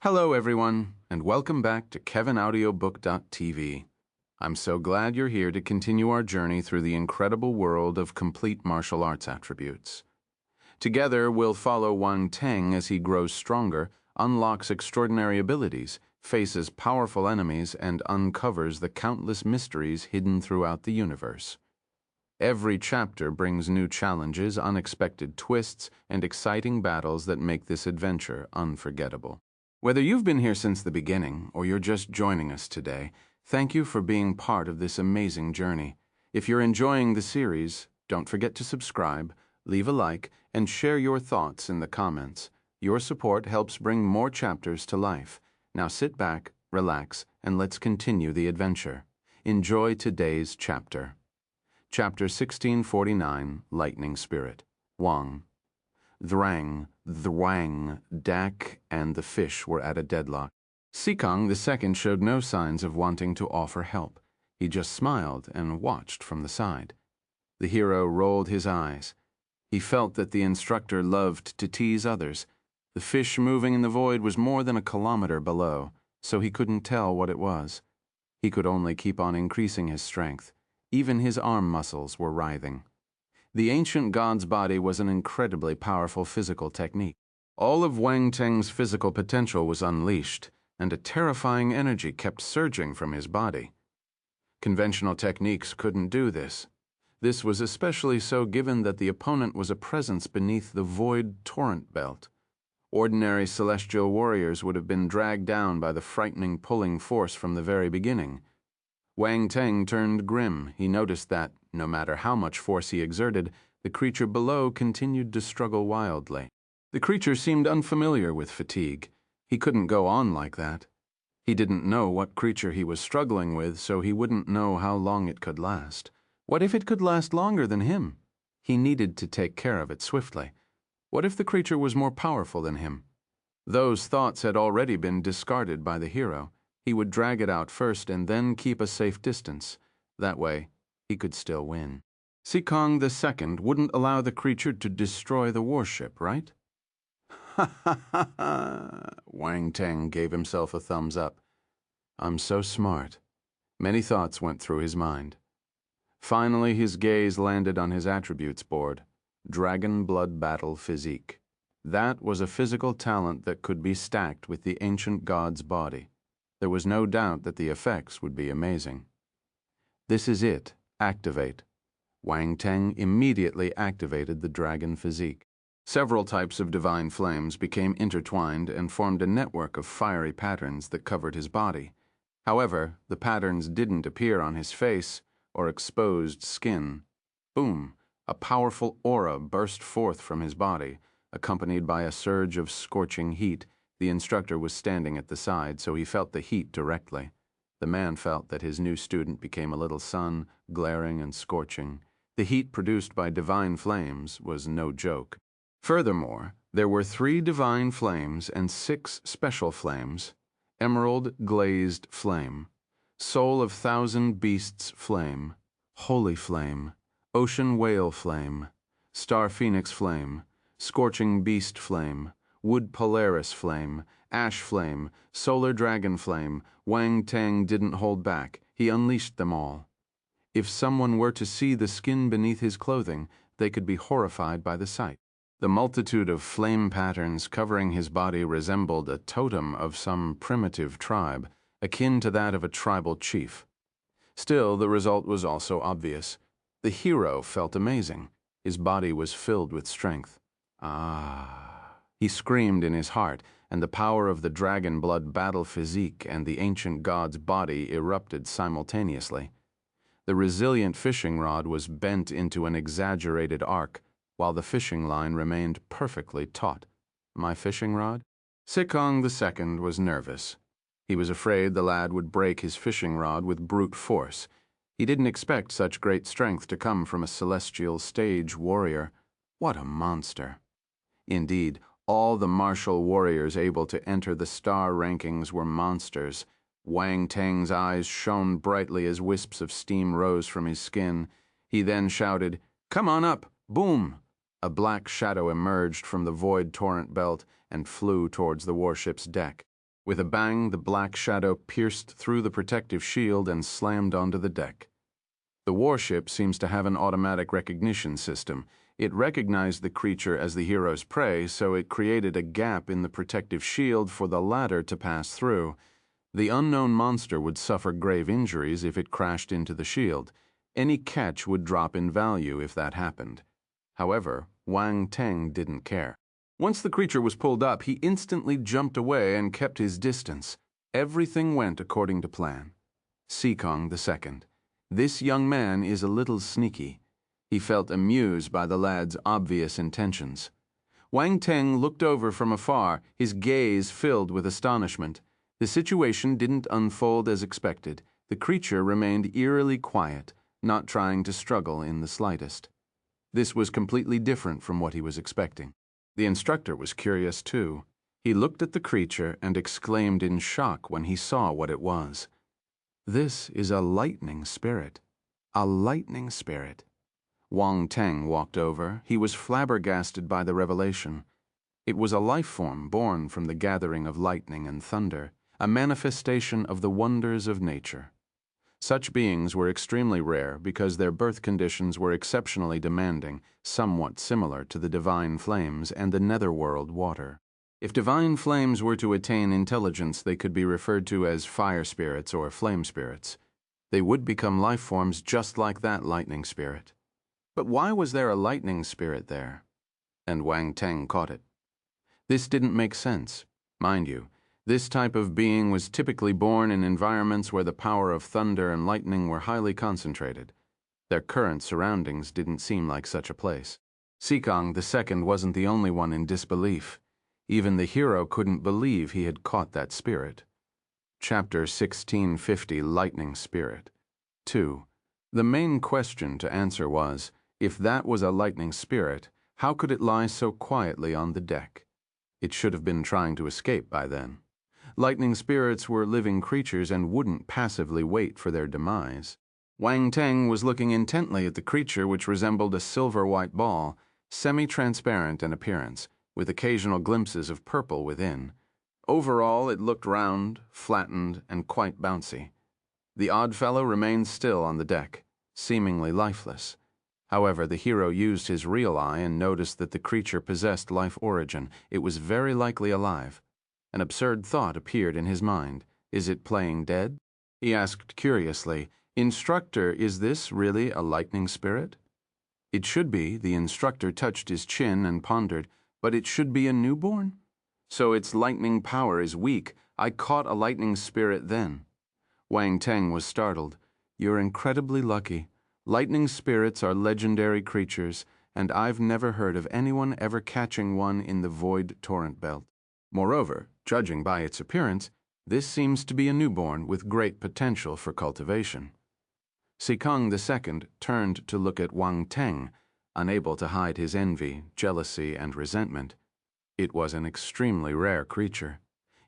Hello, everyone, and welcome back to KevinAudiobook.tv. I'm so glad you're here to continue our journey through the incredible world of complete martial arts attributes. Together, we'll follow Wang Teng as he grows stronger, unlocks extraordinary abilities, faces powerful enemies, and uncovers the countless mysteries hidden throughout the universe. Every chapter brings new challenges, unexpected twists, and exciting battles that make this adventure unforgettable. Whether you've been here since the beginning or you're just joining us today, thank you for being part of this amazing journey. If you're enjoying the series, don't forget to subscribe, leave a like, and share your thoughts in the comments. Your support helps bring more chapters to life. Now sit back, relax, and let's continue the adventure. Enjoy today's chapter. Chapter 1649, Lightning Spirit. Wang. Wang, Dak, and the fish were at a deadlock. Sikong the Second showed no signs of wanting to offer help. He just smiled and watched from the side. The hero rolled his eyes. He felt that the instructor loved to tease others. The fish moving in the void was more than a kilometer below, so he couldn't tell what it was. He could only keep on increasing his strength. Even his arm muscles were writhing. The ancient god's body was an incredibly powerful physical technique. All of Wang Teng's physical potential was unleashed, and a terrifying energy kept surging from his body. Conventional techniques couldn't do this. This was especially so given that the opponent was a presence beneath the void torrent belt. Ordinary celestial warriors would have been dragged down by the frightening pulling force from the very beginning. Wang Teng turned grim. He noticed that, no matter how much force he exerted, the creature below continued to struggle wildly. The creature seemed unfamiliar with fatigue. He couldn't go on like that. He didn't know what creature he was struggling with, so he wouldn't know how long it could last. What if it could last longer than him? He needed to take care of it swiftly. What if the creature was more powerful than him? Those thoughts had already been discarded by the hero. He would drag it out first and then keep a safe distance. That way, he could still win. Sikong the Second wouldn't allow the creature to destroy the warship, right? Ha ha ha ha! Wang Teng gave himself a thumbs up. I'm so smart. Many thoughts went through his mind. Finally, his gaze landed on his attributes board. Dragon Blood Battle Physique. That was a physical talent that could be stacked with the ancient god's body. There was no doubt that the effects would be amazing. This is it. Activate. Wang Teng immediately activated the dragon physique. Several types of divine flames became intertwined and formed a network of fiery patterns that covered his body. However, the patterns didn't appear on his face or exposed skin. Boom! A powerful aura burst forth from his body, accompanied by a surge of scorching heat. The instructor was standing at the side, so he felt the heat directly. The man felt that his new student became a little sun, glaring and scorching. The heat produced by divine flames was no joke. Furthermore, there were 3 divine flames and 6 special flames. Emerald Glazed Flame, Soul of Thousand Beasts Flame, Holy Flame, Ocean Whale Flame, Star Phoenix Flame, Scorching Beast Flame, Wood Polaris Flame, Ash Flame, Solar Dragon Flame. Wang Teng didn't hold back. He unleashed them all. If someone were to see the skin beneath his clothing, they could be horrified by the sight. The multitude of flame patterns covering his body resembled a totem of some primitive tribe, akin to that of a tribal chief. Still, the result was also obvious. The hero felt amazing. His body was filled with strength. Ah! He screamed in his heart, and the power of the dragon blood battle physique and the ancient god's body erupted simultaneously. The resilient fishing rod was bent into an exaggerated arc, while the fishing line remained perfectly taut. My fishing rod? Sikong the Second was nervous. He was afraid the lad would break his fishing rod with brute force. He didn't expect such great strength to come from a celestial stage warrior. What a monster! Indeed, all the martial warriors able to enter the star rankings were monsters. Wang Teng's eyes shone brightly as wisps of steam rose from his skin. He then shouted, "Come on up! Boom!" A black shadow emerged from the void torrent belt and flew towards the warship's deck. With a bang, the black shadow pierced through the protective shield and slammed onto the deck. The warship seems to have an automatic recognition system. It recognized the creature as the hero's prey, so it created a gap in the protective shield for the latter to pass through. The unknown monster would suffer grave injuries if it crashed into the shield. Any catch would drop in value if that happened. However, Wang Teng didn't care. Once the creature was pulled up, he instantly jumped away and kept his distance. Everything went according to plan. Sikong the Second. This young man is a little sneaky. He felt amused by the lad's obvious intentions. Wang Teng looked over from afar, his gaze filled with astonishment. The situation didn't unfold as expected. The creature remained eerily quiet, not trying to struggle in the slightest. This was completely different from what he was expecting. The instructor was curious too. He looked at the creature and exclaimed in shock when he saw what it was. "This is a lightning spirit. A lightning spirit." Wang Teng walked over. He was flabbergasted by the revelation. It was a life form born from the gathering of lightning and thunder, a manifestation of the wonders of nature. Such beings were extremely rare because their birth conditions were exceptionally demanding, somewhat similar to the divine flames and the netherworld water. If divine flames were to attain intelligence, they could be referred to as fire spirits or flame spirits. They would become life forms just like that lightning spirit. But why was there a lightning spirit there? And Wang Teng caught it. This didn't make sense. Mind you, this type of being was typically born in environments where the power of thunder and lightning were highly concentrated. Their current surroundings didn't seem like such a place. Sikong the Second wasn't the only one in disbelief. Even the hero couldn't believe he had caught that spirit. Chapter 1650, Lightning Spirit. 2. The main question to answer was, if that was a lightning spirit, how could it lie so quietly on the deck? It should have been trying to escape by then. Lightning spirits were living creatures and wouldn't passively wait for their demise. Wang Teng was looking intently at the creature, which resembled a silver-white ball, semi-transparent in appearance, with occasional glimpses of purple within. Overall, it looked round, flattened, and quite bouncy. The odd fellow remained still on the deck, seemingly lifeless. However, the hero used his real eye and noticed that the creature possessed life origin. It was very likely alive. An absurd thought appeared in his mind. Is it playing dead? He asked curiously, "Instructor, is this really a lightning spirit?" It should be. The instructor touched his chin and pondered, but it should be a newborn? So its lightning power is weak. I caught a lightning spirit then. Wang Teng was startled. You're incredibly lucky. Lightning spirits are legendary creatures, and I've never heard of anyone ever catching one in the void torrent belt. Moreover, judging by its appearance, this seems to be a newborn with great potential for cultivation. Sikong the Second turned to look at Wang Teng, unable to hide his envy, jealousy, and resentment. It was an extremely rare creature.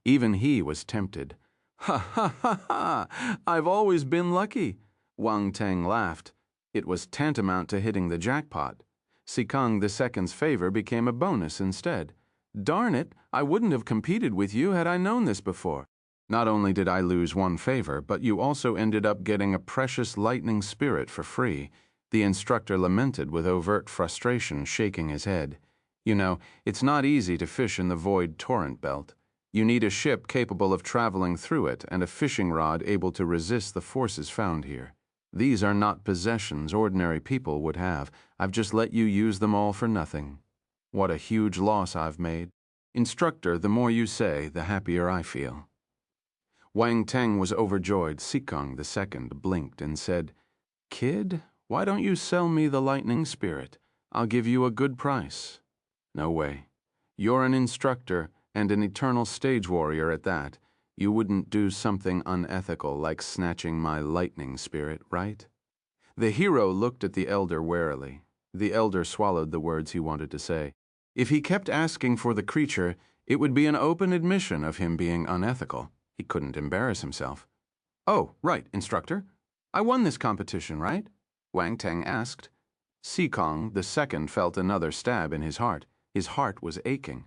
Even he was tempted. "Ha ha ha ha! I've always been lucky!" Wang Teng laughed. It was tantamount to hitting the jackpot. Sikong the Second's favor became a bonus instead. "Darn it, I wouldn't have competed with you had I known this before. Not only did I lose one favor, but you also ended up getting a precious lightning spirit for free." The instructor lamented with overt frustration, shaking his head. "You know, it's not easy to fish in the void torrent belt. You need a ship capable of traveling through it and a fishing rod able to resist the forces found here. These are not possessions ordinary people would have. I've just let you use them all for nothing. What a huge loss I've made. Instructor, the more you say, the happier I feel." Wang Teng was overjoyed. Sikong the Second blinked and said, "Kid, why don't you sell me the lightning spirit? I'll give you a good price." "No way. You're an instructor and an eternal stage warrior at that. You wouldn't do something unethical like snatching my lightning spirit, right?" The hero looked at the elder warily. The elder swallowed the words he wanted to say. If he kept asking for the creature, it would be an open admission of him being unethical. He couldn't embarrass himself. "Oh, right, instructor. I won this competition, right?" Wang Teng asked. Sikong the Second felt another stab in his heart. His heart was aching.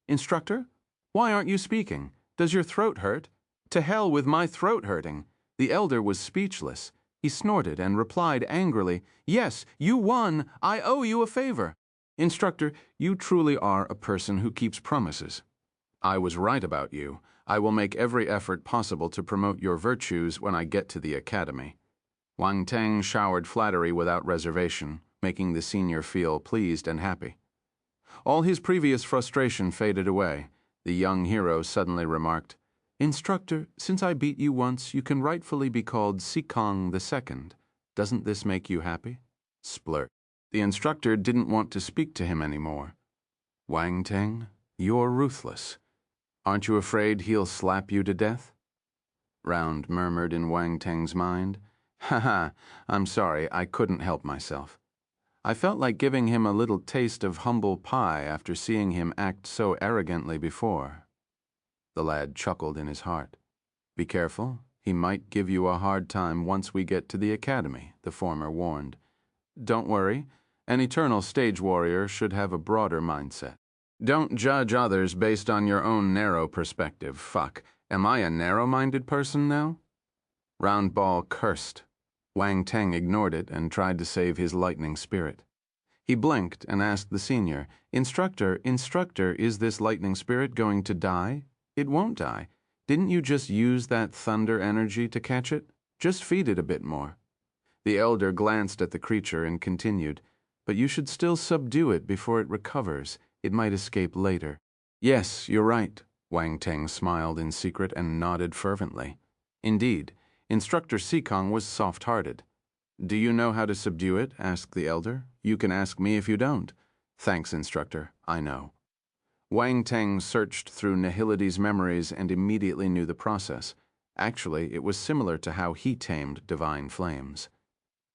"Instructor, why aren't you speaking? Does your throat hurt? To hell with my throat hurting. The elder was speechless. He snorted and replied angrily, Yes, you won. I owe you a favor. Instructor, you truly are a person who keeps promises. I was right about you. I will make every effort possible to promote your virtues when I get to the academy. Wang Teng showered flattery without reservation, making the senior feel pleased and happy. All his previous frustration faded away. The young hero suddenly remarked, Instructor, since I beat you once, you can rightfully be called Sikong the Second. Doesn't this make you happy? Splurt. The instructor didn't want to speak to him anymore. Wang Teng, you're ruthless. Aren't you afraid he'll slap you to death? Round murmured in Wang Teng's mind. Ha, I'm sorry, I couldn't help myself. I felt like giving him a little taste of humble pie after seeing him act so arrogantly before. The lad chuckled in his heart. Be careful, he might give you a hard time once we get to the academy, the former warned. Don't worry, an eternal stage warrior should have a broader mindset. Don't judge others based on your own narrow perspective. Fuck, am I a narrow-minded person now? Roundball cursed. Wang Teng ignored it and tried to save his lightning spirit. He blinked and asked the senior, Instructor, is this lightning spirit going to die? It won't die. Didn't you just use that thunder energy to catch it? Just feed it a bit more. The elder glanced at the creature and continued, But you should still subdue it before it recovers. It might escape later. Yes, you're right. Wang Teng smiled in secret and nodded fervently. Indeed, Instructor Sikong was soft-hearted. Do you know how to subdue it? Asked the elder. You can ask me if you don't. Thanks, Instructor. I know. Wang Teng searched through Nihility's memories and immediately knew the process. Actually, it was similar to how he tamed divine flames.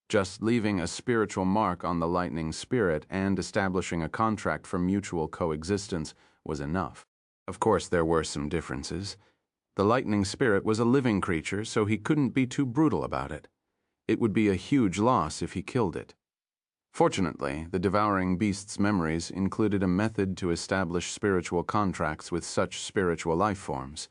Just leaving a spiritual mark on the lightning spirit and establishing a contract for mutual coexistence was enough. Of course, there were some differences. The lightning spirit was a living creature, so he couldn't be too brutal about it. It would be a huge loss if he killed it. Fortunately, the devouring beast's memories included a method to establish spiritual contracts with such spiritual life forms.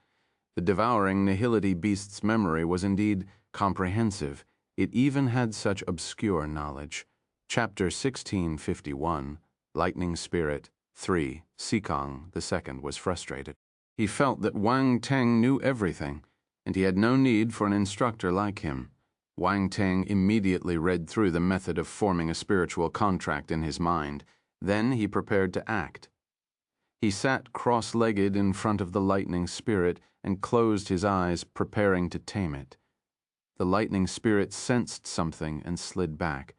The devouring nihility beast's memory was indeed comprehensive. It even had such obscure knowledge. Chapter 1651, Lightning Spirit 3, Sikong the Second was frustrated. He felt that Wang Teng knew everything, and he had no need for an instructor like him. Wang Teng immediately read through the method of forming a spiritual contract in his mind. Then he prepared to act. He sat cross-legged in front of the lightning spirit and closed his eyes, preparing to tame it. The lightning spirit sensed something and slid back.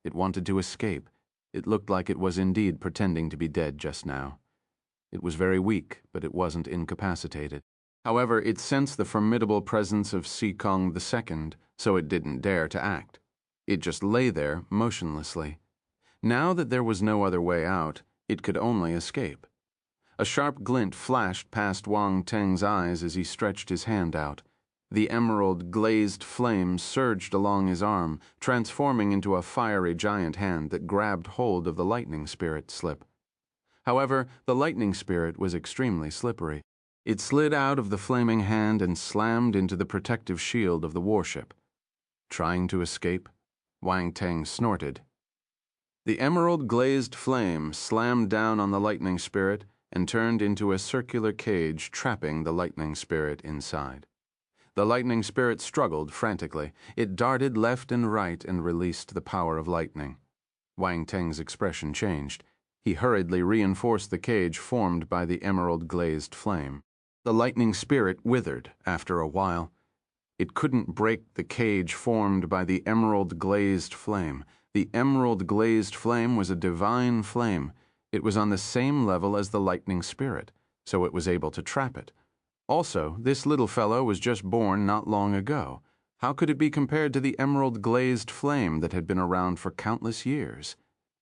It wanted to escape. It looked like it was indeed pretending to be dead just now. It was very weak, but it wasn't incapacitated. However, it sensed the formidable presence of Sikong the Second, so it didn't dare to act. It just lay there, motionlessly. Now that there was no other way out, it could only escape. A sharp glint flashed past Wang Teng's eyes as he stretched his hand out. The emerald glazed flame surged along his arm, transforming into a fiery giant hand that grabbed hold of the lightning spirit slip. However, the lightning spirit was extremely slippery. It slid out of the flaming hand and slammed into the protective shield of the warship. Trying to escape? Wang Teng snorted. The emerald glazed flame slammed down on the lightning spirit and turned into a circular cage, trapping the lightning spirit inside. The lightning spirit struggled frantically. It darted left and right and released the power of lightning. Wang Teng's expression changed. He hurriedly reinforced the cage formed by the emerald glazed flame. The lightning spirit withered after a while. It couldn't break the cage formed by the emerald glazed flame. The emerald glazed flame was a divine flame. It was on the same level as the lightning spirit, so it was able to trap it. Also, this little fellow was just born not long ago. How could it be compared to the emerald glazed flame that had been around for countless years?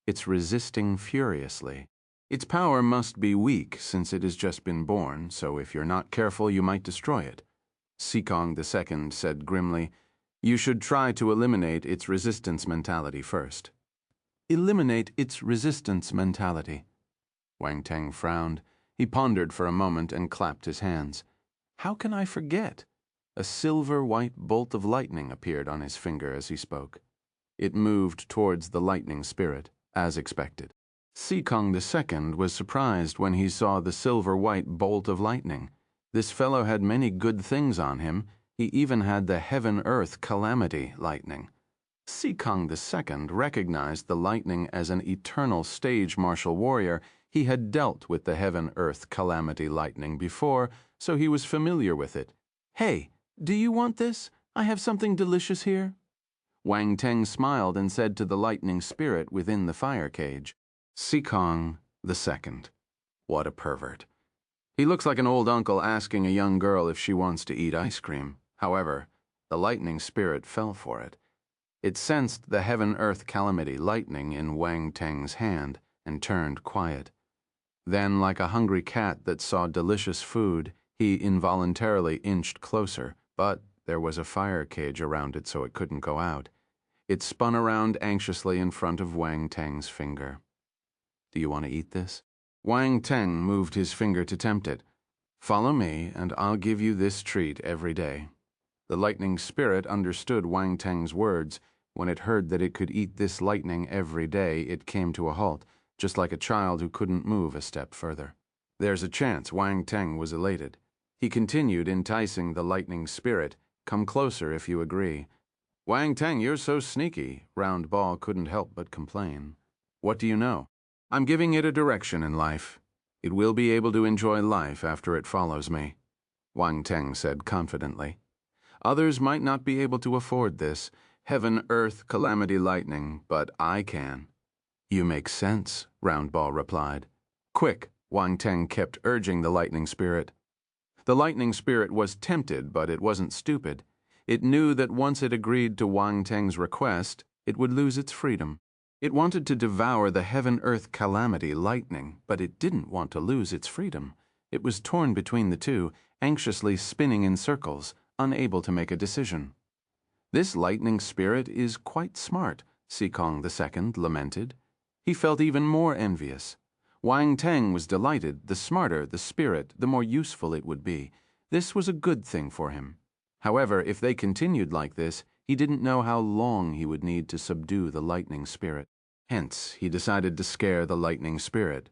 It's resisting furiously. Its power must be weak since it has just been born, so if you're not careful, you might destroy it. Sikong the Second said grimly, You should try to eliminate its resistance mentality first. Eliminate its resistance mentality. Wang Teng frowned. He pondered for a moment and clapped his hands. How can I forget? A silver-white bolt of lightning appeared on his finger as he spoke. It moved towards the lightning spirit, as expected. Sikong the Second was surprised when he saw the silver-white bolt of lightning. This fellow had many good things on him. He even had the heaven-earth calamity lightning. Sikong the Second recognized the lightning as an eternal stage martial warrior. He had dealt with the heaven-earth calamity lightning before, so he was familiar with it. "Hey, do you want this? I have something delicious here." Wang Teng smiled and said to the lightning spirit within the fire cage, "Sikong the Second. What a pervert. He looks like an old uncle asking a young girl if she wants to eat ice cream." However, the lightning spirit fell for it. It sensed the heaven-earth calamity lightning in Wang Teng's hand and turned quiet. Then, like a hungry cat that saw delicious food, he involuntarily inched closer, but there was a fire cage around it so it couldn't go out. It spun around anxiously in front of Wang Teng's finger. "Do you want to eat this?" Wang Teng moved his finger to tempt it. "Follow me, and I'll give you this treat every day." The lightning spirit understood Wang Teng's words. When it heard that it could eat this lightning every day, it came to a halt, just like a child who couldn't move a step further. There's a chance. Wang Teng was elated. He continued enticing the lightning spirit. "Come closer if you agree." "Wang Teng, you're so sneaky," Round Ball couldn't help but complain. "What do you know? I'm giving it a direction in life. It will be able to enjoy life after it follows me," Wang Teng said confidently. "Others might not be able to afford this heaven-earth calamity lightning, but I can." "You make sense," Round Ball replied. "Quick," Wang Teng kept urging the lightning spirit. The lightning spirit was tempted, but it wasn't stupid. It knew that once it agreed to Wang Teng's request, it would lose its freedom. It wanted to devour the heaven-earth calamity lightning, but it didn't want to lose its freedom. It was torn between the two, anxiously spinning in circles, unable to make a decision. "This lightning spirit is quite smart," Sikong the Second lamented. He felt even more envious. Wang Teng was delighted. The smarter the spirit, the more useful it would be. This was a good thing for him. However, if they continued like this, he didn't know how long he would need to subdue the lightning spirit. Hence, he decided to scare the lightning spirit.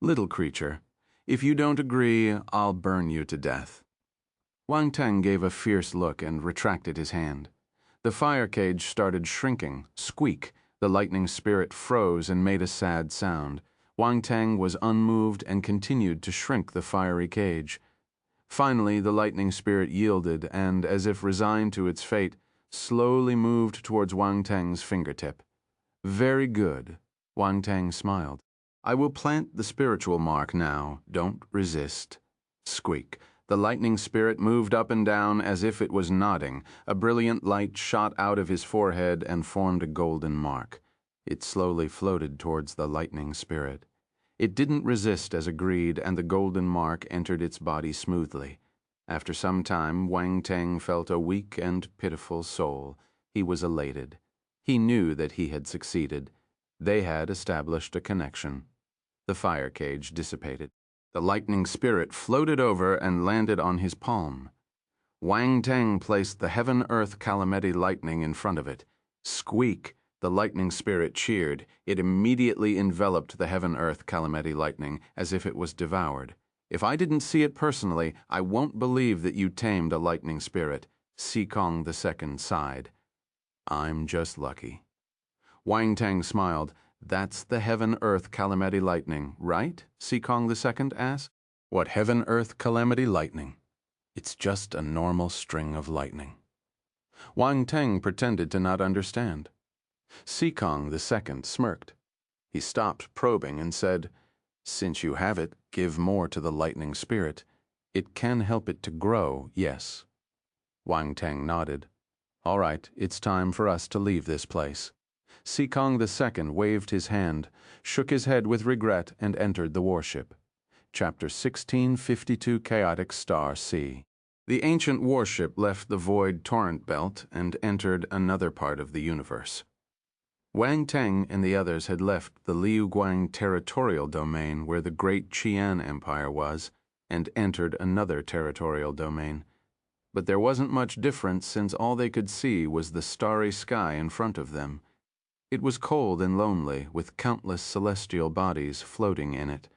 "Little creature, if you don't agree, I'll burn you to death." Wang Teng gave a fierce look and retracted his hand. The fire cage started shrinking. Squeak! The lightning spirit froze and made a sad sound. Wang Teng was unmoved and continued to shrink the fiery cage. Finally, the lightning spirit yielded and, as if resigned to its fate, slowly moved towards Wang Teng's fingertip. "Very good," Wang Teng smiled. "I will plant the spiritual mark now. Don't resist." Squeak! The lightning spirit moved up and down as if it was nodding. A brilliant light shot out of his forehead and formed a golden mark. It slowly floated towards the lightning spirit. It didn't resist as agreed, and the golden mark entered its body smoothly. After some time, Wang Teng felt a weak and pitiful soul. He was elated. He knew that he had succeeded. They had established a connection. The fire cage dissipated. The lightning spirit floated over and landed on his palm. Wang Teng placed the heaven-earth calamity lightning in front of it. Squeak! The lightning spirit cheered. It immediately enveloped the heaven-earth calamity lightning as if it was devoured. "If I didn't see it personally, I won't believe that you tamed a lightning spirit," Sikong the Second sighed. "I'm just lucky." Wang Teng smiled. "That's the heaven-earth calamity lightning, right?" Sikong the Second asked. "What heaven-earth calamity lightning? It's just a normal string of lightning." Wang Teng pretended to not understand. Sikong the Second smirked. He stopped probing and said, "Since you have it, give more to the lightning spirit. It can help it to grow, yes." Wang Teng nodded. "All right, it's time for us to leave this place." Sikong the Second waved his hand, shook his head with regret, and entered the warship. Chapter 1652, Chaotic Star C. The ancient warship left the void torrent belt and entered another part of the universe. Wang Teng and the others had left the Liu Guang territorial domain where the great Qian Empire was. and entered another territorial domain. But there wasn't much difference since all they could see was the starry sky in front of them. It was cold and lonely, with countless celestial bodies floating in it.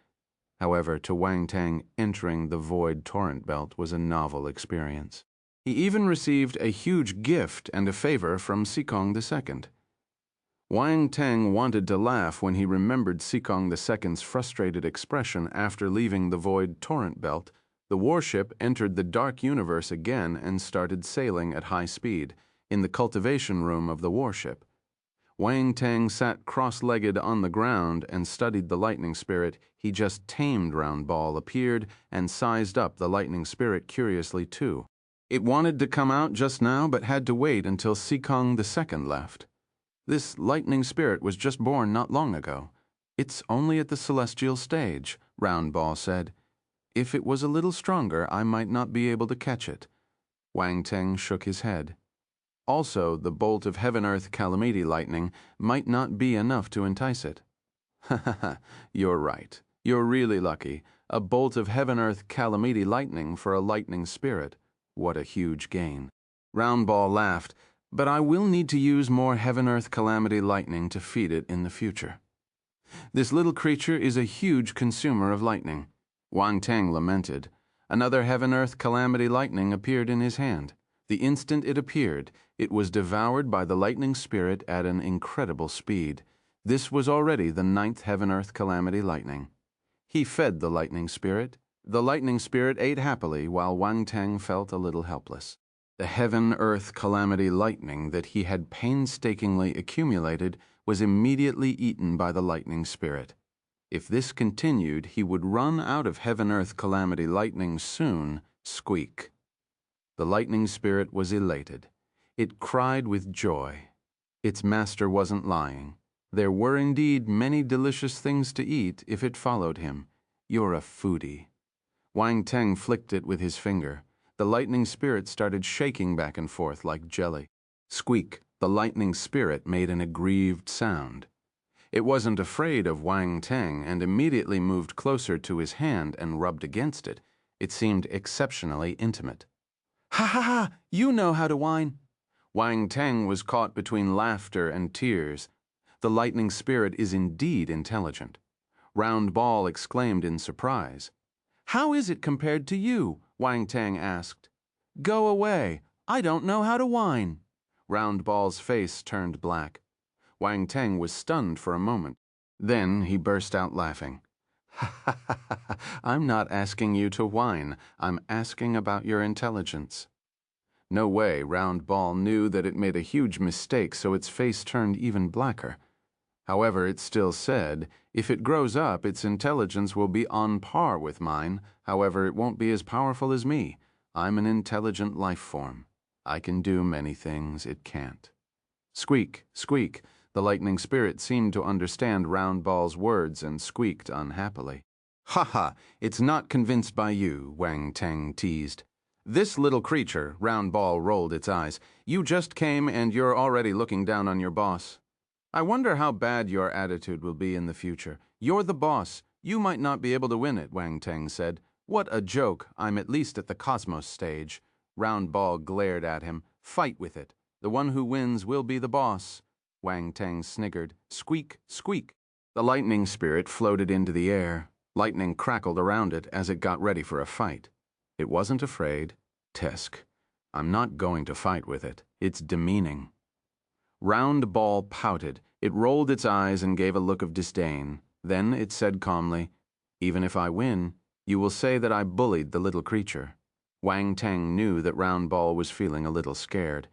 However, to Wang Teng, entering the void torrent belt was a novel experience. He even received a huge gift and a favor from Sikong the Second. Wang Teng wanted to laugh when he remembered Sikong the Second's frustrated expression after leaving the void torrent belt. The warship entered the dark universe again and started sailing at high speed, in the cultivation room of the warship. Wang Teng sat cross-legged on the ground and studied the lightning spirit. He just tamed Round Ball appeared and sized up the lightning spirit curiously too. It wanted to come out just now but had to wait until Sikong the Second left. This lightning spirit was just born not long ago. It's only at the celestial stage, Round Ball said. If it was a little stronger, I might not be able to catch it. Wang Teng shook his head. Also, the bolt of heaven-earth calamity lightning might not be enough to entice it. Ha ha ha, you're right. You're really lucky. A bolt of heaven-earth calamity lightning for a lightning spirit. What a huge gain. Round Ball laughed. But I will need to use more heaven-earth calamity lightning to feed it in the future. This little creature is a huge consumer of lightning. Wang Teng lamented. Another heaven-earth calamity lightning appeared in his hand. The instant it appeared, it was devoured by the lightning spirit at an incredible speed. This was already the 9th heaven-earth calamity lightning. He fed the lightning spirit. The lightning spirit ate happily while Wang Teng felt a little helpless. The heaven-earth calamity lightning that he had painstakingly accumulated was immediately eaten by the lightning spirit. If this continued, he would run out of heaven-earth calamity lightning soon. Squeak. The lightning spirit was elated. It cried with joy. Its master wasn't lying. There were indeed many delicious things to eat if it followed him. You're a foodie. Wang Teng flicked it with his finger. The lightning spirit started shaking back and forth like jelly. Squeak, the lightning spirit made an aggrieved sound. It wasn't afraid of Wang Teng and immediately moved closer to his hand and rubbed against it. It seemed exceptionally intimate. Ha ha ha! You know how to whine! Wang Teng was caught between laughter and tears. The lightning spirit is indeed intelligent. Round Ball exclaimed in surprise. How is it compared to you? Wang Teng asked. Go away. I don't know how to whine. Round Ball's face turned black. Wang Teng was stunned for a moment. Then he burst out laughing. Ha ha ha ha! I'm not asking you to whine. I'm asking about your intelligence. No way, Round Ball knew that it made a huge mistake, so its face turned even blacker. However, it still said, if it grows up, its intelligence will be on par with mine. However, it won't be as powerful as me. I'm an intelligent life form. I can do many things it can't. Squeak, squeak. The lightning spirit seemed to understand Round Ball's words and squeaked unhappily. Ha ha! It's not convinced by you, Wang Teng teased. This little creature, Round Ball rolled its eyes. You just came and you're already looking down on your boss. I wonder how bad your attitude will be in the future. You're the boss. You might not be able to win it, Wang Teng said. What a joke. I'm at least at the cosmos stage. Round Ball glared at him. Fight with it. The one who wins will be the boss. Wang Teng sniggered. Squeak, squeak. The lightning spirit floated into the air. Lightning crackled around it as it got ready for a fight. It wasn't afraid. Tesk. I'm not going to fight with it. It's demeaning. Round Ball pouted. It rolled its eyes and gave a look of disdain. Then it said calmly, Even if I win, you will say that I bullied the little creature. Wang Teng knew that Round Ball was feeling a little scared.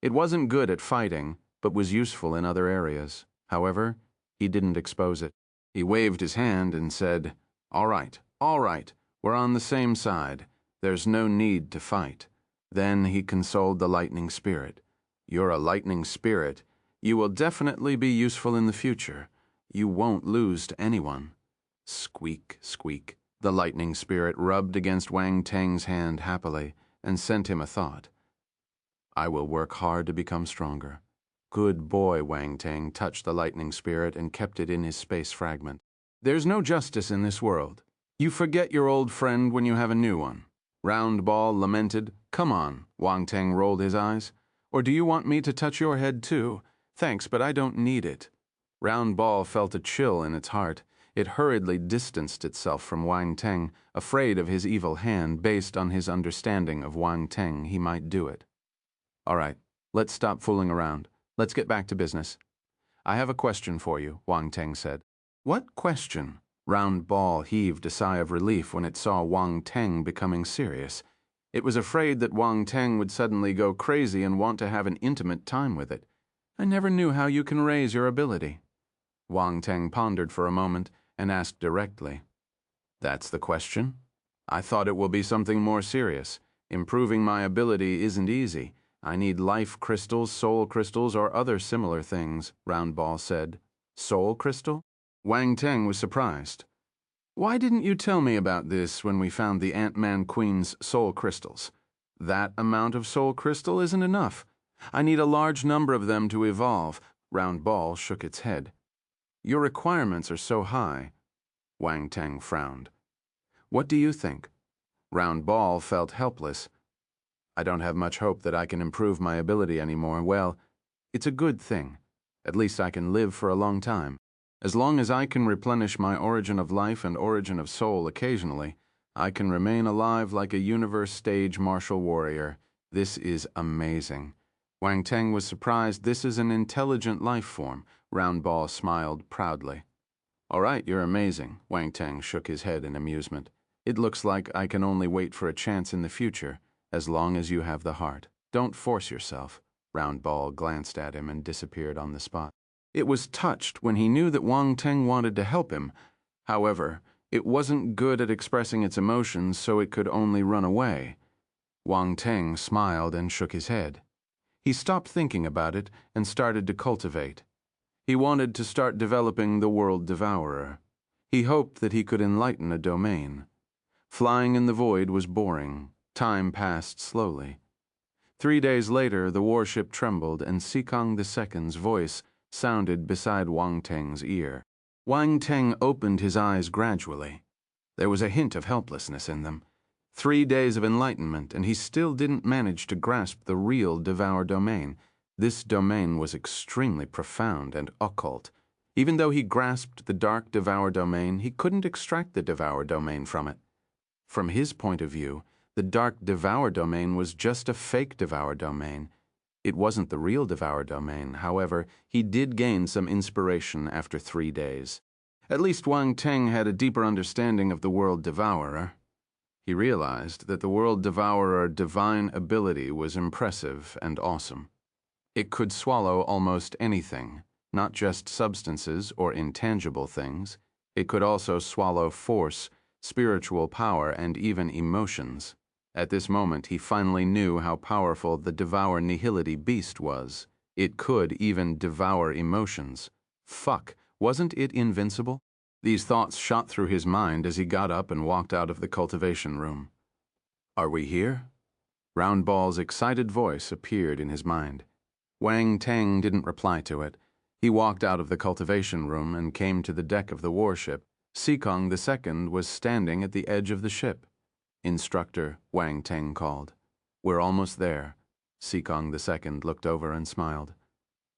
It wasn't good at fighting, but was useful in other areas. However, he didn't expose it. He waved his hand and said, all right, we're on the same side. There's no need to fight. Then he consoled the lightning spirit. You're a lightning spirit. You will definitely be useful in the future. You won't lose to anyone. Squeak, squeak. The lightning spirit rubbed against Wang Teng's hand happily and sent him a thought. I will work hard to become stronger. Good boy, Wang Teng touched the lightning spirit and kept it in his space fragment. There's no justice in this world. You forget your old friend when you have a new one. Round Ball lamented. Come on, Wang Teng rolled his eyes. Or do you want me to touch your head too? Thanks, but I don't need it. Round Ball felt a chill in its heart. It hurriedly distanced itself from Wang Teng, afraid of his evil hand. Based on his understanding of Wang Teng, he might do it. All right, let's stop fooling around. Let's get back to business. I have a question for you, Wang Teng said. What question? Round Ball heaved a sigh of relief when it saw Wang Teng becoming serious. It was afraid that Wang Teng would suddenly go crazy and want to have an intimate time with it. I never knew how you can raise your ability. Wang Teng pondered for a moment and asked directly. That's the question? I thought it will be something more serious. Improving my ability isn't easy. I need life crystals, soul crystals, or other similar things, Round Ball said. Soul crystal? Wang Teng was surprised. Why didn't you tell me about this when we found the Ant-Man Queen's soul crystals? That amount of soul crystal isn't enough. I need a large number of them to evolve. Round Ball shook its head. Your requirements are so high. Wang Teng frowned. What do you think? Round Ball felt helpless. I don't have much hope that I can improve my ability anymore. Well, it's a good thing. At least I can live for a long time. As long as I can replenish my origin of life and origin of soul occasionally, I can remain alive like a universe stage martial warrior. This is amazing. Wang Teng was surprised. This is an intelligent life form. Round Ball smiled proudly. All right, you're amazing. Wang Teng shook his head in amusement. It looks like I can only wait for a chance in the future, as long as you have the heart. Don't force yourself. Round Ball glanced at him and disappeared on the spot. It was touched when he knew that Wang Teng wanted to help him. However, it wasn't good at expressing its emotions, so it could only run away. Wang Teng smiled and shook his head. He stopped thinking about it and started to cultivate. He wanted to start developing the World Devourer. He hoped that he could enlighten a domain. Flying in the void was boring. Time passed slowly. 3 days later, the warship trembled and Sikong the Second's voice sounded beside Wang Teng's ear. Wang Teng opened his eyes gradually. There was a hint of helplessness in them. 3 days of enlightenment, and he still didn't manage to grasp the real Devour domain. This domain was extremely profound and occult. Even though he grasped the dark Devour domain, he couldn't extract the Devour domain from it. From his point of view, the dark Devour domain was just a fake Devour domain. It wasn't the real Devour domain. However, he did gain some inspiration after 3 days. At least Wang Teng had a deeper understanding of the World Devourer. He realized that the World Devourer divine ability was impressive and awesome. It could swallow almost anything, not just substances or intangible things. It could also swallow force, spiritual power, and even emotions. At this moment, he finally knew how powerful the Devour Nihility beast was. It could even devour emotions. Fuck, wasn't it invincible? These thoughts shot through his mind as he got up and walked out of the cultivation room. Are we here? Round Ball's excited voice appeared in his mind. Wang Teng didn't reply to it. He walked out of the cultivation room and came to the deck of the warship. Sikong the Second was standing at the edge of the ship. Instructor, Wang Teng called. We're almost there. Sikong the Second looked over and smiled.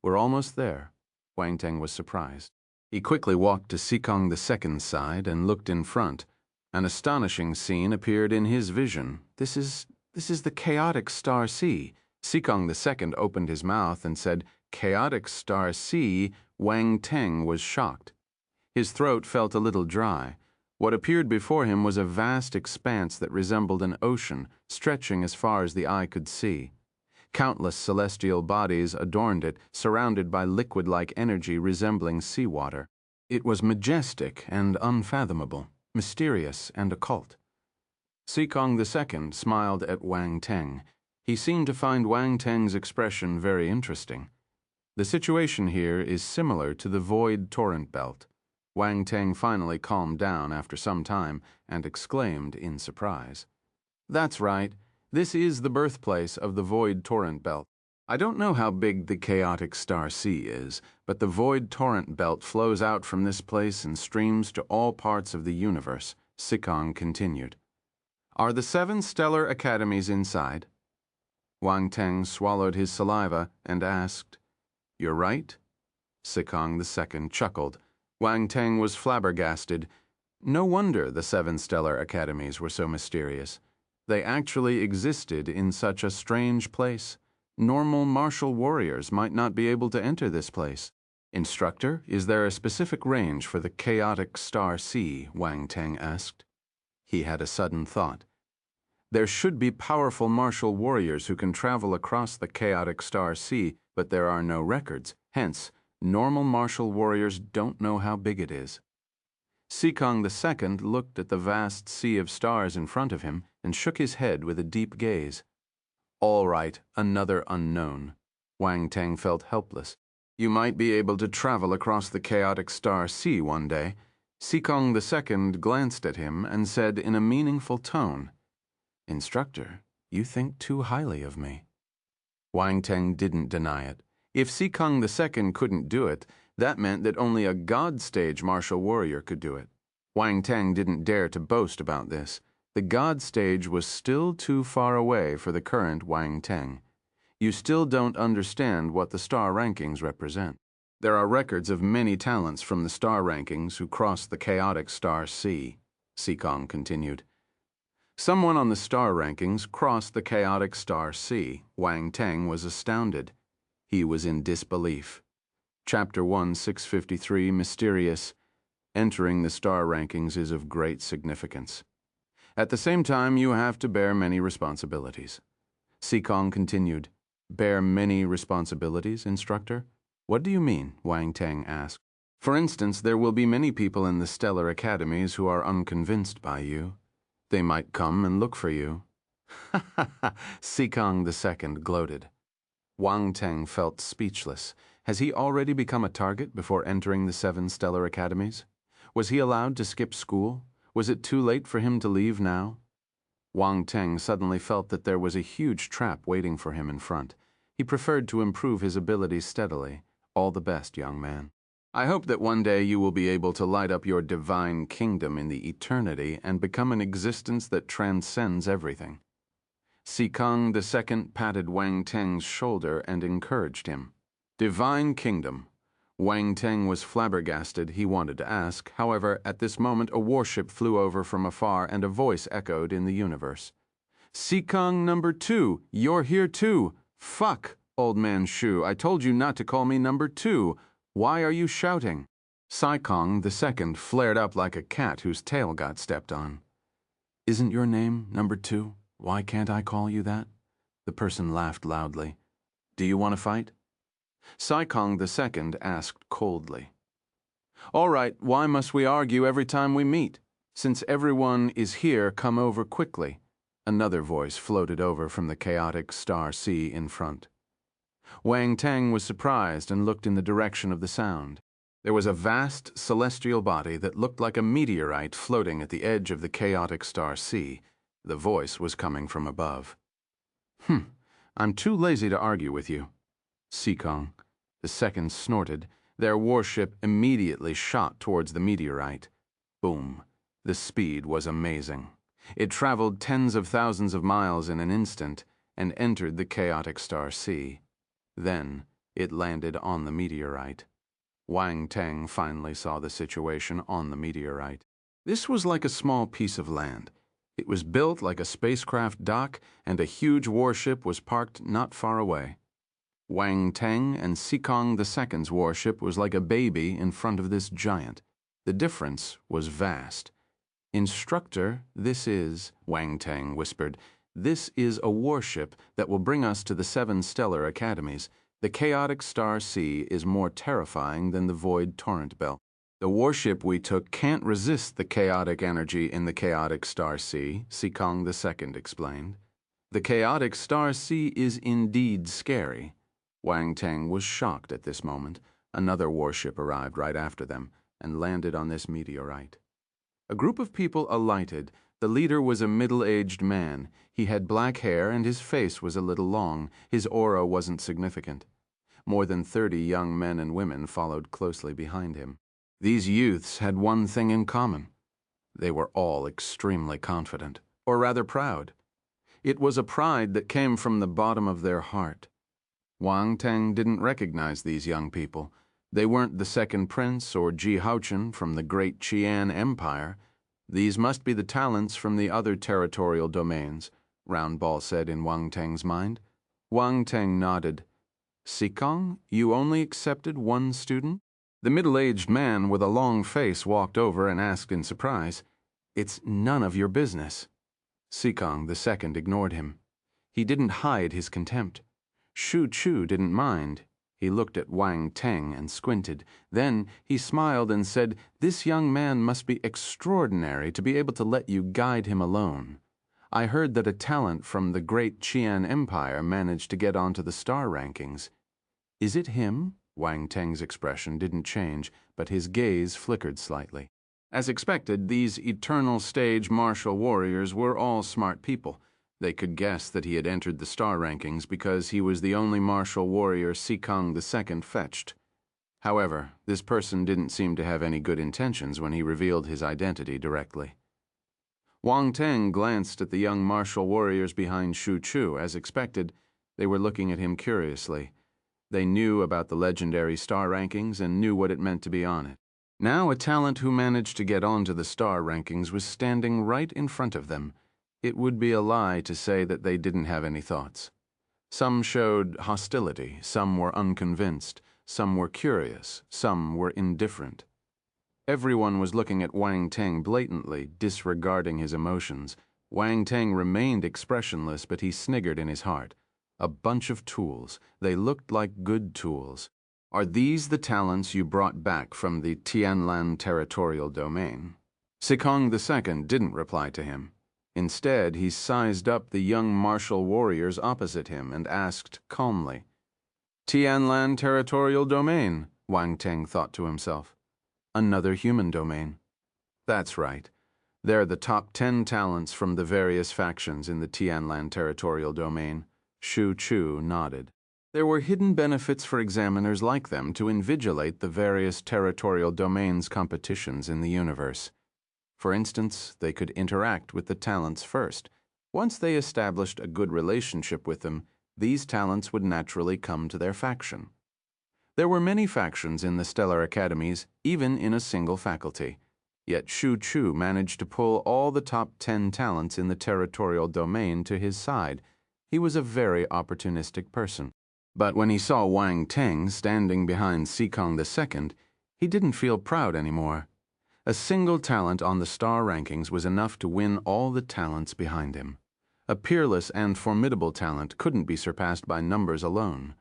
We're almost there. Wang Teng was surprised. He quickly walked to Sikong the Second's side and looked in front. An astonishing scene appeared in his vision. This is the chaotic star sea. Sikong the Second opened his mouth and said, Chaotic star sea. Wang Teng was shocked. His throat felt a little dry. What appeared before him was a vast expanse that resembled an ocean, stretching as far as the eye could see. Countless celestial bodies adorned it, surrounded by liquid-like energy resembling seawater. It was majestic and unfathomable, mysterious and occult. Sikong the Second smiled at Wang Teng. He seemed to find Wang Teng's expression very interesting. The situation here is similar to the void torrent belt. Wang Teng finally calmed down after some time and exclaimed in surprise. That's right. This is the birthplace of the void torrent belt. I don't know how big the chaotic star sea is, but the void torrent belt flows out from this place and streams to all parts of the universe. Sikong continued. Are the 7 stellar academies inside? Wang Teng swallowed his saliva and asked, You're right? Sikong the Second chuckled. Wang Teng was flabbergasted. No wonder the 7 stellar academies were so mysterious. They actually existed in such a strange place. Normal martial warriors might not be able to enter this place. Instructor, is there a specific range for the chaotic star sea? Wang Teng asked. He had a sudden thought. There should be powerful martial warriors who can travel across the chaotic star sea, but there are no records. Hence, normal martial warriors don't know how big it is. Sikong the Second looked at the vast sea of stars in front of him and shook his head with a deep gaze. All right, another unknown. Wang Teng felt helpless. You might be able to travel across the chaotic star sea one day. Sikong the Second glanced at him and said in a meaningful tone, Instructor, you think too highly of me. Wang Teng didn't deny it. If Sikong the Second couldn't do it, that meant that only a God-stage martial warrior could do it. Wang Teng didn't dare to boast about this. The God stage was still too far away for the current Wang Teng. You still don't understand what the star rankings represent. There are records of many talents from the star rankings who crossed the chaotic star sea, Sikong continued. Someone on the star rankings crossed the chaotic star sea. Wang Teng was astounded. He was in disbelief. Chapter 1, 653, Mysterious. Entering the star rankings is of great significance. At the same time, you have to bear many responsibilities. Sikong continued. Bear many responsibilities, Instructor? What do you mean? Wang Teng asked. For instance, there will be many people in the stellar academies who are unconvinced by you. They might come and look for you. Ha ha ha! Sikong the Second gloated. Wang Teng felt speechless. Has he already become a target before entering the 7 stellar academies? Was he allowed to skip school? Was it too late for him to leave now? Wang Teng suddenly felt that there was a huge trap waiting for him in front. He preferred to improve his abilities steadily. All the best, young man. I hope that one day you will be able to light up your divine kingdom in the eternity and become an existence that transcends everything. Sikong the Second patted Wang Teng's shoulder and encouraged him. Divine kingdom. Wang Teng was flabbergasted. He wanted to ask. However, at this moment a warship flew over from afar and a voice echoed in the universe. Sikong number 2, you're here too. Fuck, old man Shu, I told you not to call me number 2. Why are you shouting? Sikong the Second flared up like a cat whose tail got stepped on. Isn't your name number 2? Why can't I call you that? The person laughed loudly. Do you want to fight? Sikong the Second asked coldly. All right, why must we argue every time we meet? Since everyone is here, come over quickly. Another voice floated over from the chaotic star sea in front. Wang Teng was surprised and looked in the direction of the sound. There was a vast celestial body that looked like a meteorite floating at the edge of the chaotic star sea. The voice was coming from above. I'm too lazy to argue with you. Sikong the Second snorted. Their warship immediately shot towards the meteorite. Boom. The speed was amazing. It traveled tens of thousands of miles in an instant and entered the chaotic star sea. Then it landed on the meteorite. Wang Teng finally saw the situation on the meteorite. This was like a small piece of land. It was built like a spacecraft dock, and a huge warship was parked not far away. Wang Teng and Sikong the Second's warship was like a baby in front of this giant. The difference was vast. Instructor, Wang Teng whispered, this is a warship that will bring us to the 7 stellar academies. The chaotic star sea is more terrifying than the void torrent belt. The warship we took can't resist the chaotic energy in the chaotic star sea, Sikong the Second explained. The chaotic star sea is indeed scary. Wang Teng was shocked at this moment. Another warship arrived right after them and landed on this meteorite. A group of people alighted. The leader was a middle-aged man. He had black hair and his face was a little long. His aura wasn't significant. More than 30 young men and women followed closely behind him. These youths had one thing in common. They were all extremely confident, or rather proud. It was a pride that came from the bottom of their heart. Wang Teng didn't recognize these young people. They weren't the second prince or Ji Haochen from the great Qian Empire. These must be the talents from the other territorial domains, Round Ball said in Wang Teng's mind. Wang Teng nodded. Sikong, you only accepted one student? The middle-aged man with a long face walked over and asked in surprise, It's none of your business. Sikong the Second ignored him. He didn't hide his contempt. Shu Chu didn't mind. He looked at Wang Teng and squinted. Then he smiled and said, This young man must be extraordinary to be able to let you guide him alone. I heard that a talent from the great Qian Empire managed to get onto the star rankings. Is it him? Wang Teng's expression didn't change, but his gaze flickered slightly. As expected, these eternal stage martial warriors were all smart people. They could guess that he had entered the star rankings because he was the only martial warrior Sikong the Second fetched. However, this person didn't seem to have any good intentions when he revealed his identity directly. Wang Teng glanced at the young martial warriors behind Shu Chu. As expected, they were looking at him curiously. They knew about the legendary star rankings and knew what it meant to be on it. Now a talent who managed to get onto the star rankings was standing right in front of them. It would be a lie to say that they didn't have any thoughts. Some showed hostility, some were unconvinced, some were curious, some were indifferent. Everyone was looking at Wang Teng blatantly, disregarding his emotions. Wang Teng remained expressionless, but he sniggered in his heart. A bunch of tools. They looked like good tools. Are these the talents you brought back from the Tianlan territorial domain? Sikong the Second didn't reply to him. Instead, he sized up the young martial warriors opposite him and asked calmly, Tianlan territorial domain, Wang Teng thought to himself. Another human domain. That's right. They're the top 10 talents from the various factions in the Tianlan territorial domain. Shu Chu nodded. There were hidden benefits for examiners like them to invigilate the various territorial domains competitions in the universe. For instance, they could interact with the talents first. Once they established a good relationship with them, these talents would naturally come to their faction. There were many factions in the stellar academies, even in a single faculty. Yet Shu Chu managed to pull all the top 10 talents in the territorial domain to his side. He was a very opportunistic person. But when he saw Wang Teng standing behind Sikong the Second, he didn't feel proud anymore. A single talent on the star rankings was enough to win all the talents behind him. A peerless and formidable talent couldn't be surpassed by numbers alone.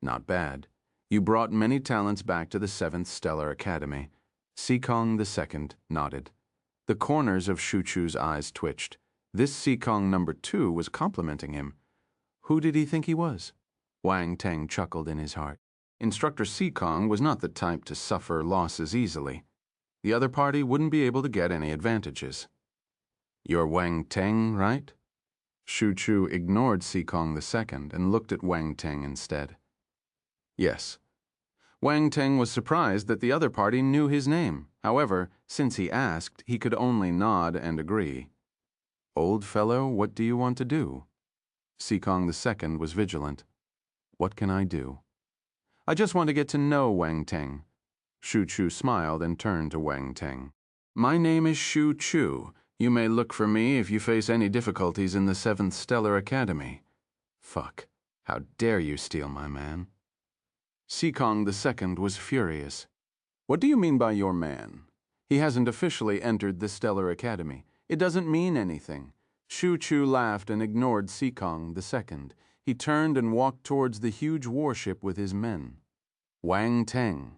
Not bad. You brought many talents back to the 7th Stellar Academy. Sikong the Second nodded. The corners of Shu Chu's eyes twitched. This Sikong number 2 was complimenting him. Who did he think he was? Wang Teng chuckled in his heart. Instructor Sikong was not the type to suffer losses easily. The other party wouldn't be able to get any advantages. You're Wang Teng, right? Shu Chu ignored Sikong the Second and looked at Wang Teng instead. Yes. Wang Teng was surprised that the other party knew his name. However, since he asked, he could only nod and agree. Old fellow, what do you want to do? Sikong the Second was vigilant. What can I do? I just want to get to know Wang Teng. Shu Chu smiled and turned to Wang Teng. My name is Shu Chu. You may look for me if you face any difficulties in the 7th Stellar Academy. Fuck. How dare you steal my man? Sikong the Second was furious. What do you mean by your man? He hasn't officially entered the Stellar Academy. It doesn't mean anything. Shu Chu laughed and ignored Sikong the Second. He turned and walked towards the huge warship with his men. Wang Teng.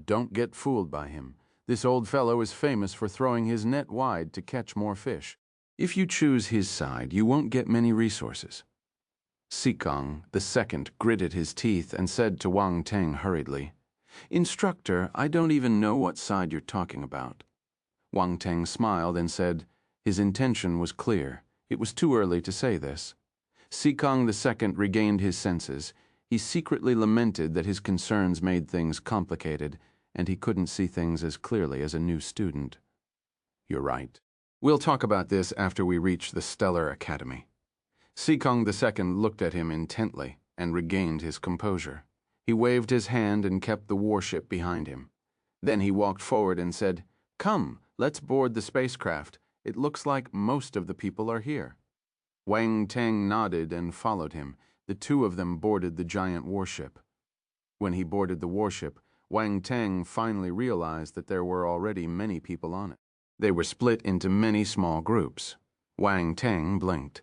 Don't get fooled by him. This old fellow is famous for throwing his net wide to catch more fish. If you choose his side, you won't get many resources. Sikong the Second gritted his teeth and said to Wang Teng hurriedly, Instructor, I don't even know what side you're talking about. Wang Teng smiled and said, his intention was clear. It was too early to say this. Sikong the Second regained his senses. He secretly lamented that his concerns made things complicated, and he couldn't see things as clearly as a new student. You're right. We'll talk about this after we reach the Stellar Academy. Sikong the Second looked at him intently and regained his composure. He waved his hand and kept the warship behind him. Then he walked forward and said, "Come, let's board the spacecraft. It looks like most of the people are here." Wang Teng nodded and followed him. The two of them boarded the giant warship. When he boarded the warship, Wang Teng finally realized that there were already many people on it. They were split into many small groups. Wang Teng blinked.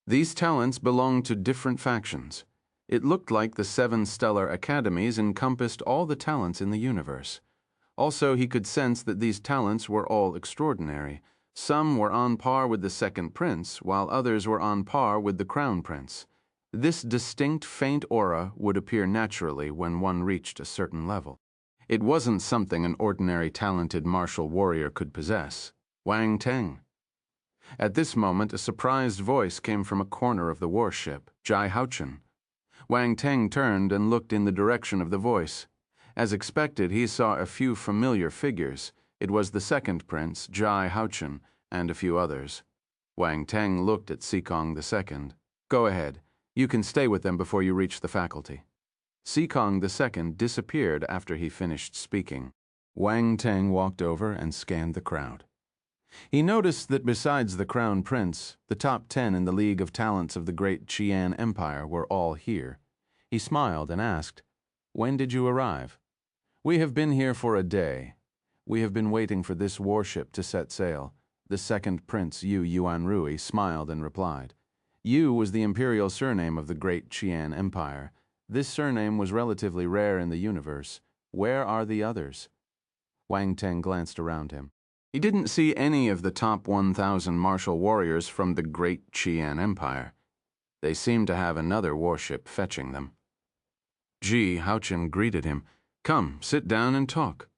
These talents belonged to different factions. It looked like the 7 stellar academies encompassed all the talents in the universe. Also, he could sense that these talents were all extraordinary. Some were on par with the second prince, while others were on par with the crown prince. This distinct, faint aura would appear naturally when one reached a certain level. It wasn't something an ordinary talented martial warrior could possess. Wang Teng. At this moment, a surprised voice came from a corner of the warship, Jai Haochen. Wang Teng turned and looked in the direction of the voice. As expected, he saw a few familiar figures. It was the second prince, Jai Haochen, and a few others. Wang Teng looked at Sikong the Second. "Go ahead. You can stay with them before you reach the faculty." Sikong the Second disappeared after he finished speaking. Wang Teng walked over and scanned the crowd. He noticed that besides the Crown Prince, the top 10 in the League of Talents of the Great Qian Empire were all here. He smiled and asked, "When did you arrive?" "We have been here for a day. We have been waiting for this warship to set sail." The second prince, Yu Yuanrui, smiled and replied. Yu was the imperial surname of the Great Qian Empire. This surname was relatively rare in the universe. Where are the others? Wang Teng glanced around him. He didn't see any of the top 1,000 martial warriors from the Great Qian Empire. They seemed to have another warship fetching them. Jai Haochen greeted him. "Come, sit down and talk.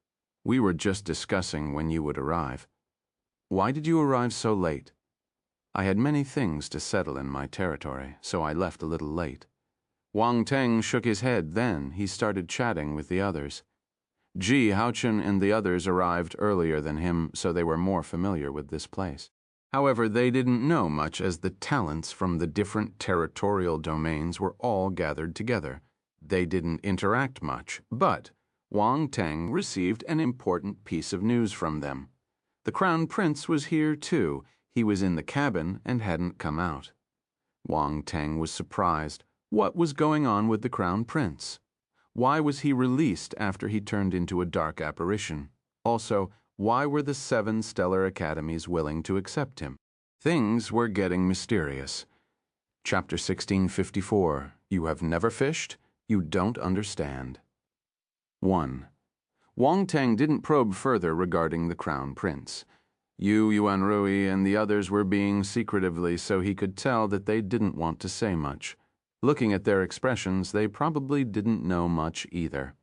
We were just discussing when you would arrive." "Why did you arrive so late?" "I had many things to settle in my territory, so I left a little late." Wang Teng shook his head. Then he started chatting with the others. Jai Haochen and the others arrived earlier than him, so they were more familiar with this place. However, they didn't know much as the talents from the different territorial domains were all gathered together. They didn't interact much, but Wang Teng received an important piece of news from them. The Crown Prince was here too. He was in the cabin and hadn't come out. Wang Teng was surprised. What was going on with the Crown Prince? Why was he released after he turned into a dark apparition? Also, why were the 7 stellar academies willing to accept him? Things were getting mysterious. Chapter 1654. You have never fished? You don't understand. 1. Wang Teng didn't probe further regarding the Crown Prince. Yu Yuanrui and the others were being secretively, so he could tell that they didn't want to say much. Looking at their expressions, they probably didn't know much either.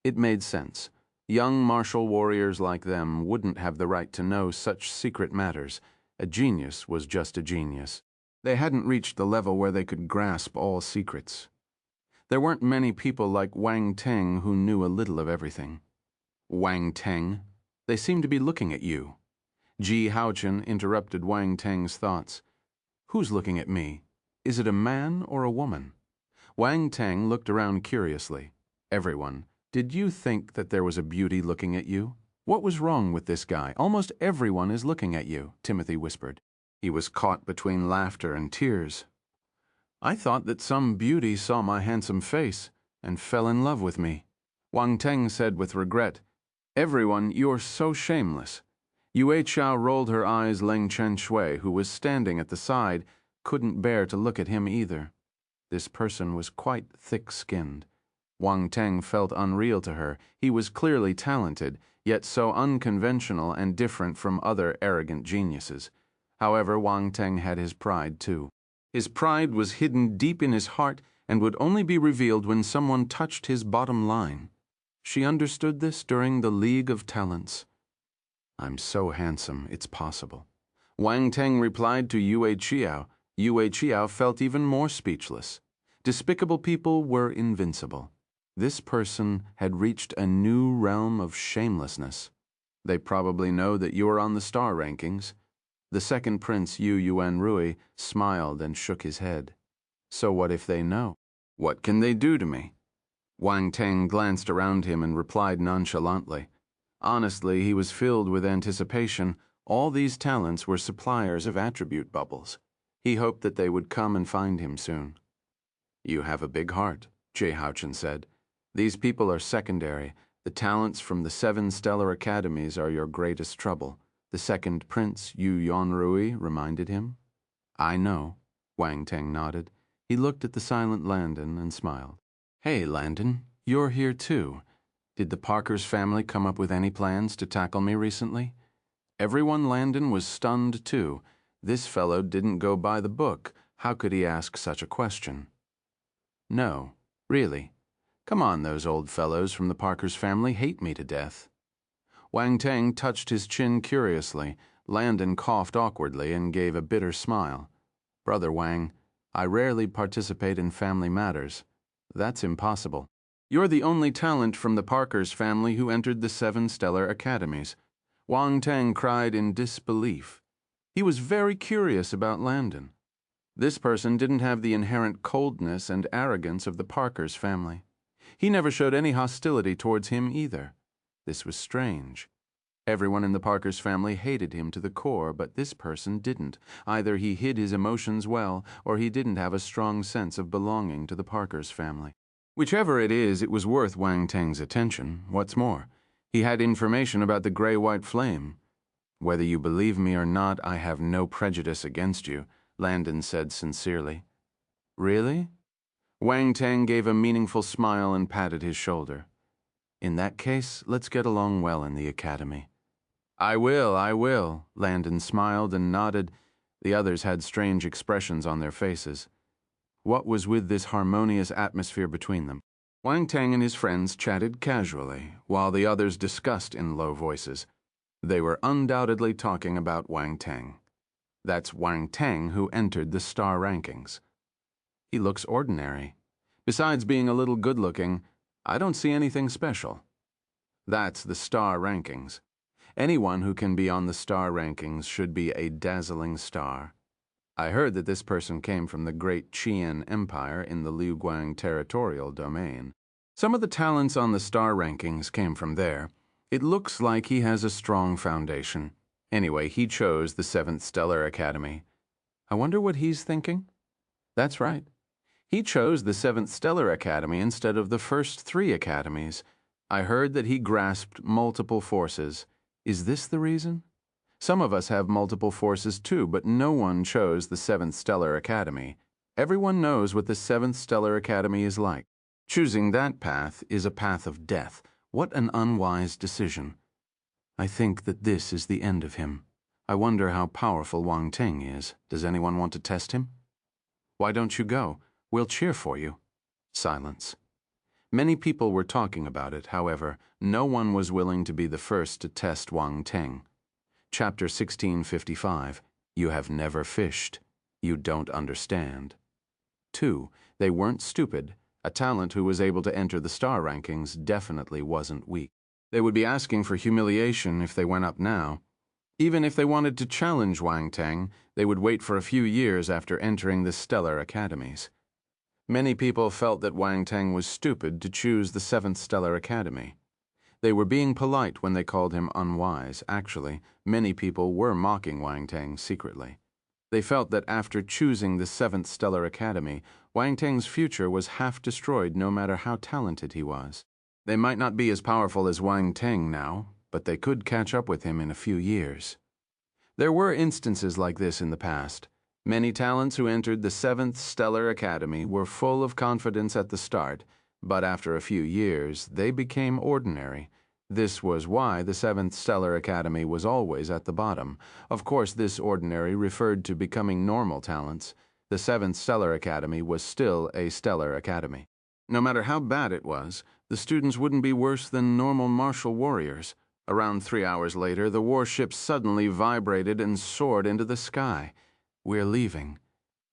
It made sense. Young martial warriors like them wouldn't have the right to know such secret matters. A genius was just a genius. They hadn't reached the level where they could grasp all secrets. There weren't many people like Wang Teng who knew a little of everything. "Wang Teng, they seem to be looking at you." Jai Haochen interrupted Wang Teng's thoughts. "Who's looking at me? Is it a man or a woman?" Wang Teng looked around curiously. "Everyone, did you think that there was a beauty looking at you? What was wrong with this guy? Almost everyone is looking at you," Timothy whispered. He was caught between laughter and tears. "I thought that some beauty saw my handsome face and fell in love with me." Wang Teng said with regret, "Everyone, you're so shameless." Yue Qiao rolled her eyes. Leng Chen Shui, who was standing at the side, couldn't bear to look at him either. This person was quite thick-skinned. Wang Teng felt unreal to her. He was clearly talented, yet so unconventional and different from other arrogant geniuses. However, Wang Teng had his pride too. His pride was hidden deep in his heart and would only be revealed when someone touched his bottom line. She understood this during the League of Talents. "I'm so handsome, it's possible." Wang Teng replied to Yue Qiao. Yue Qiao felt even more speechless. Despicable people were invincible. This person had reached a new realm of shamelessness. "They probably know that you are on the star rankings." The second prince, Yu Yuan Rui, smiled and shook his head. So what if they know? What can they do to me? Wang Teng glanced around him and replied nonchalantly. Honestly, he was filled with anticipation. All these talents were suppliers of attribute bubbles. He hoped that they would come and find him soon. You have a big heart, Jie Haochen said. These people are secondary. The talents from the 7 stellar academies are your greatest trouble. The second prince, Yu Yuanrui, reminded him. I know, Wang Teng nodded. He looked at the silent Landon and smiled. Hey, Landon, you're here too. Did the Parkers family come up with any plans to tackle me recently? Everyone Landon was stunned too. This fellow didn't go by the book. How could he ask such a question? No, really. Come on, those old fellows from the Parkers family hate me to death. Wang Teng touched his chin curiously. Landon coughed awkwardly and gave a bitter smile. Brother Wang, I rarely participate in family matters. That's impossible. You're the only talent from the Parkers family who entered the 7 stellar academies. Wang Teng cried in disbelief. He was very curious about Landon. This person didn't have the inherent coldness and arrogance of the Parkers family. He never showed any hostility towards him either. This was strange. Everyone in the Parkers family hated him to the core, but this person didn't. Either he hid his emotions well, or he didn't have a strong sense of belonging to the Parkers family. Whichever it is, it was worth Wang Teng's attention. What's more, he had information about the gray-white flame. Whether you believe me or not, I have no prejudice against you, Landon said sincerely. Really? Wang Teng gave a meaningful smile and patted his shoulder. In that case, let's get along well in the academy. I will, Landon smiled and nodded. The others had strange expressions on their faces. What was with this harmonious atmosphere between them? Wang Teng and his friends chatted casually, while the others discussed in low voices. They were undoubtedly talking about Wang Teng. That's Wang Teng who entered the star rankings. He looks ordinary. Besides being a little good-looking, I don't see anything special. That's the star rankings. Anyone who can be on the star rankings should be a dazzling star. I heard that this person came from the great Qian Empire in the Liu Guang territorial domain. Some of the talents on the star rankings came from there. It looks like he has a strong foundation. Anyway, he chose the 7th Stellar Academy. I wonder what he's thinking? That's right. He chose the 7th Stellar Academy instead of the first 3 academies. I heard that he grasped multiple forces. Is this the reason? Some of us have multiple forces too, but no one chose the 7th Stellar Academy. Everyone knows what the 7th Stellar Academy is like. Choosing that path is a path of death. What an unwise decision. I think that this is the end of him. I wonder how powerful Wang Teng is. Does anyone want to test him? Why don't you go? We'll cheer for you. Silence. Many people were talking about it, however, no one was willing to be the first to test Wang Teng. Chapter 1655, You Have Never Fished. You Don't Understand. 2. They weren't stupid. A talent who was able to enter the star rankings definitely wasn't weak. They would be asking for humiliation if they went up now. Even if they wanted to challenge Wang Teng, they would wait for a few years after entering the stellar academies. Many people felt that Wang Teng was stupid to choose the 7th Stellar Academy. They were being polite when they called him unwise. Actually, many people were mocking Wang Teng secretly. They felt that after choosing the 7th Stellar Academy, Wang Teng's future was half destroyed no matter how talented he was. They might not be as powerful as Wang Teng now, but they could catch up with him in a few years. There were instances like this in the past. Many talents who entered the 7th Stellar Academy were full of confidence at the start, but after a few years, they became ordinary. This was why the 7th Stellar Academy was always at the bottom. Of course, this ordinary referred to becoming normal talents. The 7th Stellar Academy was still a stellar academy. No matter how bad it was, the students wouldn't be worse than normal martial warriors. Around 3 hours later, the warship suddenly vibrated and soared into the sky. We're leaving.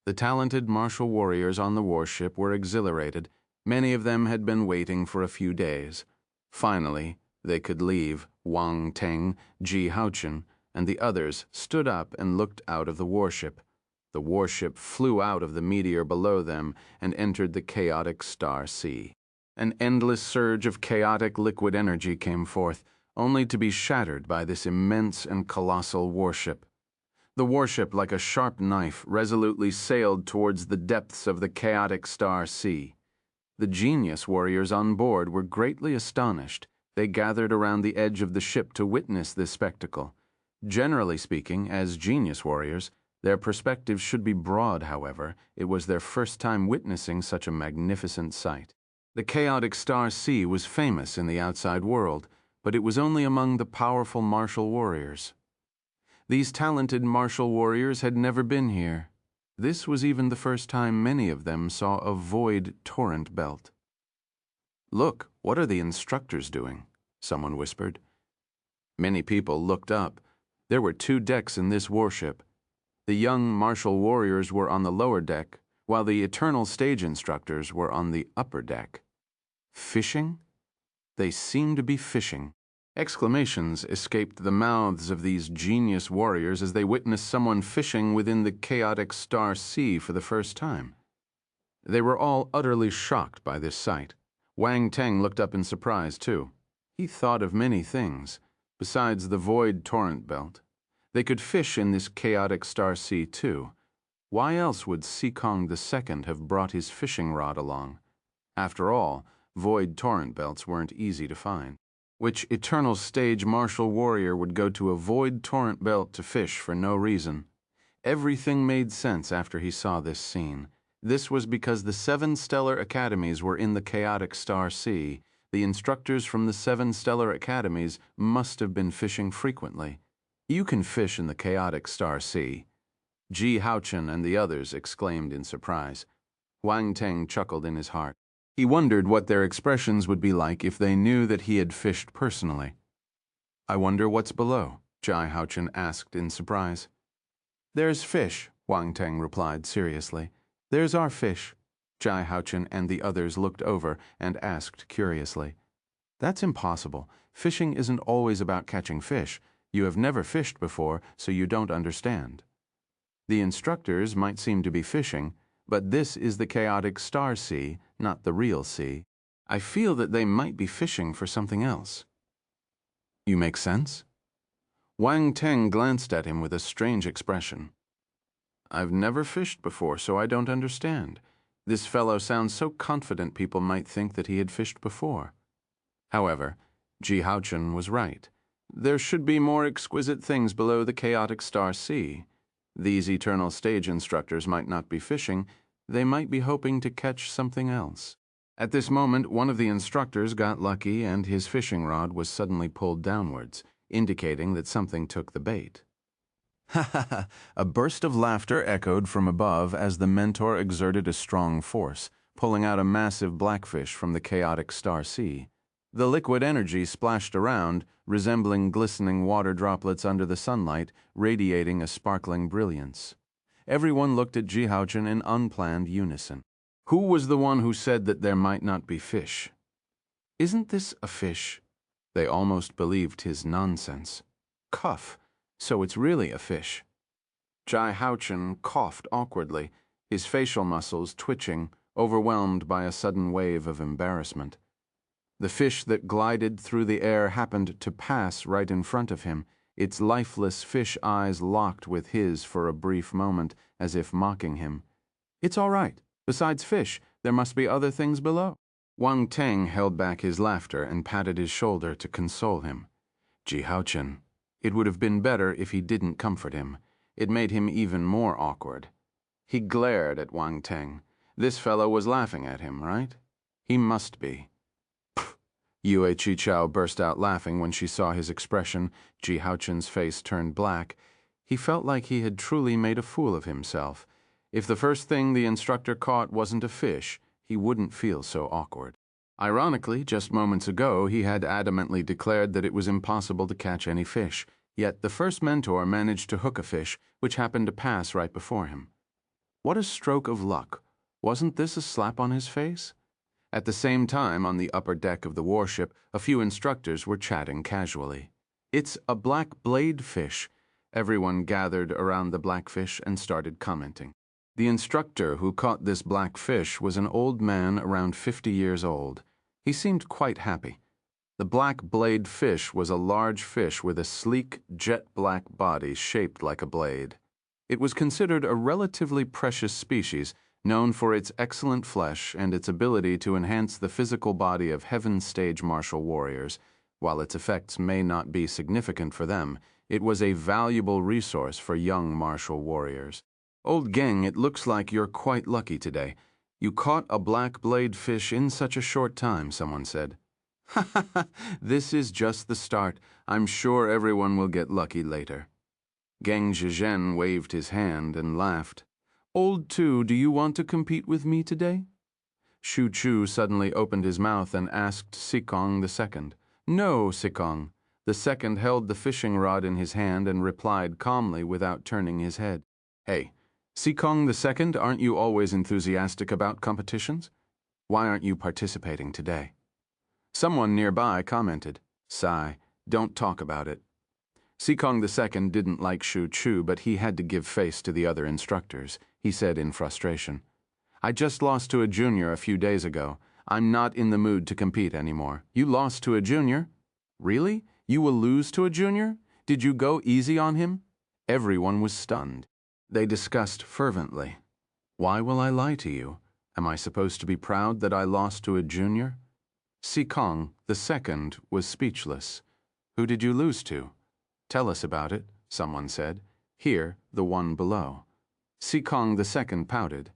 The talented martial warriors on the warship were exhilarated. Many of them had been waiting for a few days. Finally, they could leave Wang Teng, Jie Haochen, and the others stood up and looked out of the warship. The warship flew out of the meteor below them and entered the chaotic star sea. An endless surge of chaotic liquid energy came forth, only to be shattered by this immense and colossal warship. The warship, like a sharp knife, resolutely sailed towards the depths of the chaotic star sea. The genius warriors on board were greatly astonished. They gathered around the edge of the ship to witness this spectacle. Generally speaking, as genius warriors, their perspectives should be broad, however. It was their first time witnessing such a magnificent sight. The chaotic star sea was famous in the outside world, but it was only among the powerful martial warriors. These talented martial warriors had never been here. This was even the first time many of them saw a void torrent belt. "Look, what are the instructors doing?" someone whispered. Many people looked up. There were 2 decks in this warship. The young martial warriors were on the lower deck, while the eternal stage instructors were on the upper deck. Fishing? They seemed to be fishing. Exclamations escaped the mouths of these genius warriors as they witnessed someone fishing within the chaotic star sea for the first time. They were all utterly shocked by this sight. Wang Teng looked up in surprise, too. He thought of many things, besides the void torrent belt. They could fish in this chaotic star sea, too. Why else would Sikong the Second have brought his fishing rod along? After all, void torrent belts weren't easy to find. Which eternal stage martial warrior would go to a void torrent belt to fish for no reason? Everything made sense after he saw this scene. This was because the 7 stellar academies were in the chaotic star sea. The instructors from the 7 stellar academies must have been fishing frequently. "You can fish in the chaotic star sea." Ji Haochen and the others exclaimed in surprise. Wang Teng chuckled in his heart. He wondered what their expressions would be like if they knew that he had fished personally. "I wonder what's below?" Ji Haochen asked in surprise. "There's fish," Wang Teng replied seriously. "There's our fish." Ji Haochen and the others looked over and asked curiously. "That's impossible. Fishing isn't always about catching fish. You have never fished before, so you don't understand." The instructors might seem to be fishing, but this is the chaotic star sea, not the real sea. I feel that they might be fishing for something else. You make sense? Wang Teng glanced at him with a strange expression. "I've never fished before, so I don't understand. This fellow sounds so confident people might think that he had fished before." However, Ji Haochen was right. There should be more exquisite things below the chaotic star sea. These eternal stage instructors might not be fishing. They might be hoping to catch something else. At this moment, one of the instructors got lucky and his fishing rod was suddenly pulled downwards, indicating that something took the bait. Ha ha ha! A burst of laughter echoed from above as the mentor exerted a strong force, pulling out a massive blackfish from the chaotic star sea. The liquid energy splashed around, resembling glistening water droplets under the sunlight, radiating a sparkling brilliance. Everyone looked at Ji Haochen in unplanned unison. Who was the one who said that there might not be fish? "Isn't this a fish?" They almost believed his nonsense. Cuff, so it's really a fish. Ji Haochen coughed awkwardly, his facial muscles twitching, overwhelmed by a sudden wave of embarrassment. The fish that glided through the air happened to pass right in front of him, its lifeless fish eyes locked with his for a brief moment, as if mocking him. "It's all right. Besides fish, there must be other things below." Wang Teng held back his laughter and patted his shoulder to console him. Ji Haochen. It would have been better if he didn't comfort him. It made him even more awkward. He glared at Wang Teng. This fellow was laughing at him, right? He must be. Yue Chichao burst out laughing when she saw his expression. Ji Haochen's face turned black. He felt like he had truly made a fool of himself. If the first thing the instructor caught wasn't a fish, he wouldn't feel so awkward. Ironically, just moments ago, he had adamantly declared that it was impossible to catch any fish, yet the first mentor managed to hook a fish, which happened to pass right before him. What a stroke of luck. Wasn't this a slap on his face? At the same time, on the upper deck of the warship, a few instructors were chatting casually. "It's a black blade fish. Everyone gathered around the blackfish and started commenting. The instructor who caught this blackfish was an old man around 50 years old. He seemed quite happy. The black blade fish was a large fish with a sleek, jet-black body shaped like a blade. It was considered a relatively precious species, known for its excellent flesh and its ability to enhance the physical body of Heaven Stage martial warriors. While its effects may not be significant for them, it was a valuable resource for young martial warriors. "Old Geng, it looks like you're quite lucky today. You caught a black blade fish in such a short time," someone said. "Ha ha ha, this is just the start. I'm sure everyone will get lucky later." Geng Zhizhen waved his hand and laughed. "Old Two, do you want to compete with me today?" Shu Chu suddenly opened his mouth and asked Sikong the Second. "No, Sikong." The second held the fishing rod in his hand and replied calmly without turning his head. "Hey, Sikong the Second, aren't you always enthusiastic about competitions? Why aren't you participating today?" Someone nearby commented, "Sigh, don't talk about it." Sikong the Second didn't like Shu Chu, but he had to give face to the other instructors. He said in frustration, "I just lost to a junior a few days ago. I'm not in the mood to compete anymore." "You lost to a junior? Really? You will lose to a junior? Did you go easy on him?" Everyone was stunned. They discussed fervently. "Why will I lie to you? Am I supposed to be proud that I lost to a junior?" Sikong the Second was speechless. "Who did you lose to?" "Tell us about it," someone said. "Here, the one below." Sikong the Second pouted.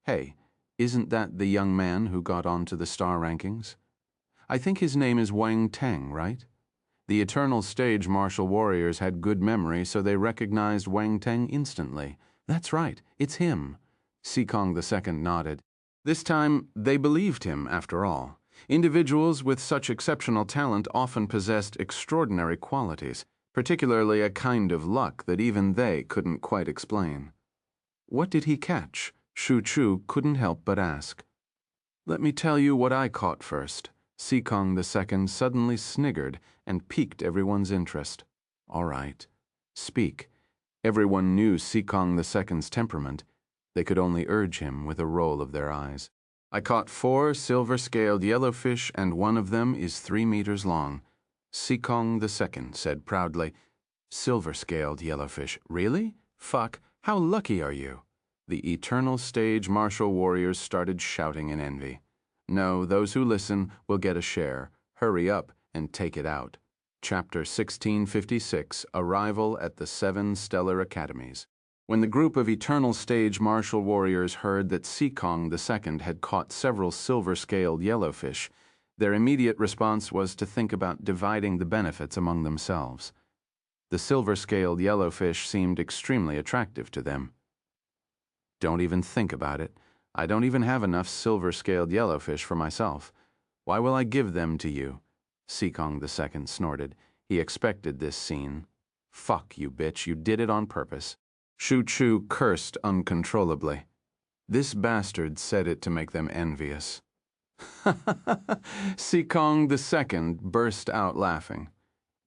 "Hey, isn't that the young man who got onto the star rankings? I think his name is Wang Teng, right?" The Eternal Stage martial warriors had good memory, so they recognized Wang Teng instantly. "That's right, it's him." Sikong the Second nodded. This time, they believed him, after all. Individuals with such exceptional talent often possessed extraordinary qualities, particularly a kind of luck that even they couldn't quite explain. "What did he catch?" Shu Chu couldn't help but ask. "Let me tell you what I caught first." Sikong the Second suddenly sniggered and piqued everyone's interest. "All right, speak." Everyone knew Sikong the Second's temperament. They could only urge him with a roll of their eyes. "I caught 4 silver-scaled yellowfish, and one of them is 3 meters long." Sikong the Second said proudly, "Silver-scaled yellowfish, really? Fuck, how lucky are you?" The Eternal Stage martial warriors started shouting in envy. "No, those who listen will get a share. Hurry up and take it out." Chapter 1656, Arrival at the 7 Stellar Academies. When the group of Eternal Stage martial warriors heard that Sikong the Second had caught several silver-scaled yellowfish, their immediate response was to think about dividing the benefits among themselves. The silver-scaled yellowfish seemed extremely attractive to them. "Don't even think about it. I don't even have enough silver-scaled yellowfish for myself. Why will I give them to you?" Sikong the Second snorted. He expected this scene. "Fuck you, bitch, you did it on purpose." Shu Chu cursed uncontrollably. This bastard said it to make them envious. Sikong the Second burst out laughing.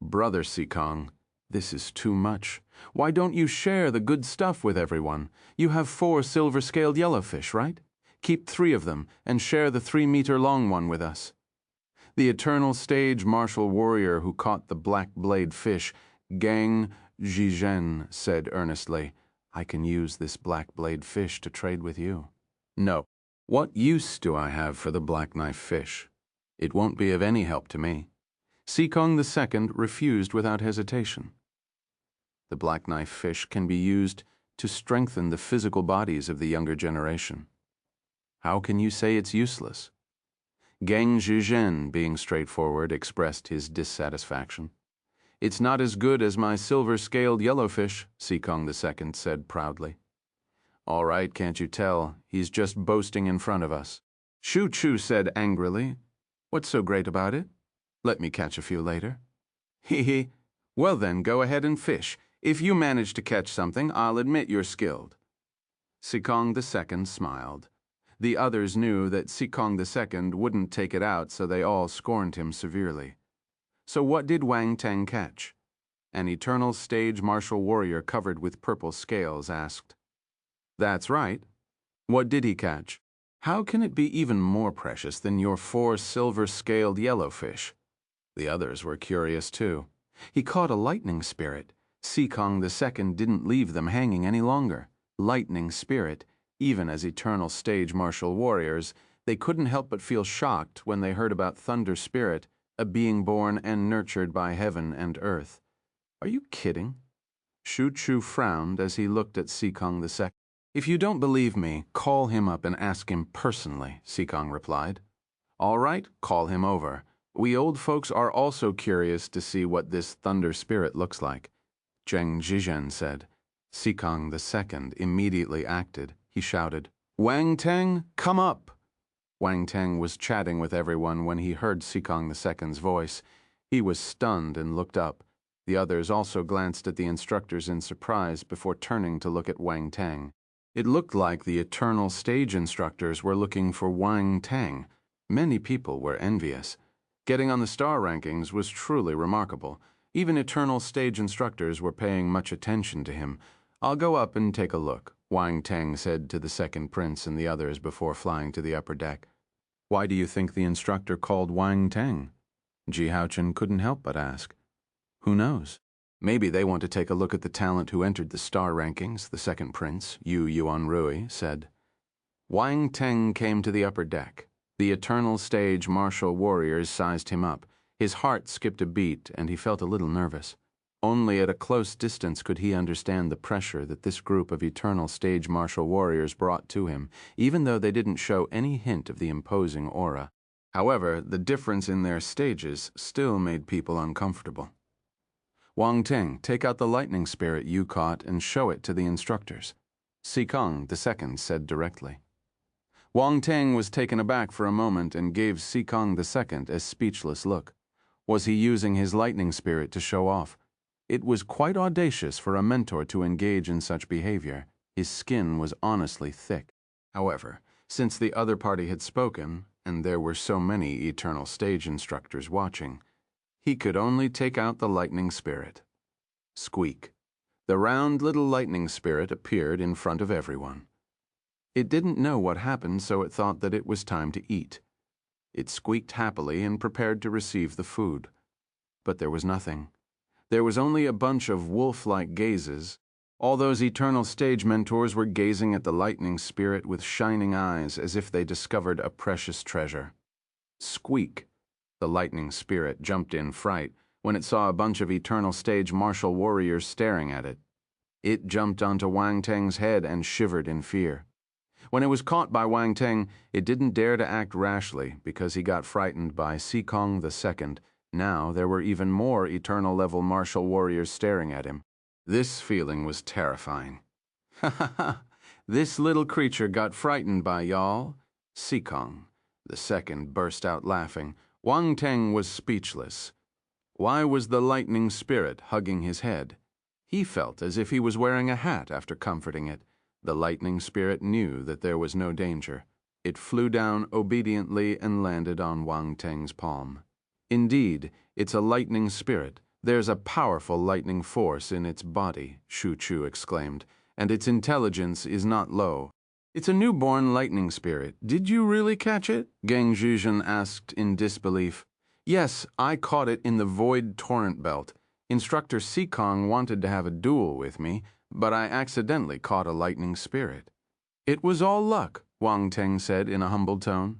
"Brother Sikong, this is too much. Why don't you share the good stuff with everyone? You have 4 silver-scaled yellowfish, right? Keep 3 of them and share the 3-meter-long one with us." The Eternal Stage martial warrior who caught the black blade fish, Geng Zhizhen, said earnestly, "I can use this black blade fish to trade with you." "No. What use do I have for the black knife fish? It won't be of any help to me." Sikong the Second refused without hesitation. "The black knife fish can be used to strengthen the physical bodies of the younger generation. How can you say it's useless?" Geng Zhizhen, being straightforward, expressed his dissatisfaction. "It's not as good as my silver-scaled yellowfish," Sikong the Second said proudly. "All right, can't you tell? He's just boasting in front of us." Shu Chu said angrily, "What's so great about it? Let me catch a few later." "Hee hee. Well then, go ahead and fish. If you manage to catch something, I'll admit you're skilled." Sikong the Second smiled. The others knew that Sikong the Second wouldn't take it out, so they all scorned him severely. "So what did Wang Teng catch?" An eternal stage martial warrior covered with purple scales asked. That's right. What did he catch? How can it be even more precious than your 4 silver-scaled yellowfish? The others were curious too. He caught a lightning spirit. Sikong the Second didn't leave them hanging any longer. Lightning spirit. Even as eternal stage martial warriors, they couldn't help but feel shocked when they heard about Thunder Spirit, a being born and nurtured by heaven and earth. Are you kidding? Shu Chu frowned as he looked at Sikong the Second. If you don't believe me, call him up and ask him personally, Sikong replied. All right, call him over. We old folks are also curious to see what this Thunder Spirit looks like, Zheng Zhizhen said. Sikong the Second immediately acted. He shouted, Wang Teng, come up! Wang Teng was chatting with everyone when he heard Sikong the Second's voice. He was stunned and looked up. The others also glanced at the instructors in surprise before turning to look at Wang Teng. It looked like the eternal stage instructors were looking for Wang Teng. Many people were envious. Getting on the star rankings was truly remarkable. Even eternal stage instructors were paying much attention to him. I'll go up and take a look, Wang Teng said to the second prince and the others before flying to the upper deck. Why do you think the instructor called Wang Teng? Ji Haochen couldn't help but ask. Who knows? Maybe they want to take a look at the talent who entered the star rankings, the second prince, Yu Yuanrui, said. Wang Teng came to the upper deck. The eternal stage martial warriors sized him up. His heart skipped a beat and he felt a little nervous. Only at a close distance could he understand the pressure that this group of eternal stage martial warriors brought to him, even though they didn't show any hint of the imposing aura. However, the difference in their stages still made people uncomfortable. Wang Teng, take out the lightning spirit you caught and show it to the instructors, Sikong the Second said directly. Wang Teng was taken aback for a moment and gave Sikong the Second a speechless look. Was he using his lightning spirit to show off? It was quite audacious for a mentor to engage in such behavior. His skin was honestly thick. However, since the other party had spoken, and there were so many eternal stage instructors watching, he could only take out the lightning spirit. Squeak. The round little lightning spirit appeared in front of everyone. It didn't know what happened, so it thought that it was time to eat. It squeaked happily and prepared to receive the food. But there was nothing. There was only a bunch of wolf-like gazes. All those eternal stage mentors were gazing at the lightning spirit with shining eyes as if they discovered a precious treasure. Squeak. The lightning spirit jumped in fright when it saw a bunch of eternal stage martial warriors staring at it. It jumped onto Wang Teng's head and shivered in fear. When it was caught by Wang Teng, it didn't dare to act rashly because he got frightened by Sikong the Second. Now there were even more eternal-level martial warriors staring at him. This feeling was terrifying. Ha ha ha! This little creature got frightened by y'all. Sikong the Second burst out laughing. Wang Teng was speechless. Why was the lightning spirit hugging his head? He felt as if he was wearing a hat after comforting it. The lightning spirit knew that there was no danger. It flew down obediently and landed on Wang Teng's palm. Indeed, it's a lightning spirit. There's a powerful lightning force in its body, Shu Chu exclaimed, and its intelligence is not low. It's a newborn lightning spirit. Did you really catch it? Zheng Zhizhen asked in disbelief. Yes, I caught it in the void torrent belt. Instructor Sikong wanted to have a duel with me, but I accidentally caught a lightning spirit. It was all luck, Wang Teng said in a humble tone.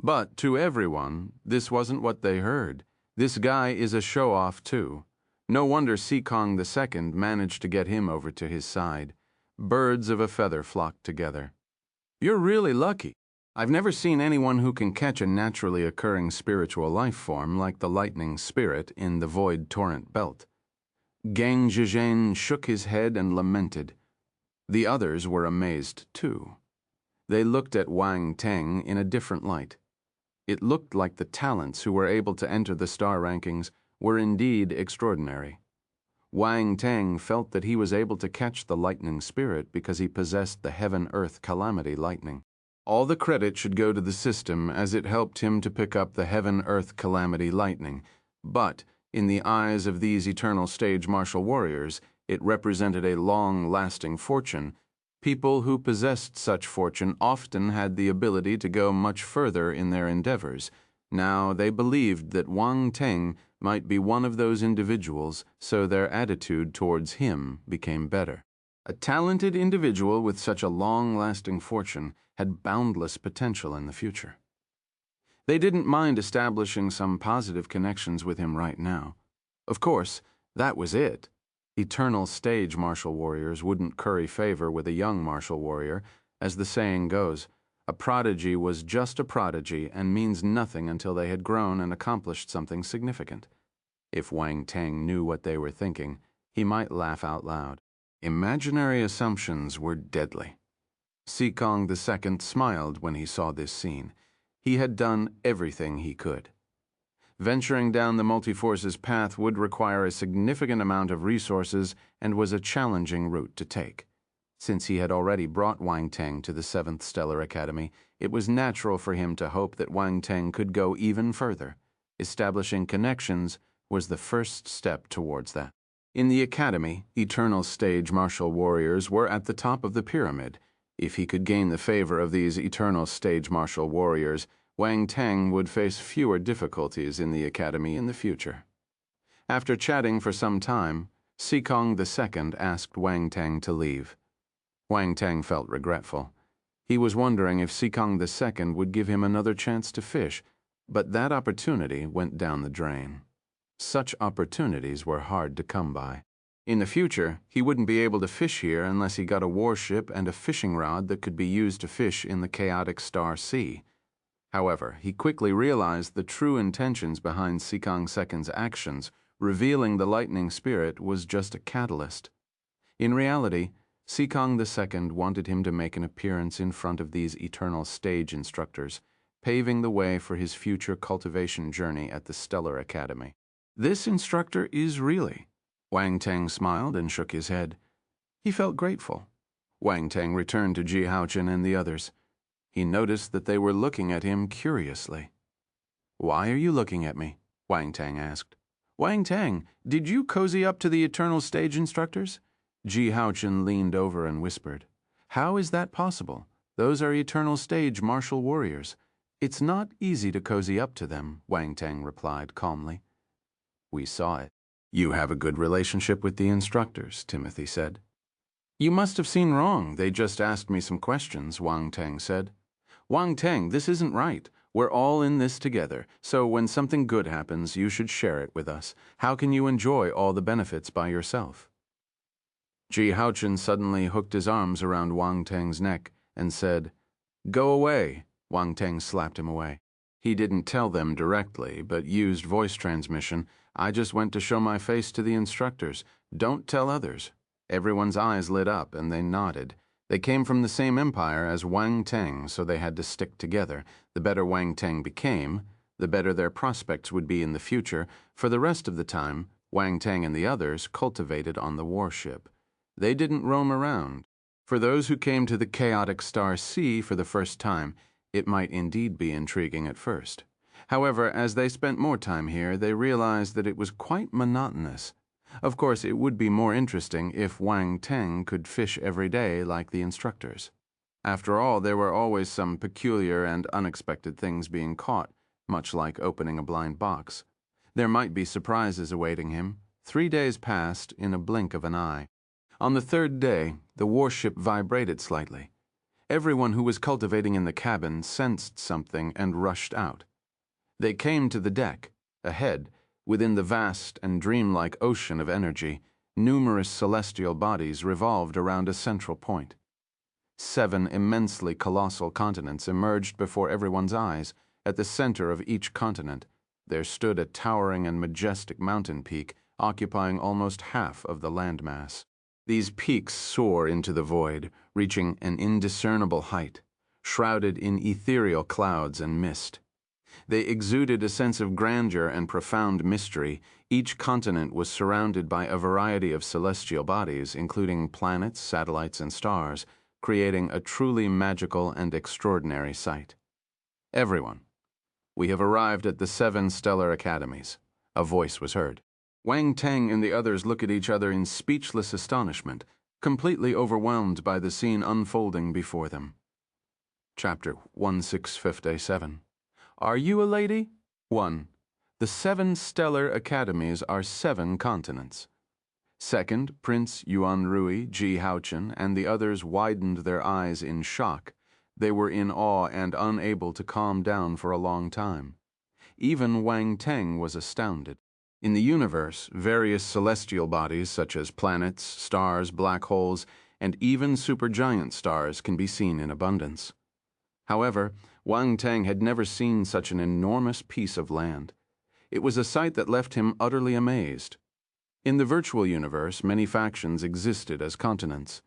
But to everyone, this wasn't what they heard. This guy is a show-off too. No wonder Sikong the Second managed to get him over to his side. Birds of a feather flocked together. You're really lucky. I've never seen anyone who can catch a naturally occurring spiritual life form like the lightning spirit in the void torrent belt. Zheng Zhizhen shook his head and lamented. The others were amazed too. They looked at Wang Teng in a different light. It looked like the talents who were able to enter the star rankings were indeed extraordinary. Wang Teng felt that he was able to catch the lightning spirit because he possessed the heaven-earth calamity lightning. All the credit should go to the system as it helped him to pick up the heaven-earth calamity lightning, but In the eyes of these eternal stage martial warriors, it represented a long-lasting fortune. People who possessed such fortune often had the ability to go much further in their endeavors. Now they believed that Wang Teng might be one of those individuals, so their attitude towards him became better. A talented individual with such a long-lasting fortune had boundless potential in the future. They didn't mind establishing some positive connections with him right now. Of course, that was it. Eternal stage martial warriors wouldn't curry favor with a young martial warrior. As the saying goes, a prodigy was just a prodigy and means nothing until they had grown and accomplished something significant. If Wang Teng knew what they were thinking, he might laugh out loud. Imaginary assumptions were deadly. Sikong the Second smiled when he saw this scene. He had done everything he could. Venturing down the multi-forces path would require a significant amount of resources and was a challenging route to take. Since he had already brought Wang Teng to the 7th Stellar Academy, it was natural for him to hope that Wang Teng could go even further. Establishing connections was the first step towards that. In the academy, eternal stage martial warriors were at the top of the pyramid. If he could gain the favor of these eternal stage martial warriors, Wang Teng would face fewer difficulties in the academy in the future. After chatting for some time, Sikong the Second asked Wang Teng to leave. Wang Teng felt regretful. He was wondering if Sikong the Second would give him another chance to fish, but that opportunity went down the drain. Such opportunities were hard to come by. In the future, he wouldn't be able to fish here unless he got a warship and a fishing rod that could be used to fish in the chaotic Star Sea. However, he quickly realized the true intentions behind Sikong Second's actions. Revealing the lightning spirit was just a catalyst. In reality, Sikong the Second wanted him to make an appearance in front of these eternal stage instructors, paving the way for his future cultivation journey at the Stellar Academy. This instructor is really... Wang Teng smiled and shook his head. He felt grateful. Wang Teng returned to Ji Haochen and the others. He noticed that they were looking at him curiously. "Why are you looking at me?" Wang Teng asked. "Wang Teng, did you cozy up to the eternal stage instructors?" Ji Haochen leaned over and whispered. "How is that possible? Those are eternal stage martial warriors." "It's not easy to cozy up to them," Wang Teng replied calmly. "We saw it." "You have a good relationship with the instructors," Timothy said. "You must have seen wrong. They just asked me some questions," Wang Teng said. "Wang Teng, this isn't right. We're all in this together, so when something good happens, you should share it with us. How can you enjoy all the benefits by yourself?" Ji Haochen suddenly hooked his arms around Wang Teng's neck and said, "Go away." Wang Teng slapped him away. He didn't tell them directly, but used voice transmission. "I just went to show my face to the instructors. Don't tell others." Everyone's eyes lit up and they nodded. They came from the same empire as Wang Teng, so they had to stick together. The better Wang Teng became, the better their prospects would be in the future. For the rest of the time, Wang Teng and the others cultivated on the warship. They didn't roam around. For those who came to the chaotic Star Sea for the first time, it might indeed be intriguing at first. However, as they spent more time here, they realized that it was quite monotonous. Of course, it would be more interesting if Wang Teng could fish every day like the instructors. After all, there were always some peculiar and unexpected things being caught, much like opening a blind box. There might be surprises awaiting him. 3 days passed in a blink of an eye. On the 3rd day, the warship vibrated slightly. Everyone who was cultivating in the cabin sensed something and rushed out. They came to the deck. Ahead, within the vast and dreamlike ocean of energy, numerous celestial bodies revolved around a central point. 7 immensely colossal continents emerged before everyone's eyes. At the center of each continent, there stood a towering and majestic mountain peak occupying almost half of the landmass. These peaks soar into the void, reaching an indiscernible height, shrouded in ethereal clouds and mist. They exuded a sense of grandeur and profound mystery. Each continent was surrounded by a variety of celestial bodies, including planets, satellites, and stars, creating a truly magical and extraordinary sight. "Everyone, we have arrived at the 7 stellar academies," a voice was heard. Wang Teng and the others look at each other in speechless astonishment, completely overwhelmed by the scene unfolding before them. Chapter 1657. Are you a lady? 1. The 7 stellar academies are 7 continents. Second, Prince Yuanrui, Ji Haochen, and the others widened their eyes in shock. They were in awe and unable to calm down for a long time. Even Wang Teng was astounded. In the universe, various celestial bodies such as planets, stars, black holes, and even supergiant stars can be seen in abundance. However, Wang Teng had never seen such an enormous piece of land. It was a sight that left him utterly amazed. In the virtual universe, many factions existed as continents.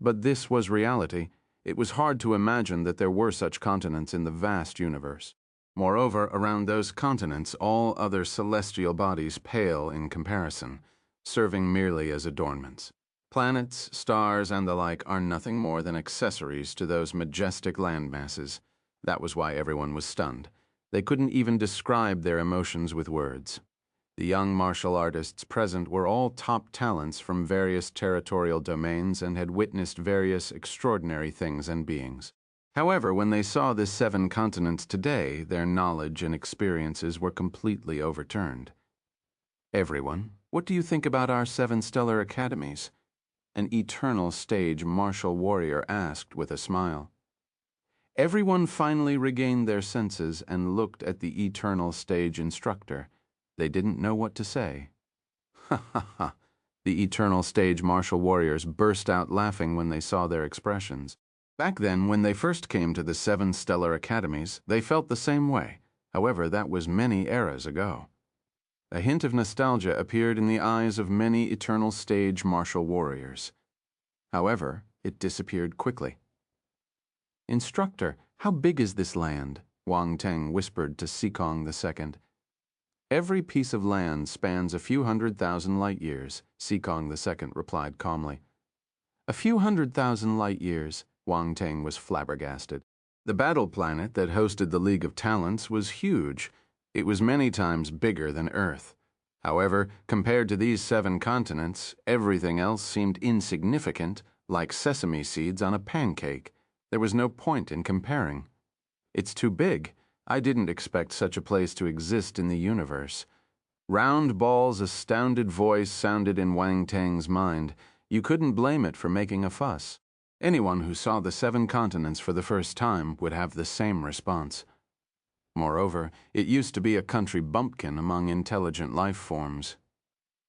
But this was reality. It was hard to imagine that there were such continents in the vast universe. Moreover, around those continents, all other celestial bodies pale in comparison, serving merely as adornments. Planets, stars, and the like are nothing more than accessories to those majestic land masses. That was why everyone was stunned. They couldn't even describe their emotions with words. The young martial artists present were all top talents from various territorial domains and had witnessed various extraordinary things and beings. However, when they saw the 7 continents today, their knowledge and experiences were completely overturned. Everyone, what do you think about our 7 stellar academies? An eternal stage martial warrior asked with a smile. Everyone finally regained their senses and looked at the eternal stage instructor. They didn't know what to say. Ha ha ha! The eternal stage martial warriors burst out laughing when they saw their expressions. Back then, when they first came to the 7 stellar academies, they felt the same way. However, that was many eras ago. A hint of nostalgia appeared in the eyes of many eternal stage martial warriors. However, it disappeared quickly. Instructor, how big is this land? Wang Teng whispered to Sikong the Second. Every piece of land spans a few 100,000 light years, Sikong the Second replied calmly. A few 100,000 light years, Wang Teng was flabbergasted. The battle planet that hosted the League of Talents was huge. It was many times bigger than Earth. However, compared to these 7 continents, everything else seemed insignificant, like sesame seeds on a pancake. There was no point in comparing. It's too big. I didn't expect such a place to exist in the universe. Round Ball's astounded voice sounded in Wang Teng's mind. You couldn't blame it for making a fuss. Anyone who saw the 7 continents for the first time would have the same response. Moreover, it used to be a country bumpkin among intelligent life forms.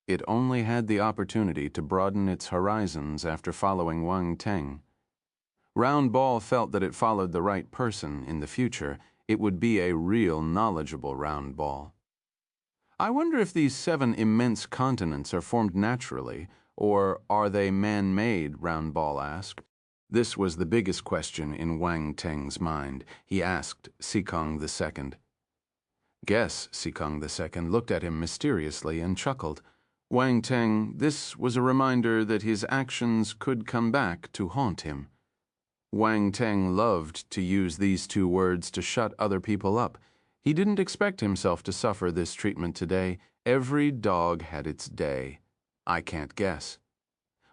It only had the opportunity to broaden its horizons after following Wang Teng. Round Ball felt that it followed the right person in the future. It would be a real knowledgeable Round Ball. I wonder if these 7 immense continents are formed naturally, or are they man-made, Round Ball asked. This was the biggest question in Wang Teng's mind. He asked Sikong the Second. Guess, Sikong the Second looked at him mysteriously and chuckled. Wang Teng, this was a reminder that his actions could come back to haunt him. Wang Teng loved to use these 2 words to shut other people up. He didn't expect himself to suffer this treatment today. Every dog had its day. I can't guess.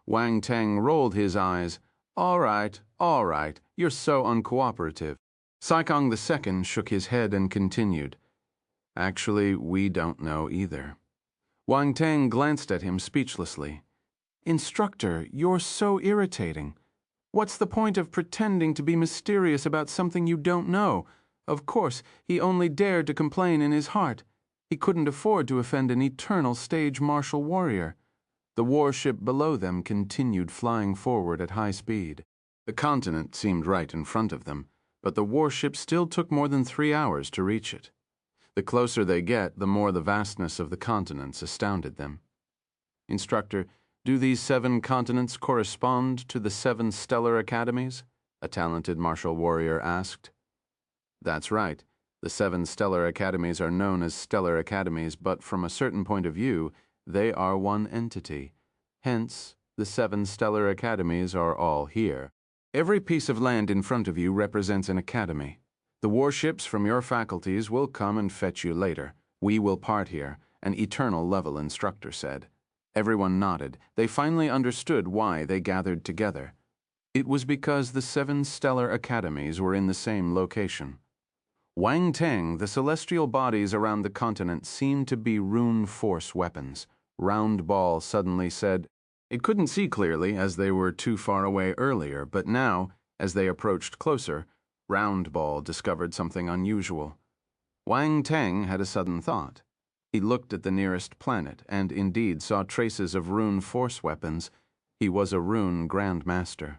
Wang Teng rolled his eyes. All right, you're so uncooperative. Sikong the Second shook his head and continued. Actually, we don't know either. Wang Teng glanced at him speechlessly. Instructor, you're so irritating. What's the point of pretending to be mysterious about something you don't know? Of course, he only dared to complain in his heart. He couldn't afford to offend an eternal stage martial warrior. The warship below them continued flying forward at high speed. The continent seemed right in front of them, but the warship still took more than 3 hours to reach it. The closer they get, the more the vastness of the continents astounded them. Instructor, do these 7 continents correspond to the 7 stellar academies? A talented martial warrior asked. That's right. The 7 stellar academies are known as stellar academies, but from a certain point of view, they are one entity. Hence, the 7 stellar academies are all here. Every piece of land in front of you represents an academy. The warships from your faculties will come and fetch you later. We will part here, an eternal-level instructor said. Everyone nodded. They finally understood why they gathered together. It was because the 7 stellar academies were in the same location. Wang Teng, the celestial bodies around the continent seemed to be rune force weapons. Round Ball suddenly said. It couldn't see clearly as they were too far away earlier, but now, as they approached closer, Round Ball discovered something unusual. Wang Teng had a sudden thought. He looked at the nearest planet and indeed saw traces of rune force weapons. He was a rune grandmaster.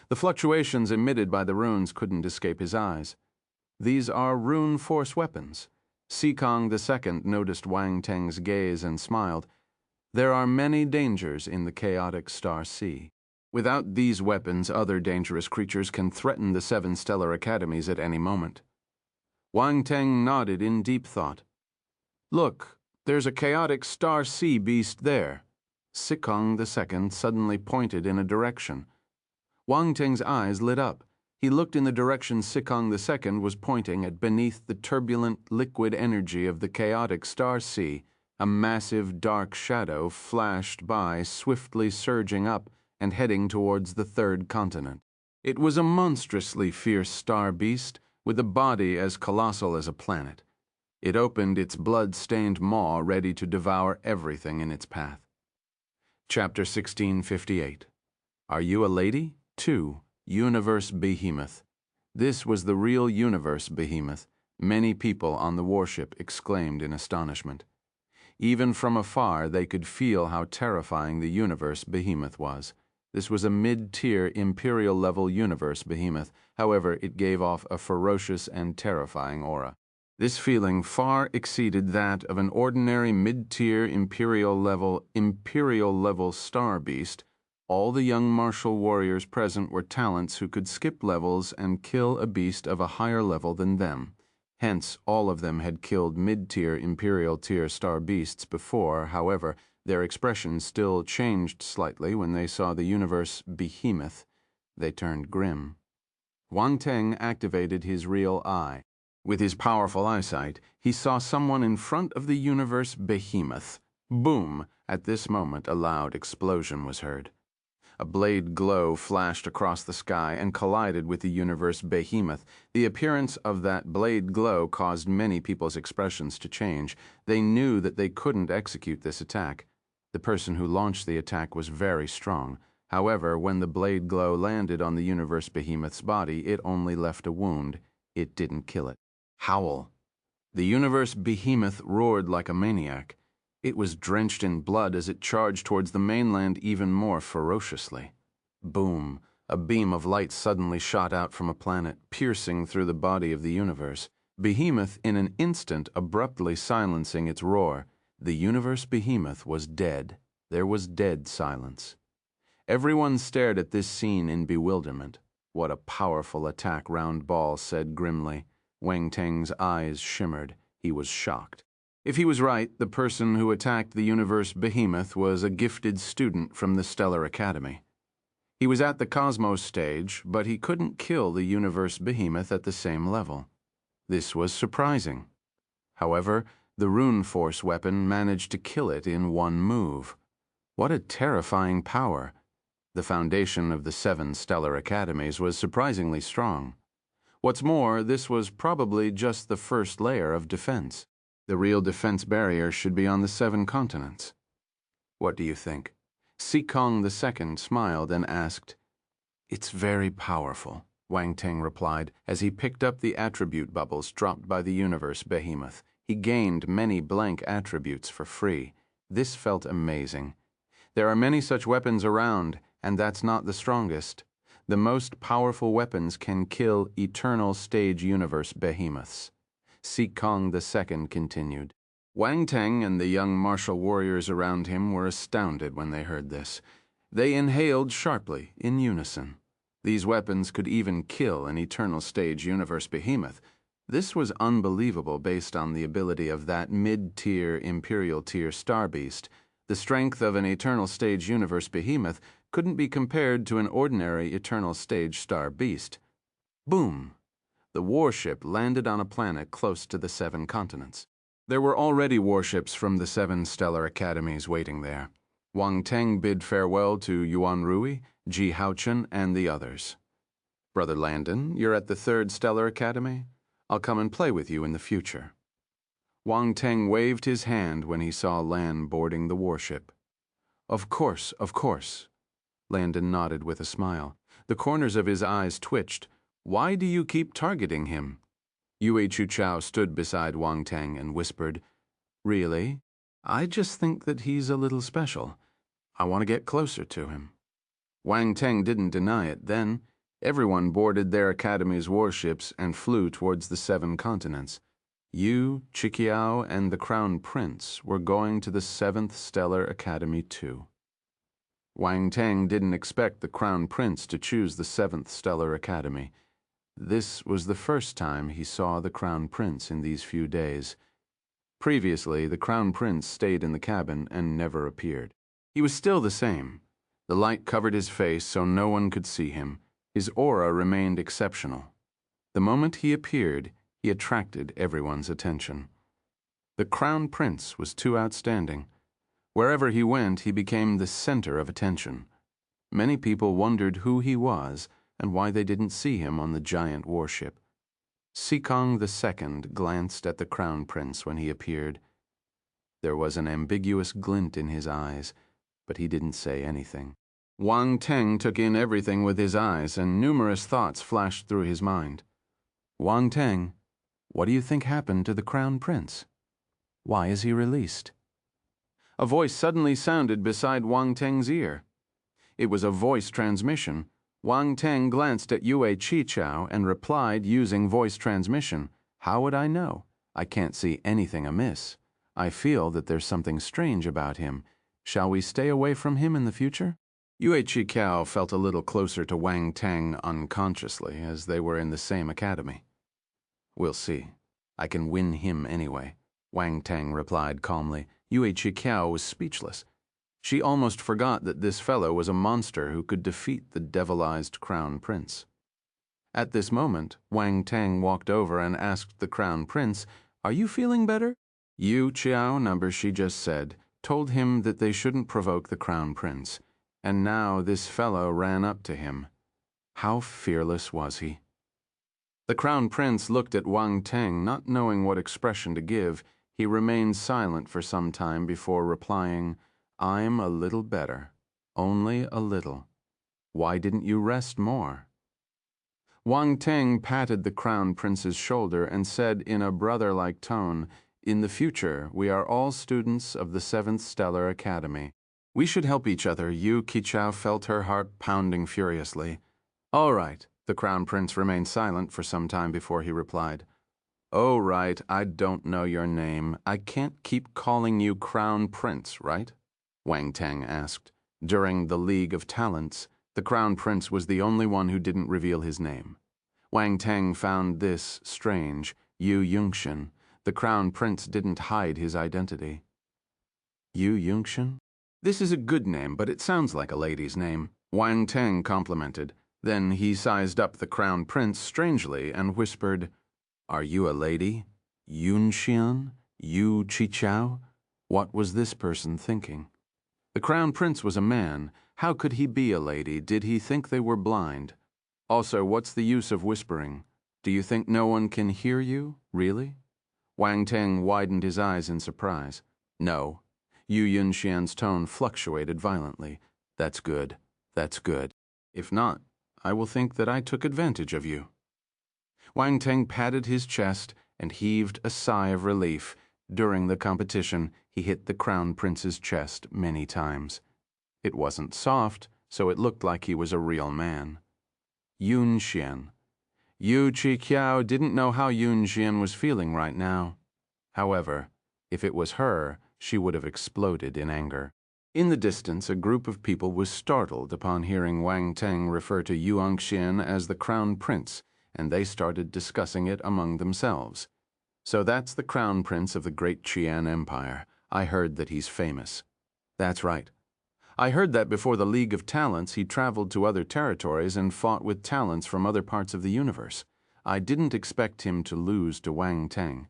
The fluctuations emitted by the runes couldn't escape his eyes. These are rune force weapons. Sikong the Second noticed Wang Teng's gaze and smiled. There are many dangers in the chaotic star sea. Without these weapons, other dangerous creatures can threaten the 7 stellar academies at any moment. Wang Teng nodded in deep thought. Look, there's a chaotic star sea beast there. Sikong the Second suddenly pointed in a direction. Wang Teng's eyes lit up. He looked in the direction Sikong the Second was pointing at. Beneath the turbulent liquid energy of the chaotic star sea, a massive dark shadow flashed by, swiftly surging up and heading towards the 3rd continent. It was a monstrously fierce star beast with a body as colossal as a planet. It opened its blood-stained maw ready to devour everything in its path. Chapter 1658. Are You a Lady? 2. Universe Behemoth. This was the real universe behemoth. Many people on the warship exclaimed in astonishment. Even from afar, they could feel how terrifying the universe behemoth was. This was a mid-tier Imperial-level universe behemoth. However, it gave off a ferocious and terrifying aura. This feeling far exceeded that of an ordinary mid-tier Imperial-level star beast. All the young martial warriors present were talents who could skip levels and kill a beast of a higher level than them. Hence, all of them had killed mid-tier Imperial-tier star beasts before. However, their expression still changed slightly when they saw the universe behemoth. They turned grim. Wang Teng activated his real eye. With his powerful eyesight, he saw someone in front of the universe behemoth. Boom! At this moment, a loud explosion was heard. A blade glow flashed across the sky and collided with the universe behemoth. The appearance of that blade glow caused many people's expressions to change. They knew that they couldn't execute this attack. The person who launched the attack was very strong. However, when the blade glow landed on the universe behemoth's body, it only left a wound. It didn't kill it. Howl. The universe behemoth roared like a maniac. It was drenched in blood as it charged towards the mainland even more ferociously. Boom! A beam of light suddenly shot out from a planet, piercing through the body of the universe. Behemoth in an instant abruptly silencing its roar. The universe behemoth was dead. There was dead silence. Everyone stared at this scene in bewilderment. What a powerful attack, Round Ball said grimly. Wang Teng's eyes shimmered. He was shocked. If he was right, the person who attacked the universe behemoth was a gifted student from the Stellar Academy. He was at the Cosmos stage, but he couldn't kill the universe behemoth at the same level. This was surprising. However, the rune force weapon managed to kill it in one move. What a terrifying power! The foundation of the 7 Stellar Academies was surprisingly strong. What's more, this was probably just the first layer of defense. The real defense barrier should be on the 7 continents. What do you think? Sikong the Second smiled and asked. It's very powerful, Wang Teng replied, as he picked up the attribute bubbles dropped by the universe behemoth. He gained many blank attributes for free. This felt amazing. There are many such weapons around, and that's not the strongest. The most powerful weapons can kill eternal stage universe behemoths. Sikong the Second continued. Wang Teng and the young martial warriors around him were astounded when they heard this. They inhaled sharply, in unison. These weapons could even kill an eternal stage universe behemoth. This was unbelievable based on the ability of that mid-tier Imperial-tier star beast. The strength of an eternal stage universe behemoth couldn't be compared to an ordinary eternal stage star beast. Boom! The warship landed on a planet close to the 7 continents. There were already warships from the 7 stellar academies waiting there. Wang Teng bid farewell to Yuan Rui, Ji Haochen, and the others. Brother Landon, you're at the 3rd Stellar Academy? I'll come and play with you in the future. Wang Teng waved his hand when he saw Lan boarding the warship. Of course, of course. Landon nodded with a smile. The corners of his eyes twitched. Why do you keep targeting him? Yue Chuchao stood beside Wang Teng and whispered, Really? I just think that he's a little special. I want to get closer to him. Wang Teng didn't deny it then. Everyone boarded their academy's warships and flew towards the 7 continents. Yu, Chikiao, and the Crown Prince were going to the 7th Stellar Academy too. Wang Teng didn't expect the Crown Prince to choose the 7th Stellar Academy. This was the first time he saw the Crown Prince in these few days. Previously, the Crown Prince stayed in the cabin and never appeared. He was still the same. The light covered his face so no one could see him. His aura remained exceptional. The moment he appeared, he attracted everyone's attention. The Crown Prince was too outstanding. Wherever he went, he became the center of attention. Many people wondered who he was and why they didn't see him on the giant warship. Sikong the Second glanced at the Crown Prince when he appeared. There was an ambiguous glint in his eyes, but he didn't say anything. Wang Teng took in everything with his eyes, and numerous thoughts flashed through his mind. Wang Teng, what do you think happened to the Crown Prince? Why is he released? A voice suddenly sounded beside Wang Teng's ear. It was a voice transmission. Wang Teng glanced at Yue Chichao and replied using voice transmission. How would I know? I can't see anything amiss. I feel that there's something strange about him. Shall we stay away from him in the future? Yue Chichao felt a little closer to Wang Teng unconsciously, as they were in the same academy. We'll see. I can win him anyway, Wang Teng replied calmly. Yue Chichao was speechless. She almost forgot that this fellow was a monster who could defeat the devilized Crown Prince. At this moment, Wang Teng walked over and asked the Crown Prince, Are you feeling better? Yu Chiao, number she just said, told him that they shouldn't provoke the Crown Prince, and now this fellow ran up to him. How fearless was he? The Crown Prince looked at Wang Teng, not knowing what expression to give. He remained silent for some time before replying, I'm a little better, only a little. Why didn't you rest more? Wang Teng patted the Crown Prince's shoulder and said in a brother-like tone, In the future, we are all students of the 7th Stellar Academy. We should help each other. Yu Qichao felt her heart pounding furiously. All right. The Crown Prince remained silent for some time before he replied. Oh, right, I don't know your name. I can't keep calling you Crown Prince, right? Wang Teng asked. During the League of Talents, the Crown Prince was the only one who didn't reveal his name. Wang Teng found this strange. Yu Yunxian. The Crown Prince didn't hide his identity. Yu Yunxian? This is a good name, but it sounds like a lady's name, Wang Teng complimented. Then he sized up the Crown Prince strangely and whispered, Are you a lady? Yunxian? Yu Qichao? What was this person thinking? The Crown Prince was a man. How could he be a lady? Did he think they were blind? Also, what's the use of whispering? Do you think no one can hear you, really? Wang Teng widened his eyes in surprise. No. Yu Yunxian's tone fluctuated violently. That's good. That's good. If not, I will think that I took advantage of you. Wang Teng patted his chest and heaved a sigh of relief. During the competition, he hit the Crown Prince's chest many times. It wasn't soft, so it looked like he was a real man. Yun Xian. Yu Qiao didn't know how Yun Xian was feeling right now. However, if it was her, she would have exploded in anger. In the distance, a group of people was startled upon hearing Wang Teng refer to Yu Xian as the Crown Prince, and they started discussing it among themselves. So that's the Crown Prince of the Great Qian Empire. I heard that he's famous. That's right. I heard that before the League of Talents he traveled to other territories and fought with talents from other parts of the universe. I didn't expect him to lose to Wang Teng.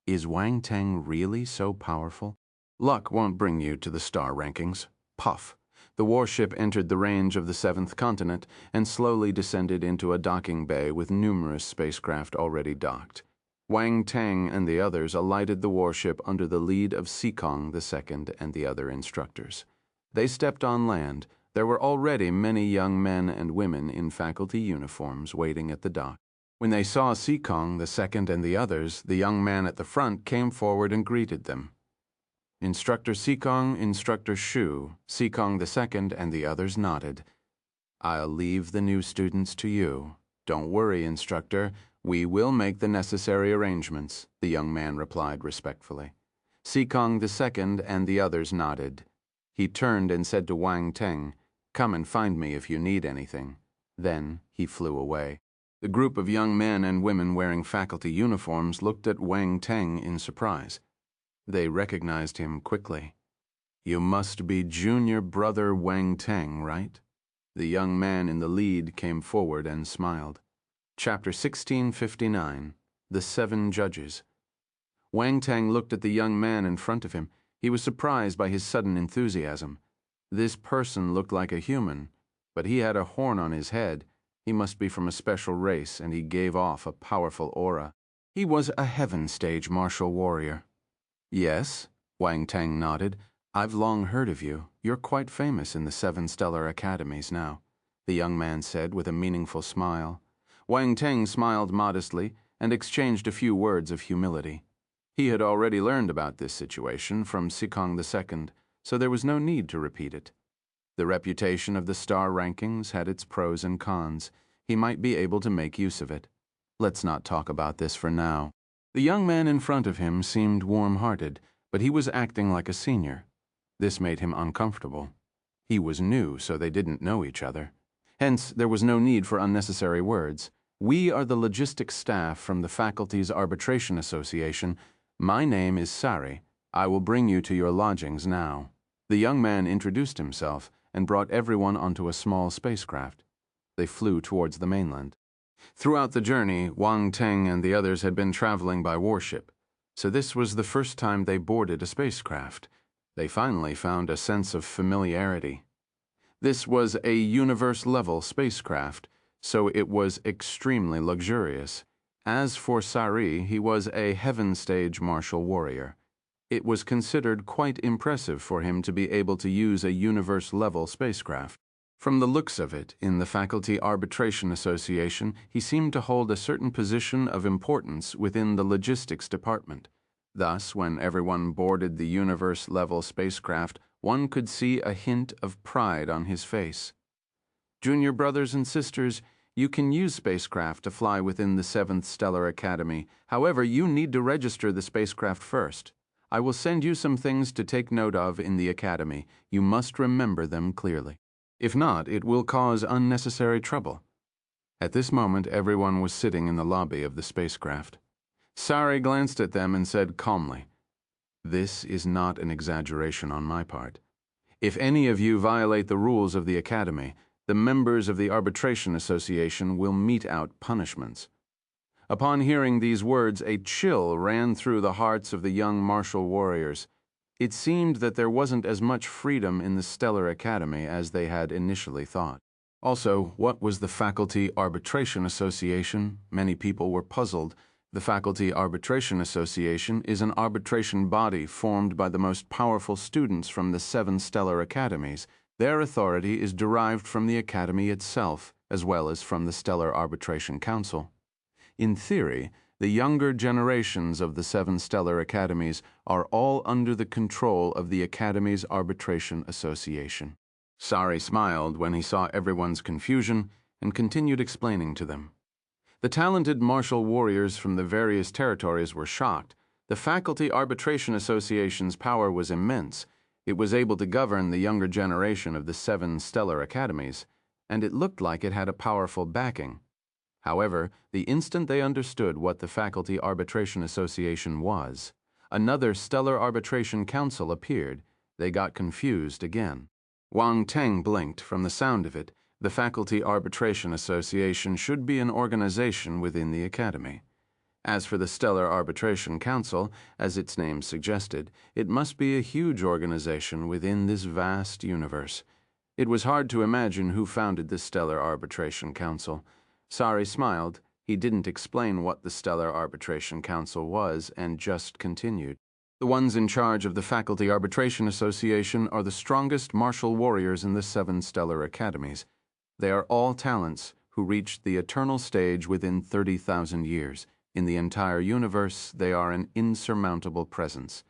Is Wang Teng really so powerful? Luck won't bring you to the star rankings. Puff. The warship entered the range of the seventh continent and slowly descended into a docking bay with numerous spacecraft already docked. Wang Teng and the others alighted the warship under the lead of Sikong the Second and the other instructors. They stepped on land. There were already many young men and women in faculty uniforms waiting at the dock. When they saw Sikong the Second and the others, the young man at the front came forward and greeted them. Instructor Sikong, Instructor Shu, Sikong the Second, and the others nodded. I'll leave the new students to you. Don't worry, Instructor. We will make the necessary arrangements, the young man replied respectfully. Sikong the Second and the others nodded. He turned and said to Wang Teng, "Come and find me if you need anything." Then he flew away. The group of young men and women wearing faculty uniforms looked at Wang Teng in surprise. They recognized him quickly. "You must be junior brother Wang Teng, right?" The young man in the lead came forward and smiled. Chapter 1659, The Seven Judges. Wang Teng looked at the young man in front of him. He was surprised by his sudden enthusiasm. This person looked like a human, but he had a horn on his head. He must be from a special race, and he gave off a powerful aura. He was a heaven stage martial warrior. "Yes," Wang Teng nodded. "I've long heard of you. You're quite famous in the 7 stellar academies now," the young man said with a meaningful smile. Wang Teng smiled modestly and exchanged a few words of humility. He had already learned about this situation from Sikong the Second, so there was no need to repeat it. The reputation of the star rankings had its pros and cons. He might be able to make use of it. Let's not talk about this for now. The young man in front of him seemed warm-hearted, but he was acting like a senior. This made him uncomfortable. He was new, so they didn't know each other. Hence, there was no need for unnecessary words. "We are the logistics staff from the Faculty's Arbitration Association. My name is Sari. I will bring you to your lodgings now." The young man introduced himself and brought everyone onto a small spacecraft. They flew towards the mainland. Throughout the journey, Wang Teng and the others had been traveling by warship, so this was the first time they boarded a spacecraft. They finally found a sense of familiarity. This was a universe-level spacecraft, so it was extremely luxurious. As for Sari, he was a heaven-stage martial warrior. It was considered quite impressive for him to be able to use a universe-level spacecraft. From the looks of it, in the Faculty Arbitration Association, he seemed to hold a certain position of importance within the logistics department. Thus, when everyone boarded the universe-level spacecraft, one could see a hint of pride on his face. "Junior brothers and sisters, you can use spacecraft to fly within the 7th Stellar Academy. However, you need to register the spacecraft first. I will send you some things to take note of in the Academy. You must remember them clearly. If not, it will cause unnecessary trouble." At this moment, everyone was sitting in the lobby of the spacecraft. Sari glanced at them and said calmly, "This is not an exaggeration on my part. If any of you violate the rules of the Academy, the members of the Arbitration Association will mete out punishments." Upon hearing these words, a chill ran through the hearts of the young martial warriors. It seemed that there wasn't as much freedom in the Stellar Academy as they had initially thought. Also, what was the Faculty Arbitration Association? Many people were puzzled. The Faculty Arbitration Association is an arbitration body formed by the most powerful students from the 7 stellar academies. Their authority is derived from the Academy itself, as well as from the Stellar Arbitration Council. In theory, the younger generations of the 7 stellar academies are all under the control of the Academy's Arbitration Association. Sari smiled when he saw everyone's confusion and continued explaining to them. The talented martial warriors from the various territories were shocked. The Faculty Arbitration Association's power was immense. It was able to govern the younger generation of the 7 stellar academies, and it looked like it had a powerful backing. However, the instant they understood what the Faculty Arbitration Association was, another Stellar Arbitration Council appeared. They got confused again. Wang Teng blinked. From the sound of it, the Faculty Arbitration Association should be an organization within the Academy. As for the Stellar Arbitration Council, as its name suggested, it must be a huge organization within this vast universe. It was hard to imagine who founded the Stellar Arbitration Council. Sari smiled. He didn't explain what the Stellar Arbitration Council was and just continued. The ones in charge of the Faculty Arbitration Association are the strongest martial warriors in the 7 stellar academies. They are all talents who reached the eternal stage within 30,000 years. In the entire universe, they are an insurmountable presence.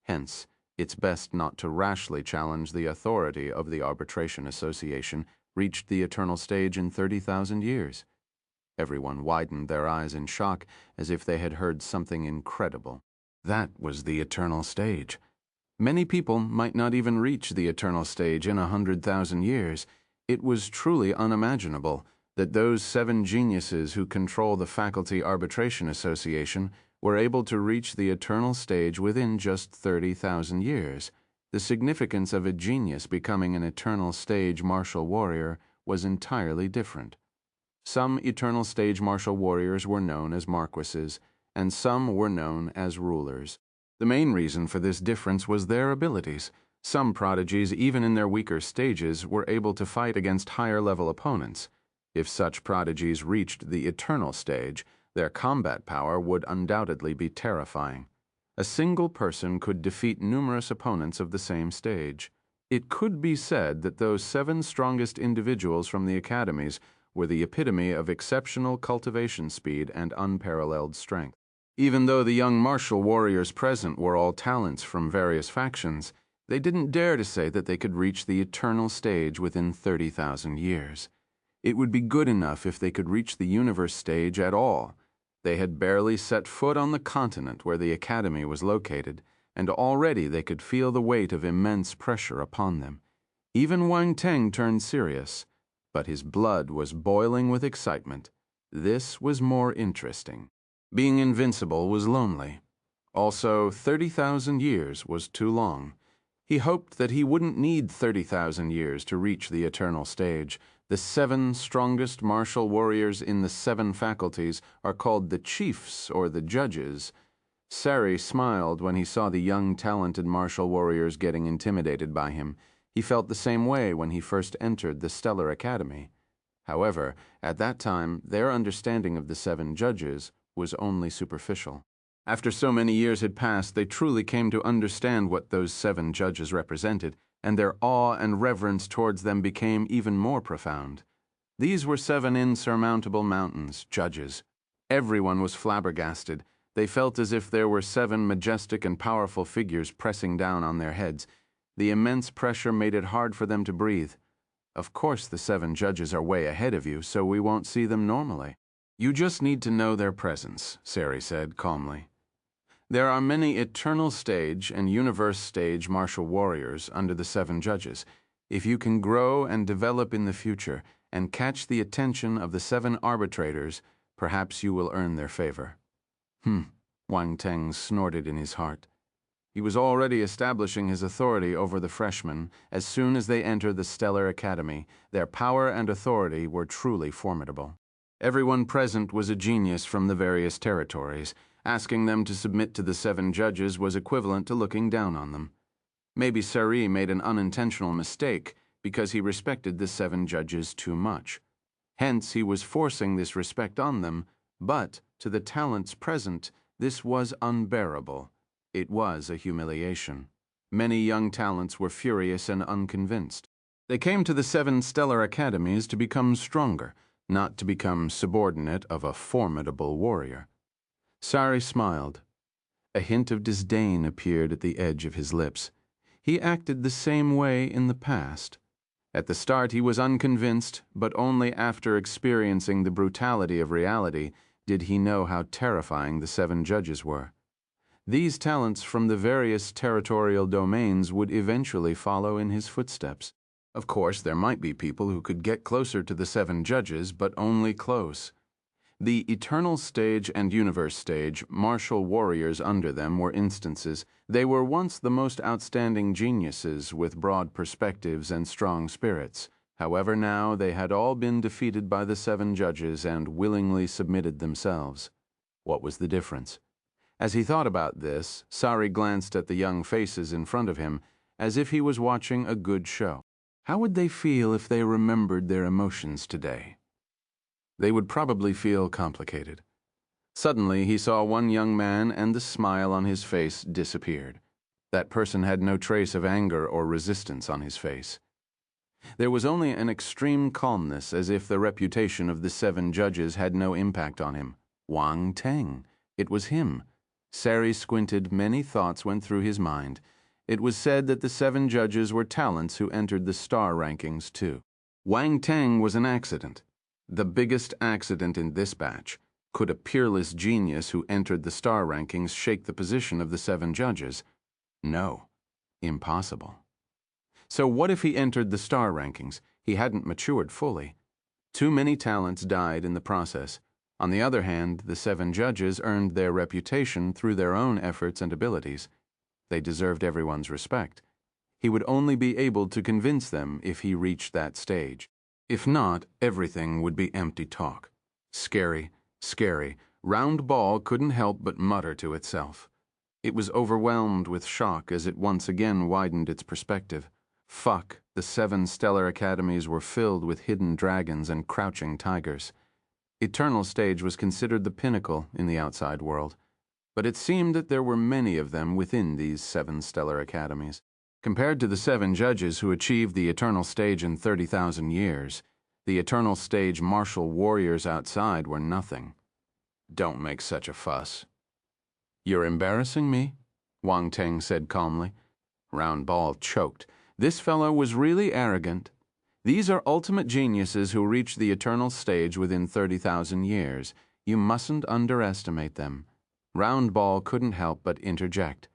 Hence, it's best not to rashly challenge the authority of the Arbitration Association, reached the eternal stage in 30,000 years. Everyone widened their eyes in shock, as if they had heard something incredible. That was the eternal stage. Many people might not even reach the eternal stage in 100,000 years. It was truly unimaginable that those 7 geniuses who control the Faculty Arbitration Association were able to reach the eternal stage within just 30,000 years. The significance of a genius becoming an eternal stage martial warrior was entirely different. Some eternal stage martial warriors were known as marquises, and some were known as rulers. The main reason for this difference was their abilities. Some prodigies, even in their weaker stages, were able to fight against higher-level opponents. If such prodigies reached the eternal stage, their combat power would undoubtedly be terrifying. A single person could defeat numerous opponents of the same stage. It could be said that those 7 strongest individuals from the academies were the epitome of exceptional cultivation speed and unparalleled strength. Even though the young martial warriors present were all talents from various factions, they didn't dare to say that they could reach the eternal stage within 30,000 years. It would be good enough if they could reach the universe stage at all. They had barely set foot on the continent where the academy was located, and already they could feel the weight of immense pressure upon them. Even Wang Teng turned serious, but his blood was boiling with excitement. This was more interesting. Being invincible was lonely. Also, 30,000 years was too long. He hoped that he wouldn't need 30,000 years to reach the eternal stage. The 7 strongest martial warriors in the 7 faculties are called the chiefs or the judges. Sari smiled when he saw the young, talented martial warriors getting intimidated by him. He felt the same way when he first entered the Stellar Academy. However, at that time, their understanding of the 7 judges was only superficial. After so many years had passed, they truly came to understand what those 7 judges represented, and their awe and reverence towards them became even more profound. These were 7 insurmountable mountains, judges. Everyone was flabbergasted. They felt as if there were 7 majestic and powerful figures pressing down on their heads. The immense pressure made it hard for them to breathe. Of course the 7 judges are way ahead of you, so we won't see them normally. You just need to know their presence, Sari said calmly. There are many eternal stage and universe stage martial warriors under the 7 judges. If you can grow and develop in the future and catch the attention of the 7 arbitrators, perhaps you will earn their favor. Wang Teng snorted in his heart. He was already establishing his authority over the freshmen. As soon as they entered the Stellar Academy, their power and authority were truly formidable. Everyone present was a genius from the various territories. Asking them to submit to the 7 judges was equivalent to looking down on them. Maybe Sari made an unintentional mistake because he respected the 7 judges too much. Hence, he was forcing this respect on them, but to the talents present, this was unbearable. It was a humiliation. Many young talents were furious and unconvinced. They came to the 7 stellar academies to become stronger, not to become subordinate of a formidable warrior. Sari smiled. A hint of disdain appeared at the edge of his lips. He acted the same way in the past. At the start he was unconvinced, but only after experiencing the brutality of reality did he know how terrifying the 7 judges were. These talents from the various territorial domains would eventually follow in his footsteps. Of course, there might be people who could get closer to the 7 judges, but only close. The eternal stage and universe stage, martial warriors under them were instances. They were once the most outstanding geniuses with broad perspectives and strong spirits. However, now they had all been defeated by the 7 judges and willingly submitted themselves. What was the difference? As he thought about this, Sari glanced at the young faces in front of him as if he was watching a good show. How would they feel if they remembered their emotions today? They would probably feel complicated. Suddenly, he saw one young man and the smile on his face disappeared. That person had no trace of anger or resistance on his face. There was only an extreme calmness, as if the reputation of the 7 judges had no impact on him. Wang Teng. It was him. Sari squinted. Many thoughts went through his mind. It was said that the 7 judges were talents who entered the star rankings too. Wang Teng was an accident. The biggest accident in this batch. Could a peerless genius who entered the star rankings shake the position of the 7 judges? No. Impossible. So what if he entered the star rankings? He hadn't matured fully. Too many talents died in the process. On the other hand, the 7 judges earned their reputation through their own efforts and abilities. They deserved everyone's respect. He would only be able to convince them if he reached that stage. If not, everything would be empty talk. Scary, scary. Round Ball couldn't help but mutter to itself. It was overwhelmed with shock as it once again widened its perspective. Fuck, the 7 stellar academies were filled with hidden dragons and crouching tigers. Eternal Stage was considered the pinnacle in the outside world, but it seemed that there were many of them within these 7 stellar academies. Compared to the 7 judges who achieved the Eternal Stage in 30,000 years, the Eternal Stage martial warriors outside were nothing. Don't make such a fuss. You're embarrassing me, Wang Teng said calmly. Round Ball choked. This fellow was really arrogant. These are ultimate geniuses who reach the Eternal Stage within 30,000 years. You mustn't underestimate them. Round Ball couldn't help but interject.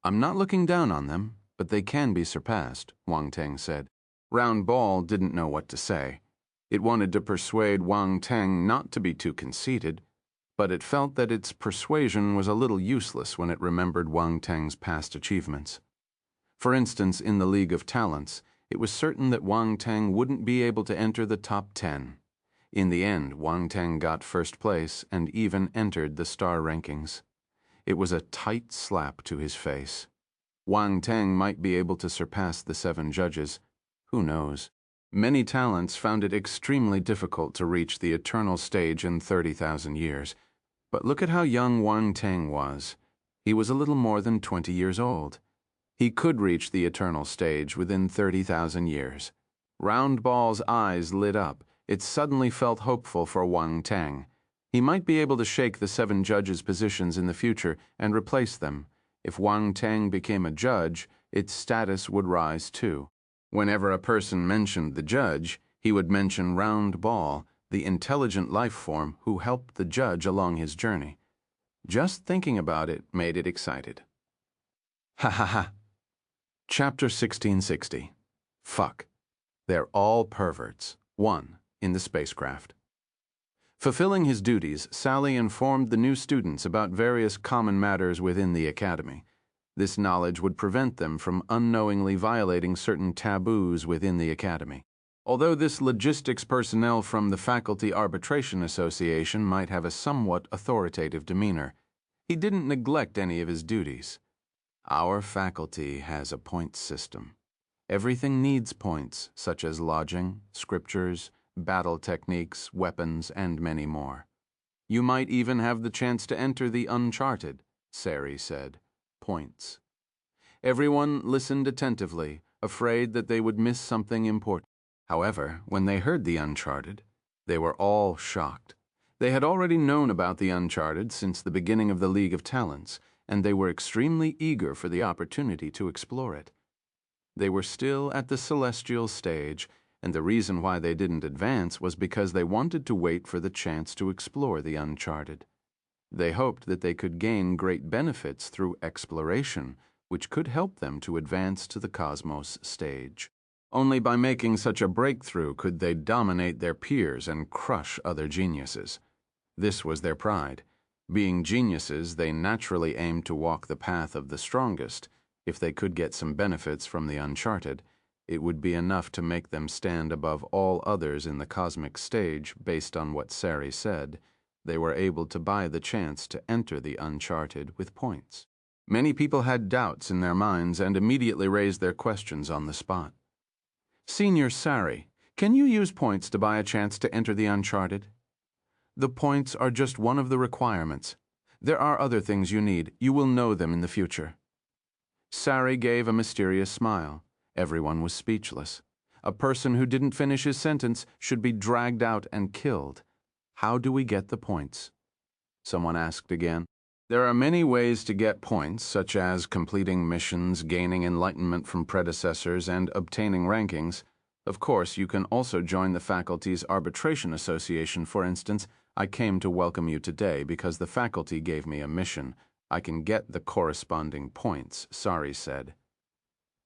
I'm not looking down on them, but they can be surpassed, Wang Teng said. Round Ball didn't know what to say. It wanted to persuade Wang Teng not to be too conceited, but it felt that its persuasion was a little useless when it remembered Wang Teng's past achievements. For instance, in the League of Talents, it was certain that Wang Teng wouldn't be able to enter the top 10. In the end, Wang Teng got first place and even entered the star rankings. It was a tight slap to his face. Wang Teng might be able to surpass the 7 judges. Who knows? Many talents found it extremely difficult to reach the Eternal Stage in 30,000 years. But look at how young Wang Teng was. He was a little more than 20 years old. He could reach the Eternal Stage within 30,000 years. Round Ball's eyes lit up. It suddenly felt hopeful for Wang Teng. He might be able to shake the 7 judges' positions in the future and replace them. If Wang Teng became a judge, its status would rise too. Whenever a person mentioned the judge, he would mention Round Ball, the intelligent life form who helped the judge along his journey. Just thinking about it made it excited. Ha ha ha. Chapter 1660. Fuck. They're all perverts. 1. In the spacecraft. Fulfilling his duties, Sally informed the new students about various common matters within the academy. This knowledge would prevent them from unknowingly violating certain taboos within the academy. Although this logistics personnel from the Faculty Arbitration Association might have a somewhat authoritative demeanor, he didn't neglect any of his duties. Our faculty has a point system. Everything needs points, such as lodging, scriptures, battle techniques, weapons, and many more. You might even have the chance to enter the uncharted, Sari said. Points. Everyone listened attentively, afraid that they would miss something important. However, when they heard the uncharted, they were all shocked. They had already known about the uncharted since the beginning of the League of Talents, and they were extremely eager for the opportunity to explore it. They were still at the celestial stage, and the reason why they didn't advance was because they wanted to wait for the chance to explore the uncharted. They hoped that they could gain great benefits through exploration, which could help them to advance to the cosmos stage. Only by making such a breakthrough could they dominate their peers and crush other geniuses. This was their pride. Being geniuses, they naturally aimed to walk the path of the strongest. If they could get some benefits from the uncharted, it would be enough to make them stand above all others in the cosmic stage based on what Sari said. they were able to buy the chance to enter the uncharted with points. Many people had doubts in their minds and immediately raised their questions on the spot. Senior Sari, can you use points to buy a chance to enter the uncharted? The points are just one of the requirements. There are other things you need. You will know them in the future. Sari gave a mysterious smile. Everyone was speechless. A person who didn't finish his sentence should be dragged out and killed. How do we get the points? Someone asked again. There are many ways to get points, such as completing missions, gaining enlightenment from predecessors, and obtaining rankings. Of course, you can also join the faculty's arbitration association, for instance. I came to welcome you today because the faculty gave me a mission. I can get the corresponding points, Sari said.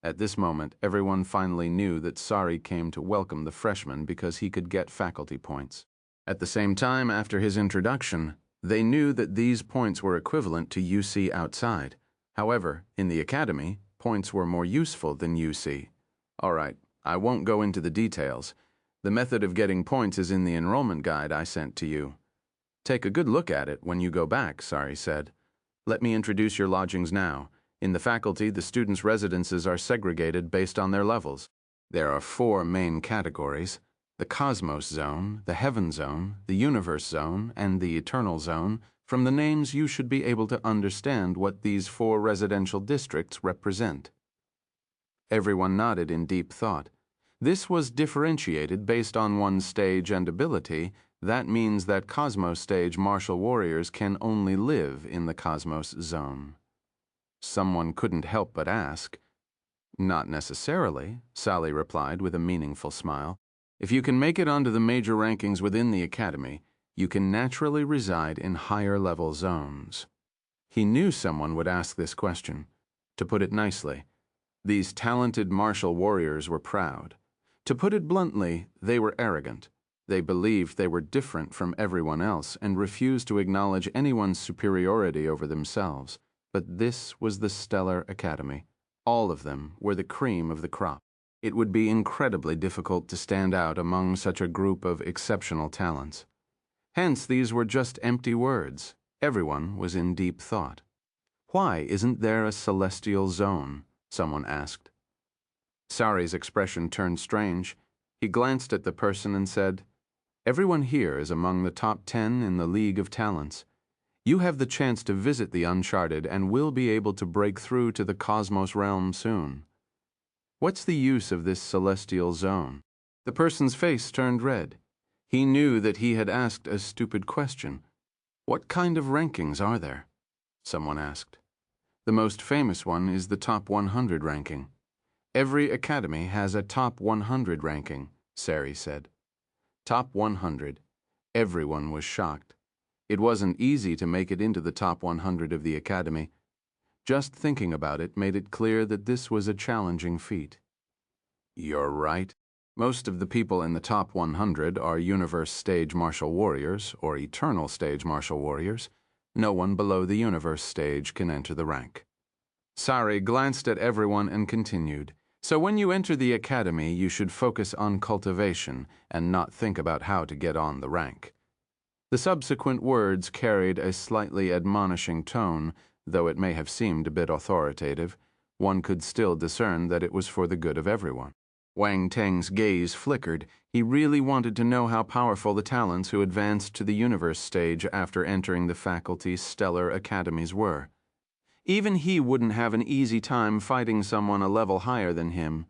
At this moment, everyone finally knew that Sari came to welcome the freshman because he could get faculty points. At the same time, after his introduction, they knew that these points were equivalent to UC outside. However, in the academy, points were more useful than UC. All right, I won't go into the details. The method of getting points is in the enrollment guide I sent to you. Take a good look at it when you go back, Sari said. Let me introduce your lodgings now. In the faculty, the students' residences are segregated based on their levels. There are 4 main categories: the Cosmos Zone, the Heaven Zone, the Universe Zone, and the Eternal Zone. From the names, you should be able to understand what these 4 residential districts represent. Everyone nodded in deep thought. This was differentiated based on one's stage and ability. That means that Cosmos stage martial warriors can only live in the Cosmos Zone. Someone couldn't help but ask. Not necessarily, Sally replied with a meaningful smile. If you can make it onto the major rankings within the academy, you can naturally reside in higher-level zones. He knew someone would ask this question. To put it nicely, these talented martial warriors were proud. To put it bluntly, they were arrogant. They believed they were different from everyone else and refused to acknowledge anyone's superiority over themselves. But this was the Stellar Academy. All of them were the cream of the crop. It would be incredibly difficult to stand out among such a group of exceptional talents. Hence, these were just empty words. Everyone was in deep thought. Why isn't there a celestial zone? Someone asked. Sari's expression turned strange. He glanced at the person and said, Everyone here is among the top 10 in the League of Talents. You have the chance to visit the Uncharted and will be able to break through to the Cosmos realm soon. What's the use of this celestial zone? The person's face turned red. He knew that he had asked a stupid question. What kind of rankings are there? Someone asked. The most famous one is the top 100 ranking. Every academy has a top 100 ranking, Sari said. Top 100. Everyone was shocked. It wasn't easy to make it into the top 100 of the academy. Just thinking about it made it clear that this was a challenging feat. You're right. Most of the people in the top 100 are Universe Stage Martial Warriors or Eternal Stage Martial Warriors. No one below the Universe Stage can enter the rank. Sari glanced at everyone and continued. So when you enter the academy, you should focus on cultivation and not think about how to get on the rank. The subsequent words carried a slightly admonishing tone, though it may have seemed a bit authoritative. One could still discern that it was for the good of everyone. Wang Teng's gaze flickered. He really wanted to know how powerful the talents who advanced to the Universe Stage after entering the faculty's stellar academies were. Even he wouldn't have an easy time fighting someone a level higher than him.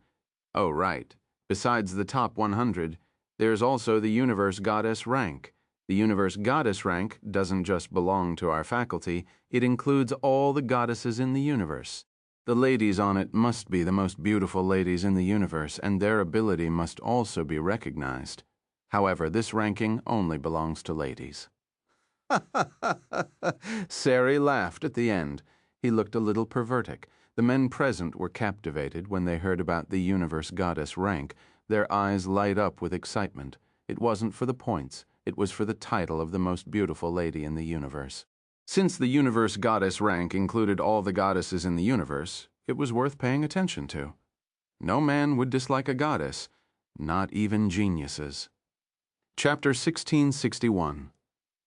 Oh, right. Besides the top 100, there's also the Universe Goddess rank. The Universe Goddess rank doesn't just belong to our faculty, it includes all the goddesses in the universe. The ladies on it must be the most beautiful ladies in the universe, and their ability must also be recognized. However, this ranking only belongs to ladies. Sari laughed at the end. He looked a little pervertic. The men present were captivated when they heard about the Universe Goddess rank. Their eyes light up with excitement. It wasn't for the points. It was for the title of the most beautiful lady in the universe. Since the Universe Goddess rank included all the goddesses in the universe, it was worth paying attention to. No man would dislike a goddess, not even geniuses. Chapter 1661.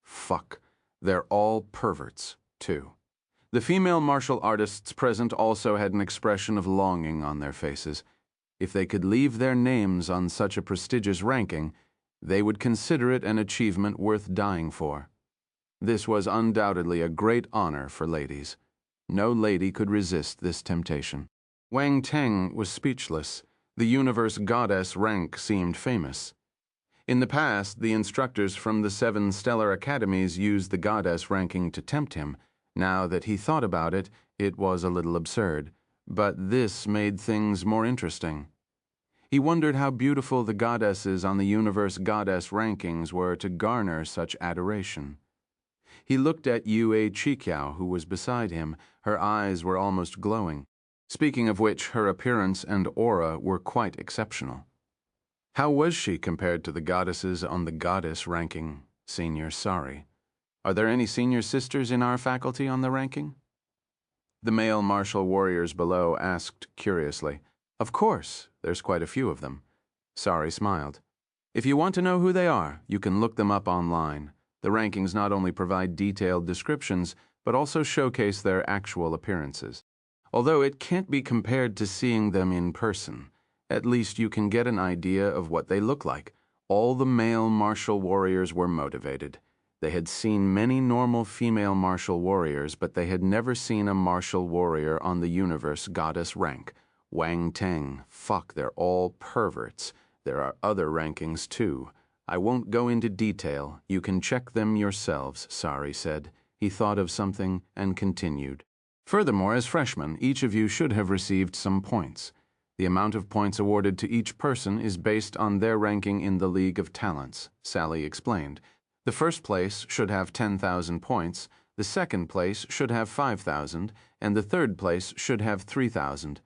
Fuck. They're all perverts, too. The female martial artists present also had an expression of longing on their faces. If they could leave their names on such a prestigious ranking, they would consider it an achievement worth dying for. This was undoubtedly a great honor for ladies. No lady could resist this temptation. Wang Teng was speechless. The universe goddess rank seemed famous. In the past, the instructors from the 7 stellar academies used the goddess ranking to tempt him. Now that he thought about it, it was a little absurd. But this made things more interesting. He wondered how beautiful the goddesses on the universe goddess rankings were to garner such adoration. He looked at Yue Chikiao, who was beside him. Her eyes were almost glowing. Speaking of which, her appearance and aura were quite exceptional. How was she compared to the goddesses on the goddess ranking, Senior Sari? Are there any senior sisters in our faculty on the ranking? The male martial warriors below asked curiously. Of course, there's quite a few of them. Sari smiled. If you want to know who they are, you can look them up online. The rankings not only provide detailed descriptions, but also showcase their actual appearances. Although it can't be compared to seeing them in person, at least you can get an idea of what they look like. All the male martial warriors were motivated. They had seen many normal female martial warriors, but they had never seen a martial warrior on the universe goddess rank. Wang Teng, fuck, they're all perverts. There are other rankings too. I won't go into detail. You can check them yourselves, Sari said. He thought of something and continued. Furthermore, as freshmen, each of you should have received some points. The amount of points awarded to each person is based on their ranking in the League of Talents, Sally explained. The first place should have 10,000 points, the second place should have 5,000, and the third place should have 3,000.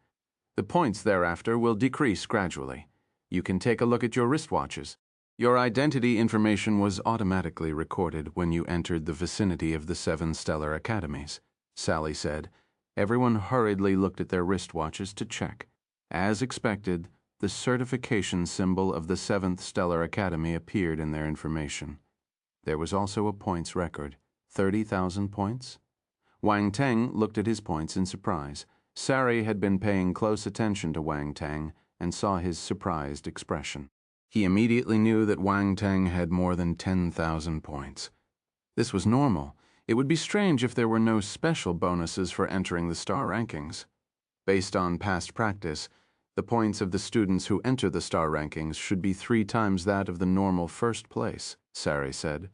The points thereafter will decrease gradually. You can take a look at your wristwatches. Your identity information was automatically recorded when you entered the vicinity of the 7 stellar academies, Sally said. Everyone hurriedly looked at their wristwatches to check. As expected, the certification symbol of the 7th Stellar Academy appeared in their information. There was also a points record. 30,000 points? Wang Teng looked at his points in surprise. Sari had been paying close attention to Wang Teng and saw his surprised expression. He immediately knew that Wang Teng had more than 10,000 points. This was normal. It would be strange if there were no special bonuses for entering the star rankings. Based on past practice, the points of the students who enter the star rankings should be 3 times that of the normal first place, Sari said.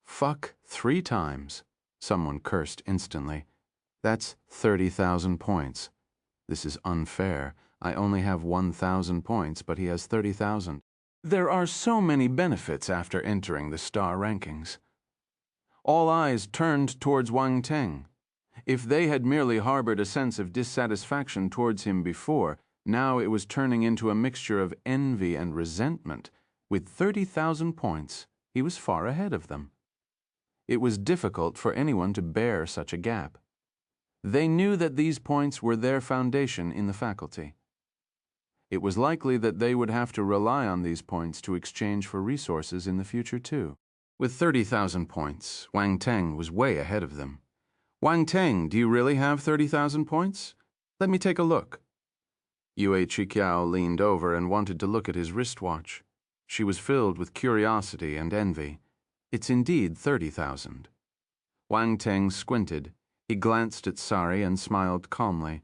Fuck, 3 times. Someone cursed instantly. That's 30,000 points. This is unfair. I only have 1,000 points, but he has 30,000. There are so many benefits after entering the star rankings. All eyes turned towards Wang Teng. If they had merely harbored a sense of dissatisfaction towards him before, now it was turning into a mixture of envy and resentment. With 30,000 points, he was far ahead of them. It was difficult for anyone to bear such a gap. They knew that these points were their foundation in the faculty. It was likely that they would have to rely on these points to exchange for resources in the future too. With 30,000 points, Wang Teng was way ahead of them. Wang Teng, do you really have 30,000 points? Let me take a look. Yue Chikiao leaned over and wanted to look at his wristwatch. She was filled with curiosity and envy. It's indeed 30,000. Wang Teng squinted. He glanced at Sari and smiled calmly.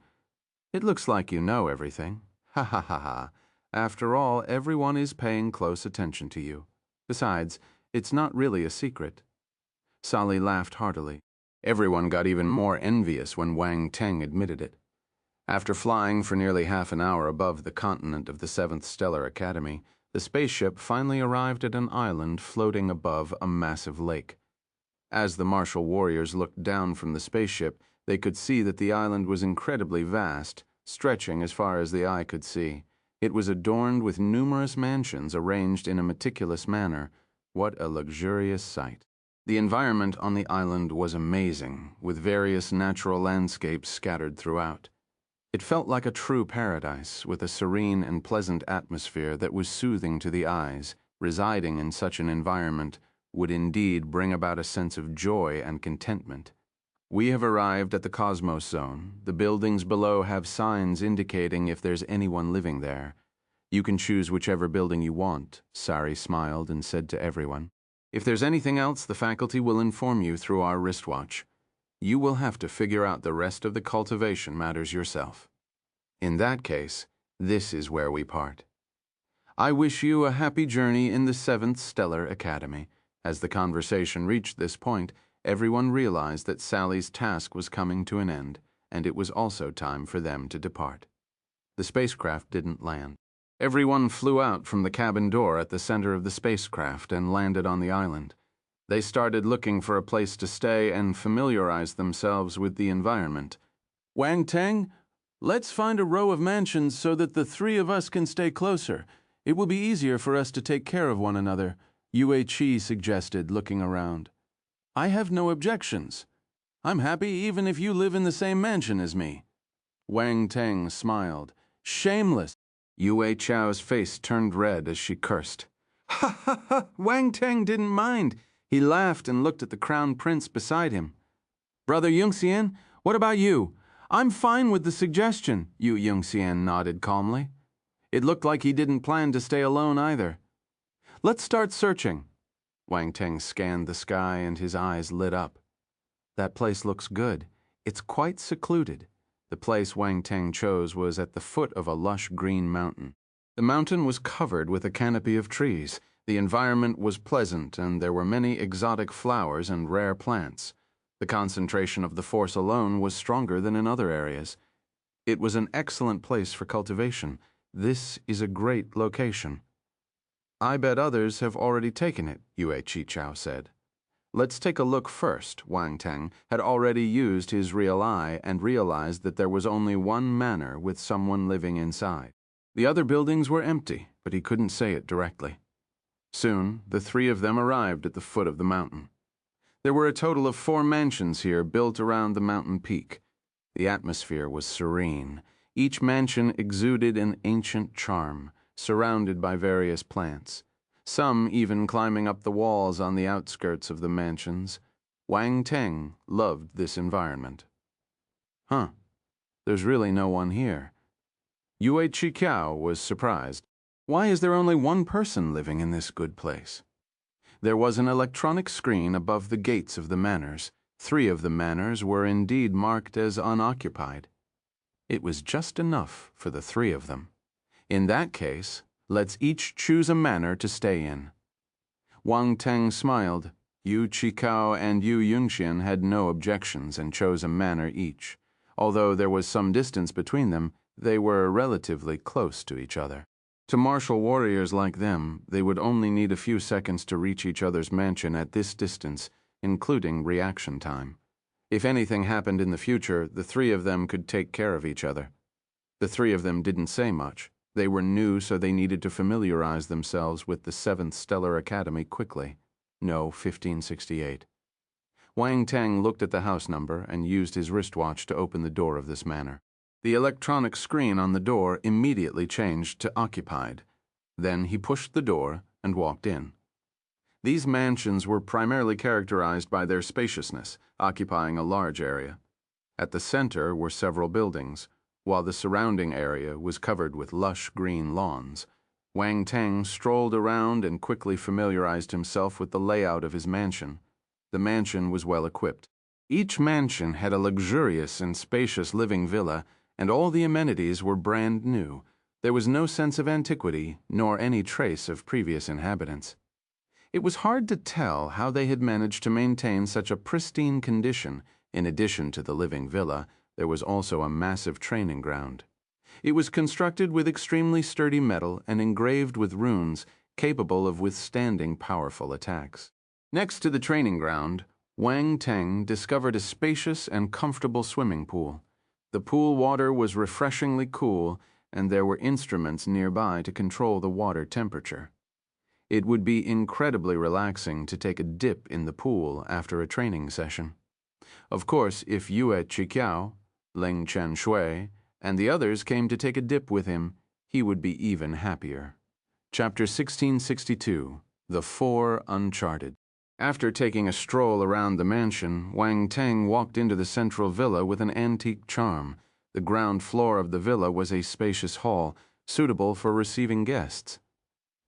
It looks like you know everything. Ha ha ha ha. After all, everyone is paying close attention to you. Besides, it's not really a secret. Sally laughed heartily. Everyone got even more envious when Wang Teng admitted it. After flying for nearly half an hour above the continent of the 7th Stellar Academy, the spaceship finally arrived at an island floating above a massive lake. As the martial warriors looked down from the spaceship, they could see that the island was incredibly vast, stretching as far as the eye could see. It was adorned with numerous mansions arranged in a meticulous manner. What a luxurious sight. The environment on the island was amazing, with various natural landscapes scattered throughout. It felt like a true paradise, with a serene and pleasant atmosphere that was soothing to the eyes. Residing in such an environment would indeed bring about a sense of joy and contentment. We have arrived at the Cosmos Zone. The buildings below have signs indicating if there's anyone living there. You can choose whichever building you want, Sari smiled and said to everyone. If there's anything else, the faculty will inform you through our wristwatch. You will have to figure out the rest of the cultivation matters yourself. In that case, this is where we part. I wish you a happy journey in the 7th Stellar Academy. As the conversation reached this point, everyone realized that Sally's task was coming to an end, and it was also time for them to depart. The spacecraft didn't land. Everyone flew out from the cabin door at the center of the spacecraft and landed on the island. They started looking for a place to stay and familiarize themselves with the environment. Wang Teng, let's find a row of mansions so that the three of us can stay closer. It will be easier for us to take care of one another, Yue Qi suggested, looking around. I have no objections. I'm happy even if you live in the same mansion as me. Wang Teng smiled. Shameless. Yue Chao's face turned red as she cursed. Ha ha ha! Wang Teng didn't mind. He laughed and looked at the crown prince beside him. Brother Yungxian, what about you? I'm fine with the suggestion, Yu Yungxian nodded calmly. It looked like he didn't plan to stay alone either. Let's start searching. Wang Teng scanned the sky and his eyes lit up. That place looks good. It's quite secluded. The place Wang Teng chose was at the foot of a lush green mountain. The mountain was covered with a canopy of trees. The environment was pleasant and there were many exotic flowers and rare plants. The concentration of the force alone was stronger than in other areas. It was an excellent place for cultivation. This is a great location. I bet others have already taken it, Yue Qichao said. Let's take a look first. Wang Teng had already used his real eye and realized that there was only one manor with someone living inside. The other buildings were empty, but he couldn't say it directly. Soon, the three of them arrived at the foot of the mountain. There were a total of 4 mansions here built around the mountain peak. The atmosphere was serene. Each mansion exuded an ancient charm, surrounded by various plants, some even climbing up the walls on the outskirts of the mansions. Wang Teng loved this environment. There's really no one here. Yue Qichao was surprised. Why is there only one person living in this good place? There was an electronic screen above the gates of the manors. 3 of the manors were indeed marked as unoccupied. It was just enough for the 3 of them. In that case, let's each choose a manor to stay in. Wang Teng smiled. Yu Qichao and Yu Yungxian had no objections and chose a manor each. Although there was some distance between them, they were relatively close to each other. To martial warriors like them, they would only need a few seconds to reach each other's mansion at this distance, including reaction time. If anything happened in the future, the 3 of them could take care of each other. The 3 of them didn't say much. They were new, so they needed to familiarize themselves with the 7th Stellar Academy quickly. No, 1568. Wang Teng looked at the house number and used his wristwatch to open the door of this manor. The electronic screen on the door immediately changed to occupied. Then he pushed the door and walked in. These mansions were primarily characterized by their spaciousness, occupying a large area. At the center were several buildings, while the surrounding area was covered with lush green lawns. Wang Teng strolled around and quickly familiarized himself with the layout of his mansion. The mansion was well equipped. Each mansion had a luxurious and spacious living villa, and all the amenities were brand new. There was no sense of antiquity, nor any trace of previous inhabitants. It was hard to tell how they had managed to maintain such a pristine condition. In addition to the living villa, there was also a massive training ground. It was constructed with extremely sturdy metal and engraved with runes capable of withstanding powerful attacks. Next to the training ground, Wang Teng discovered a spacious and comfortable swimming pool. The pool water was refreshingly cool, and there were instruments nearby to control the water temperature. It would be incredibly relaxing to take a dip in the pool after a training session. Of course, if Yue Qichao, Ling Chen-shui, and the others came to take a dip with him, he would be even happier. Chapter 1662, The 4 Uncharted. After taking a stroll around the mansion, Wang Teng walked into the central villa with an antique charm. The ground floor of the villa was a spacious hall, suitable for receiving guests.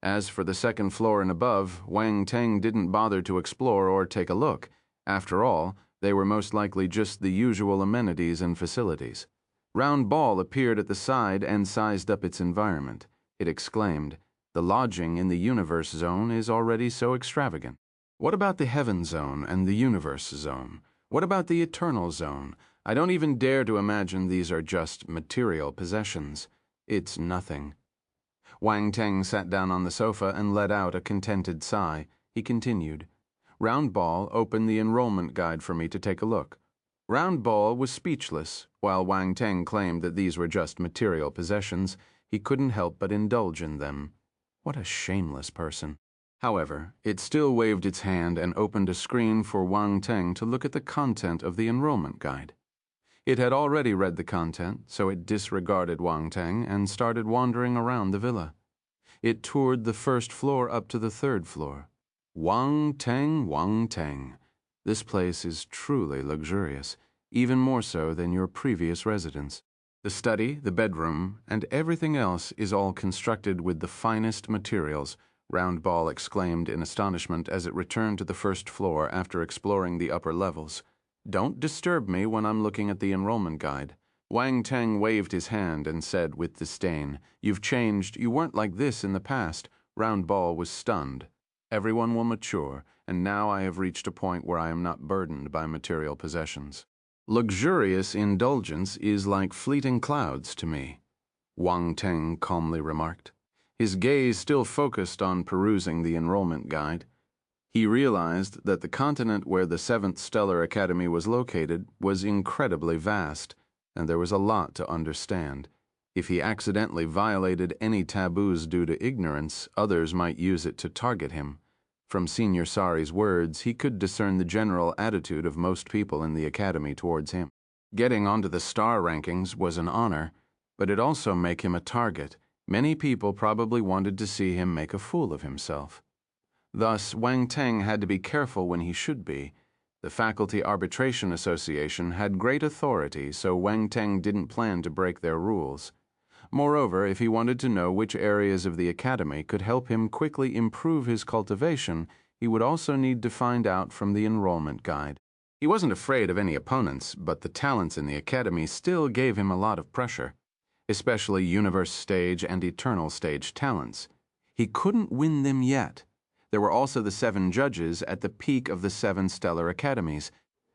As for the second floor and above, Wang Teng didn't bother to explore or take a look. After all, they were most likely just the usual amenities and facilities. Round Ball appeared at the side and sized up its environment. It exclaimed, "The lodging in the Universe Zone is already so extravagant. What about the Heaven Zone and the Universe Zone? What about the Eternal Zone? I don't even dare to imagine these are just material possessions. It's nothing." Wang Teng sat down on the sofa and let out a contented sigh. He continued, "Round Ball opened the enrollment guide for me to take a look." Round Ball was speechless. While Wang Teng claimed that these were just material possessions, he couldn't help but indulge in them. What a shameless person. However, it still waved its hand and opened a screen for Wang Teng to look at the content of the enrollment guide. It had already read the content, so it disregarded Wang Teng and started wandering around the villa. It toured the first floor up to the third floor. Wang Teng, Wang Teng. This place is truly luxurious, even more so than your previous residence. The study, the bedroom, and everything else is all constructed with the finest materials, Round Ball exclaimed in astonishment as it returned to the first floor after exploring the upper levels. "Don't disturb me when I'm looking at the enrollment guide." Wang Teng waved his hand and said with disdain, "You've changed. You weren't like this in the past." Round Ball was stunned. "Everyone will mature, and now I have reached a point where I am not burdened by material possessions. Luxurious indulgence is like fleeting clouds to me," Wang Teng calmly remarked. His gaze still focused on perusing the enrollment guide. He realized that the continent where the 7th Stellar Academy was located was incredibly vast, and there was a lot to understand. If he accidentally violated any taboos due to ignorance, others might use it to target him. From Senior Sari's words, he could discern the general attitude of most people in the academy towards him. Getting onto the star rankings was an honor, but it also made him a target. Many people probably wanted to see him make a fool of himself. Thus, Wang Teng had to be careful when he should be. The Faculty Arbitration Association had great authority, so Wang Teng didn't plan to break their rules. Moreover, if he wanted to know which areas of the academy could help him quickly improve his cultivation, he would also need to find out from the enrollment guide. He wasn't afraid of any opponents, but the talents in the academy still gave him a lot of pressure, especially Universe Stage and Eternal Stage talents. He couldn't win them yet. There were also the 7 judges at the peak of the 7 stellar academies.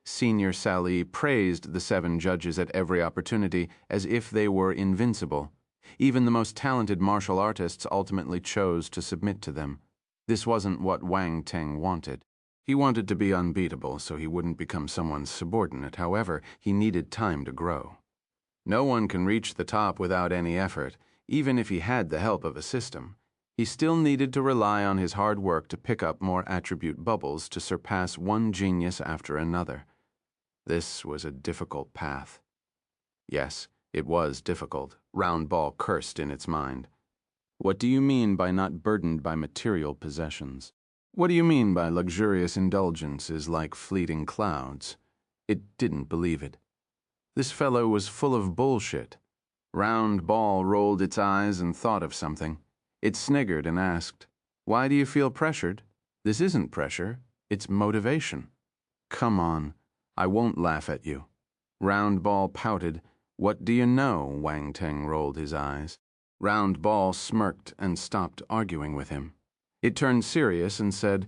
Senior Sally praised the 7 judges at every opportunity as if they were invincible. Even the most talented martial artists ultimately chose to submit to them. This wasn't what Wang Teng wanted. He wanted to be unbeatable so he wouldn't become someone's subordinate. However, he needed time to grow. No one can reach the top without any effort, even if he had the help of a system. He still needed to rely on his hard work to pick up more attribute bubbles to surpass one genius after another. This was a difficult path. Yes, it was difficult, Round Ball cursed in its mind. "What do you mean by not burdened by material possessions? What do you mean by luxurious indulgence is like fleeting clouds?" It didn't believe it. This fellow was full of bullshit. Round Ball rolled its eyes and thought of something. It sniggered and asked, "Why do you feel pressured? This isn't pressure, it's motivation." "Come on, I won't laugh at you." Round Ball pouted. "What do you know?" Wang Teng rolled his eyes. Round Ball smirked and stopped arguing with him. It turned serious and said,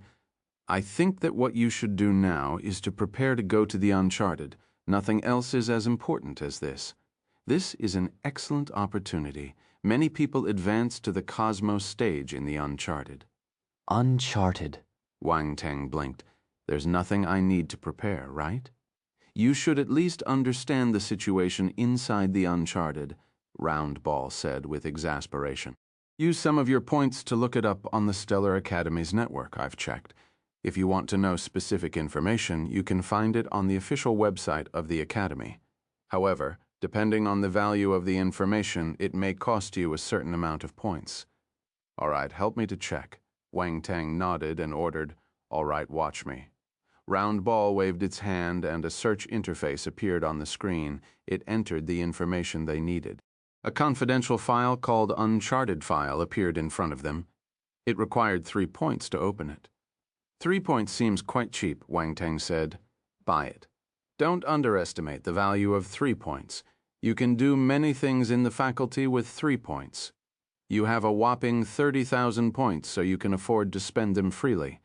"I think that what you should do now is to prepare to go to the Uncharted. Nothing else is as important as this. This is an excellent opportunity. Many people advance to the Cosmos stage in the Uncharted." Uncharted. Wang Teng blinked. "There's nothing I need to prepare, right? You should at least understand the situation inside the Uncharted," Round Ball said with exasperation. "Use some of your points to look it up on the Stellar Academy's network, I've checked. If you want to know specific information, you can find it on the official website of the Academy. However, depending on the value of the information, it may cost you a certain amount of points." "All right, help me to check." Wang Teng nodded and ordered, All right, watch me. Round Ball waved its hand and a search interface appeared on the screen. It entered the information they needed. A confidential file called Uncharted File appeared in front of them. It required 3 points to open it. 3 points seems quite cheap, Wang Teng said. Buy it. Don't underestimate the value of 3 points. You can do many things in the faculty with 3 points. You have a whopping 30,000 points, so you can afford to spend them freely.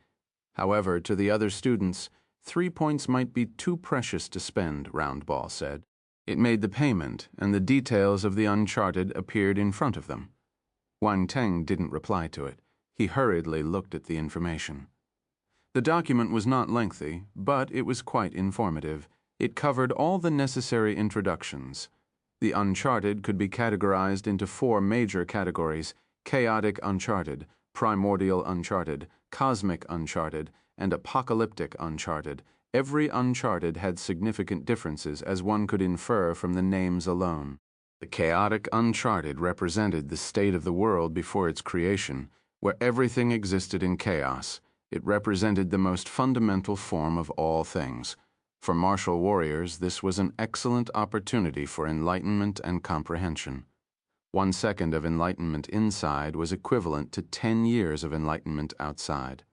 However, to the other students, 3 points might be too precious to spend, Round Ball said. It made the payment, and the details of the Uncharted appeared in front of them. Wang Teng didn't reply to it. He hurriedly looked at the information. The document was not lengthy, but it was quite informative. It covered all the necessary introductions. The Uncharted could be categorized into 4 major categories: chaotic Uncharted, primordial Uncharted, cosmic Uncharted, and apocalyptic Uncharted. Every Uncharted had significant differences, as one could infer from the names alone. The chaotic Uncharted represented the state of the world before its creation, where everything existed in chaos. It represented the most fundamental form of all things. For martial warriors, this was an excellent opportunity for enlightenment and comprehension. 1 second of enlightenment inside was equivalent to 10 years of enlightenment outside.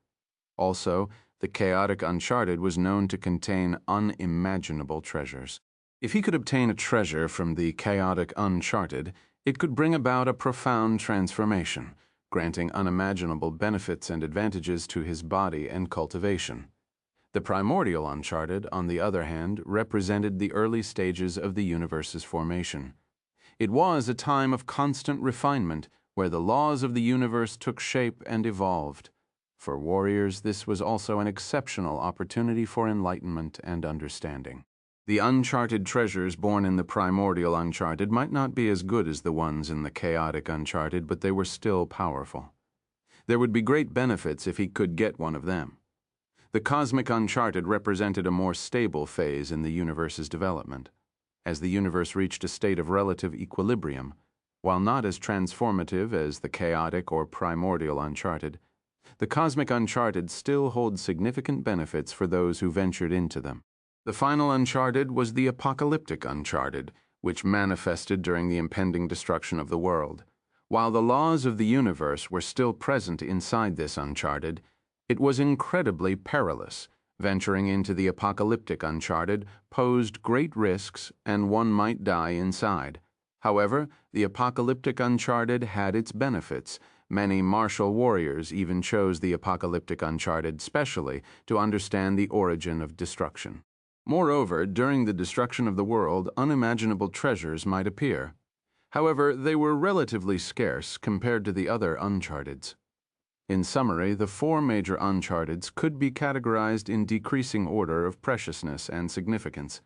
Also, the chaotic Uncharted was known to contain unimaginable treasures. If he could obtain a treasure from the chaotic Uncharted, it could bring about a profound transformation, granting unimaginable benefits and advantages to his body and cultivation. The primordial Uncharted, on the other hand, represented the early stages of the universe's formation. It was a time of constant refinement, where the laws of the universe took shape and evolved. For warriors, this was also an exceptional opportunity for enlightenment and understanding. The uncharted treasures born in the primordial Uncharted might not be as good as the ones in the chaotic Uncharted, but they were still powerful. There would be great benefits if he could get one of them. The cosmic Uncharted represented a more stable phase in the universe's development. As the universe reached a state of relative equilibrium, while not as transformative as the chaotic or primordial Uncharted, the cosmic Uncharted still holds significant benefits for those who ventured into them. The final Uncharted was the apocalyptic Uncharted, which manifested during the impending destruction of the world. While the laws of the universe were still present inside this Uncharted, it was incredibly perilous. Venturing into the apocalyptic Uncharted posed great risks, and one might die inside. However, the apocalyptic Uncharted had its benefits. Many martial warriors even chose the apocalyptic Uncharted specially to understand the origin of destruction. Moreover, during the destruction of the world, unimaginable treasures might appear. However, they were relatively scarce compared to the other Uncharteds. In summary, the 4 major Uncharteds could be categorized in decreasing order of preciousness and significance.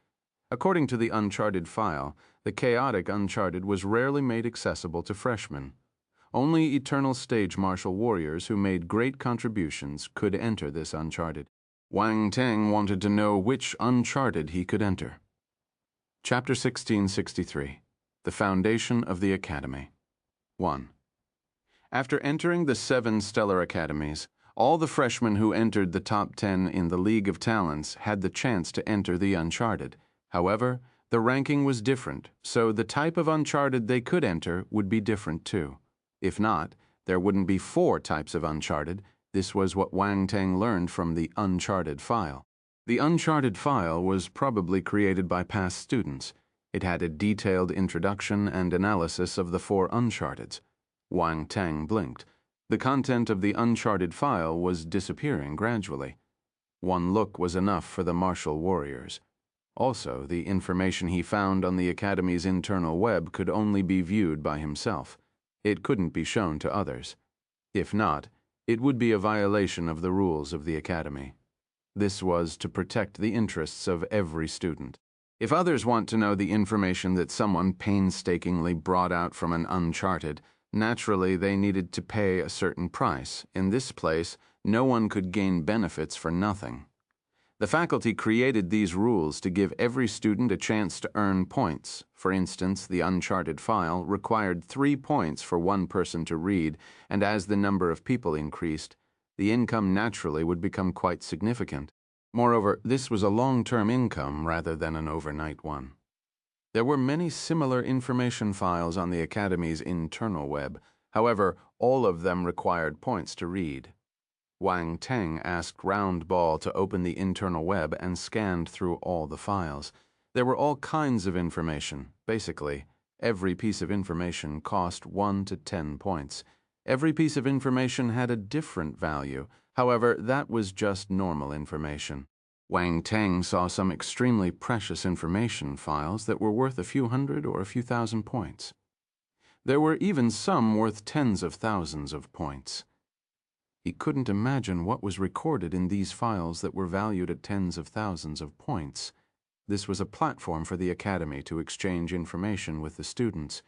According to the Uncharted file, the chaotic Uncharted was rarely made accessible to freshmen. Only eternal stage martial warriors who made great contributions could enter this Uncharted. Wang Teng wanted to know which Uncharted he could enter. Chapter 1663. The Foundation of the Academy. 1. After entering the 7 stellar academies, all the freshmen who entered the top 10 in the League of Talents had the chance to enter the Uncharted. However, the ranking was different, so the type of Uncharted they could enter would be different too. If not, there wouldn't be 4 types of Uncharted. This was what Wang Teng learned from the Uncharted file. The Uncharted file was probably created by past students. It had a detailed introduction and analysis of the 4 Uncharteds. Wang Teng blinked. The content of the Uncharted file was disappearing gradually. One look was enough for the martial warriors. Also, the information he found on the Academy's internal web could only be viewed by himself. It couldn't be shown to others. If not, it would be a violation of the rules of the Academy. This was to protect the interests of every student. If others want to know the information that someone painstakingly brought out from an Uncharted, naturally they needed to pay a certain price. In this place, no one could gain benefits for nothing. The faculty created these rules to give every student a chance to earn points. For instance, the Uncharted file required 3 points for one person to read, and as the number of people increased, The income naturally would become quite significant. Moreover, this was a long-term income rather than an overnight one. There were many similar information files on the Academy's internal web. However, all of them required points to read. Wang Teng asked Roundball to open the internal web and scanned through all the files. There were all kinds of information. Basically, every piece of information cost 1 to 10 points. Every piece of information had a different value. However, that was just normal information. Wang Teng saw some extremely precious information files that were worth a few hundred or a few thousand points. There were even some worth tens of thousands of points. He couldn't imagine what was recorded in these files that were valued at tens of thousands of points. This was a platform for the Academy to exchange information with the students.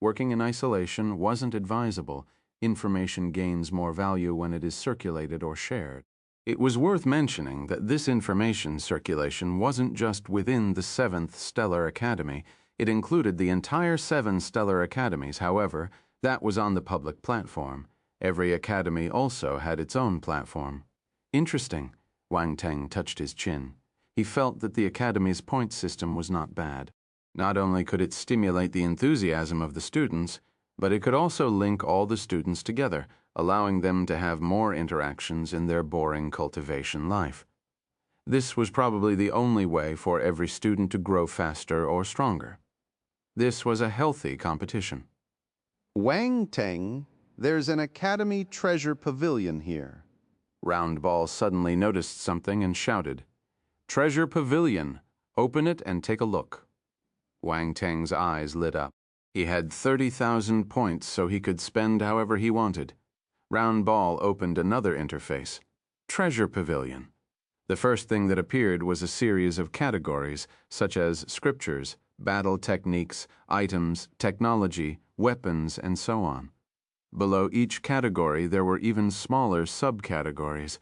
Working in isolation wasn't advisable. Information gains more value when it is circulated or shared. It was worth mentioning that this information circulation wasn't just within the 7th Stellar Academy. It included the entire 7 Stellar Academies. However, that was on the public platform. Every academy also had its own platform. Interesting. Wang Teng touched his chin. He felt that the Academy's point system was not bad. Not only could it stimulate the enthusiasm of the students, but it could also link all the students together, allowing them to have more interactions in their boring cultivation life. This was probably the only way for every student to grow faster or stronger. This was a healthy competition. Wang Teng, there's an Academy treasure pavilion here. Roundball suddenly noticed something and shouted, "Treasure pavilion! Open it and take a look." Wang Teng's eyes lit up. He had 30,000 points so he could spend however he wanted. Roundball opened another interface, Treasure Pavilion. The first thing that appeared was a series of categories, such as scriptures, battle techniques, items, technology, weapons, and so on. Below each category, there were even smaller subcategories.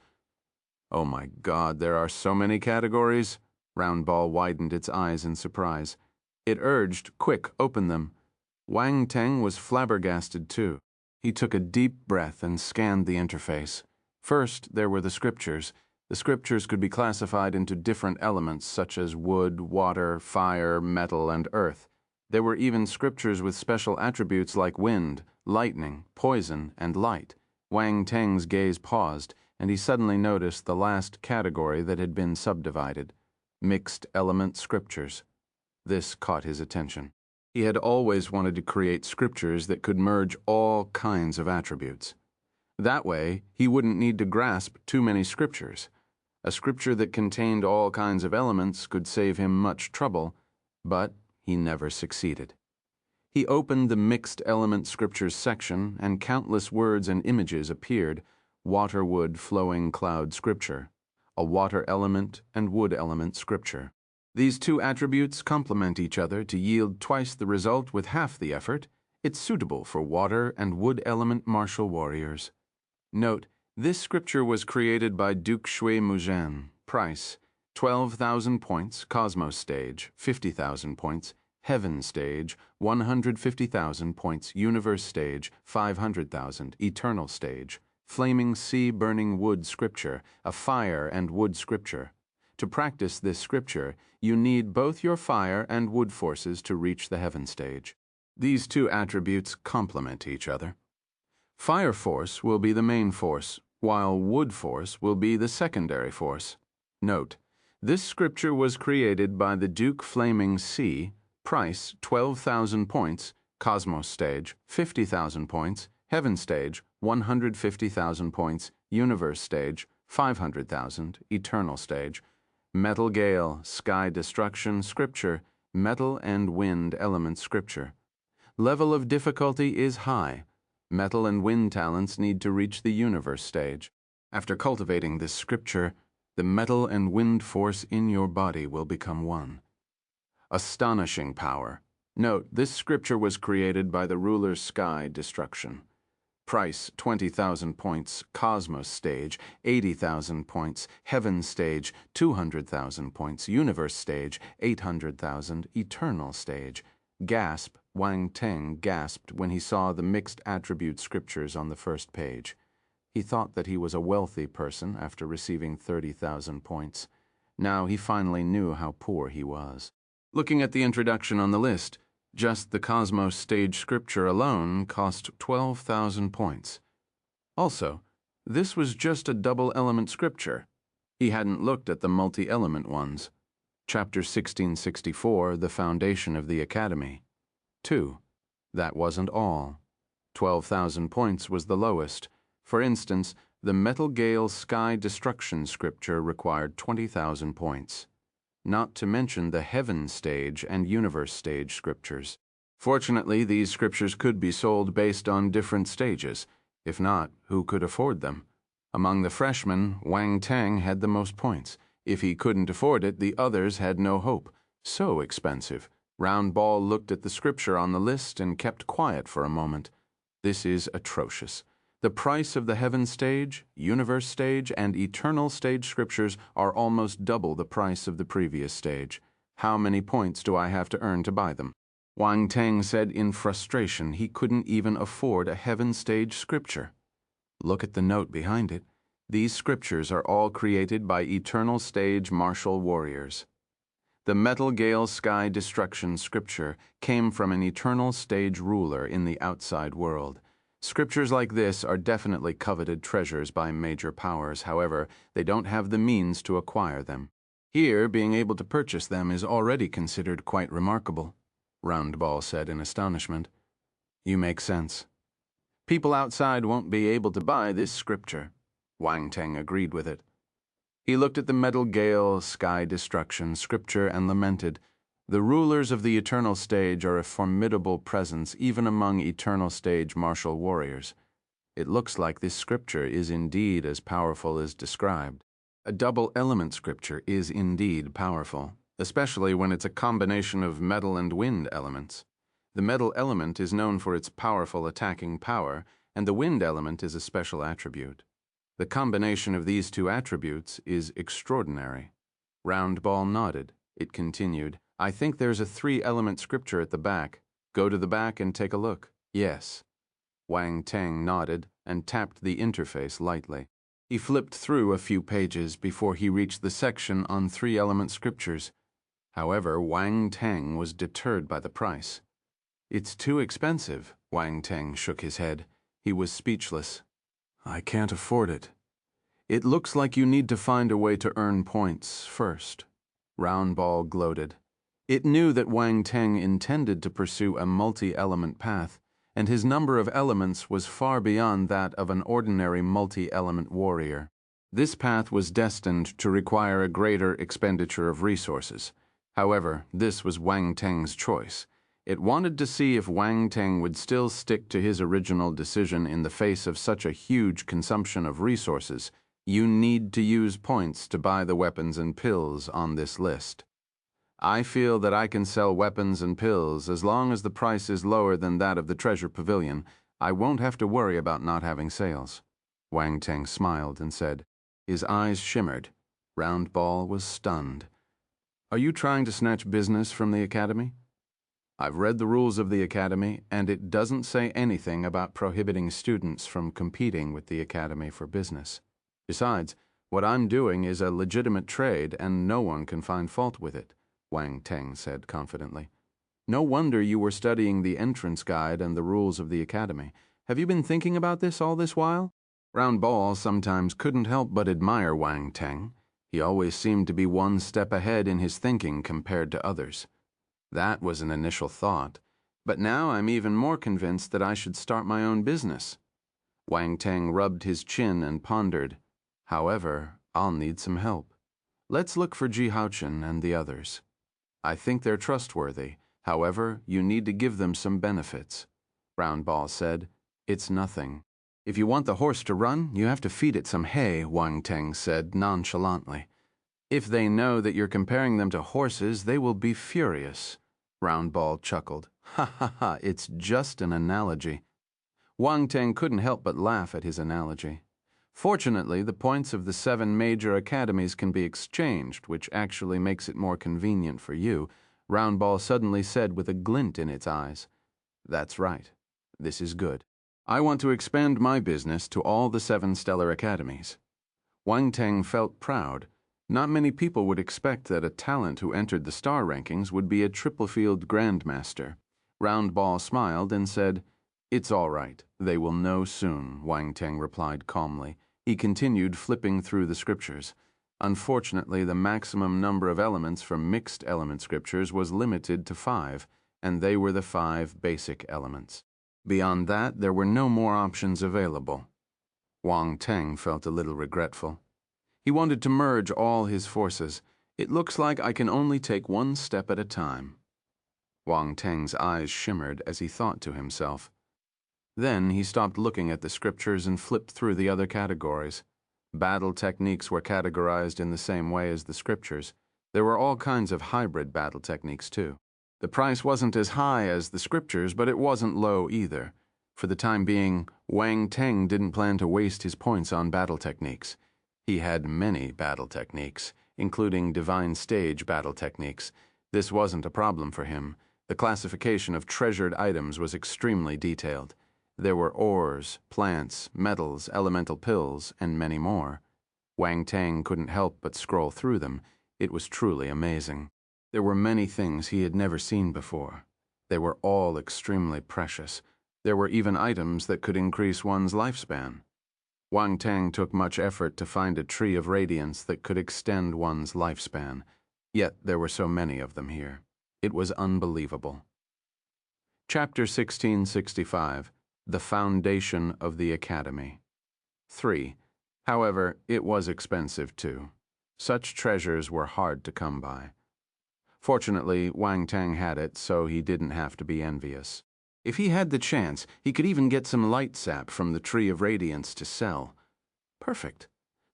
Oh my God, there are so many categories? Roundball widened its eyes in surprise. It urged, "Quick, open them." Wang Teng was flabbergasted too. He took a deep breath and scanned the interface. First, there were the scriptures. The scriptures could be classified into different elements such as wood, water, fire, metal, and earth. There were even scriptures with special attributes like wind, lightning, poison, and light. Wang Teng's gaze paused, and he suddenly noticed the last category that had been subdivided, mixed element scriptures. This caught his attention. He had always wanted to create scriptures that could merge all kinds of attributes. That way, he wouldn't need to grasp too many scriptures. A scripture that contained all kinds of elements could save him much trouble, but he never succeeded. He opened the mixed element scriptures section, and countless words and images appeared. Water, wood, flowing cloud scripture, a water element and wood element scripture. These two attributes complement each other to yield twice the result with half the effort. It's suitable for water and wood element martial warriors. Note, this scripture was created by Duke Shui Muzhan. Price, 12,000 points, Cosmos Stage, 50,000 points, Heaven Stage, 150,000 points, Universe Stage, 500,000, Eternal Stage, Flaming Sea Burning Wood Scripture, a fire and wood scripture. To practice this scripture, you need both your fire and wood forces to reach the Heaven Stage. These two attributes complement each other. Fire force will be the main force, while wood force will be the secondary force. Note, this scripture was created by the Duke Flaming Sea. Price, 12,000 points, Cosmos Stage, 50,000 points, Heaven Stage, 150,000 points, Universe Stage, 500,000, Eternal Stage, Metal Gale, Sky Destruction Scripture, Metal and Wind Element Scripture. Level of difficulty is high. Metal and wind talents need to reach the Universe Stage. After cultivating this scripture, the metal and wind force in your body will become one. Astonishing power. Note, this scripture was created by the ruler Sky Destruction. Price, 20,000 points, Cosmos Stage, 80,000 points, Heaven Stage, 200,000 points, Universe Stage, 800,000, Eternal Stage. Gasp, Wang Teng gasped when he saw the mixed attribute scriptures on the first page. He thought that he was a wealthy person after receiving 30,000 points. Now he finally knew how poor he was. Looking at the introduction on the list, just the Cosmos stage scripture alone cost 12,000 points. Also, this was just a double-element scripture. He hadn't looked at the multi-element ones. Chapter 1664, The Foundation of the Academy. 2. That wasn't all. 12,000 points was the lowest. For instance, the Metal Gale Sky Destruction scripture required 20,000 points. Not to mention the Heaven stage and Universe stage scriptures. Fortunately, these scriptures could be sold based on different stages. If not, who could afford them? Among the freshmen, Wang Teng had the most points. If he couldn't afford it, the others had no hope. So expensive. Roundball looked at the scripture on the list and kept quiet for a moment. This is atrocious. The price of the Heaven stage, Universe stage, and Eternal stage scriptures are almost double the price of the previous stage. How many points do I have to earn to buy them? Wang Teng said in frustration he couldn't even afford a Heaven stage scripture. Look at the note behind it. These scriptures are all created by Eternal stage martial warriors. The Metal Gale Sky Destruction scripture came from an Eternal stage ruler in the outside world. Scriptures like this are definitely coveted treasures by major powers. However, they don't have the means to acquire them. Here, being able to purchase them is already considered quite remarkable, Roundball said in astonishment. You make sense. People outside won't be able to buy this scripture. Wang Teng agreed with it. He looked at the Metal Gale Sky Destruction scripture and lamented, the rulers of the Eternal stage are a formidable presence even among Eternal stage martial warriors. It looks like this scripture is indeed as powerful as described. A double-element scripture is indeed powerful, especially when it's a combination of metal and wind elements. The metal element is known for its powerful attacking power, and the wind element is a special attribute. The combination of these two attributes is extraordinary. Roundball nodded. It continued, I think there's a 3-element scripture at the back. Go to the back and take a look. Yes. Wang Teng nodded and tapped the interface lightly. He flipped through a few pages before he reached the section on 3-element scriptures. However, Wang Teng was deterred by the price. It's too expensive, Wang Teng shook his head. He was speechless. I can't afford it. It looks like you need to find a way to earn points first. Roundball gloated. It knew that Wang Teng intended to pursue a multi-element path, and his number of elements was far beyond that of an ordinary multi-element warrior. This path was destined to require a greater expenditure of resources. However, this was Wang Teng's choice. It wanted to see if Wang Teng would still stick to his original decision in the face of such a huge consumption of resources. You need to use points to buy the weapons and pills on this list. I feel that I can sell weapons and pills as long as the price is lower than that of the Treasure Pavilion. I won't have to worry about not having sales. Wang Teng smiled and said. His eyes shimmered. Roundball was stunned. Are you trying to snatch business from the Academy? I've read the rules of the Academy, and it doesn't say anything about prohibiting students from competing with the Academy for business. Besides, what I'm doing is a legitimate trade, and no one can find fault with it, Wang Teng said confidently. No wonder you were studying the entrance guide and the rules of the Academy. Have you been thinking about this all this while? Roundball sometimes couldn't help but admire Wang Teng. He always seemed to be one step ahead in his thinking compared to others. That was an initial thought, but now I'm even more convinced that I should start my own business. Wang Teng rubbed his chin and pondered. However, I'll need some help. Let's look for Ji Haochen and the others. I think they're trustworthy. However, you need to give them some benefits. Roundball said, It's nothing. If you want the horse to run, you have to feed it some hay, Wang Teng said nonchalantly. If they know that you're comparing them to horses, they will be furious. Roundball chuckled. Ha ha ha, it's just an analogy. Wang Teng couldn't help but laugh at his analogy. Fortunately, the points of the 7 major academies can be exchanged, which actually makes it more convenient for you, Roundball suddenly said with a glint in its eyes. That's right. This is good. I want to expand my business to all the 7 stellar academies. Wang Teng felt proud. Not many people would expect that a talent who entered the star rankings would be a triple-field grandmaster. Roundball smiled and said, "It's all right. They will know soon," Wang Teng replied calmly. He continued flipping through the scriptures. Unfortunately, the maximum number of elements from mixed element scriptures was limited to 5, and they were the 5 basic elements. Beyond that, there were no more options available. Wang Teng felt a little regretful. He wanted to merge all his forces. It looks like I can only take one step at a time. Wang Teng's eyes shimmered as he thought to himself. Then he stopped looking at the scriptures and flipped through the other categories. Battle techniques were categorized in the same way as the scriptures. There were all kinds of hybrid battle techniques, too. The price wasn't as high as the scriptures, but it wasn't low either. For the time being, Wang Teng didn't plan to waste his points on battle techniques. He had many battle techniques, including divine stage battle techniques. This wasn't a problem for him. The classification of treasured items was extremely detailed. There were ores, plants, metals, elemental pills, and many more. Wang Teng couldn't help but scroll through them. It was truly amazing. There were many things he had never seen before. They were all extremely precious. There were even items that could increase one's lifespan. Wang Teng took much effort to find a tree of radiance that could extend one's lifespan. Yet there were so many of them here. It was unbelievable. Chapter 1665. The Foundation of the Academy. 3. However, it was expensive too. Such treasures were hard to come by. Fortunately, Wang Teng had it, so he didn't have to be envious. If he had the chance, he could even get some light sap from the Tree of Radiance to sell. Perfect.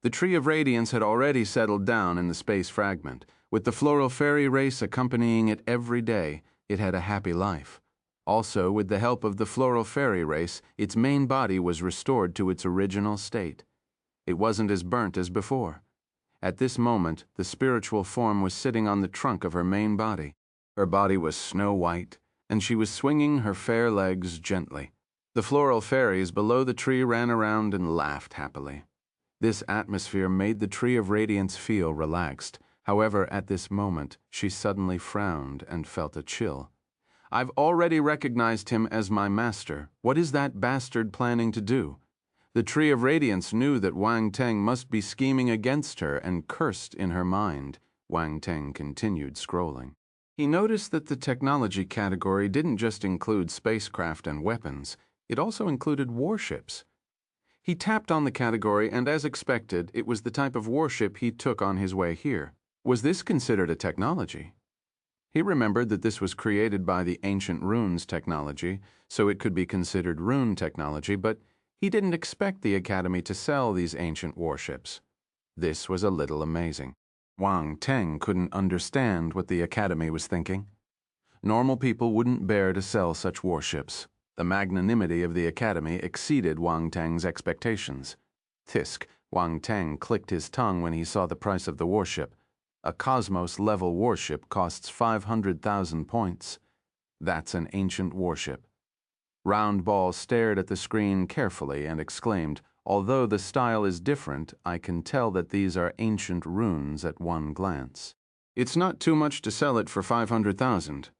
The Tree of Radiance had already settled down in the space fragment. With the floral fairy race accompanying it every day, it had a happy life. Also, with the help of the floral fairy race, its main body was restored to its original state. It wasn't as burnt as before. At this moment, the spiritual form was sitting on the trunk of her main body. Her body was snow white, and she was swinging her fair legs gently. The floral fairies below the tree ran around and laughed happily. This atmosphere made the Tree of Radiance feel relaxed. However, at this moment, she suddenly frowned and felt a chill. "I've already recognized him as my master. What is that bastard planning to do?" The Tree of Radiance knew that Wang Teng must be scheming against her and cursed in her mind. Wang Teng continued scrolling. He noticed that the technology category didn't just include spacecraft and weapons, it also included warships. He tapped on the category, and as expected, it was the type of warship he took on his way here. Was this considered a technology? He remembered that this was created by the ancient runes technology, so it could be considered rune technology, but he didn't expect the Academy to sell these ancient warships. This was a little amazing. Wang Teng couldn't understand what the Academy was thinking. Normal people wouldn't bear to sell such warships. The magnanimity of the Academy exceeded Wang Teng's expectations. Tisk, Wang Teng clicked his tongue when he saw the price of the warship. A Cosmos-level warship costs 500,000 points. That's an ancient warship. Roundball stared at the screen carefully and exclaimed, "Although the style is different, I can tell that these are ancient runes at one glance. It's not too much to sell it for 500,000.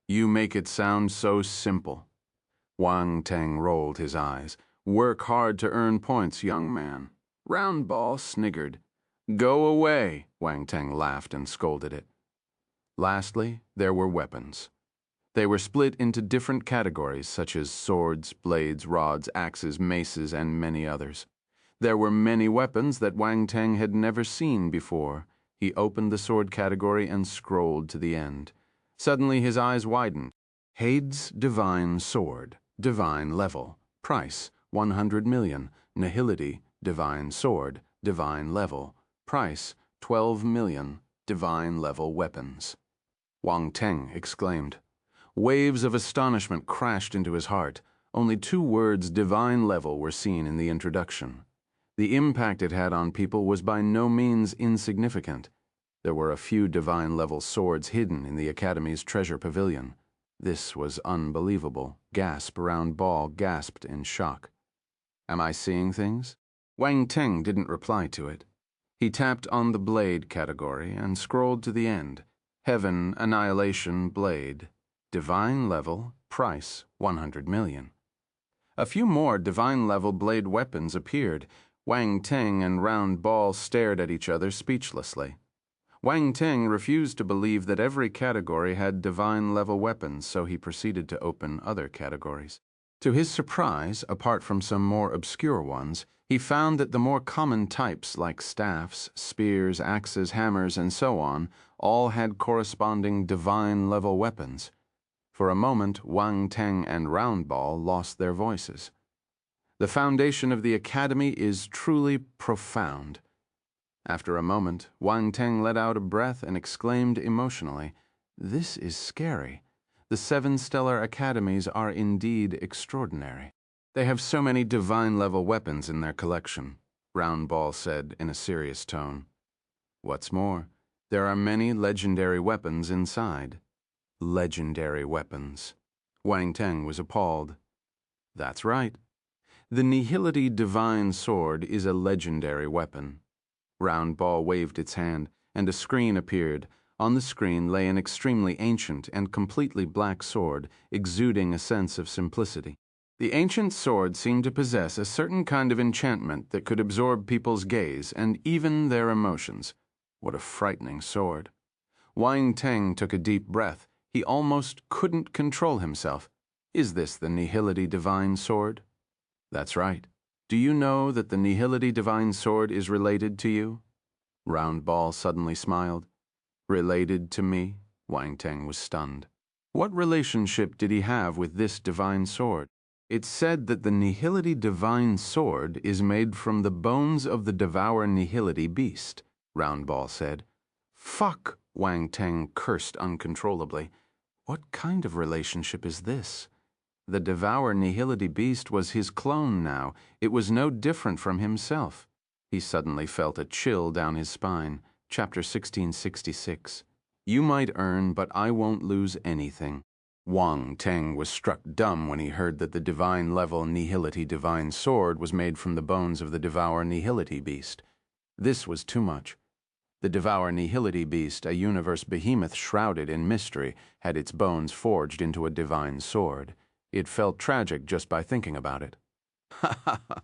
You make it sound so simple." Wang Teng rolled his eyes. "Work hard to earn points, young man." Roundball sniggered. "Go away," Wang Teng laughed and scolded it. Lastly, there were weapons. They were split into different categories such as swords, blades, rods, axes, maces, and many others. There were many weapons that Wang Teng had never seen before. He opened the sword category and scrolled to the end. Suddenly his eyes widened. Hade's Divine Sword, Divine Level, Price, 100 million, Nihility, Divine Sword, Divine Level, Price, 12 million, Divine Level Weapons. Wang Teng exclaimed. Waves of astonishment crashed into his heart. Only 2 words divine level were seen in the introduction. The impact it had on people was by no means insignificant. There were a few divine level swords hidden in the Academy's treasure pavilion. This was unbelievable. Gasp, Round Ball gasped in shock. Am I seeing things? Wang Teng didn't reply to it. He tapped on the blade category and scrolled to the end. Heaven, Annihilation, Blade. Divine level, price, 100 million. A few more divine-level blade weapons appeared. Wang Teng and Round Ball stared at each other speechlessly. Wang Teng refused to believe that every category had divine-level weapons, so he proceeded to open other categories. To his surprise, apart from some more obscure ones, he found that the more common types like staffs, spears, axes, hammers, and so on all had corresponding divine-level weapons. For a moment, Wang Teng and Round Ball lost their voices. The foundation of the academy is truly profound. After a moment, Wang Teng let out a breath and exclaimed emotionally, "This is scary. The 7 stellar academies are indeed extraordinary. They have so many divine-level weapons in their collection," Round Ball said in a serious tone. "What's more, there are many legendary weapons inside." Legendary weapons. Wang Teng was appalled. That's right. The Nihility Divine Sword is a legendary weapon. Round Ball waved its hand, and a screen appeared. On the screen lay an extremely ancient and completely black sword, exuding a sense of simplicity. The ancient sword seemed to possess a certain kind of enchantment that could absorb people's gaze and even their emotions. What a frightening sword. Wang Teng took a deep breath. He almost couldn't control himself. Is this the Nihility Divine Sword? That's right. Do you know that the Nihility Divine Sword is related to you? Round Ball suddenly smiled. Related to me? Wang Teng was stunned. What relationship did he have with this divine sword? It's said that the Nihility Divine Sword is made from the bones of the Devour Nihility Beast, Round Ball said. Fuck, Wang Teng cursed uncontrollably. What kind of relationship is this? The Devour Nihility Beast was his clone now. It was no different from himself. He suddenly felt a chill down his spine. Chapter 1666. You might earn, but I won't lose anything. Wang Teng was struck dumb when he heard that the divine-level Nihility Divine Sword was made from the bones of the Devour Nihility Beast. This was too much. The Devour Nihility Beast, a universe behemoth shrouded in mystery, had its bones forged into a divine sword. It felt tragic just by thinking about it. Ha ha ha!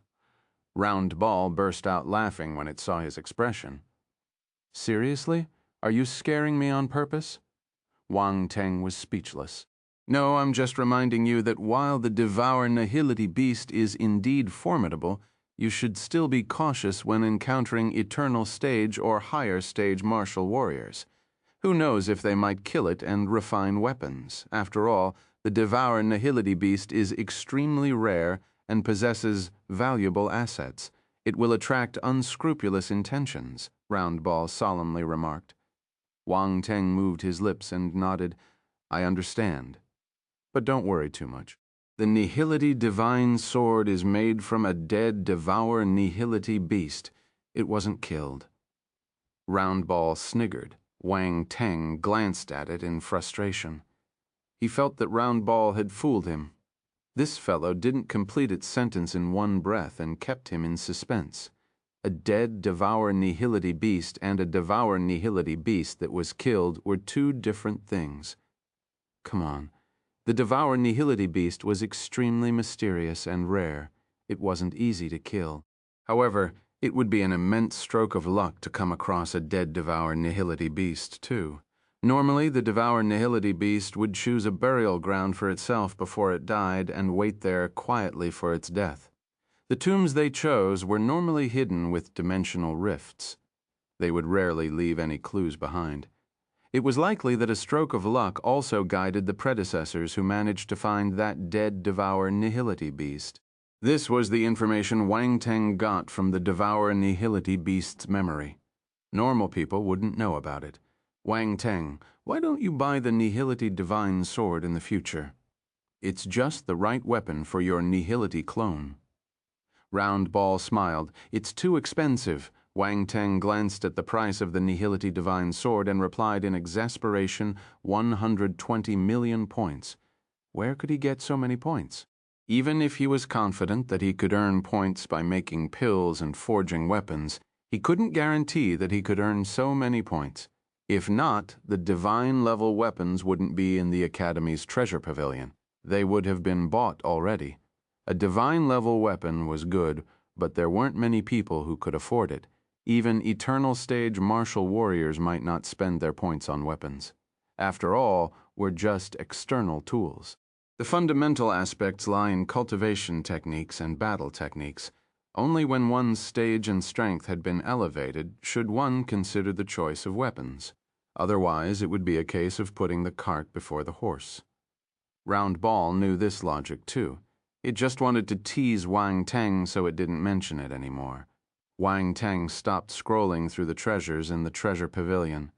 Round Ball burst out laughing when it saw his expression. Seriously? Are you scaring me on purpose? Wang Teng was speechless. No, I'm just reminding you that while the Devour Nihility Beast is indeed formidable, you should still be cautious when encountering eternal stage or higher stage martial warriors. Who knows if they might kill it and refine weapons? After all, the Devour Nihility Beast is extremely rare and possesses valuable assets. It will attract unscrupulous intentions, Round Ball solemnly remarked. Wang Teng moved his lips and nodded. I understand. But don't worry too much. The Nihility Divine Sword is made from a dead Devour Nihility Beast. It wasn't killed. Round Ball sniggered. Wang Teng glanced at it in frustration. He felt that Round Ball had fooled him. This fellow didn't complete its sentence in one breath and kept him in suspense. A dead Devour Nihility Beast and a Devour Nihility Beast that was killed were two different things. Come on. The Devour Nihility Beast was extremely mysterious and rare. It wasn't easy to kill. However, it would be an immense stroke of luck to come across a dead Devour Nihility Beast, too. Normally, the Devour Nihility Beast would choose a burial ground for itself before it died and wait there quietly for its death. The tombs they chose were normally hidden with dimensional rifts. They would rarely leave any clues behind. It was likely that a stroke of luck also guided the predecessors who managed to find that dead Devour Nihility Beast. This was the information Wang Teng got from the Devour Nihility Beast's memory. Normal people wouldn't know about it. Wang Teng, why don't you buy the Nihility Divine Sword in the future? It's just the right weapon for your Nihility clone. Round Ball smiled. It's too expensive. Wang Teng glanced at the price of the Nihility Divine Sword and replied in exasperation, 120 million points. Where could he get so many points? Even if he was confident that he could earn points by making pills and forging weapons, he couldn't guarantee that he could earn so many points. If not, the divine-level weapons wouldn't be in the Academy's treasure pavilion. They would have been bought already. A divine-level weapon was good, but there weren't many people who could afford it. Even eternal-stage martial warriors might not spend their points on weapons. After all, we're just external tools. The fundamental aspects lie in cultivation techniques and battle techniques. Only when one's stage and strength had been elevated should one consider the choice of weapons. Otherwise, it would be a case of putting the cart before the horse. Round Ball knew this logic too. It just wanted to tease Wang Teng so it didn't mention it anymore. Wang Teng stopped scrolling through the treasures in the treasure pavilion.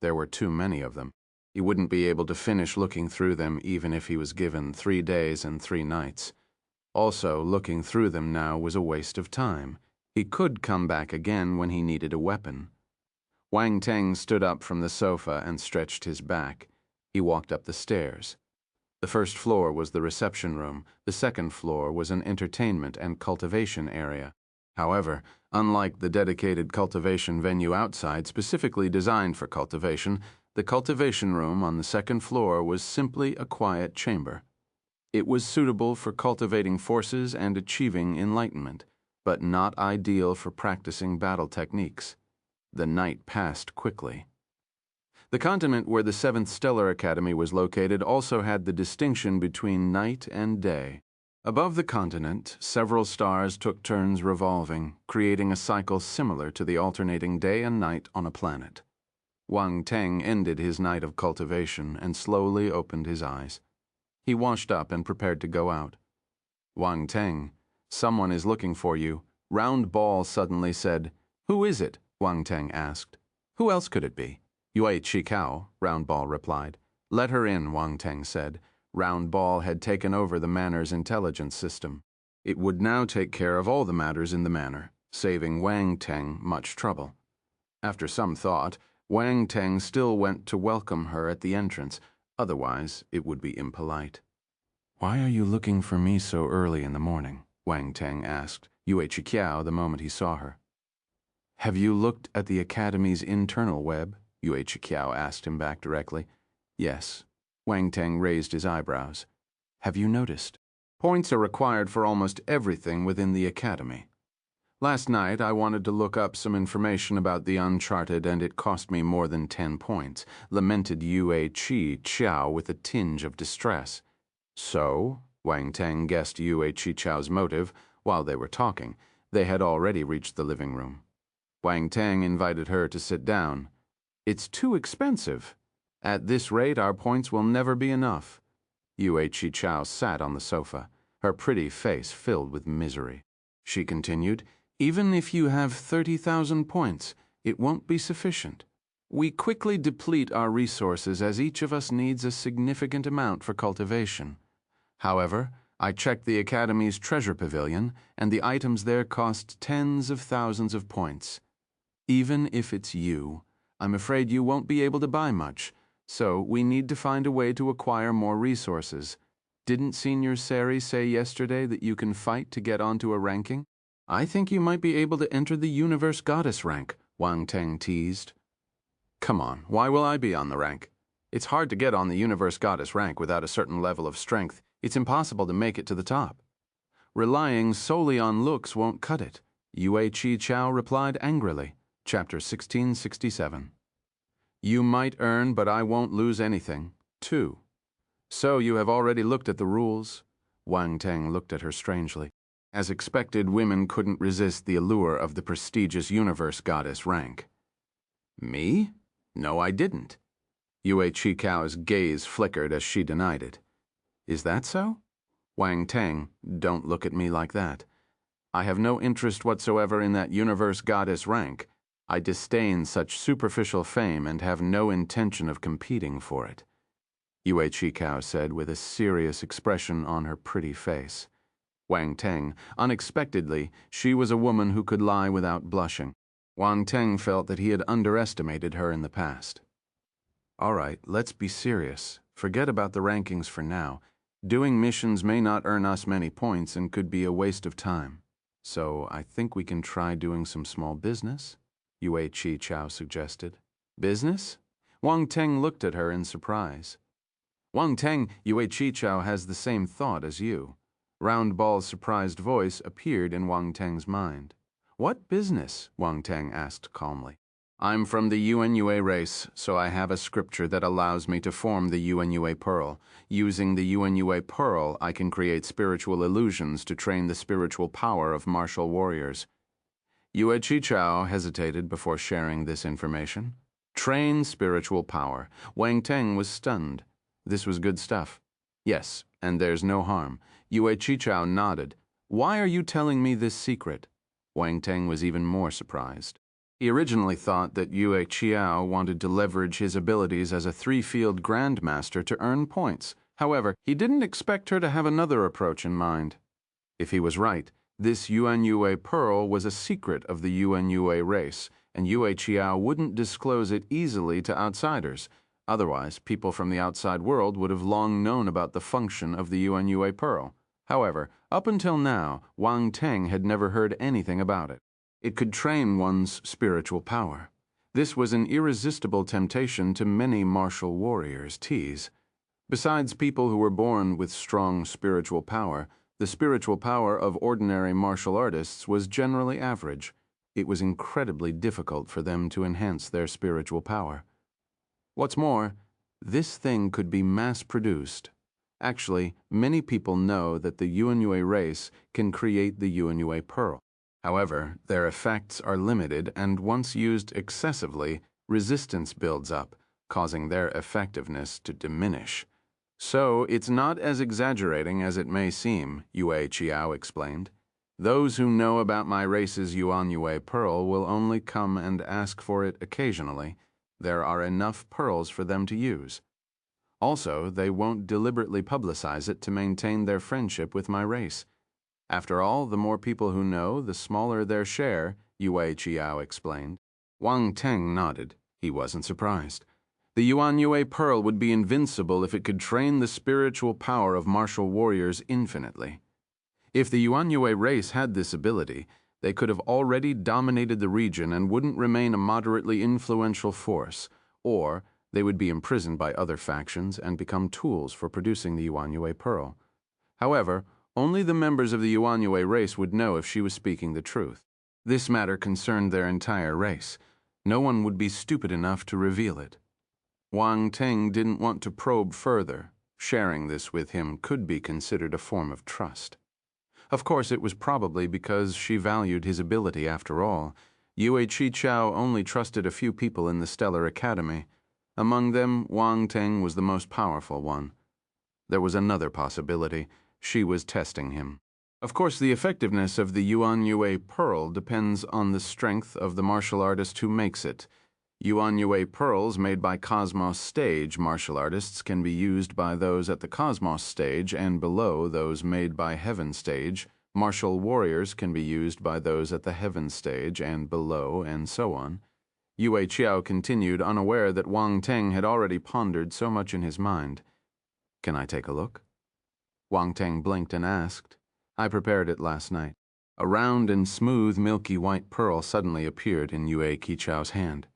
There were too many of them. He wouldn't be able to finish looking through them even if he was given 3 days and 3 nights. Also, looking through them now was a waste of time. He could come back again when he needed a weapon. Wang Teng stood up from the sofa and stretched his back. He walked up the stairs. The first floor was the reception room. The second floor was an entertainment and cultivation area. However, unlike the dedicated cultivation venue outside specifically designed for cultivation, the cultivation room on the second floor was simply a quiet chamber. It was suitable for cultivating forces and achieving enlightenment, but not ideal for practicing battle techniques. The night passed quickly. The continent where the Seventh Stellar Academy was located also had the distinction between night and day. Above the continent, several stars took turns revolving, creating a cycle similar to the alternating day and night on a planet. Wang Teng ended his night of cultivation and slowly opened his eyes. He washed up and prepared to go out. "Wang Teng, someone is looking for you," Round Ball suddenly said. "Who is it?" Wang Teng asked. "Who else could it be?" "Yue Chikao," Round Ball replied. "Let her in," Wang Teng said. Round Ball had taken over the Manor's intelligence system. It would now take care of all the matters in the Manor, saving Wang Teng much trouble. After some thought, Wang Teng still went to welcome her at the entrance. Otherwise, it would be impolite. "Why are you looking for me so early in the morning?" Wang Teng asked Yue Chikiao the moment he saw her. "Have you looked at the Academy's internal web?" Yue Chikiao asked him back directly. "Yes." Wang Teng raised his eyebrows. "Have you noticed? Points are required for almost everything within the Academy. Last night I wanted to look up some information about the Uncharted and it cost me more than 10 points," lamented Yue Chikiao with a tinge of distress. "So?" Wang Teng guessed Yue Chikiao's motive. While they were talking, they had already reached the living room. Wang Teng invited her to sit down. "It's too expensive. At this rate, our points will never be enough." Yue Chikiao sat on the sofa, her pretty face filled with misery. She continued, "Even if you have 30,000 points, it won't be sufficient. We quickly deplete our resources as each of us needs a significant amount for cultivation. However, I checked the Academy's treasure pavilion, and the items there cost tens of thousands of points. Even if it's you, I'm afraid you won't be able to buy much, so we need to find a way to acquire more resources. Didn't Senior Seri say yesterday that you can fight to get onto a ranking? I think you might be able to enter the Universe Goddess rank," Wang Teng teased. "Come on, why will I be on the rank? It's hard to get on the Universe Goddess rank without a certain level of strength. It's impossible to make it to the top. Relying solely on looks won't cut it," Yue Chikiao replied angrily. Chapter 1667. "You might earn, but I won't lose anything. 2. So you have already looked at the rules?" Wang Teng looked at her strangely. As expected, women couldn't resist the allure of the prestigious Universe Goddess rank. "Me? No, I didn't." Yue Chikiao's gaze flickered as she denied it. "Is that so?" "Wang Teng, don't look at me like that. I have no interest whatsoever in that Universe Goddess rank. I disdain such superficial fame and have no intention of competing for it," Yue Chikiao said with a serious expression on her pretty face. Wang Teng, unexpectedly, she was a woman who could lie without blushing. Wang Teng felt that he had underestimated her in the past. All right, let's be serious. Forget about the rankings for now. Doing missions may not earn us many points and could be a waste of time. So I think we can try doing some small business, Yue Chi Chao suggested. Business? Wang Teng looked at her in surprise. Wang Teng, Yue Chi Chao has the same thought as you. Round Ball's surprised voice appeared in Wang Teng's mind. What business? Wang Teng asked calmly. I'm from the UNUA race, so I have a scripture that allows me to form the UNUA pearl. Using the UNUA pearl, I can create spiritual illusions to train the spiritual power of martial warriors. Yue Chi Chao hesitated before sharing this information. Train spiritual power. Wang Teng was stunned. This was good stuff. Yes, and there's no harm. Yue Chi Chao nodded. Why are you telling me this secret? Wang Teng was even more surprised. He originally thought that Yue Chiao wanted to leverage his abilities as a three-field grandmaster to earn points. However, he didn't expect her to have another approach in mind. If he was right, this UNUA pearl was a secret of the UNUA race, and Yue Chiao wouldn't disclose it easily to outsiders. Otherwise, people from the outside world would have long known about the function of the UNUA pearl. However, up until now, Wang Teng had never heard anything about it. It could train one's spiritual power. This was an irresistible temptation to many martial warriors, tease. Besides people who were born with strong spiritual power, the spiritual power of ordinary martial artists was generally average. It was incredibly difficult for them to enhance their spiritual power. What's more, this thing could be mass-produced. Actually, many people know that the UNUA race can create the UNUA pearl. However, their effects are limited, and once used excessively, resistance builds up, causing their effectiveness to diminish. So, it's not as exaggerating as it may seem, Yue Chiao explained. Those who know about my race's UNUA pearl will only come and ask for it occasionally. There are enough pearls for them to use. Also, they won't deliberately publicize it to maintain their friendship with my race. After all, the more people who know, the smaller their share, Yue Chiao explained. Wang Teng nodded. He wasn't surprised. The UNUA pearl would be invincible if it could train the spiritual power of martial warriors infinitely. If the UNUA race had this ability, they could have already dominated the region and wouldn't remain a moderately influential force, or they would be imprisoned by other factions and become tools for producing the UNUA pearl. However, only the members of the UNUA race would know if she was speaking the truth. This matter concerned their entire race. No one would be stupid enough to reveal it. Wang Teng didn't want to probe further. Sharing this with him could be considered a form of trust. Of course, it was probably because she valued his ability after all. Yue Chi Chao only trusted a few people in the Stellar Academy. Among them, Wang Teng was the most powerful one. There was another possibility. She was testing him. Of course, the effectiveness of the UNUA pearl depends on the strength of the martial artist who makes it. UNUA pearls made by Cosmos stage martial artists can be used by those at the Cosmos stage, and below those made by Heaven stage. Martial warriors can be used by those at the Heaven stage and below, and so on. Yue Chiao continued, unaware that Wang Teng had already pondered so much in his mind. Can I take a look? Wang Teng blinked and asked. I prepared it last night. A round and smooth milky white pearl suddenly appeared in Yue Qichao's hand.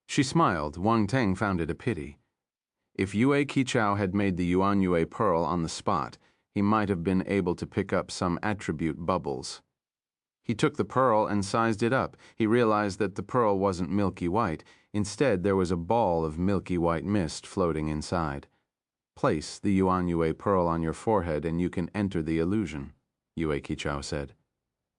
She smiled. Wang Teng found it a pity. If Yue Qichao had made the UNUA pearl on the spot, he might have been able to pick up some attribute bubbles. He took the pearl and sized it up. He realized that the pearl wasn't milky white. Instead, there was a ball of milky white mist floating inside. Place the UNUA pearl on your forehead and you can enter the illusion, Yue Qichao said.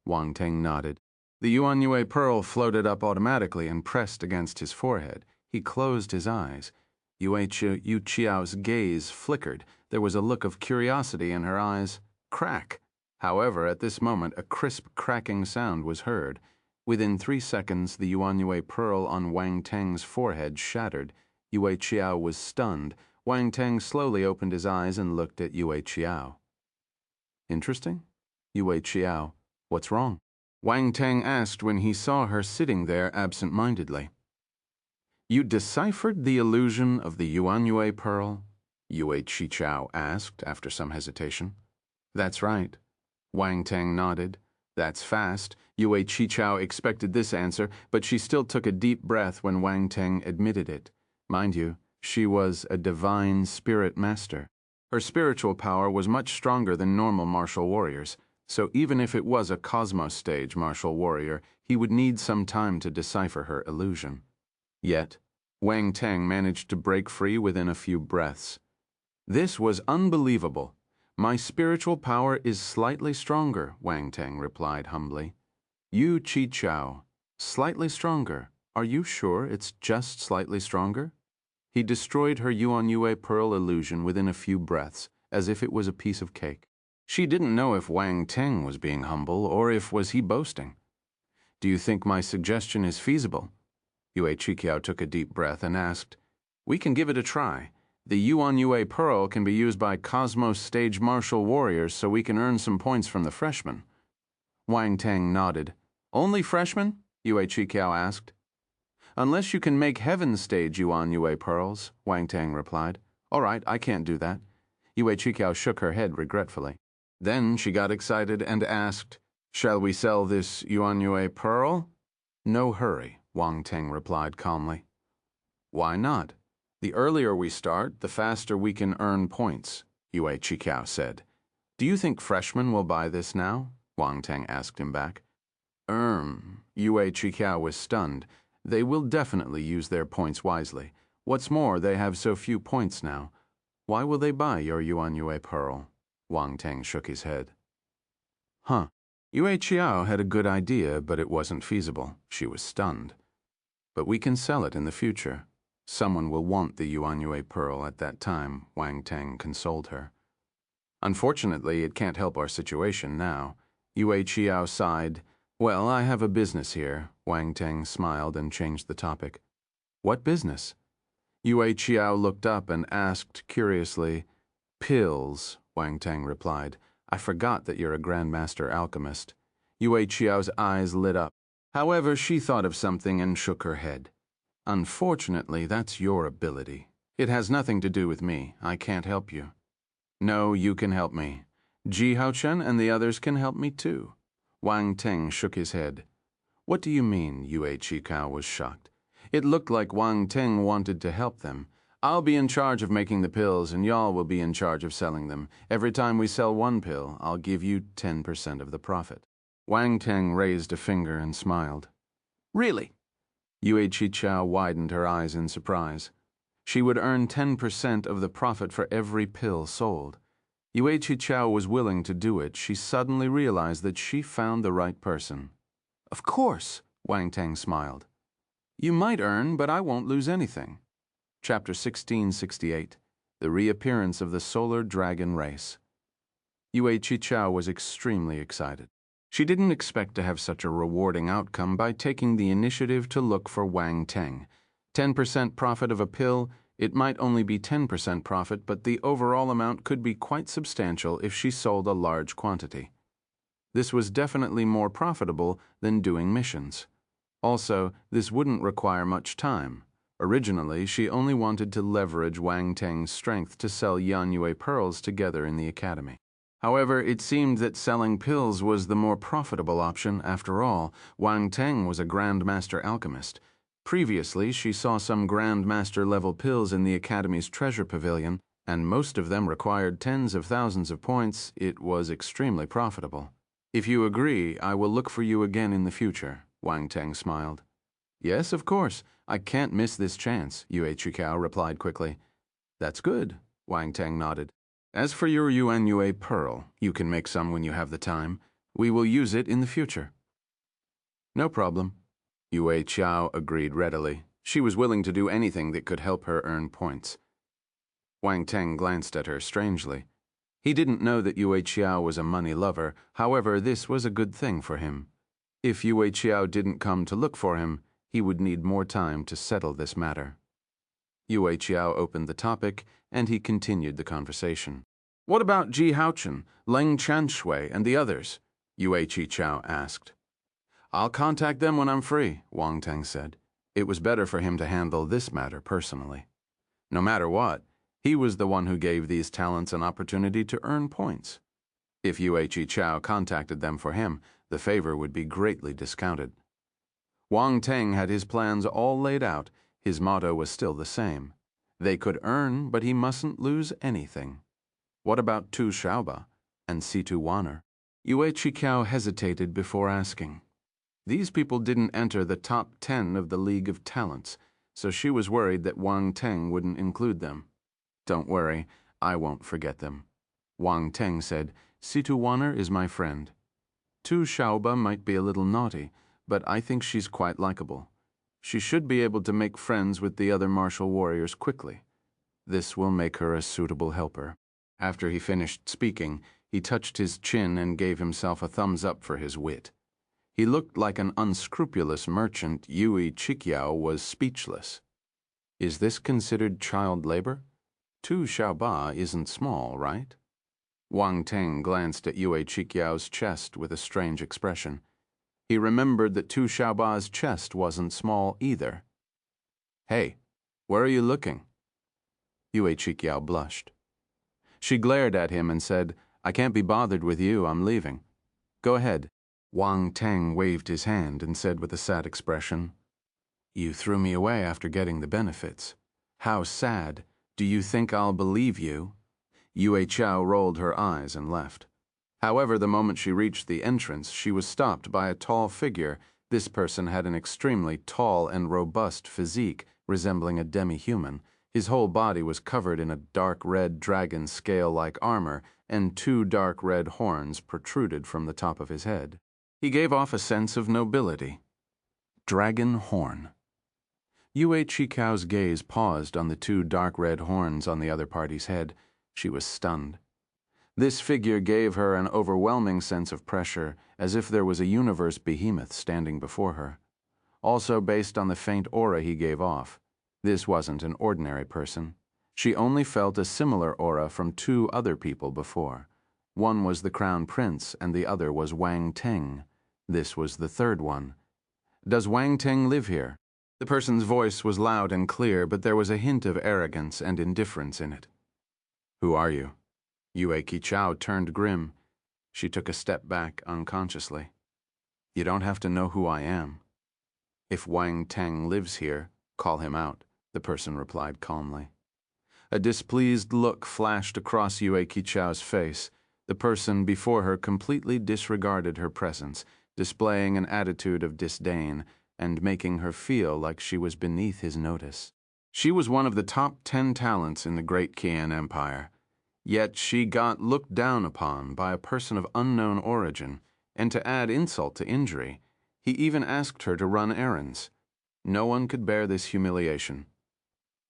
Wang Teng nodded. The UNUA pearl floated up automatically and pressed against his forehead. He closed his eyes. Yue Qiao's gaze flickered. There was a look of curiosity in her eyes. Crack! However, at this moment, a crisp cracking sound was heard. Within 3 seconds, the UNUA pearl on Wang Teng's forehead shattered. Yue Qiao was stunned. Wang Teng slowly opened his eyes and looked at Yue Qiao. Interesting? Yue Qiao, what's wrong? Wang Teng asked when he saw her sitting there absent-mindedly. You deciphered the illusion of the Yuan pearl? Yue Qichao asked after some hesitation. That's right. Wang Teng nodded. That's fast. Yue Qichao expected this answer, but she still took a deep breath when Wang Teng admitted it. Mind you, she was a divine spirit master. Her spiritual power was much stronger than normal martial warriors, so even if it was a Cosmos stage martial warrior, he would need some time to decipher her illusion. Yet, Wang Teng managed to break free within a few breaths. This was unbelievable. My spiritual power is slightly stronger, Wang Teng replied humbly. Yue Qichao, slightly stronger. Are you sure it's just slightly stronger? He destroyed her Yuan pearl illusion within a few breaths, as if it was a piece of cake. She didn't know if Wang Teng was being humble or if was he boasting. Do you think my suggestion is feasible? Yue Qichao took a deep breath and asked, We can give it a try. The Yuan pearl can be used by Cosmos stage martial warriors so we can earn some points from the freshmen. Wang Teng nodded. Only freshmen? Yue Qichao asked. Unless you can make heaven stage Yuan pearls, Wang Teng replied. All right, I can't do that. Yue Qichao shook her head regretfully. Then she got excited and asked, Shall we sell this Yuan pearl? No hurry, Wang Teng replied calmly. Why not? The earlier we start, the faster we can earn points, Yue Qichao said. Do you think freshmen will buy this now? Wang Teng asked him back. Yue Qichao was stunned. They will definitely use their points wisely. What's more, they have so few points now. Why will they buy your Yuan pearl? Wang Teng shook his head. Yue Qichao had a good idea, but it wasn't feasible. She was stunned. But we can sell it in the future. Someone will want the Yuan pearl at that time, Wang Teng consoled her. Unfortunately, it can't help our situation now. Yue Qichao sighed. Well, I have a business here. Wang Teng smiled and changed the topic. What business? Yue Qichao looked up and asked curiously. Pills, Wang Teng replied. I forgot that you're a grandmaster alchemist. Yue Qichao's eyes lit up. However, she thought of something and shook her head. Unfortunately, that's your ability. It has nothing to do with me. I can't help you. No, you can help me. Ji Haochen and the others can help me too. Wang Teng shook his head. What do you mean? Yue Qichao was shocked. It looked like Wang Teng wanted to help them. I'll be in charge of making the pills and y'all will be in charge of selling them. Every time we sell one pill, I'll give you 10% of the profit. Wang Teng raised a finger and smiled. Really? Yue Qichao widened her eyes in surprise. She would earn 10% of the profit for every pill sold. Yue Qichao was willing to do it. She suddenly realized that she found the right person. Of course, Wang Teng smiled. You might earn, but I won't lose anything. Chapter 1668, The Reappearance of the Solar Dragon Race. Yue Qichao was extremely excited. She didn't expect to have such a rewarding outcome by taking the initiative to look for Wang Teng. 10% profit of a pill, it might only be 10% profit, but the overall amount could be quite substantial if she sold a large quantity. This was definitely more profitable than doing missions. Also, this wouldn't require much time. Originally, she only wanted to leverage Wang Teng's strength to sell Yuan pearls together in the academy. However, it seemed that selling pills was the more profitable option. After all, Wang Teng was a grandmaster alchemist. Previously, she saw some grandmaster-level pills in the academy's treasure pavilion, and most of them required tens of thousands of points. It was extremely profitable. If you agree, I will look for you again in the future, Wang Teng smiled. Yes, of course. I can't miss this chance, Yue Qichao replied quickly. That's good, Wang Teng nodded. As for your Yuan pearl, you can make some when you have the time. We will use it in the future. No problem. Yue Qichao agreed readily. She was willing to do anything that could help her earn points. Wang Teng glanced at her strangely. He didn't know that Yue Qichao was a money lover. However, this was a good thing for him. If Yue Qichao didn't come to look for him, he would need more time to settle this matter. Yue Qichao opened the topic, and he continued the conversation. What about Ji Haochen, Leng Chanshui, and the others? Yue Qichao asked. I'll contact them when I'm free, Wang Teng said. It was better for him to handle this matter personally. No matter what, he was the one who gave these talents an opportunity to earn points. If Yue Qichao contacted them for him, the favor would be greatly discounted. Wang Teng had his plans all laid out. His motto was still the same. They could earn, but he mustn't lose anything. What about Tu Xiaoba and Situ Wanner? Yue Qichao hesitated before asking. These people didn't enter the top 10 of the League of Talents, so she was worried that Wang Teng wouldn't include them. Don't worry, I won't forget them. Wang Teng said, Situ Wanner is my friend. Tu Xiaoba might be a little naughty, but I think she's quite likable. She should be able to make friends with the other martial warriors quickly. This will make her a suitable helper. After he finished speaking, he touched his chin and gave himself a thumbs up for his wit. He looked like an unscrupulous merchant. Yue Qichao was speechless. Is this considered child labor? Tu Xiaoba isn't small, right? Wang Teng glanced at Yue Qichao's chest with a strange expression. He remembered that Tu Xiaoba's chest wasn't small either. Hey, where are you looking? Yue Qichao blushed. She glared at him and said, I can't be bothered with you, I'm leaving. Go ahead. Wang Teng waved his hand and said with a sad expression, You threw me away after getting the benefits. How sad. Do you think I'll believe you? Yue Qichao rolled her eyes and left. However, the moment she reached the entrance, she was stopped by a tall figure. This person had an extremely tall and robust physique, resembling a demi-human. His whole body was covered in a dark red dragon scale-like armor, and 2 dark red horns protruded from the top of his head. He gave off a sense of nobility. Dragon horn. Yue Qichao's gaze paused on the 2 dark red horns on the other party's head. She was stunned. This figure gave her an overwhelming sense of pressure, as if there was a universe behemoth standing before her. Also based on the faint aura he gave off, this wasn't an ordinary person. She only felt a similar aura from 2 other people before. One was the Crown Prince, and the other was Wang Teng. This was the 3rd one. Does Wang Teng live here? The person's voice was loud and clear, but there was a hint of arrogance and indifference in it. Who are you? Yue Qichao turned grim. She took a step back unconsciously. You don't have to know who I am. If Wang Teng lives here, call him out, the person replied calmly. A displeased look flashed across Yue Qichao's face. The person before her completely disregarded her presence, displaying an attitude of disdain and making her feel like she was beneath his notice. She was one of the top 10 talents in the Great Qian Empire. Yet she got looked down upon by a person of unknown origin, and to add insult to injury, he even asked her to run errands. No one could bear this humiliation.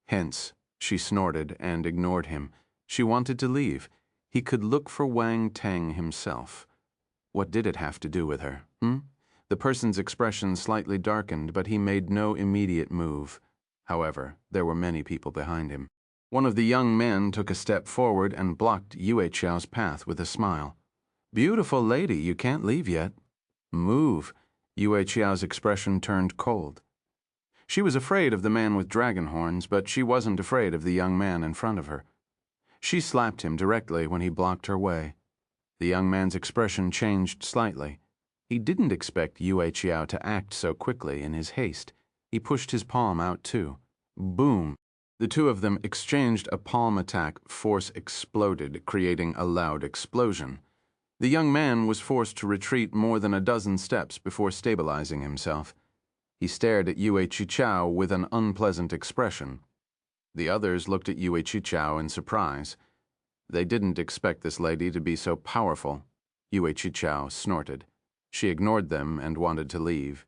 Hence, she snorted and ignored him. She wanted to leave. He could look for Wang Teng himself. What did it have to do with her, The person's expression slightly darkened, but he made no immediate move. However, there were many people behind him. One of the young men took a step forward and blocked Yue Qichao's path with a smile. Beautiful lady, you can't leave yet. Move. Yue Qichao's expression turned cold. She was afraid of the man with dragon horns, but she wasn't afraid of the young man in front of her. She slapped him directly when he blocked her way. The young man's expression changed slightly. He didn't expect Yue Qichao to act so quickly in his haste. He pushed his palm out too. Boom! The 2 of them exchanged a palm attack. Force exploded, creating a loud explosion. The young man was forced to retreat more than a dozen steps before stabilizing himself. He stared at Yue Qichao with an unpleasant expression. The others looked at Yue Qichao in surprise. They didn't expect this lady to be so powerful. Yue Qichao snorted. She ignored them and wanted to leave.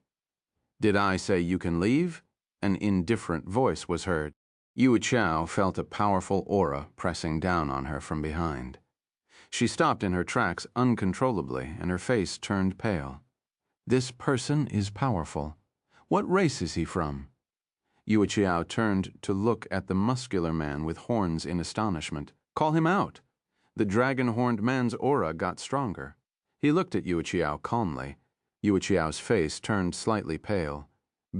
Did I say you can leave? An indifferent voice was heard. Yue Qichao felt a powerful aura pressing down on her from behind. She stopped in her tracks uncontrollably, and her face turned pale. This person is powerful. What race is he from? Yue Qichao turned to look at the muscular man with horns in astonishment. Call him out. The dragon-horned man's aura got stronger. He looked at Yue Qichao calmly. Yue Qiao's face turned slightly pale.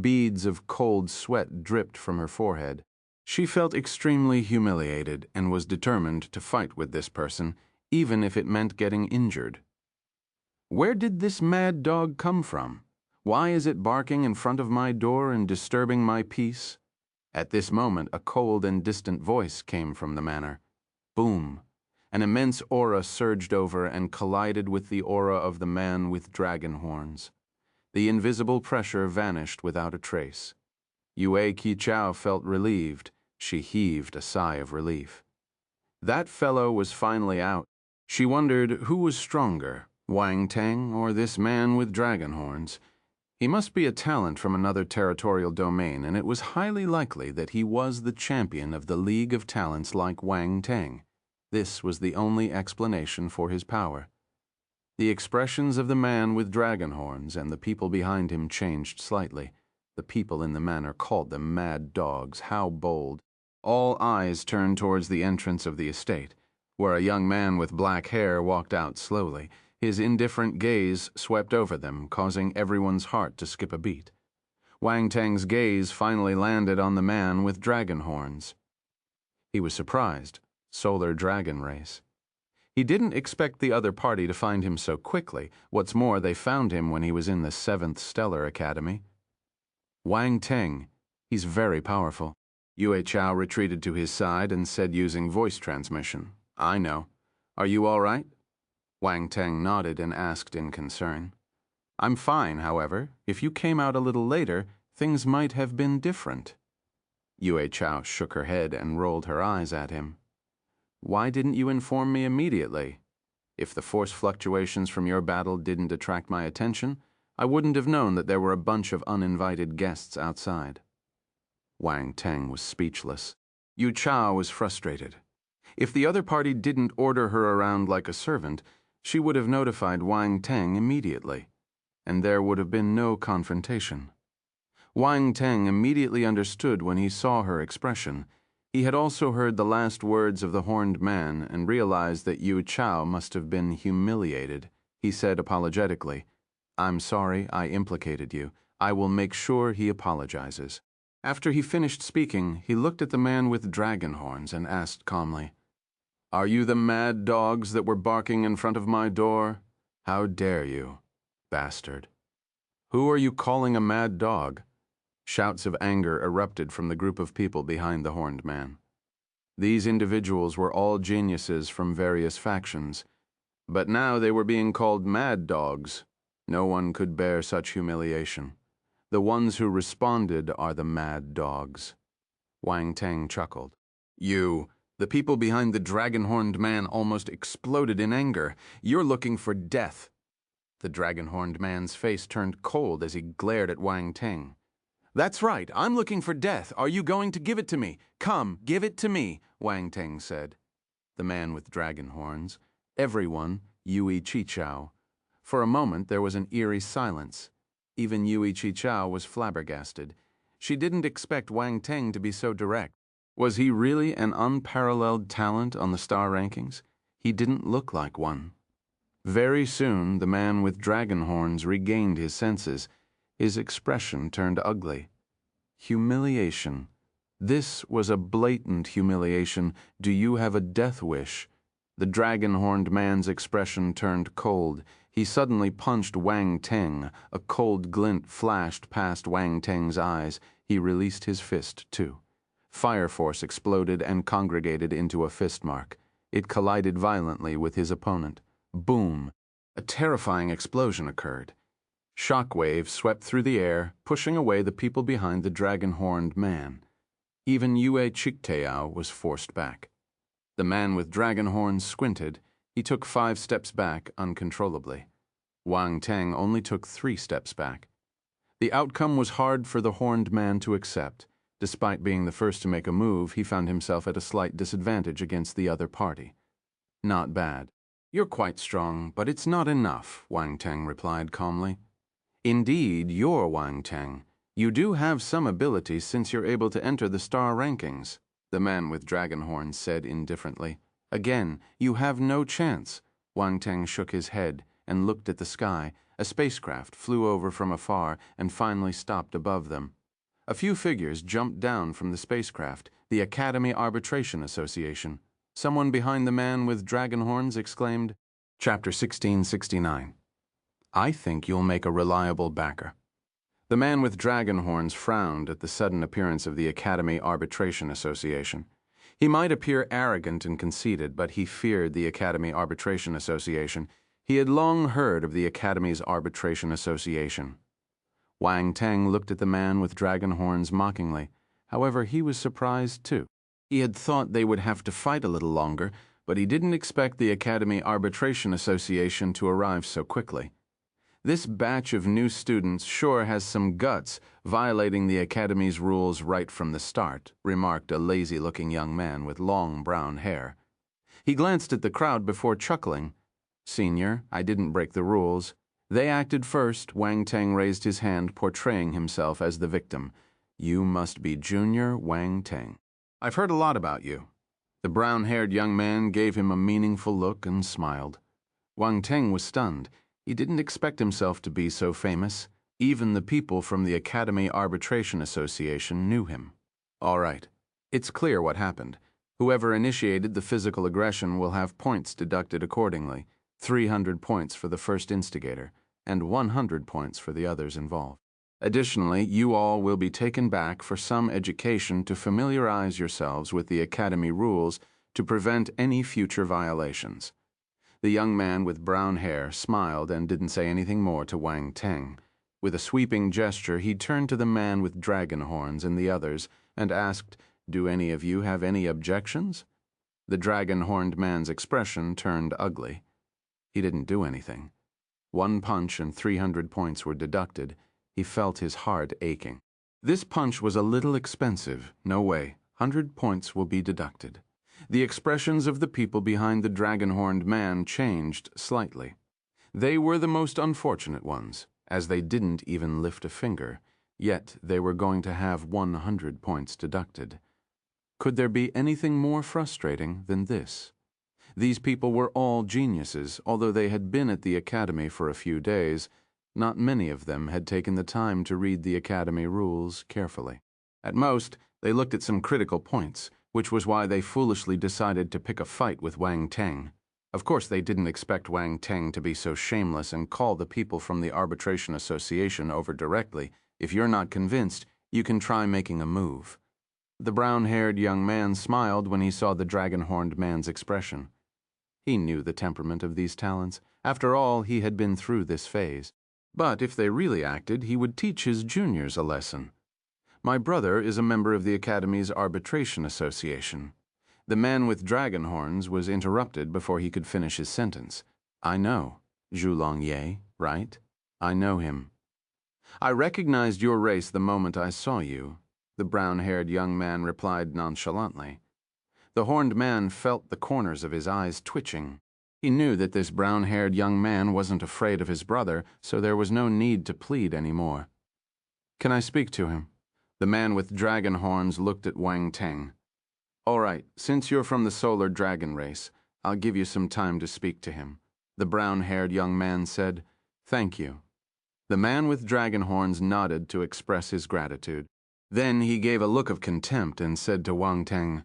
Beads of cold sweat dripped from her forehead. She felt extremely humiliated and was determined to fight with this person, even if it meant getting injured. Where did this mad dog come from? Why is it barking in front of my door and disturbing my peace? At this moment, a cold and distant voice came from the manor. Boom! An immense aura surged over and collided with the aura of the man with dragon horns. The invisible pressure vanished without a trace. Yue Qichao felt relieved. She heaved a sigh of relief. That fellow was finally out. She wondered who was stronger, Wang Teng or this man with dragon horns. He must be a talent from another territorial domain, and it was highly likely that he was the champion of the League of Talents like Wang Teng. This was the only explanation for his power. The expressions of the man with dragon horns and the people behind him changed slightly. The people in the manor called them mad dogs. How bold. All eyes turned towards the entrance of the estate, where a young man with black hair walked out slowly. His indifferent gaze swept over them, causing everyone's heart to skip a beat. Wang Teng's gaze finally landed on the man with dragon horns. He was surprised. Solar dragon race. He didn't expect the other party to find him so quickly. What's more, they found him when he was in the 7th Stellar Academy. Wang Teng. He's very powerful. Yue Qiao retreated to his side and said using voice transmission, I know. Are you all right? Wang Teng nodded and asked in concern. I'm fine, however. If you came out a little later, things might have been different. Yue Qiao shook her head and rolled her eyes at him. Why didn't you inform me immediately? If the force fluctuations from your battle didn't attract my attention, I wouldn't have known that there were a bunch of uninvited guests outside. Wang Teng was speechless. Yue Qiao was frustrated. If the other party didn't order her around like a servant, she would have notified Wang Teng immediately, and there would have been no confrontation. Wang Teng immediately understood when he saw her expression. He had also heard the last words of the horned man and realized that Yue Qiao must have been humiliated. He said apologetically, I'm sorry I implicated you. I will make sure he apologizes. After he finished speaking, he looked at the man with dragon horns and asked calmly, Are you the mad dogs that were barking in front of my door? How dare you, bastard. Who are you calling a mad dog? Shouts of anger erupted from the group of people behind the horned man. These individuals were all geniuses from various factions, but now they were being called mad dogs. No one could bear such humiliation. The ones who responded are the mad dogs. Wang Teng chuckled. The people behind the dragon-horned man almost exploded in anger. You're looking for death. The dragon-horned man's face turned cold as he glared at Wang Teng. That's right, I'm looking for death. Are you going to give it to me? Come, give it to me, Wang Teng said. The man with dragon horns. Everyone, Yue Qichao. For a moment there was an eerie silence. Even Yue Qichao was flabbergasted. She didn't expect Wang Teng to be so direct. Was he really an unparalleled talent on the star rankings? He didn't look like one. Very soon the man with dragon horns regained his senses. His expression turned ugly. Humiliation. This was a blatant humiliation. Do you have a death wish? The dragon-horned man's expression turned cold. He suddenly punched Wang Teng. A cold glint flashed past Wang Teng's eyes. He released his fist, too. Fire force exploded and congregated into a fist mark. It collided violently with his opponent. Boom! A terrifying explosion occurred. Shock waves swept through the air, pushing away the people behind the dragon-horned man. Even Yue Qichao was forced back. The man with dragon horns squinted. He took 5 steps back uncontrollably. Wang Teng only took 3 steps back. The outcome was hard for the horned man to accept. Despite being the first to make a move, he found himself at a slight disadvantage against the other party. Not bad. You're quite strong, but it's not enough, Wang Teng replied calmly. Indeed, you're Wang Teng. You do have some ability since you're able to enter the star rankings, the man with dragon horns said indifferently. Again, you have no chance. Wang Teng shook his head and looked at the sky. A spacecraft flew over from afar and finally stopped above them. A few figures jumped down from the spacecraft, the Academy Arbitration Association. Someone behind the man with dragon horns exclaimed, Chapter 1669. I think you'll make a reliable backer. The man with dragon horns frowned at the sudden appearance of the Academy Arbitration Association. He might appear arrogant and conceited, but he feared the Academy Arbitration Association. He had long heard of the Academy's Arbitration Association. Wang Teng looked at the man with dragon horns mockingly. However, he was surprised too. He had thought they would have to fight a little longer, but he didn't expect the Academy Arbitration Association to arrive so quickly. This batch of new students sure has some guts, violating the Academy's rules right from the start, remarked a lazy-looking young man with long brown hair. He glanced at the crowd before chuckling. Senior, I didn't break the rules. They acted first. Wang Teng raised his hand, portraying himself as the victim. You must be Junior Wang Teng. I've heard a lot about you. The brown-haired young man gave him a meaningful look and smiled. Wang Teng was stunned. He didn't expect himself to be so famous. Even the people from the Academy Arbitration Association knew him. All right. It's clear what happened. Whoever initiated the physical aggression will have points deducted accordingly. 300 points for the first instigator, and 100 points for the others involved. Additionally, you all will be taken back for some education to familiarize yourselves with the Academy rules to prevent any future violations. The young man with brown hair smiled and didn't say anything more to Wang Teng. With a sweeping gesture, he turned to the man with dragon horns and the others and asked, Do any of you have any objections? The dragon-horned man's expression turned ugly. He didn't do anything. 1 punch and 300 points were deducted. He felt his heart aching. This punch was a little expensive. No way. 100 points will be deducted. The expressions of the people behind the dragon-horned man changed slightly. They were the most unfortunate ones, as they didn't even lift a finger, yet they were going to have 100 points deducted. Could there be anything more frustrating than this? These people were all geniuses, although they had been at the Academy for a few days. Not many of them had taken the time to read the Academy rules carefully. At most, they looked at some critical points, which was why they foolishly decided to pick a fight with Wang Teng. Of course, they didn't expect Wang Teng to be so shameless and call the people from the Arbitration Association over directly. If you're not convinced, you can try making a move. The brown-haired young man smiled when he saw the dragon-horned man's expression. He knew the temperament of these talents. After all, he had been through this phase. But if they really acted, he would teach his juniors a lesson. My brother is a member of the Academy's Arbitration Association. The man with dragon horns was interrupted before he could finish his sentence. I know. Zhu Longye, right? I know him. I recognized your race the moment I saw you, the brown-haired young man replied nonchalantly. The horned man felt the corners of his eyes twitching. He knew that this brown-haired young man wasn't afraid of his brother, so there was no need to plead anymore. Can I speak to him? The man with dragon horns looked at Wang Teng. All right, since you're from the solar dragon race, I'll give you some time to speak to him. The brown-haired young man said, Thank you. The man with dragon horns nodded to express his gratitude. Then he gave a look of contempt and said to Wang Teng,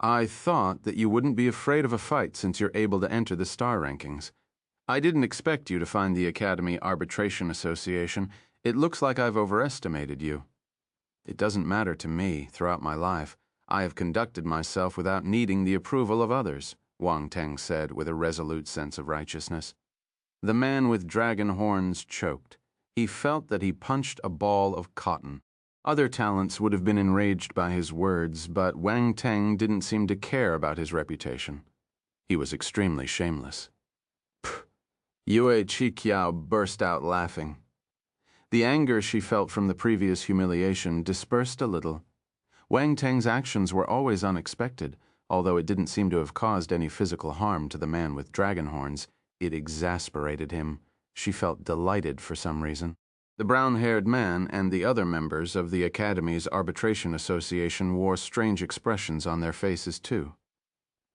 I thought that you wouldn't be afraid of a fight since you're able to enter the star rankings. I didn't expect you to find the Academy Arbitration Association. It looks like I've overestimated you. It doesn't matter to me. Throughout my life, I have conducted myself without needing the approval of others, Wang Teng said with a resolute sense of righteousness. The man with dragon horns choked. He felt that he punched a ball of cotton. Other talents would have been enraged by his words, but Wang Teng didn't seem to care about his reputation. He was extremely shameless. Pfft! Yue Qiqiao burst out laughing. The anger she felt from the previous humiliation dispersed a little. Wang Teng's actions were always unexpected, although it didn't seem to have caused any physical harm to the man with dragon horns. It exasperated him. She felt delighted for some reason. The brown-haired man and the other members of the Academy's Arbitration Association wore strange expressions on their faces, too.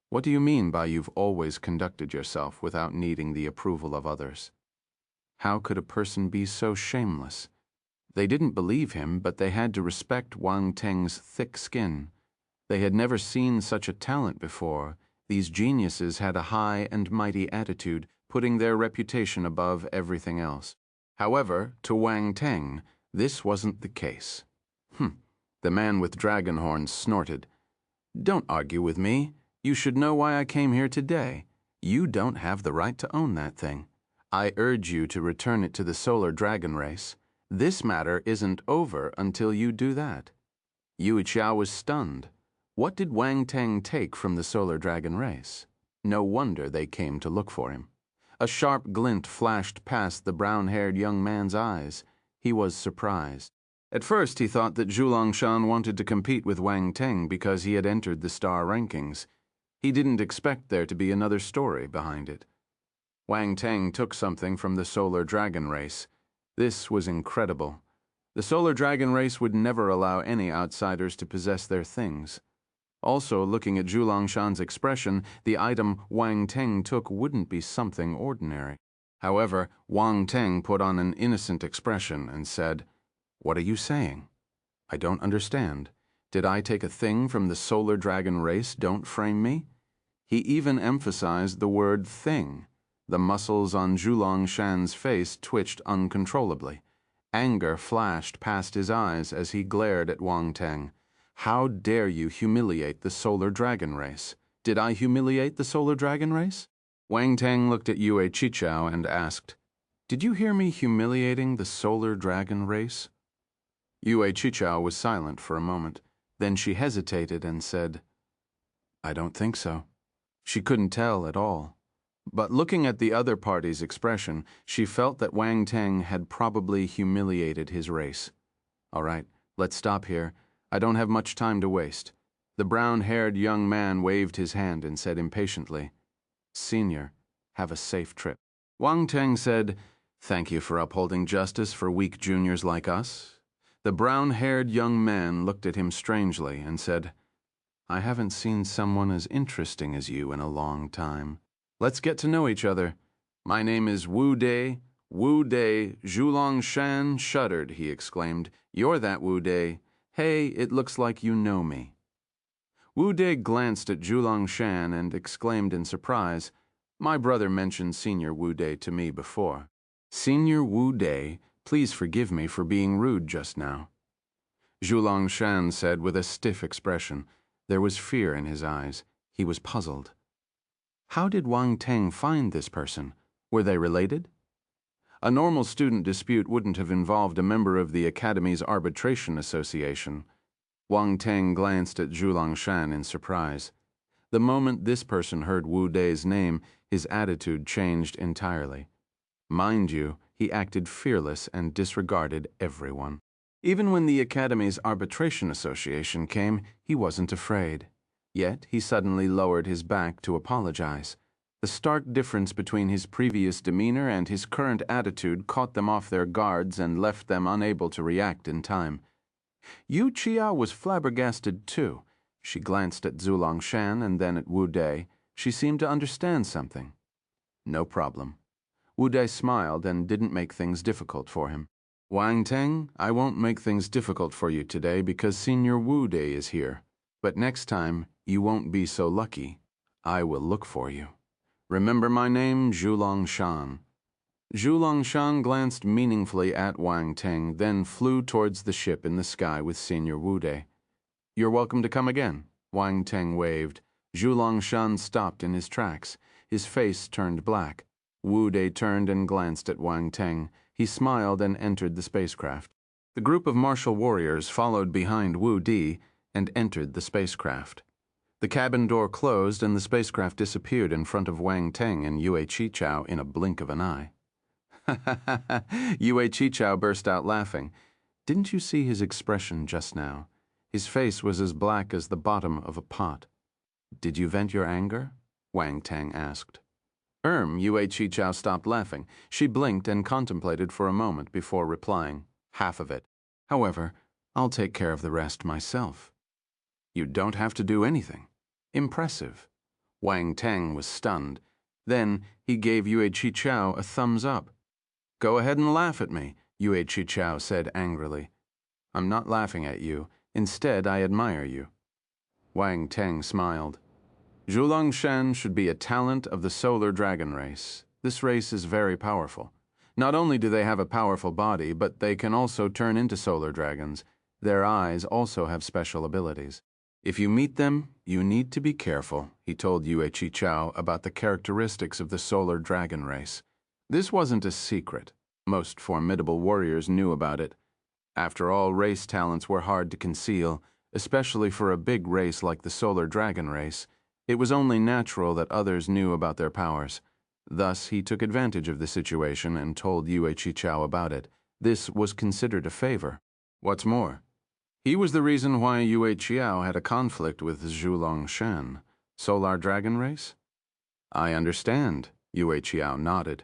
What do you mean by you've always conducted yourself without needing the approval of others? How could a person be so shameless? They didn't believe him, but they had to respect Wang Teng's thick skin. They had never seen such a talent before. These geniuses had a high and mighty attitude, putting their reputation above everything else. However, to Wang Teng, this wasn't the case. The man with dragon horns snorted. "Don't argue with me. You should know why I came here today. You don't have the right to own that thing. I urge you to return it to the solar dragon race. This matter isn't over until you do that." Yu Qiao was stunned. What did Wang Teng take from the solar dragon race? No wonder they came to look for him. A sharp glint flashed past the brown-haired young man's eyes. He was surprised. At first he thought that Zhulongshan wanted to compete with Wang Teng because he had entered the star rankings. He didn't expect there to be another story behind it. Wang Teng took something from the solar dragon race. This was incredible. The solar dragon race would never allow any outsiders to possess their things. Also, looking at Zhulongshan's expression, the item Wang Teng took wouldn't be something ordinary. However, Wang Teng put on an innocent expression and said, "What are you saying? I don't understand. Did I take a thing from the solar dragon race? Don't frame me." He even emphasized the word thing. The muscles on Zhulongshan's face twitched uncontrollably. Anger flashed past his eyes as he glared at Wang Teng. "How dare you humiliate the solar dragon race? Did I humiliate the solar dragon race?" Wang Teng looked at Yue Qichao and asked, "Did you hear me humiliating the solar dragon race?" Yue Qichao was silent for a moment. Then she hesitated and said, "I don't think so." She couldn't tell at all. But looking at the other party's expression, she felt that Wang Teng had probably humiliated his race. "All right, let's stop here. I don't have much time to waste." The brown-haired young man waved his hand and said impatiently, "Senior, have a safe trip." Wang Teng said, "Thank you for upholding justice for weak juniors like us." The brown-haired young man looked at him strangely and said, "I haven't seen someone as interesting as you in a long time. Let's get to know each other. My name is Wu Dei." "Wu Dei." Zhulongshan shuddered, he exclaimed. "You're that Wu Dei. Hey, it looks like you know me." Wu Dei glanced at Zhulongshan and exclaimed in surprise, "My brother mentioned Senior Wu Dei to me before." "Senior Wu Dei, please forgive me for being rude just now." Zhulongshan said with a stiff expression. There was fear in his eyes. He was puzzled. How did Wang Teng find this person? Were they related? A normal student dispute wouldn't have involved a member of the Academy's Arbitration Association. Wang Teng glanced at Zhulongshan in surprise. The moment this person heard Wu Dei's name, his attitude changed entirely. Mind you, he acted fearless and disregarded everyone. Even when the Academy's Arbitration Association came, he wasn't afraid. Yet he suddenly lowered his back to apologize. The stark difference between his previous demeanor and his current attitude caught them off their guards and left them unable to react in time. Yu Qiao was flabbergasted too. She glanced at Zhulongshan and then at Wu Dei. She seemed to understand something. "No problem." Wu Dei smiled and didn't make things difficult for him. "Wang Teng, I won't make things difficult for you today because Senior Wu Dei is here. But next time, you won't be so lucky. I will look for you. Remember my name, Zhulongshan." Zhulongshan glanced meaningfully at Wang Teng, then flew towards the ship in the sky with Senior Wu Dei. "You're welcome to come again." Wang Teng waved. Zhulongshan stopped in his tracks. His face turned black. Wu Dei turned and glanced at Wang Teng. He smiled and entered the spacecraft. The group of martial warriors followed behind Wu Dei and entered the spacecraft. The cabin door closed and the spacecraft disappeared in front of Wang Teng and Yue Qichao in a blink of an eye. Yue Qichao burst out laughing. Didn't you see his expression just now? His face was as black as the bottom of a pot. "Did you vent your anger?" Wang Teng asked. Yue Qichao stopped laughing. She blinked and contemplated for a moment before replying, "Half of it. However, I'll take care of the rest myself." "You don't have to do anything." Impressive. Wang Teng was stunned. Then he gave Yue Qichao a thumbs up. Go ahead and laugh at me, Yue Chichao said angrily. I'm not laughing at you. Instead, I admire you. Wang Teng smiled. Zhulong Shan should be a talent of the solar dragon race. This race is very powerful. Not only do they have a powerful body, but they can also turn into solar dragons. Their eyes also have special abilities. If you meet them, you need to be careful, he told Yue Chichao about the characteristics of the solar dragon race. This wasn't a secret. Most formidable warriors knew about it. After all, race talents were hard to conceal, especially for a big race like the solar dragon race. It was only natural that others knew about their powers. Thus, he took advantage of the situation and told Yue Chichao about it. This was considered a favor. What's more, he was the reason why Yue Chiao had a conflict with Zhulong Shan. Solar dragon race? I understand, Yue Chiao nodded.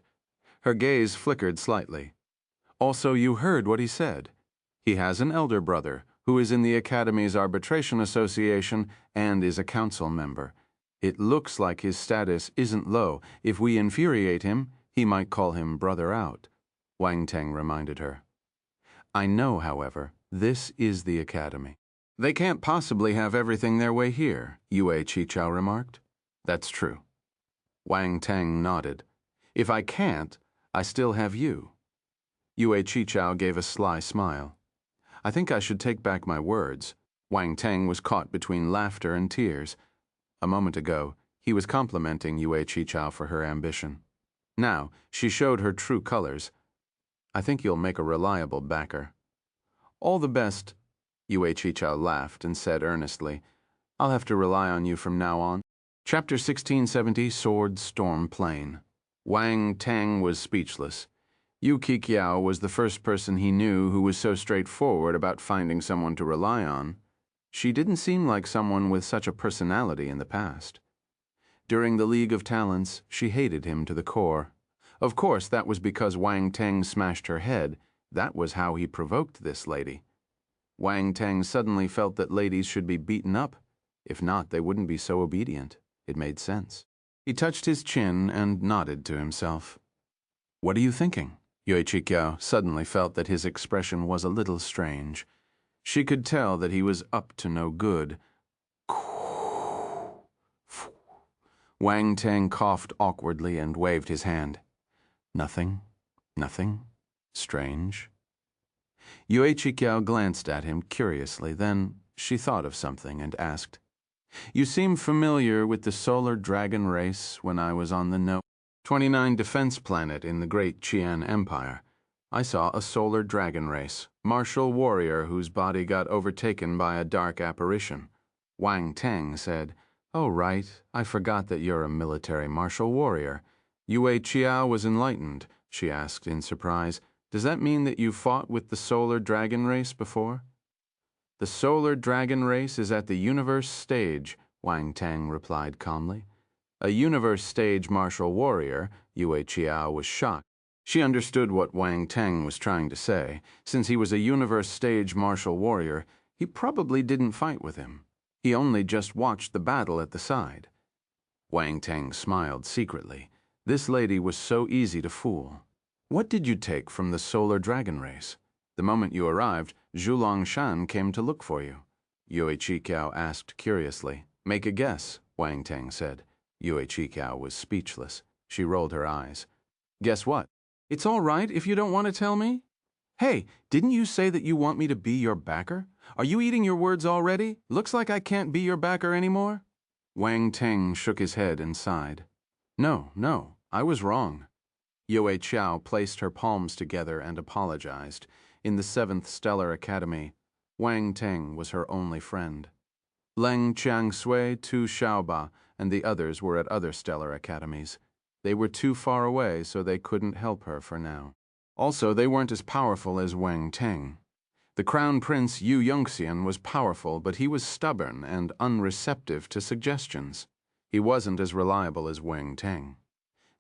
Her gaze flickered slightly. Also, you heard what he said. He has an elder brother who is in the Academy's Arbitration Association and is a council member. It looks like his status isn't low. If we infuriate him, he might call him brother out, Wang Teng reminded her. I know, however, this is the Academy. They can't possibly have everything their way here, Yue Chichao remarked. That's true. Wang Teng nodded. If I can't, I still have you. Yue Chichao gave a sly smile. I think I should take back my words. Wang Teng was caught between laughter and tears. A moment ago, he was complimenting Yue Chichao for her ambition. Now, she showed her true colors. I think you'll make a reliable backer. All the best, Yue Chichao laughed and said earnestly. I'll have to rely on you from now on. Chapter 1670, Sword Storm Plain. Wang Teng was speechless. Yu Qiqiao was the first person he knew who was so straightforward about finding someone to rely on. She didn't seem like someone with such a personality in the past. During the League of Talents, she hated him to the core. Of course, that was because Wang Teng smashed her head. That was how he provoked this lady. Wang Teng suddenly felt that ladies should be beaten up. If not, they wouldn't be so obedient. It made sense. He touched his chin and nodded to himself. What are you thinking? Yue Chiqiao suddenly felt that his expression was a little strange. She could tell that he was up to no good. Wang Teng coughed awkwardly and waved his hand. Nothing, nothing, strange. Yue Chiqiao glanced at him curiously, then she thought of something and asked, You seem familiar with the solar dragon race when I was on the No. 29 defense planet in the Great Qian Empire. I saw a solar dragon race, martial warrior whose body got overtaken by a dark apparition. Wang Teng said, Oh, right, I forgot that you're a military martial warrior. Yue Chiao was enlightened, she asked in surprise. Does that mean that you fought with the solar dragon race before? The solar dragon race is at the universe stage, Wang Teng replied calmly. A universe stage martial warrior, Yue Chiao was shocked. She understood what Wang Teng was trying to say. Since he was a universe stage martial warrior, he probably didn't fight with him. He only just watched the battle at the side. Wang Teng smiled secretly. This lady was so easy to fool. What did you take from the solar dragon race? The moment you arrived, Zhulong Shan came to look for you. Yue Chiqiao asked curiously. Make a guess, Wang Teng said. Yue Chiqiao was speechless. She rolled her eyes. Guess what? It's all right if you don't want to tell me. Hey, didn't you say that you want me to be your backer? Are you eating your words already? Looks like I can't be your backer anymore. Wang Teng shook his head and sighed. No, I was wrong. Yue Chiao placed her palms together and apologized. In the 7th Stellar Academy, Wang Teng was her only friend. Leng Qiangsui, Tu Xiaoba, and the others were at other stellar academies. They were too far away, so they couldn't help her for now. Also, they weren't as powerful as Wang Teng. The Crown Prince Yu Yongxian was powerful, but he was stubborn and unreceptive to suggestions. He wasn't as reliable as Wang Teng.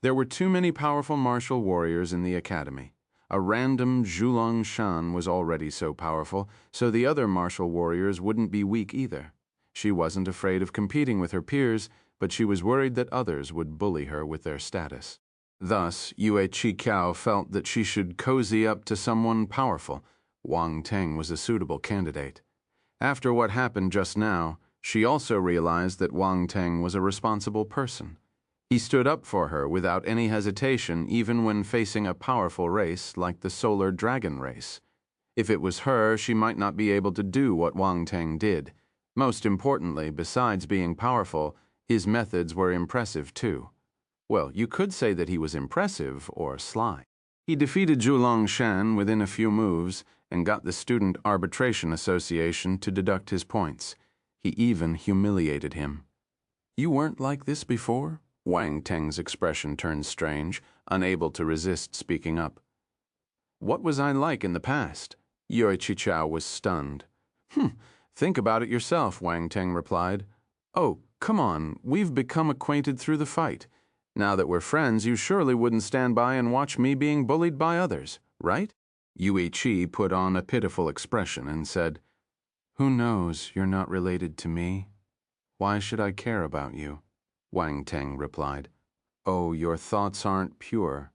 There were too many powerful martial warriors in the academy. A random Zhulong Shan was already so powerful, so the other martial warriors wouldn't be weak either. She wasn't afraid of competing with her peers, but she was worried that others would bully her with their status. Thus, Yue Chi felt that she should cozy up to someone powerful. Wang Teng was a suitable candidate. After what happened just now, she also realized that Wang Teng was a responsible person. He stood up for her without any hesitation, even when facing a powerful race like the Solar Dragon race. If it was her, she might not be able to do what Wang Teng did. Most importantly, besides being powerful, his methods were impressive too. Well, you could say that he was impressive or sly. He defeated Zhulong Shan within a few moves and got the Student Arbitration Association to deduct his points. He even humiliated him. You weren't like this before? Wang Teng's expression turned strange, unable to resist speaking up. What was I like in the past? Yue Chi was stunned. Think about it yourself, Wang Teng replied. Oh, come on, we've become acquainted through the fight. Now that we're friends, you surely wouldn't stand by and watch me being bullied by others, right? Yue Chi put on a pitiful expression and said, Who knows you're not related to me? Why should I care about you? Wang Teng replied. Oh, your thoughts aren't pure.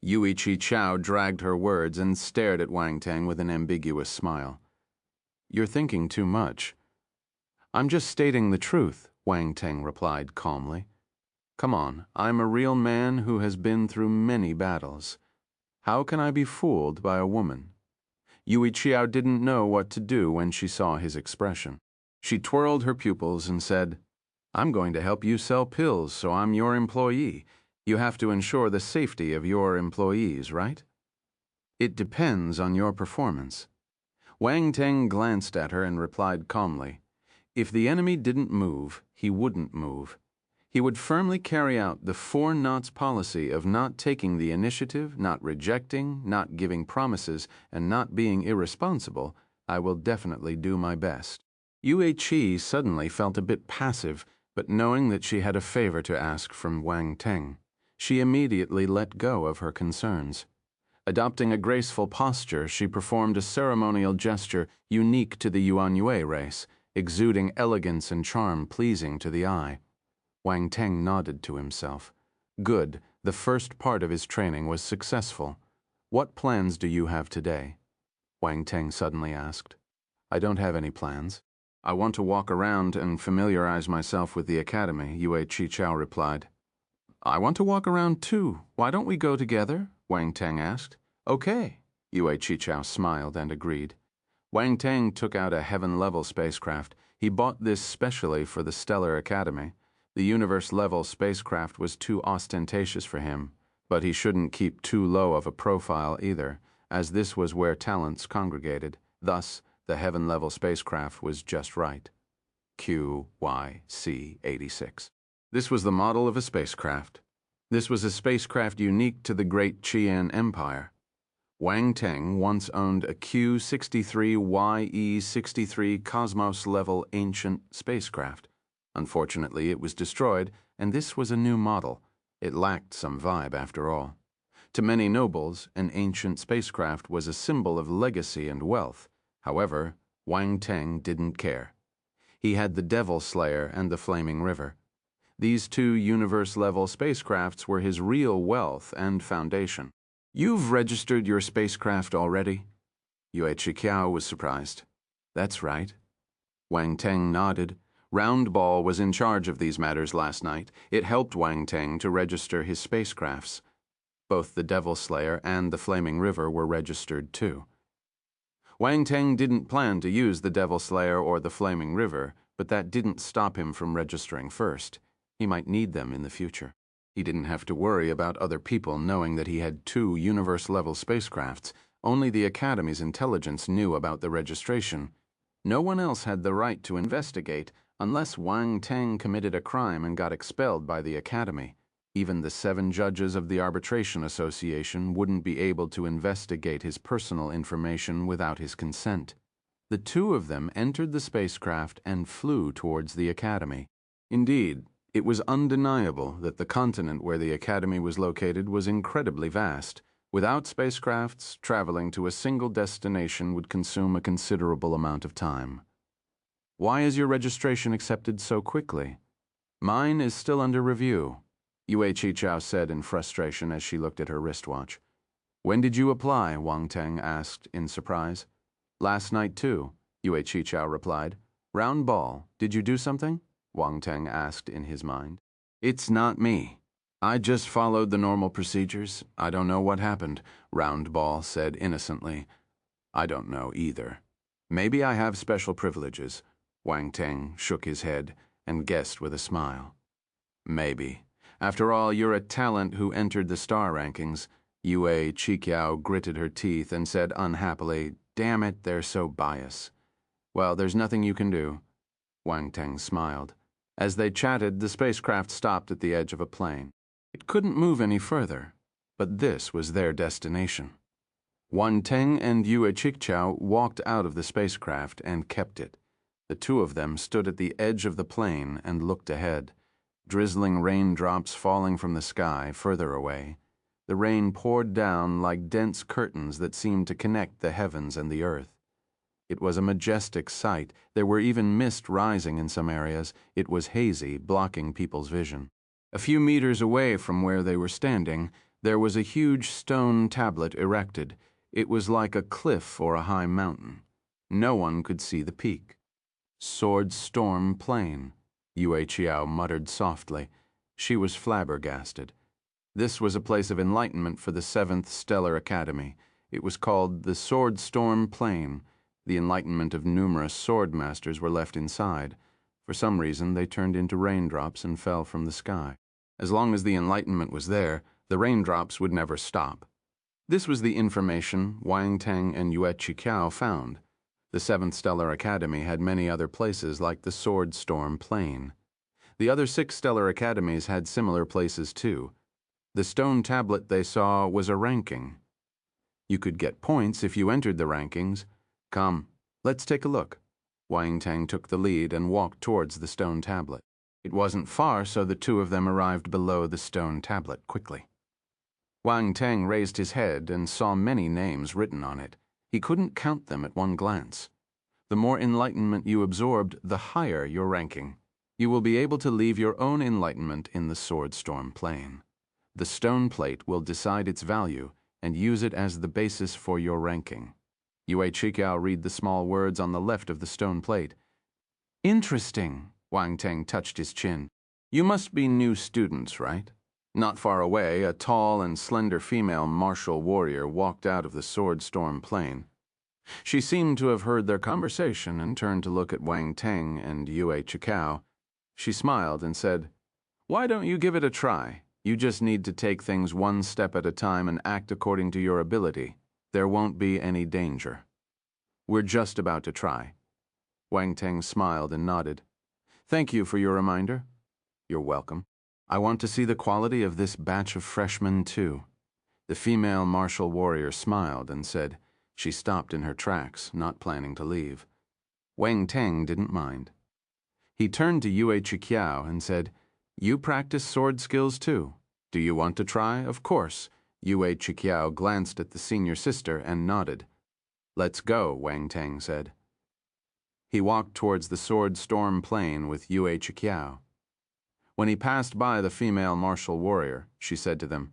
Yue Chi dragged her words and stared at Wang Teng with an ambiguous smile. You're thinking too much. I'm just stating the truth, Wang Teng replied calmly. Come on, I'm a real man who has been through many battles. How can I be fooled by a woman? Yue Chi didn't know what to do when she saw his expression. She twirled her pupils and said, I'm going to help you sell pills, so I'm your employee. You have to ensure the safety of your employees, right? It depends on your performance. Wang Teng glanced at her and replied calmly, If the enemy didn't move, he wouldn't move. He would firmly carry out the 4 knots policy of not taking the initiative, not rejecting, not giving promises, and not being irresponsible. I will definitely do my best. Yue Chi suddenly felt a bit passive, but knowing that she had a favor to ask from Wang Teng, she immediately let go of her concerns. Adopting a graceful posture, she performed a ceremonial gesture unique to the Yuanyue race, exuding elegance and charm pleasing to the eye. Wang Teng nodded to himself. Good, the first part of his training was successful. What plans do you have today? Wang Teng suddenly asked. I don't have any plans. I want to walk around and familiarize myself with the academy, Yue Chi replied. I want to walk around too. Why don't we go together? Wang Teng asked. Okay. Yue Chi smiled and agreed. Wang Teng took out a heaven-level spacecraft. He bought this specially for the Stellar Academy. The universe-level spacecraft was too ostentatious for him, but he shouldn't keep too low of a profile either, as this was where talents congregated. Thus, the heaven-level spacecraft was just right. QYC-86. This was the model of a spacecraft. This was a spacecraft unique to the great Qian Empire. Wang Teng once owned a Q-63YE-63 Cosmos-level ancient spacecraft. Unfortunately, it was destroyed, and this was a new model. It lacked some vibe after all. To many nobles, an ancient spacecraft was a symbol of legacy and wealth. However, Wang Teng didn't care. He had the Devil Slayer and the Flaming River. These 2 universe-level spacecrafts were his real wealth and foundation. You've registered your spacecraft already? Yue Chi was surprised. That's right. Wang Teng nodded. Roundball was in charge of these matters last night. It helped Wang Teng to register his spacecrafts. Both the Devil Slayer and the Flaming River were registered too. Wang Teng didn't plan to use the Devil Slayer or the Flaming River, but that didn't stop him from registering first. He might need them in the future. He didn't have to worry about other people knowing that he had 2 universe-level spacecrafts. Only the Academy's intelligence knew about the registration. No one else had the right to investigate unless Wang Teng committed a crime and got expelled by the Academy. Even the 7 judges of the Arbitration Association wouldn't be able to investigate his personal information without his consent. The 2 of them entered the spacecraft and flew towards the Academy. Indeed, it was undeniable that the continent where the Academy was located was incredibly vast. Without spacecrafts, traveling to a single destination would consume a considerable amount of time. Why is your registration accepted so quickly? Mine is still under review. Yue Qichao said in frustration as she looked at her wristwatch. When did you apply? Wang Teng asked in surprise. Last night too, Yue Qichao replied. Round ball, did you do something? Wang Teng asked in his mind. It's not me. I just followed the normal procedures. I don't know what happened, Round Ball said innocently. I don't know either. Maybe I have special privileges. Wang Teng shook his head and guessed with a smile. Maybe. After all, you're a talent who entered the star rankings. Yue Qichao gritted her teeth and said unhappily, Damn it, they're so biased. Well, there's nothing you can do. Wang Teng smiled. As they chatted, the spacecraft stopped at the edge of a plain. It couldn't move any further, but this was their destination. Wang Teng and Yue Qichao walked out of the spacecraft and kept it. The two of them stood at the edge of the plain and looked ahead, drizzling raindrops falling from the sky further away. The rain poured down like dense curtains that seemed to connect the heavens and the earth. It was a majestic sight. There were even mist rising in some areas. It was hazy, blocking people's vision. A few meters away from where they were standing, there was a huge stone tablet erected. It was like a cliff or a high mountain. No one could see the peak. Sword Storm Plain, Yue Qichao muttered softly. She was flabbergasted. This was a place of enlightenment for the 7th Stellar Academy. It was called the Sword Storm Plain. The enlightenment of numerous sword masters were left inside. For some reason, they turned into raindrops and fell from the sky. As long as the enlightenment was there, the raindrops would never stop. This was the information Wang Teng and Yue Qichao found. The 7th Stellar Academy had many other places like the Sword Storm Plain. The other 6 Stellar Academies had similar places too. The stone tablet they saw was a ranking. You could get points if you entered the rankings. Come, let's take a look. Wang Teng took the lead and walked towards the stone tablet. It wasn't far, so the two of them arrived below the stone tablet quickly. Wang Teng raised his head and saw many names written on it. He couldn't count them at one glance. The more enlightenment you absorbed, the higher your ranking. You will be able to leave your own enlightenment in the Sword Storm Plain. The stone plate will decide its value and use it as the basis for your ranking. Yue Qichao read the small words on the left of the stone plate. Interesting, Wang Teng touched his chin. You must be new students, right? Not far away, a tall and slender female martial warrior walked out of the Sword Storm Plain. She seemed to have heard their conversation and turned to look at Wang Teng and Yue Qichao. She smiled and said, Why don't you give it a try? You just need to take things one step at a time and act according to your ability. There won't be any danger. We're just about to try. Wang Teng smiled and nodded. Thank you for your reminder. You're welcome. I want to see the quality of this batch of freshmen, too. The female martial warrior smiled and said she stopped in her tracks, not planning to leave. Wang Teng didn't mind. He turned to Yue Qichao and said, You practice sword skills, too. Do you want to try? Of course. Yue Qichao glanced at the senior sister and nodded. Let's go, Wang Teng said. He walked towards the Sword Storm Plain with Yue Qichao. When he passed by the female martial warrior, she said to them,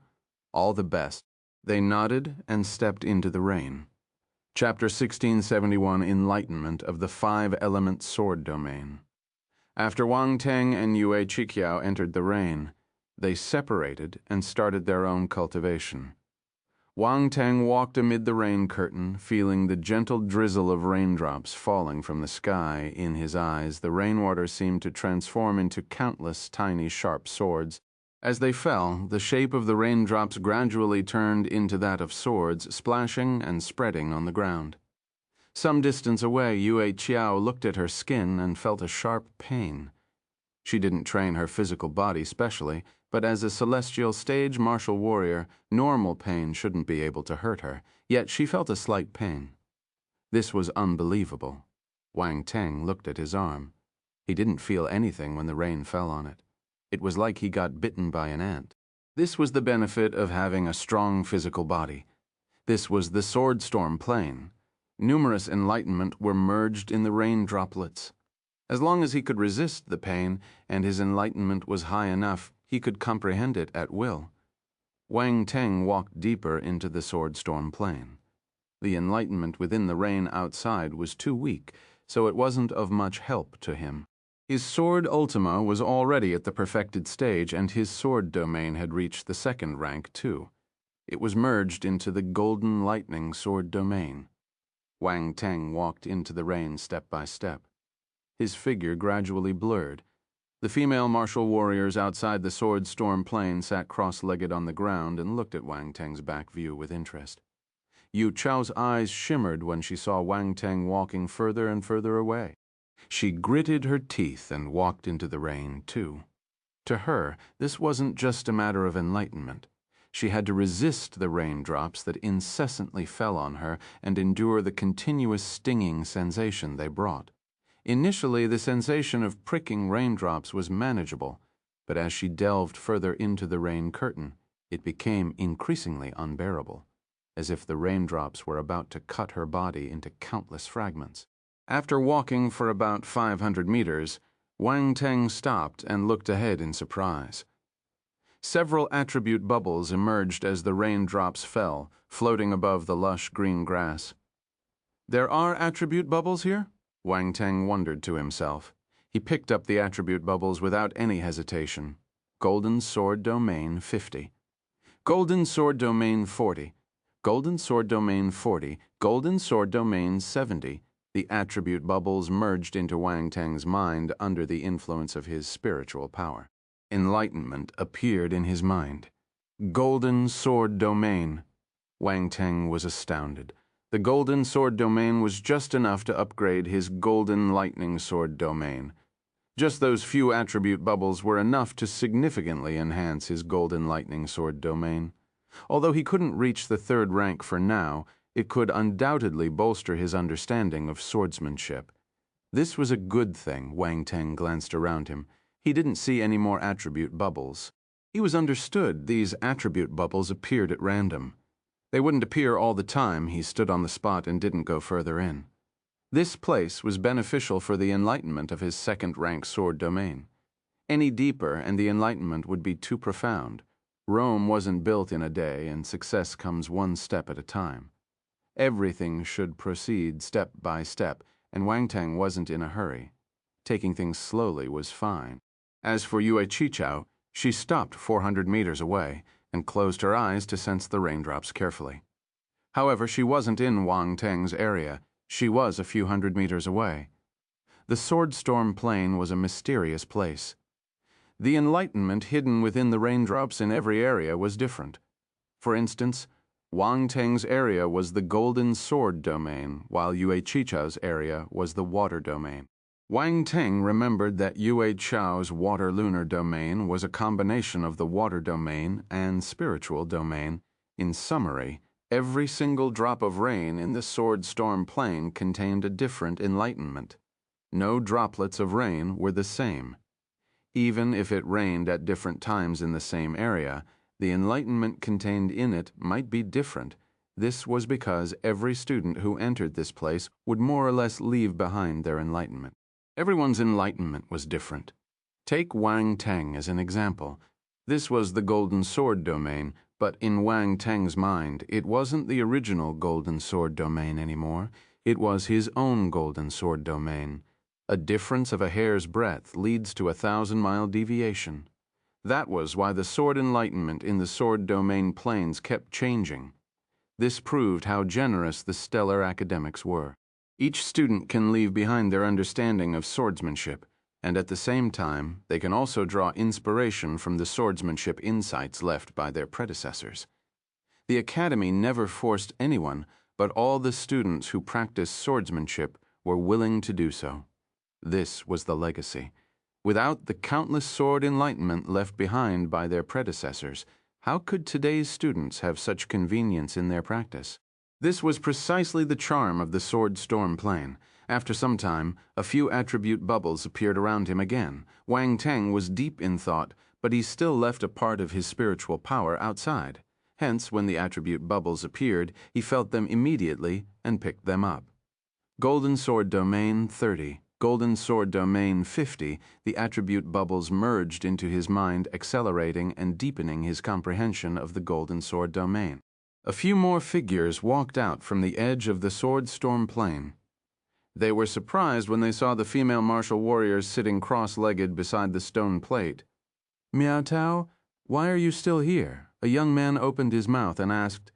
All the best. They nodded and stepped into the rain. Chapter 1671, Enlightenment of the 5-Element Sword Domain. After Wang Teng and Yue Qichao entered the rain, they separated and started their own cultivation. Wang Teng walked amid the rain curtain, feeling the gentle drizzle of raindrops falling from the sky in his eyes. The rainwater seemed to transform into countless tiny sharp swords. As they fell, the shape of the raindrops gradually turned into that of swords, splashing and spreading on the ground. Some distance away, Yue Qichao looked at her skin and felt a sharp pain. She didn't train her physical body specially, but as a celestial stage martial warrior, normal pain shouldn't be able to hurt her, yet she felt a slight pain. This was unbelievable. Wang Teng looked at his arm. He didn't feel anything when the rain fell on it. It was like he got bitten by an ant. This was the benefit of having a strong physical body. This was the Sword Storm Plain. Numerous enlightenment were merged in the rain droplets. As long as he could resist the pain and his enlightenment was high enough, he could comprehend it at will. Wang Teng walked deeper into the sword storm plane. The enlightenment within the rain outside was too weak, so it wasn't of much help to him. His sword Ultima was already at the perfected stage, and his sword domain had reached the second rank too. It was merged into the golden lightning sword domain. Wang Teng walked into the rain step by step. His figure gradually blurred. The female martial warriors outside the sword storm plane sat cross-legged on the ground and looked at Wang Teng's back view with interest. Yu Chao's eyes shimmered when she saw Wang Teng walking further and further away. She gritted her teeth and walked into the rain, too. To her, this wasn't just a matter of enlightenment. She had to resist the raindrops that incessantly fell on her and endure the continuous stinging sensation they brought. Initially, the sensation of pricking raindrops was manageable, but as she delved further into the rain curtain, it became increasingly unbearable, as if the raindrops were about to cut her body into countless fragments. After walking for about 500 meters, Wang Teng stopped and looked ahead in surprise. Several attribute bubbles emerged as the raindrops fell, floating above the lush green grass. There are attribute bubbles here? Wang Teng wondered to himself. He picked up the attribute bubbles without any hesitation. Golden Sword Domain 50. Golden Sword Domain 40. Golden Sword Domain 40. Golden Sword Domain 70. The attribute bubbles merged into Wang Teng's mind under the influence of his spiritual power. Enlightenment appeared in his mind. Golden Sword Domain. Wang Teng was astounded. The Golden Sword Domain was just enough to upgrade his Golden Lightning Sword Domain. Just those few attribute bubbles were enough to significantly enhance his Golden Lightning Sword Domain. Although he couldn't reach the third rank for now, it could undoubtedly bolster his understanding of swordsmanship. This was a good thing. Wang Teng glanced around him. He didn't see any more attribute bubbles. He was understood these attribute bubbles appeared at random. They wouldn't appear all the time. He stood on the spot and didn't go further in. This place was beneficial for the enlightenment of his second-rank sword domain. Any deeper and the enlightenment would be too profound. Rome wasn't built in a day, and success comes one step at a time. Everything should proceed step by step, and Wang Teng wasn't in a hurry. Taking things slowly was fine. As for Yue Qichao, she stopped 400 meters away and closed her eyes to sense the raindrops carefully. However, she wasn't in Wang Teng's area. She was a few hundred meters away. The sword storm plain was a mysterious place. The enlightenment hidden within the raindrops in every area was different. For instance, Wang Teng's area was the golden sword domain, while Yue Qichao's area was the water domain. Wang Teng remembered that Yue Qichao's water lunar domain was a combination of the water domain and spiritual domain. In summary, every single drop of rain in the sword storm plain contained a different enlightenment. No droplets of rain were the same. Even if it rained at different times in the same area, the enlightenment contained in it might be different. This was because every student who entered this place would more or less leave behind their enlightenment. Everyone's enlightenment was different. Take Wang Teng as an example. This was the golden sword domain, but in Wang Teng's mind, it wasn't the original golden sword domain anymore. It was his own golden sword domain. A difference of a hair's breadth leads to a 1,000-mile deviation. That was why the sword enlightenment in the sword domain planes kept changing. This proved how generous the stellar academics were. Each student can leave behind their understanding of swordsmanship, and at the same time, they can also draw inspiration from the swordsmanship insights left by their predecessors. The academy never forced anyone, but all the students who practiced swordsmanship were willing to do so. This was the legacy. Without the countless sword enlightenment left behind by their predecessors, how could today's students have such convenience in their practice? This was precisely the charm of the sword storm plane. After some time, a few attribute bubbles appeared around him again. Wang Teng was deep in thought, but he still left a part of his spiritual power outside. Hence, when the attribute bubbles appeared, he felt them immediately and picked them up. Golden Sword Domain 30. Golden Sword Domain 50, the attribute bubbles merged into his mind, accelerating and deepening his comprehension of the Golden Sword Domain. A few more figures walked out from the edge of the Sword Storm Plain. They were surprised when they saw the female martial warriors sitting cross-legged beside the stone plate. "Miao Tao, why are you still here?" A young man opened his mouth and asked.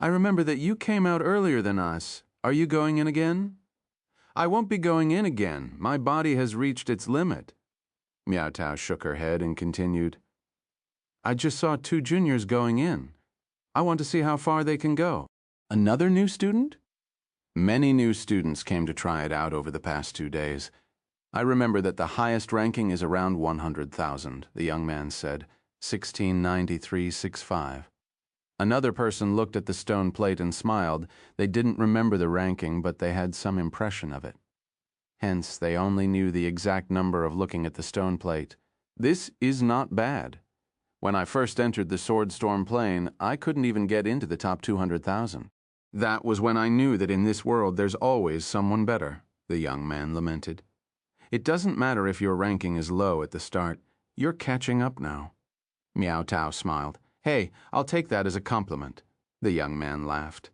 "I remember that you came out earlier than us. Are you going in again?" "I won't be going in again. My body has reached its limit." Miao Tao shook her head and continued. "I just saw 2 juniors going in. I want to see how far they can go." "Another new student?" "Many new students came to try it out over the past 2 days. I remember that the highest ranking is around 100,000, the young man said, 1693.65. Another person looked at the stone plate and smiled. They didn't remember the ranking, but they had some impression of it. Hence, they only knew the exact number of looking at the stone plate. This is not bad. When I first entered the Sword Storm Plain, I couldn't even get into the top 200,000. That was when I knew that in this world there's always someone better, the young man lamented. It doesn't matter if your ranking is low at the start. You're catching up now. Miao Tao smiled. "Hey, I'll take that as a compliment." The young man laughed.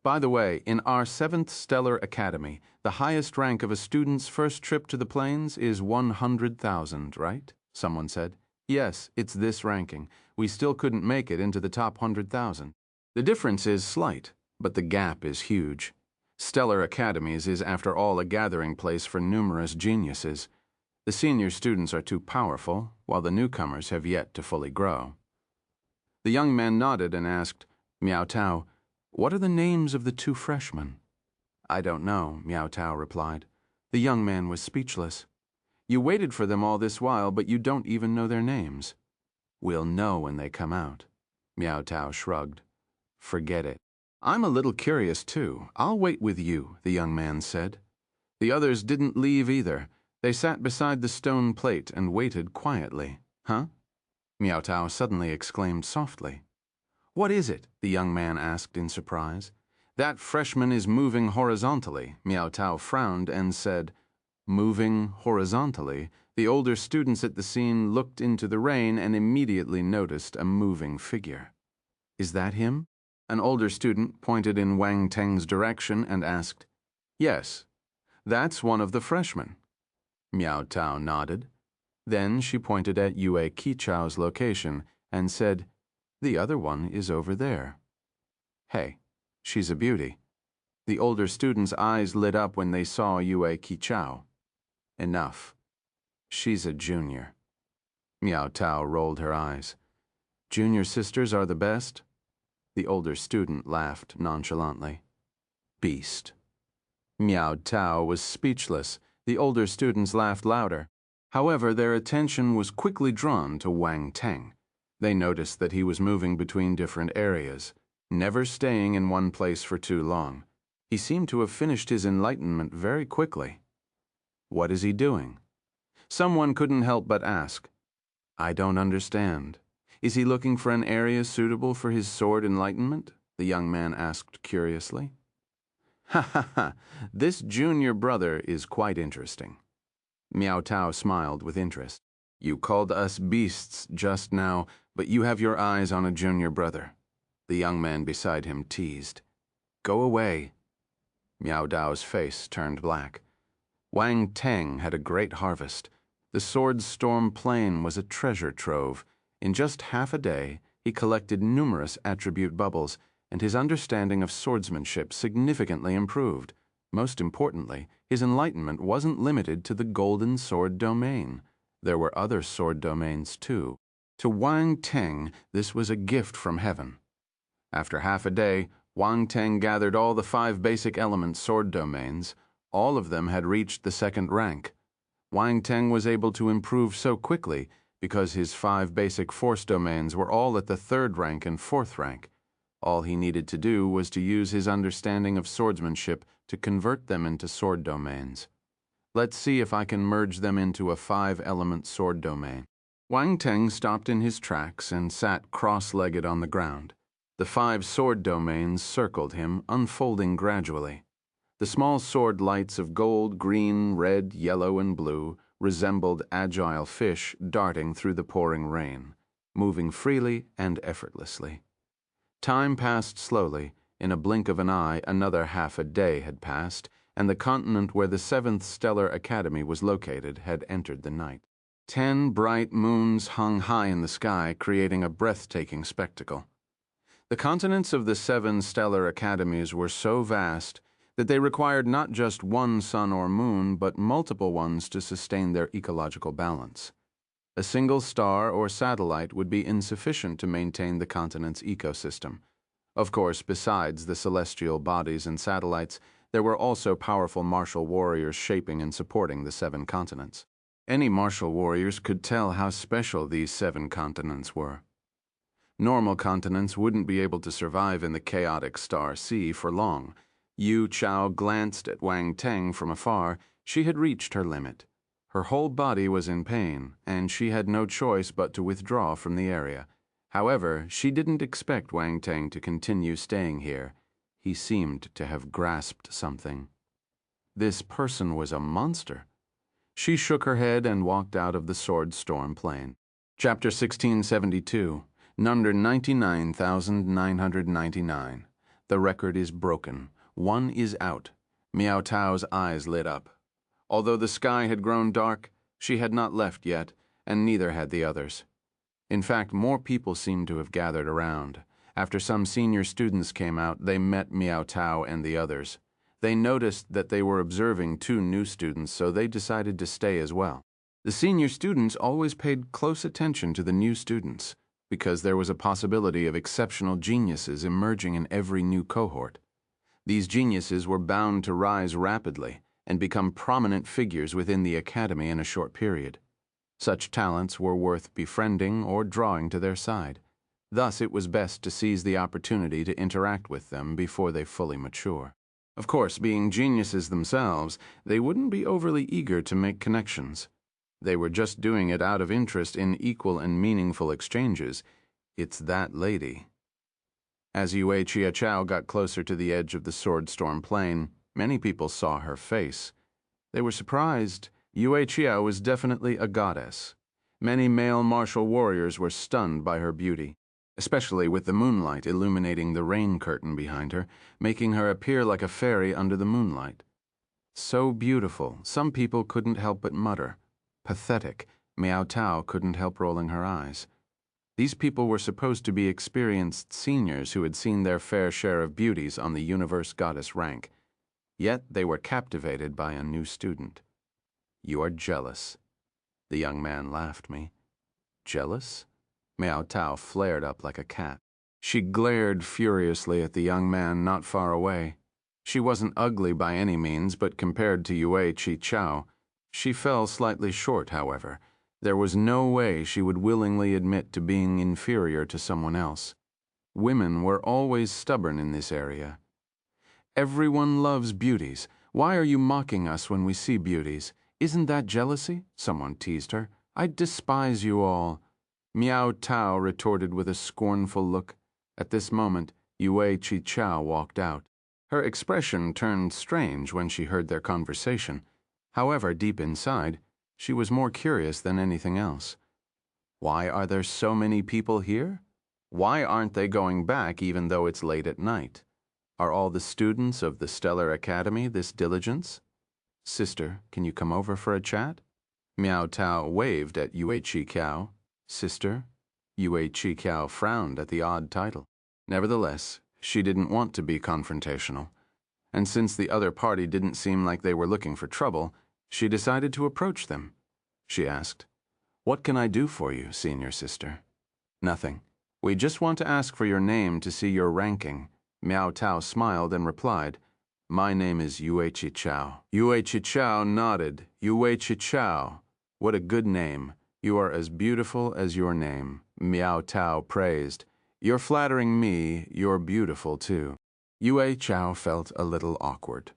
"By the way, in our 7th Stellar Academy, the highest rank of a student's first trip to the plains is 100,000, right?" Someone said. "Yes, it's this ranking. We still couldn't make it into the top 100,000. The difference is slight, but the gap is huge. Stellar Academies is, after all, a gathering place for numerous geniuses. The senior students are too powerful, while the newcomers have yet to fully grow." The young man nodded and asked, "Miao Tao, what are the names of the 2 freshmen?" "I don't know," Miao Tao replied. The young man was speechless. "You waited for them all this while, but you don't even know their names." "We'll know when they come out." Miao Tao shrugged. "Forget it." "I'm a little curious, too. I'll wait with you," the young man said. The others didn't leave either. They sat beside the stone plate and waited quietly. "Huh?" Miao Tao suddenly exclaimed softly. "What is it?" the young man asked in surprise. "That freshman is moving horizontally." Miao Tao frowned and said, "Moving horizontally?" The older students at the scene looked into the rain and immediately noticed a moving figure. "Is that him?" An older student pointed in Wang Teng's direction and asked, "Yes, that's one of the freshmen." Miao Tao nodded. Then she pointed at Yue Qichao's location and said, "The other one is over there." "Hey, she's a beauty." The older students' eyes lit up when they saw Yue Qichao. "Enough. She's a junior." Miao Tao rolled her eyes. "Junior sisters are the best?" The older student laughed nonchalantly. "Beast." Miao Tao was speechless. The older students laughed louder. However, their attention was quickly drawn to Wang Teng. They noticed that he was moving between different areas, never staying in one place for too long. He seemed to have finished his enlightenment very quickly. What is he doing? Someone couldn't help but ask. "I don't understand. Is he looking for an area suitable for his sword enlightenment?" the young man asked curiously. "Ha ha ha, this junior brother is quite interesting." Miao Tao smiled with interest. "You called us beasts just now, but you have your eyes on a junior brother." The young man beside him teased. "Go away." Miao Tao's face turned black. Wang Teng had a great harvest. The Sword Storm Plain was a treasure trove. In just half a day, he collected numerous attribute bubbles, and his understanding of swordsmanship significantly improved. Most importantly, his enlightenment wasn't limited to the Golden Sword Domain. There were other sword domains, too. To Wang Teng, this was a gift from heaven. After half a day, Wang Teng gathered all the 5 basic element sword domains. All of them had reached the 2nd rank. Wang Teng was able to improve so quickly because his 5 basic force domains were all at the 3rd rank and 4th rank. All he needed to do was to use his understanding of swordsmanship to convert them into sword domains. Let's see if I can merge them into a 5-element sword domain. Wang Teng stopped in his tracks and sat cross-legged on the ground. The 5 sword domains circled him, unfolding gradually. The small sword lights of gold, green, red, yellow, and blue resembled agile fish darting through the pouring rain, moving freely and effortlessly. Time passed slowly. In a blink of an eye, another half a day had passed, and the continent where the 7th Stellar Academy was located had entered the night. 10 bright moons hung high in the sky, creating a breathtaking spectacle. The continents of the 7 stellar academies were so vast that they required not just one sun or moon, but multiple ones to sustain their ecological balance. A single star or satellite would be insufficient to maintain the continent's ecosystem. Of course, besides the celestial bodies and satellites, there were also powerful martial warriors shaping and supporting the 7 continents. Any martial warriors could tell how special these 7 continents were. Normal continents wouldn't be able to survive in the chaotic star sea for long. Yu Chao glanced at Wang Teng from afar. She had reached her limit. Her whole body was in pain, and she had no choice but to withdraw from the area. However, she didn't expect Wang Teng to continue staying here. He seemed to have grasped something. This person was a monster. She shook her head and walked out of the Sword Storm plane. Chapter 1672. Number 99,999. The record is broken. One is out. Miao Tao's eyes lit up. Although the sky had grown dark, she had not left yet, and neither had the others. In fact, more people seemed to have gathered around. After some senior students came out, they met Miao Tao and the others. They noticed that they were observing 2 new students, so they decided to stay as well. The senior students always paid close attention to the new students, because there was a possibility of exceptional geniuses emerging in every new cohort. These geniuses were bound to rise rapidly and become prominent figures within the academy in a short period. Such talents were worth befriending or drawing to their side. Thus, it was best to seize the opportunity to interact with them before they fully mature. Of course, being geniuses themselves, they wouldn't be overly eager to make connections. They were just doing it out of interest in equal and meaningful exchanges. It's that lady. As Yue Chiachao got closer to the edge of the Sword Storm plain, many people saw her face. They were surprised. Yue Chia was definitely a goddess. Many male martial warriors were stunned by her beauty, especially with the moonlight illuminating the rain curtain behind her, making her appear like a fairy under the moonlight. So beautiful, some people couldn't help but mutter. Pathetic, Miao Tao couldn't help rolling her eyes. These people were supposed to be experienced seniors who had seen their fair share of beauties on the universe goddess rank. Yet they were captivated by a new student. You are jealous. The young man laughed me. Jealous? Miao Tao flared up like a cat. She glared furiously at the young man not far away. She wasn't ugly by any means, but compared to Yue Chichao, she fell slightly short, however. There was no way she would willingly admit to being inferior to someone else. Women were always stubborn in this area. Everyone loves beauties. Why are you mocking us when we see beauties? Isn't that jealousy? Someone teased her. I despise you all. Miao Tao retorted with a scornful look. At this moment, Yue Chichao walked out. Her expression turned strange when she heard their conversation. However, deep inside, she was more curious than anything else. Why are there so many people here? Why aren't they going back even though it's late at night? Are all the students of the Stellar Academy this diligence? Sister, can you come over for a chat? Miao Tao waved at Yue Chichao. Sister? Yue Chichao frowned at the odd title. Nevertheless, she didn't want to be confrontational. And since the other party didn't seem like they were looking for trouble, she decided to approach them. She asked, "What can I do for you, senior sister?" "Nothing. We just want to ask for your name to see your ranking." Miao Tao smiled and replied, "My name is Yue Chichao." Yue Chichao nodded. Yue Chichao. What a good name. You are as beautiful as your name. Miao Tao praised. You're flattering me. You're beautiful, too. Yue Chao felt a little awkward.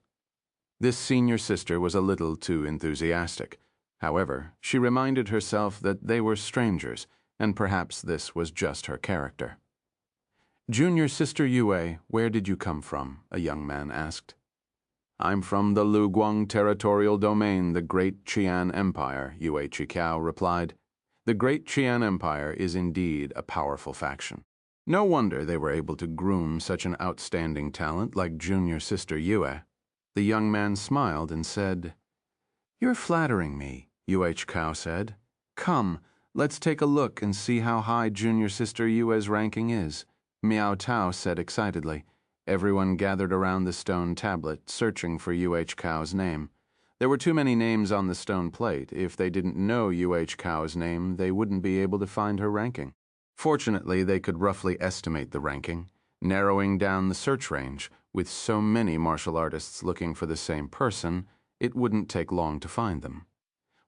This senior sister was a little too enthusiastic. However, she reminded herself that they were strangers, and perhaps this was just her character. "Junior sister Yue, where did you come from?" a young man asked. I'm from the Luguang territorial domain, the Great Qian Empire, Yue Chikiao replied. The Great Qian Empire is indeed a powerful faction. No wonder they were able to groom such an outstanding talent like junior sister Yue. The young man smiled and said, "You're flattering me," Yue Chikiao said. "Come, let's take a look and see how high junior sister Yue's ranking is," Miao Tao said excitedly. Everyone gathered around the stone tablet, searching for UH name. There were too many names on the stone plate. If they didn't know UH name, they wouldn't be able to find her ranking. Fortunately, they could roughly estimate the ranking, narrowing down the search range. With so many martial artists looking for the same person, it wouldn't take long to find them.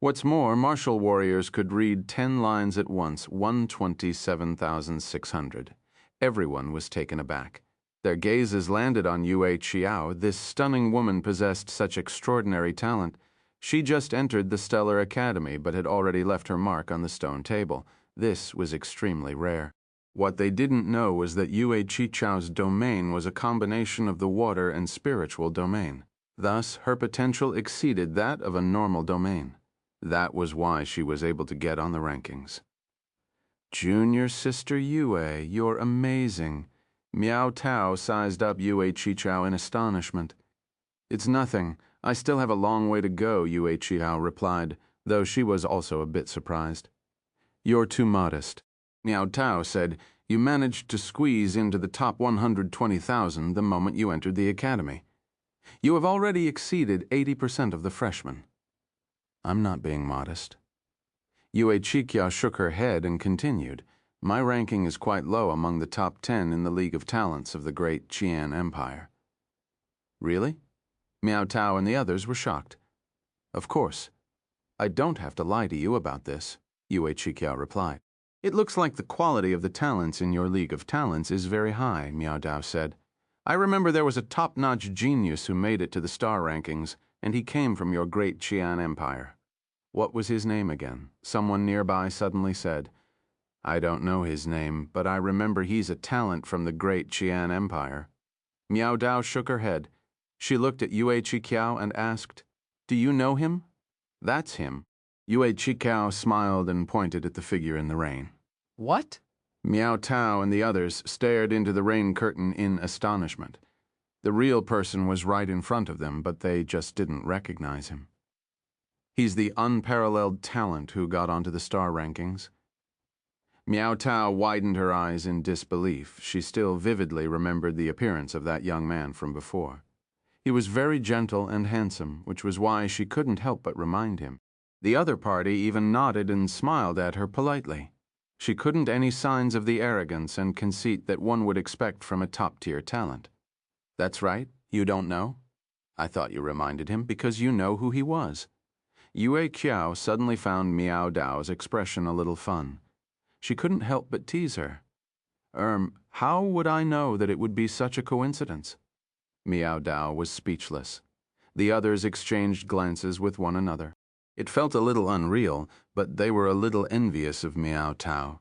What's more, martial warriors could read 10 lines at once, 127,600. Everyone was taken aback. Their gazes landed on Yue Qiao. This stunning woman possessed such extraordinary talent. She just entered the Stellar Academy but had already left her mark on the stone table. This was extremely rare. What they didn't know was that Yue Qiao's domain was a combination of the water and spiritual domain. Thus, her potential exceeded that of a normal domain. That was why she was able to get on the rankings. "Junior sister Yue, you're amazing." Miao Tao sized up Yue Qiao in astonishment. "It's nothing. I still have a long way to go," Yue Qiao replied, though she was also a bit surprised. "You're too modest." Miao Tao said, "You managed to squeeze into the top 120,000 the moment you entered the academy. You have already exceeded 80% of the freshmen." "I'm not being modest." Yue Qiao shook her head and continued, "My ranking is quite low among the top 10 in the League of Talents of the Great Qian Empire." "Really?" Miao Tao and the others were shocked. "Of course. I don't have to lie to you about this," Yue Qiao replied. "It looks like the quality of the talents in your League of Talents is very high," Miao Tao said. "I remember there was a top-notch genius who made it to the star rankings, and he came from your Great Qian Empire." "What was his name again?" Someone nearby suddenly said. "I don't know his name, but I remember he's a talent from the Great Qian Empire." Miao Dao shook her head. She looked at Yue Qiao and asked, "Do you know him?" "That's him." Yue Qiao smiled and pointed at the figure in the rain. What? Miao Tao and the others stared into the rain curtain in astonishment. The real person was right in front of them, but they just didn't recognize him. "He's the unparalleled talent who got onto the star rankings." Miao Tao widened her eyes in disbelief. She still vividly remembered the appearance of that young man from before. He was very gentle and handsome, which was why she couldn't help but remind him. The other party even nodded and smiled at her politely. She couldn't any signs of the arrogance and conceit that one would expect from a top-tier talent. "That's right, you don't know? I thought you reminded him because you know who he was." Yue Qiao suddenly found Miao Dao's expression a little fun. She couldn't help but tease her. How would I know that it would be such a coincidence?" Miao Dao was speechless. The others exchanged glances with one another. It felt a little unreal, but they were a little envious of Miao Tao.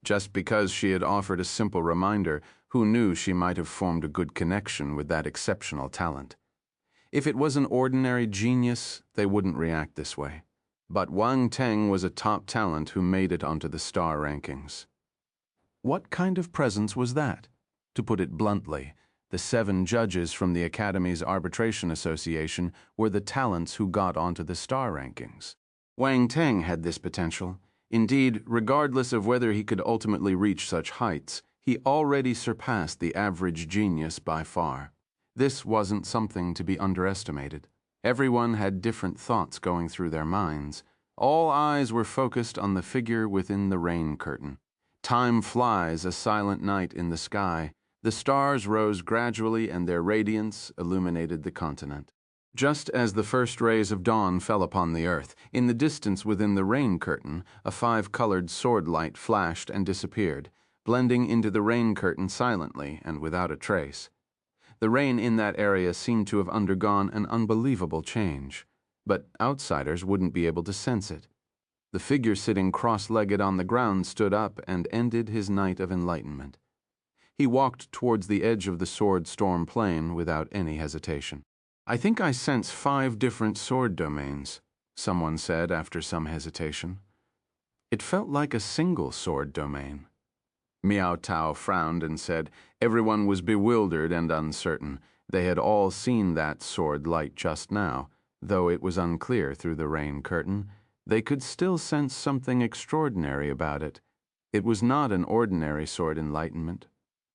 Just because she had offered a simple reminder, who knew she might have formed a good connection with that exceptional talent. If it was an ordinary genius, they wouldn't react this way. But Wang Teng was a top talent who made it onto the star rankings. What kind of presence was that? To put it bluntly, the 7 judges from the Academy's Arbitration Association were the talents who got onto the star rankings. Wang Teng had this potential. Indeed, regardless of whether he could ultimately reach such heights, he already surpassed the average genius by far. This wasn't something to be underestimated. Everyone had different thoughts going through their minds. All eyes were focused on the figure within the rain curtain. Time flies, a silent night in the sky. The stars rose gradually and their radiance illuminated the continent. Just as the first rays of dawn fell upon the earth, in the distance within the rain curtain, a 5-colored sword light flashed and disappeared, blending into the rain curtain silently and without a trace. The rain in that area seemed to have undergone an unbelievable change, but outsiders wouldn't be able to sense it. The figure sitting cross-legged on the ground stood up and ended his night of enlightenment. He walked towards the edge of the sword storm plain without any hesitation. I think I sense 5 different sword domains, someone said after some hesitation. It felt like a single sword domain. Miao Tao frowned and said everyone was bewildered and uncertain. They had all seen that sword light just now, though it was unclear through the rain curtain. They could still sense something extraordinary about it. It was not an ordinary sword enlightenment.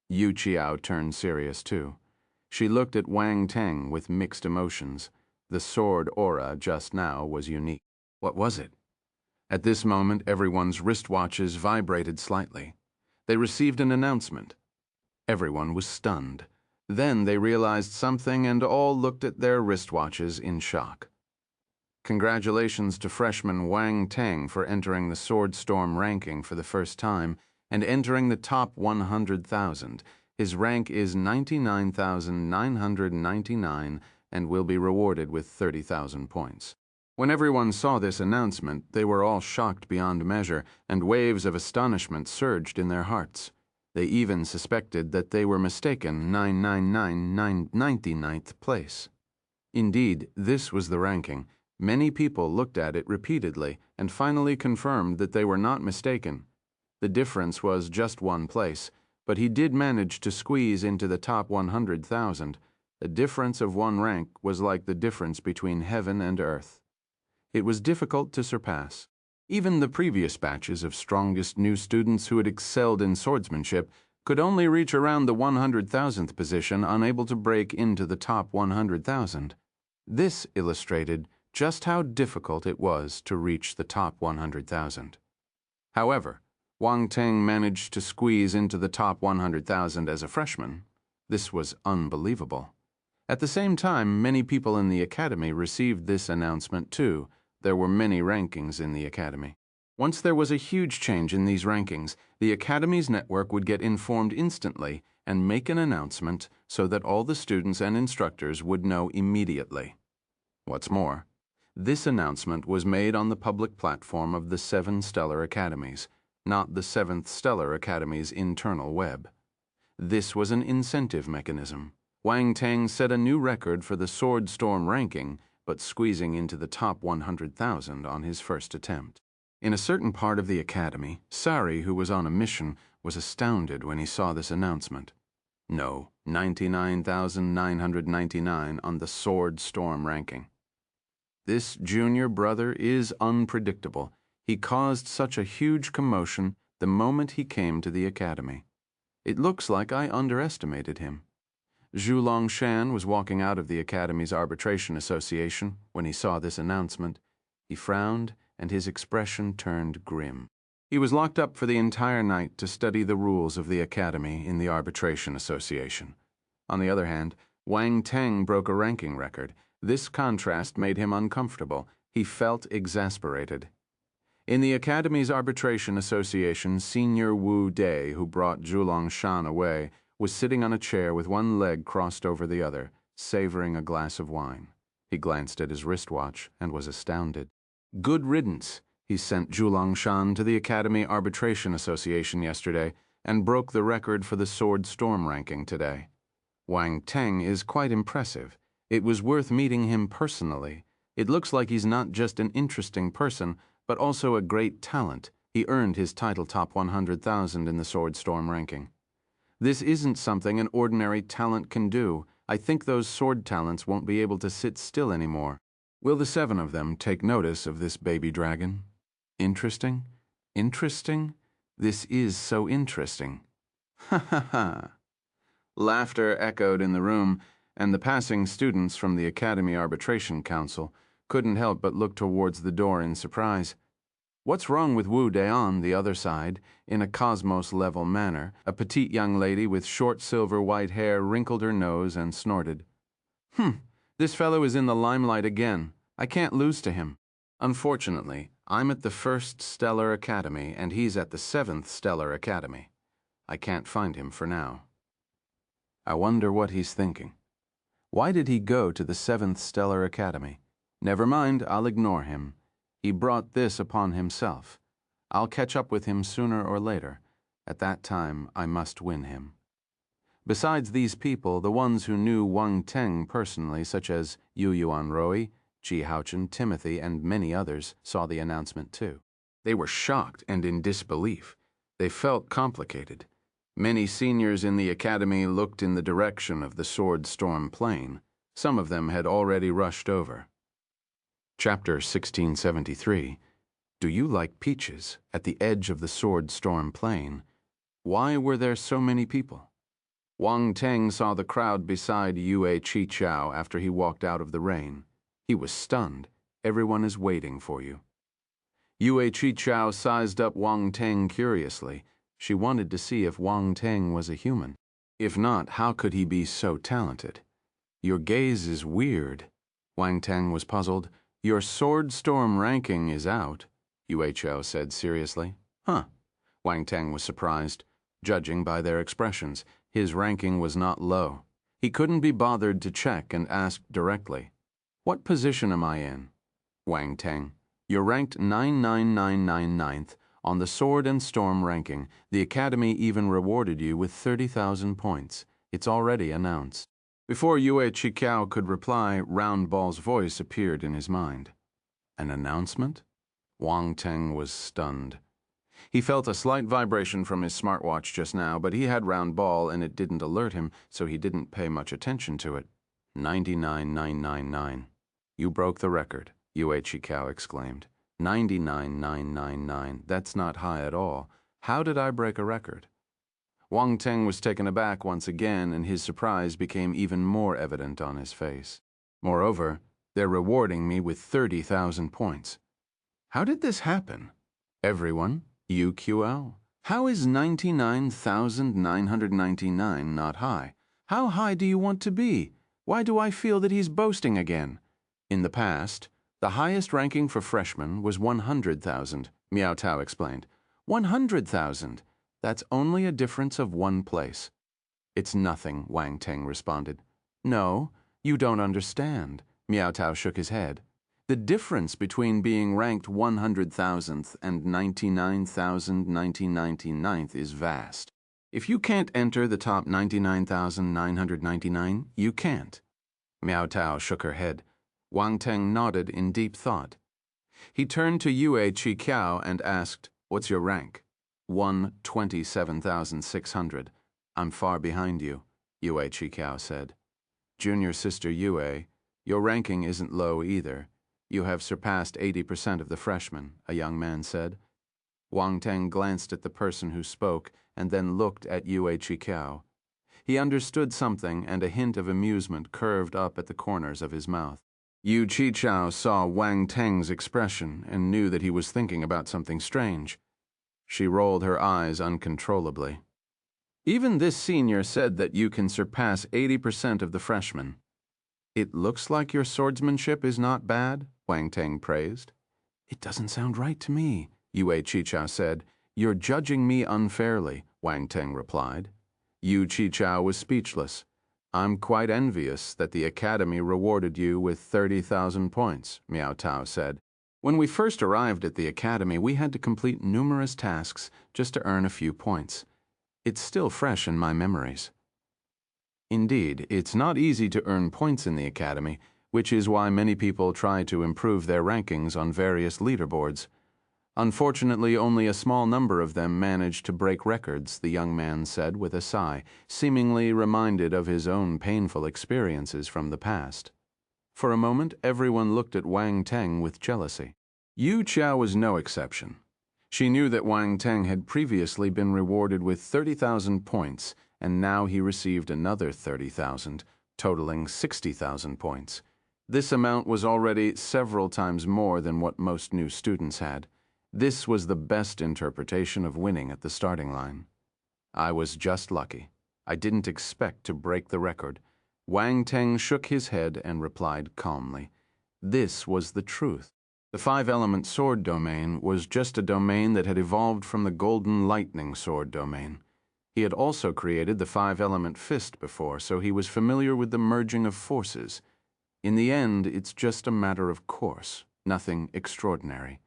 Yu Qiao turned serious too. She looked at Wang Teng with mixed emotions. The sword aura just now was unique. What was it? At this moment, everyone's wristwatches vibrated slightly. They received an announcement. Everyone was stunned. Then they realized something and all looked at their wristwatches in shock. Congratulations to freshman Wang Teng for entering the Sword Storm ranking for the first time and entering the top 100,000. His rank is 99,999 and will be rewarded with 30,000 points. When everyone saw this announcement, they were all shocked beyond measure, and waves of astonishment surged in their hearts. They even suspected that they were mistaken, 9999th place. Indeed, this was the ranking. Many people looked at it repeatedly and finally confirmed that they were not mistaken. The difference was just 1 place, but he did manage to squeeze into the top 100,000. The difference of 1 rank was like the difference between heaven and earth. It was difficult to surpass. Even the previous batches of strongest new students who had excelled in swordsmanship could only reach around the 100,000th position, unable to break into the top 100,000. This illustrated just how difficult it was to reach the top 100,000. However, Wang Teng managed to squeeze into the top 100,000 as a freshman. This was unbelievable. At the same time, many people in the academy received this announcement too. There were many rankings in the academy. Once there was a huge change in these rankings, the academy's network would get informed instantly and make an announcement so that all the students and instructors would know immediately. What's more, this announcement was made on the public platform of the 7 Stellar Academies, not the 7th Stellar Academy's internal web. This was an incentive mechanism. Wang Teng set a new record for the Sword Storm ranking, but squeezing into the top 100,000 on his first attempt. In a certain part of the academy, Sari, who was on a mission, was astounded when he saw this announcement. No, 99,999 on the Sword Storm ranking. This junior brother is unpredictable. He caused such a huge commotion the moment he came to the academy. It looks like I underestimated him. Zhu Longshan was walking out of the Academy's Arbitration Association when he saw this announcement. He frowned, and his expression turned grim. He was locked up for the entire night to study the rules of the Academy in the Arbitration Association. On the other hand, Wang Teng broke a ranking record. This contrast made him uncomfortable. He felt exasperated. In the Academy's Arbitration Association, Senior Wu Dai, who brought Zhu Longshan away, was sitting on a chair with one leg crossed over the other, savoring a glass of wine. He glanced at his wristwatch and was astounded. Good riddance. He sent Zhu Longshan to the Academy Arbitration Association yesterday and broke the record for the Sword Storm ranking today. Wang Teng is quite impressive. It was worth meeting him personally. It looks like he's not just an interesting person, but also a great talent. He earned his title top 100,000 in the Sword Storm ranking. This isn't something an ordinary talent can do. I think those sword talents won't be able to sit still anymore. Will the 7 of them take notice of this baby dragon? Interesting? Interesting? This is so interesting. Ha ha ha. Laughter echoed in the room, and the passing students from the Academy Arbitration Council couldn't help but look towards the door in surprise. What's wrong with Wu Dayan, the other side, in a cosmos-level manner? A petite young lady with short silver white hair wrinkled her nose and snorted. This fellow is in the limelight again. I can't lose to him. Unfortunately, I'm at the 1st Stellar Academy and he's at the 7th Stellar Academy. I can't find him for now. I wonder what he's thinking. Why did he go to the 7th Stellar Academy? Never mind, I'll ignore him. He brought this upon himself. I'll catch up with him sooner or later. At that time, I must win him. Besides these people, the ones who knew Wang Teng personally, such as Yu Yuanrui, Ji Haochen, Timothy, and many others, saw the announcement too. They were shocked and in disbelief. They felt complicated. Many seniors in the academy looked in the direction of the Sword Storm Plain. Some of them had already rushed over. Chapter 1673. Do you like peaches at the edge of the Sword Storm Plain? Why were there so many people? Wang Teng saw the crowd beside Yue Qichao after he walked out of the rain. He was stunned. Everyone is waiting for you. Yue Qichao sized up Wang Teng curiously. She wanted to see if Wang Teng was a human. If not, how could he be so talented? Your gaze is weird. Wang Teng was puzzled. Your Sword Storm ranking is out, Yue Qichao said seriously. Huh. Wang Teng was surprised. Judging by their expressions, his ranking was not low. He couldn't be bothered to check and asked directly. What position am I in? Wang Teng. You're ranked 99999th on the Sword and Storm ranking. The Academy even rewarded you with 30,000 points. It's already announced. Before Yue Qichao could reply, Round Ball's voice appeared in his mind. An announcement? Wang Teng was stunned. He felt a slight vibration from his smartwatch just now, but he had Round Ball and it didn't alert him, so he didn't pay much attention to it. 99,999. You broke the record, Yue Qichao exclaimed. 99,999. That's not high at all. How did I break a record? Wang Teng was taken aback once again, and his surprise became even more evident on his face. Moreover, they're rewarding me with 30,000 points. How did this happen? Everyone? UQL? How is 99,999 not high? How high do you want to be? Why do I feel that he's boasting again? In the past, the highest ranking for freshmen was 100,000, Miao Tao explained. 100,000. That's only a difference of one place. It's nothing, Wang Teng responded. No, you don't understand. Miao Tao shook his head. The difference between being ranked 100,000th and 99,999th is vast. If you can't enter the top 99,999, you can't. Miao Tao shook her head. Wang Teng nodded in deep thought. He turned to Yue Qichao and asked, What's your rank? 127,600. I'm far behind you, Yue Qichao said. Junior sister Yue, your ranking isn't low either. You have surpassed 80% of the freshmen, a young man said. Wang Teng glanced at the person who spoke and then looked at Yue Qichao. He understood something, and a hint of amusement curved up at the corners of his mouth. Yue Qichao saw Wang Teng's expression and knew that he was thinking about something strange. She rolled her eyes uncontrollably. Even this senior said that you can surpass 80% of the freshmen. It looks like your swordsmanship is not bad, Wang Teng praised. It doesn't sound right to me, Yue Qichao said. You're judging me unfairly, Wang Teng replied. Yue Qichao was speechless. I'm quite envious that the Academy rewarded you with 30,000 points, Miao Tao said. When we first arrived at the Academy, we had to complete numerous tasks just to earn a few points. It's still fresh in my memories. Indeed, it's not easy to earn points in the Academy, which is why many people try to improve their rankings on various leaderboards. Unfortunately, only a small number of them manage to break records, the young man said with a sigh, seemingly reminded of his own painful experiences from the past. For a moment, everyone looked at Wang Teng with jealousy. Yu Qiao was no exception. She knew that Wang Teng had previously been rewarded with 30,000 points, and now he received another 30,000, totaling 60,000 points. This amount was already several times more than what most new students had. This was the best interpretation of winning at the starting line. I was just lucky. I didn't expect to break the record. Wang Teng shook his head and replied calmly. This was the truth. The five-element sword domain was just a domain that had evolved from the golden lightning sword domain. He had also created the five-element fist before, so he was familiar with the merging of forces. In the end, it's just a matter of course, nothing extraordinary.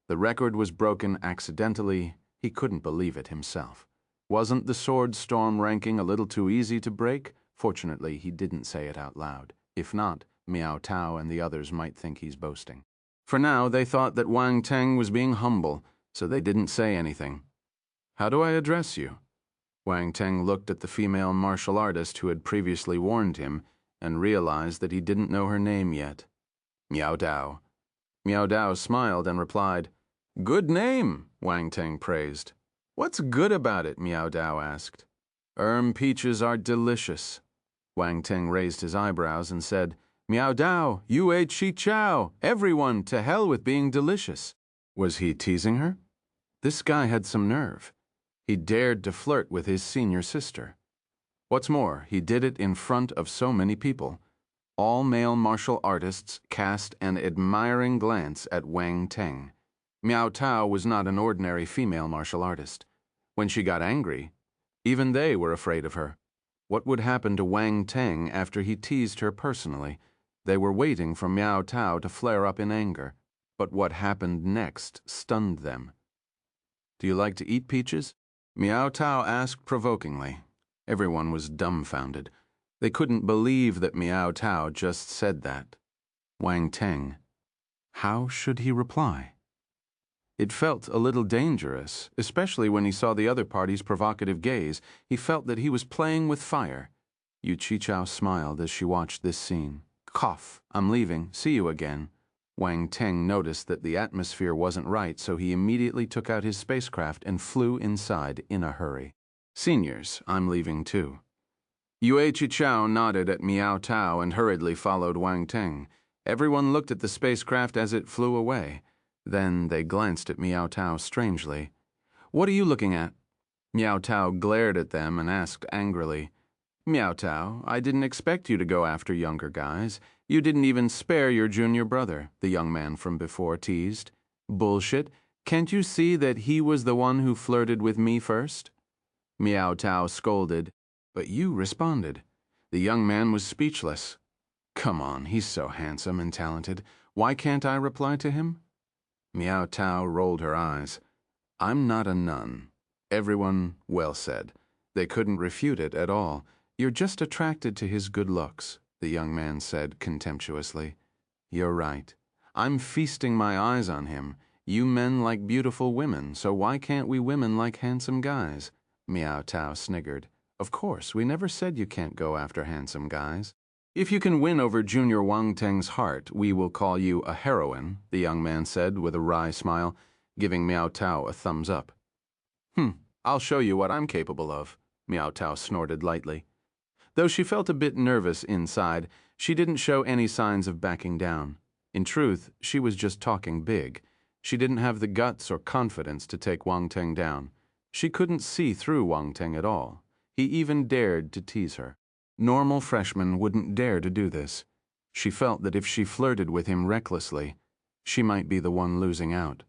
The record was broken accidentally. He couldn't believe it himself. Wasn't the sword storm ranking a little too easy to break? Fortunately, he didn't say it out loud. If not, Miao Tao and the others might think he's boasting. For now, they thought that Wang Teng was being humble, so they didn't say anything. "How do I address you?" Wang Teng looked at the female martial artist who had previously warned him and realized that he didn't know her name yet. "Miao Dao." Miao Dao smiled and replied. "Good name," Wang Teng praised. "What's good about it?" Miao Dao asked. Peaches are delicious." Wang Teng raised his eyebrows and said, "Miao Dao, Yue Chi Chow, everyone, to hell with being delicious." Was he teasing her? This guy had some nerve. He dared to flirt with his senior sister. What's more, he did it in front of so many people. All male martial artists cast an admiring glance at Wang Teng. Miao Tao was not an ordinary female martial artist. When she got angry, even they were afraid of her. What would happen to Wang Teng after he teased her personally? They were waiting for Miao Tao to flare up in anger. But what happened next stunned them. "Do you like to eat peaches?" Miao Tao asked provokingly. Everyone was dumbfounded. They couldn't believe that Miao Tao just said that. Wang Teng. How should he reply? It felt a little dangerous, especially when he saw the other party's provocative gaze. He felt that he was playing with fire. Yu Chichao smiled as she watched this scene. "Cough, I'm leaving. See you again." Wang Teng noticed that the atmosphere wasn't right, so he immediately took out his spacecraft and flew inside in a hurry. "Seniors, I'm leaving too." Yue Chichao nodded at Miao Tao and hurriedly followed Wang Teng. Everyone looked at the spacecraft as it flew away. Then they glanced at Miao Tao strangely. "What are you looking at?" Miao Tao glared at them and asked angrily, "Miao Tao, I didn't expect you to go after younger guys. You didn't even spare your junior brother," the young man from before teased. "Bullshit. Can't you see that he was the one who flirted with me first?" Miao Tao scolded, but you responded. The young man was speechless. "Come on, he's so handsome and talented. Why can't I reply to him?" Miao Tao rolled her eyes. "I'm not a nun." Everyone, well said. They couldn't refute it at all. "You're just attracted to his good looks," the young man said contemptuously. "You're right. I'm feasting my eyes on him. You men like beautiful women, so why can't we women like handsome guys?" Miao Tao sniggered. "Of course, we never said you can't go after handsome guys. If you can win over Junior Wang Teng's heart, we will call you a heroine," the young man said with a wry smile, giving Miao Tao a thumbs up. I'll show you what I'm capable of," Miao Tao snorted lightly. Though she felt a bit nervous inside, she didn't show any signs of backing down. In truth, she was just talking big. She didn't have the guts or confidence to take Wang Teng down. She couldn't see through Wang Teng at all. He even dared to tease her. Normal freshmen wouldn't dare to do this. She felt that if she flirted with him recklessly, she might be the one losing out.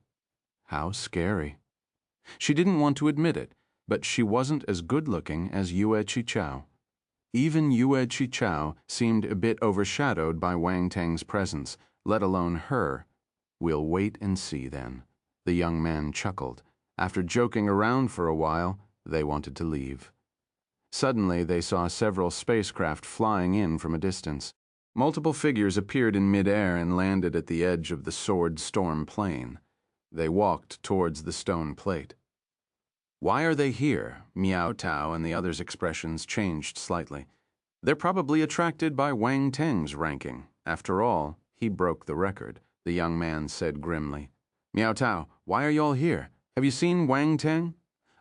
How scary. She didn't want to admit it, but she wasn't as good-looking as Yue Chichao. Even Yue Chichao seemed a bit overshadowed by Wang Teng's presence, let alone her. "We'll wait and see then." The young man chuckled. After joking around for a while, they wanted to leave. Suddenly, they saw several spacecraft flying in from a distance. Multiple figures appeared in midair and landed at the edge of the sword storm plain. They walked towards the stone plate. "Why are they here?" Miao Tao and the others' expressions changed slightly. "They're probably attracted by Wang Teng's ranking. After all, he broke the record," the young man said grimly. "Miao Tao, why are y'all here? Have you seen Wang Teng?"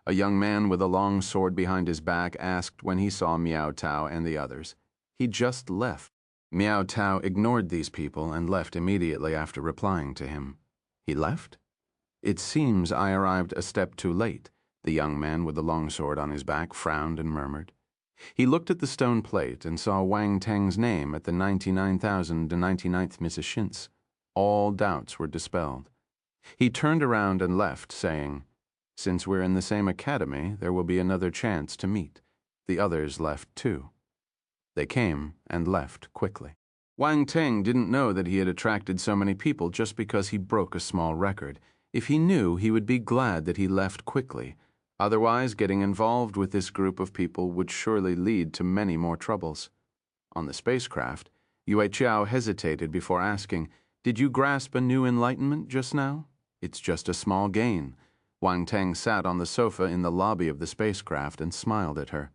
A young man with a long sword behind his back asked when he saw Miao Tao and the others. "He just left." Miao Tao ignored these people and left immediately after replying to him. "He left? It seems I arrived a step too late." The young man with the long sword on his back frowned and murmured. He looked at the stone plate and saw Wang Teng's name at the 99,099th Missishints. All doubts were dispelled. He turned around and left, saying, "Since we're in the same academy, there will be another chance to meet." The others left too. They came and left quickly. Wang Teng didn't know that he had attracted so many people just because he broke a small record. If he knew, he would be glad that he left quickly. Otherwise, getting involved with this group of people would surely lead to many more troubles. On the spacecraft, Yue Qiao hesitated before asking, "Did you grasp a new enlightenment just now?" "It's just a small gain." Wang Teng sat on the sofa in the lobby of the spacecraft and smiled at her.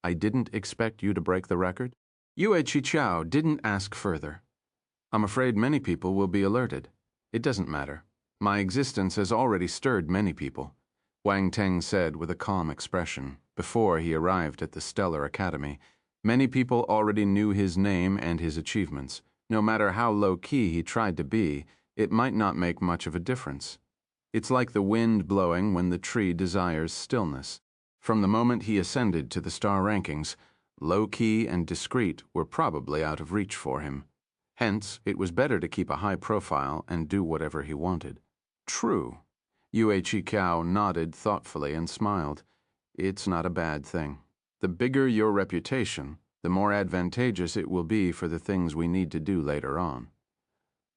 "I didn't expect you to break the record." Yue Qiao didn't ask further. "I'm afraid many people will be alerted. It doesn't matter. My existence has already stirred many people," Wang Teng said with a calm expression. Before he arrived at the Stellar Academy, many people already knew his name and his achievements. No matter how low-key he tried to be, it might not make much of a difference. It's like the wind blowing when the tree desires stillness. From the moment he ascended to the star rankings, low-key and discreet were probably out of reach for him. Hence, it was better to keep a high profile and do whatever he wanted. "True." Yue Qiao nodded thoughtfully and smiled. "It's not a bad thing. The bigger your reputation, the more advantageous it will be for the things we need to do later on."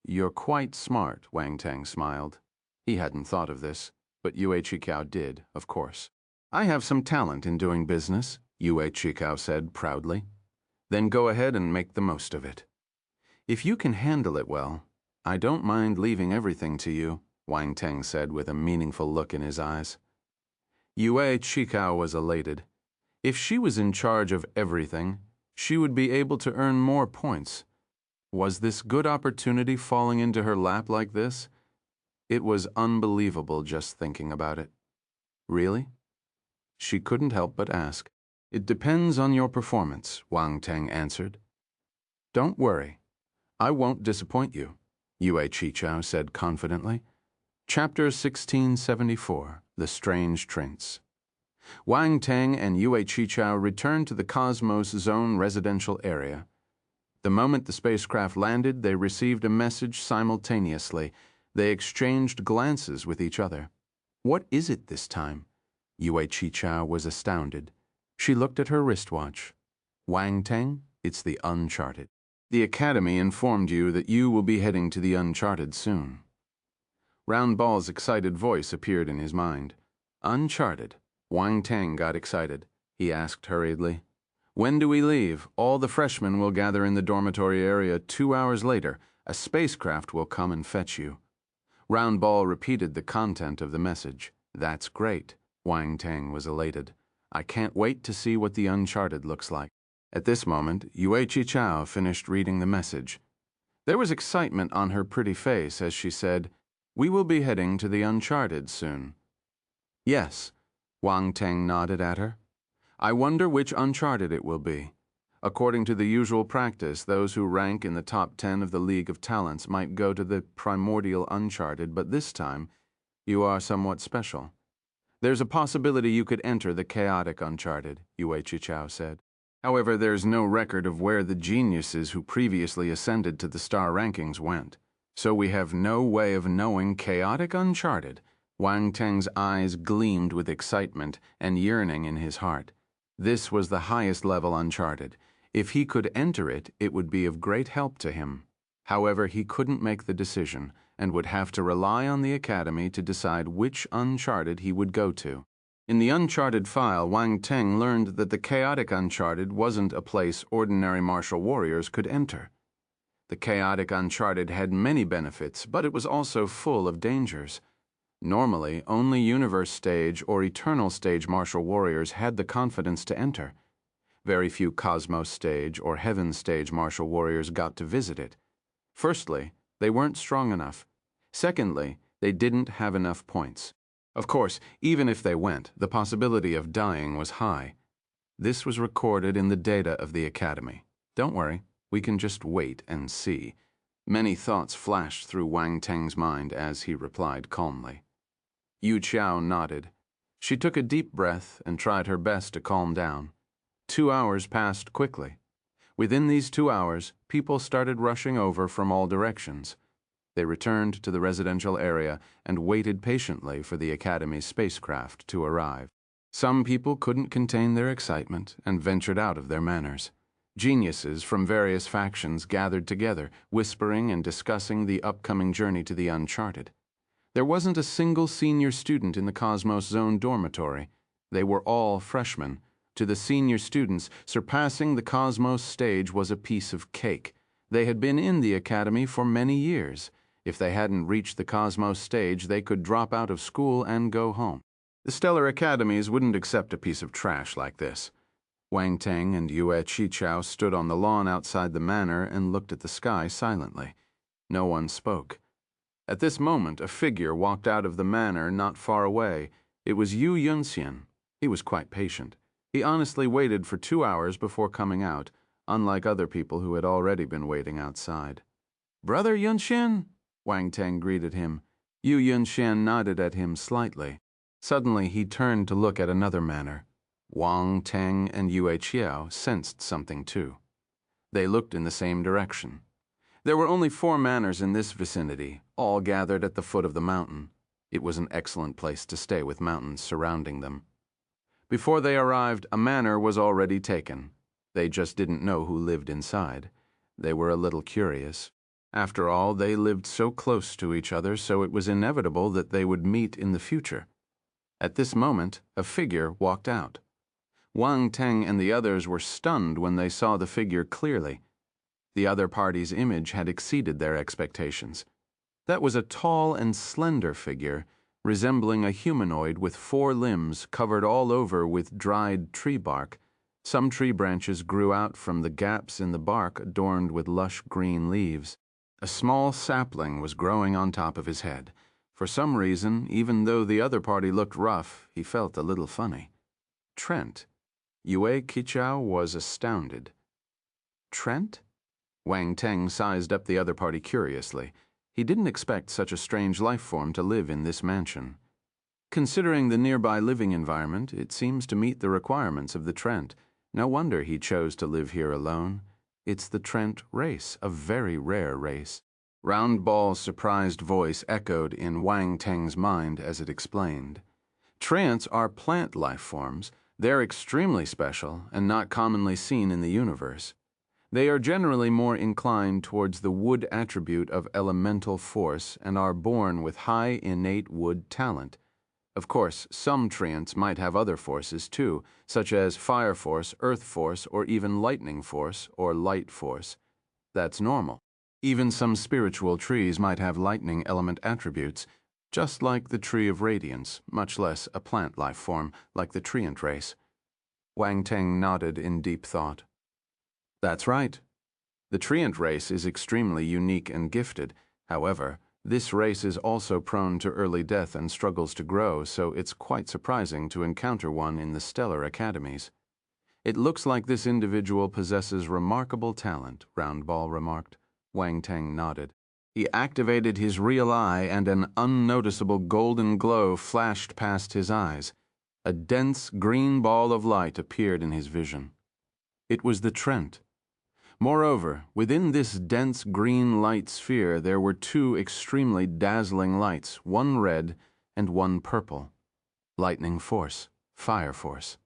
"You're quite smart," Wang Teng smiled. He hadn't thought of this, but Yue Qiao did, of course. "I have some talent in doing business," Yue Qiao said proudly. "Then go ahead and make the most of it." "If you can handle it well, I don't mind leaving everything to you," Wang Teng said with a meaningful look in his eyes. Yue Qiao was elated. If she was in charge of everything, she would be able to earn more points. Was this good opportunity falling into her lap like this? It was unbelievable just thinking about it. "Really?" She couldn't help but ask. "It depends on your performance," Wang Teng answered. "Don't worry. I won't disappoint you," Yue Qiao said confidently. Chapter 1674, The Strange Prince. Wang Teng and Yue Qiao returned to the Cosmos Zone residential area. The moment the spacecraft landed, they received a message simultaneously. They exchanged glances with each other. "What is it this time?" Yue Qiao was astounded. She looked at her wristwatch. "Wang Teng, it's the Uncharted. The Academy informed you that you will be heading to the Uncharted soon." Round Ball's excited voice appeared in his mind. "Uncharted." Wang Teng got excited. He asked hurriedly, "When do we leave? All the freshmen will gather in the dormitory area 2 hours later. A spacecraft will come and fetch you." Round Ball repeated the content of the message. "That's great." Wang Teng was elated. "I can't wait to see what the Uncharted looks like." At this moment, Yue Qiao finished reading the message. There was excitement on her pretty face as she said, "We will be heading to the Uncharted soon." "Yes," Wang Teng nodded at her. "I wonder which Uncharted it will be. According to the usual practice, those who rank in the top 10 of the League of Talents might go to the primordial Uncharted, but this time, you are somewhat special. There's a possibility you could enter the chaotic Uncharted," Yue Qiao said. "However, there's no record of where the geniuses who previously ascended to the star rankings went. So we have no way of knowing chaotic Uncharted." Wang Teng's eyes gleamed with excitement and yearning in his heart. This was the highest level Uncharted. If he could enter it, it would be of great help to him. However, he couldn't make the decision and would have to rely on the Academy to decide which Uncharted he would go to. In the Uncharted file, Wang Teng learned that the chaotic Uncharted wasn't a place ordinary martial warriors could enter. The chaotic Uncharted had many benefits, but it was also full of dangers. Normally, only Universe Stage or Eternal Stage martial warriors had the confidence to enter. Very few Cosmos Stage or Heaven Stage martial warriors got to visit it. Firstly, they weren't strong enough. Secondly, they didn't have enough points. Of course, even if they went, the possibility of dying was high. This was recorded in the data of the Academy. Don't worry, we can just wait and see. Many thoughts flashed through Wang Teng's mind as he replied calmly. Yu Qiao nodded. She took a deep breath and tried her best to calm down. 2 hours passed quickly. Within these 2 hours, people started rushing over from all directions. They returned to the residential area and waited patiently for the Academy's spacecraft to arrive. Some people couldn't contain their excitement and ventured out of their manners. Geniuses from various factions gathered together, whispering and discussing the upcoming journey to the Uncharted. There wasn't a single senior student in the Cosmos Zone dormitory. They were all freshmen. To the senior students, surpassing the Cosmos stage was a piece of cake. They had been in the academy for many years. If they hadn't reached the Cosmos stage, they could drop out of school and go home. The stellar academies wouldn't accept a piece of trash like this. Wang Teng and Yue Qichao stood on the lawn outside the manor and looked at the sky silently. No one spoke. At this moment, a figure walked out of the manor not far away. It was Yu Yunxian. He was quite patient. He honestly waited for 2 hours before coming out, unlike other people who had already been waiting outside. "Brother Yunxian?" Wang Teng greeted him. Yu Yunxian nodded at him slightly. Suddenly, he turned to look at another manor. Wang Teng and Yue Qiao sensed something too. They looked in the same direction. There were only 4 manors in this vicinity, all gathered at the foot of the mountain. It was an excellent place to stay with mountains surrounding them. Before they arrived, a manor was already taken. They just didn't know who lived inside. They were a little curious. After all, they lived so close to each other, so it was inevitable that they would meet in the future. At this moment, a figure walked out. Wang Teng and the others were stunned when they saw the figure clearly. The other party's image had exceeded their expectations. That was a tall and slender figure, resembling a humanoid with 4 limbs covered all over with dried tree bark. Some tree branches grew out from the gaps in the bark adorned with lush green leaves. A small sapling was growing on top of his head. For some reason, even though the other party looked rough, he felt a little funny. Trent. Yue Qichao was astounded. Trent? Wang Teng sized up the other party curiously. He didn't expect such a strange life form to live in this mansion. Considering the nearby living environment, it seems to meet the requirements of the Trent. No wonder he chose to live here alone. It's the Trent race, a very rare race. Round Ball's surprised voice echoed in Wang Teng's mind as it explained. Trents are plant life forms. They're extremely special and not commonly seen in the universe. They are generally more inclined towards the wood attribute of elemental force and are born with high innate wood talent. Of course, some treants might have other forces too, such as fire force, earth force, or even lightning force or light force. That's normal. Even some spiritual trees might have lightning element attributes, just like the tree of radiance, much less a plant life form like the treant race. Wang Teng nodded in deep thought. That's right. The treant race is extremely unique and gifted. However, this race is also prone to early death and struggles to grow, so it's quite surprising to encounter one in the stellar academies. It looks like this individual possesses remarkable talent, Round Ball remarked. Wang Teng nodded. He activated his real eye and an unnoticeable golden glow flashed past his eyes. A dense green ball of light appeared in his vision. It was the Trent. Moreover, within this dense green light sphere there were 2 extremely dazzling lights, one red and one purple. Lightning force, fire force.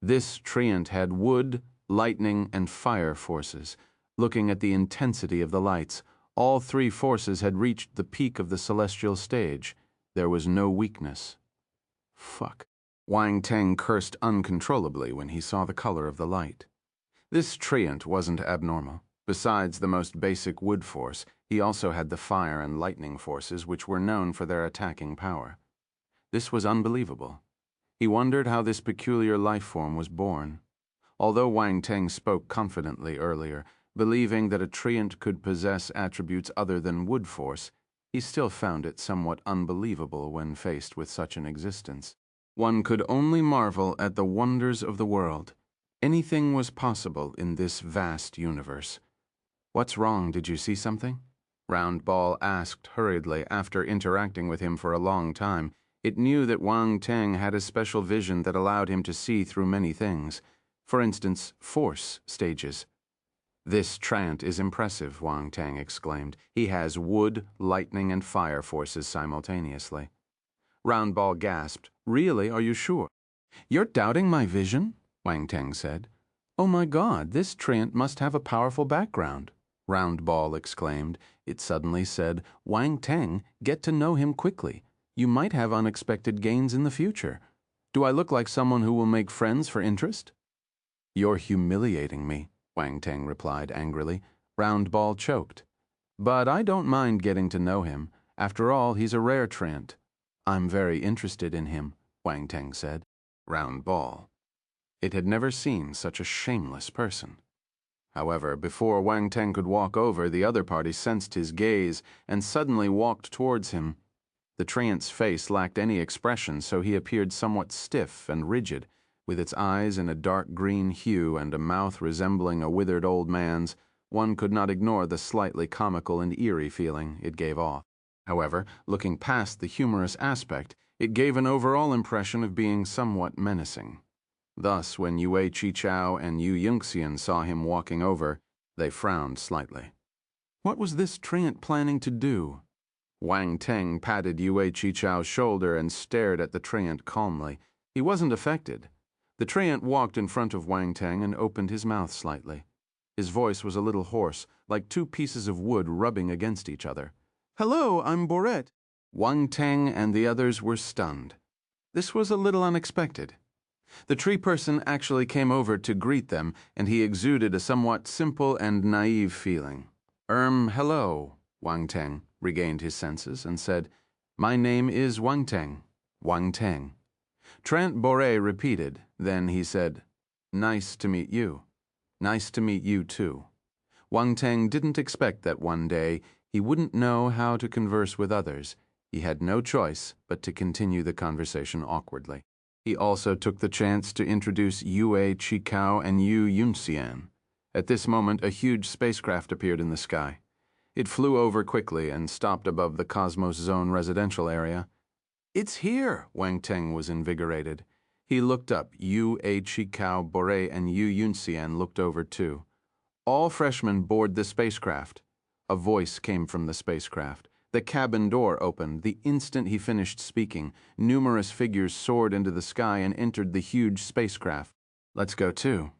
This treant had wood, lightning, and fire forces. Looking at the intensity of the lights, all 3 forces had reached the peak of the celestial stage. There was no weakness. Fuck. Wang Teng cursed uncontrollably when he saw the color of the light. This treant wasn't abnormal. Besides the most basic wood force, he also had the fire and lightning forces which were known for their attacking power. This was unbelievable. He wondered how this peculiar life form was born. Although Wang Teng spoke confidently earlier, believing that a treant could possess attributes other than wood force, he still found it somewhat unbelievable when faced with such an existence. One could only marvel at the wonders of the world. Anything was possible in this vast universe. What's wrong? Did you see something? Round Ball asked hurriedly after interacting with him for a long time. It knew that Wang Teng had a special vision that allowed him to see through many things. For instance, force stages. This Trant is impressive, Wang Teng exclaimed. He has wood, lightning, and fire forces simultaneously. Round Ball gasped. Really, are you sure? You're doubting my vision? Wang Teng said. Oh my God, this Trant must have a powerful background. Round Ball exclaimed. It suddenly said, Wang Teng, get to know him quickly. You might have unexpected gains in the future. Do I look like someone who will make friends for interest? You're humiliating me, Wang Teng replied angrily. Round Ball choked. But I don't mind getting to know him. After all, he's a rare Trent. I'm very interested in him, Wang Teng said. Round Ball. It had never seen such a shameless person. However, before Wang Teng could walk over, the other party sensed his gaze and suddenly walked towards him. The Trent's face lacked any expression, so he appeared somewhat stiff and rigid, with its eyes in a dark green hue and a mouth resembling a withered old man's. One could not ignore the slightly comical and eerie feeling it gave off. However, looking past the humorous aspect, it gave an overall impression of being somewhat menacing. Thus, when Yue Qichao and Yu Yunxian saw him walking over, they frowned slightly. What was this Trent planning to do? Wang Teng patted Yue Qichao's shoulder and stared at the Trent calmly. He wasn't affected. The Trent walked in front of Wang Teng and opened his mouth slightly. His voice was a little hoarse, like two pieces of wood rubbing against each other. Hello, I'm Boret. Wang Teng and the others were stunned. This was a little unexpected. The tree person actually came over to greet them, and he exuded a somewhat simple and naive feeling. Hello, Wang Teng regained his senses and said, My name is Wang Teng. Wang Teng. Trent Boret repeated. Then he said, Nice to meet you. Nice to meet you too. Wang Teng didn't expect that one day he wouldn't know how to converse with others. He had no choice but to continue the conversation awkwardly. He also took the chance to introduce Yue Qichao and Yu Yunxian. At this moment, a huge spacecraft appeared in the sky. It flew over quickly and stopped above the Cosmos Zone residential area. It's here, Wang Teng was invigorated. He looked up. Yue Qichao, Boret, and Yu Yunxian looked over too. All freshmen board the spacecraft. A voice came from the spacecraft. The cabin door opened. The instant he finished speaking, numerous figures soared into the sky and entered the huge spacecraft. Let's go too,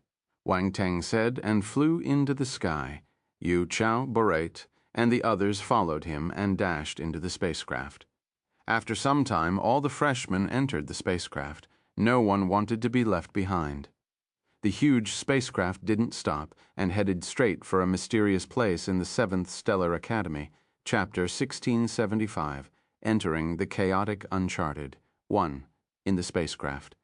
Wang Teng said, and flew into the sky. Yu Chao, Boret, and the others followed him and dashed into the spacecraft. After some time, all the freshmen entered the spacecraft. No one wanted to be left behind. The huge spacecraft didn't stop and headed straight for a mysterious place in the 7th Stellar Academy. Chapter 1675, Entering the Chaotic Uncharted. 1. In the spacecraft.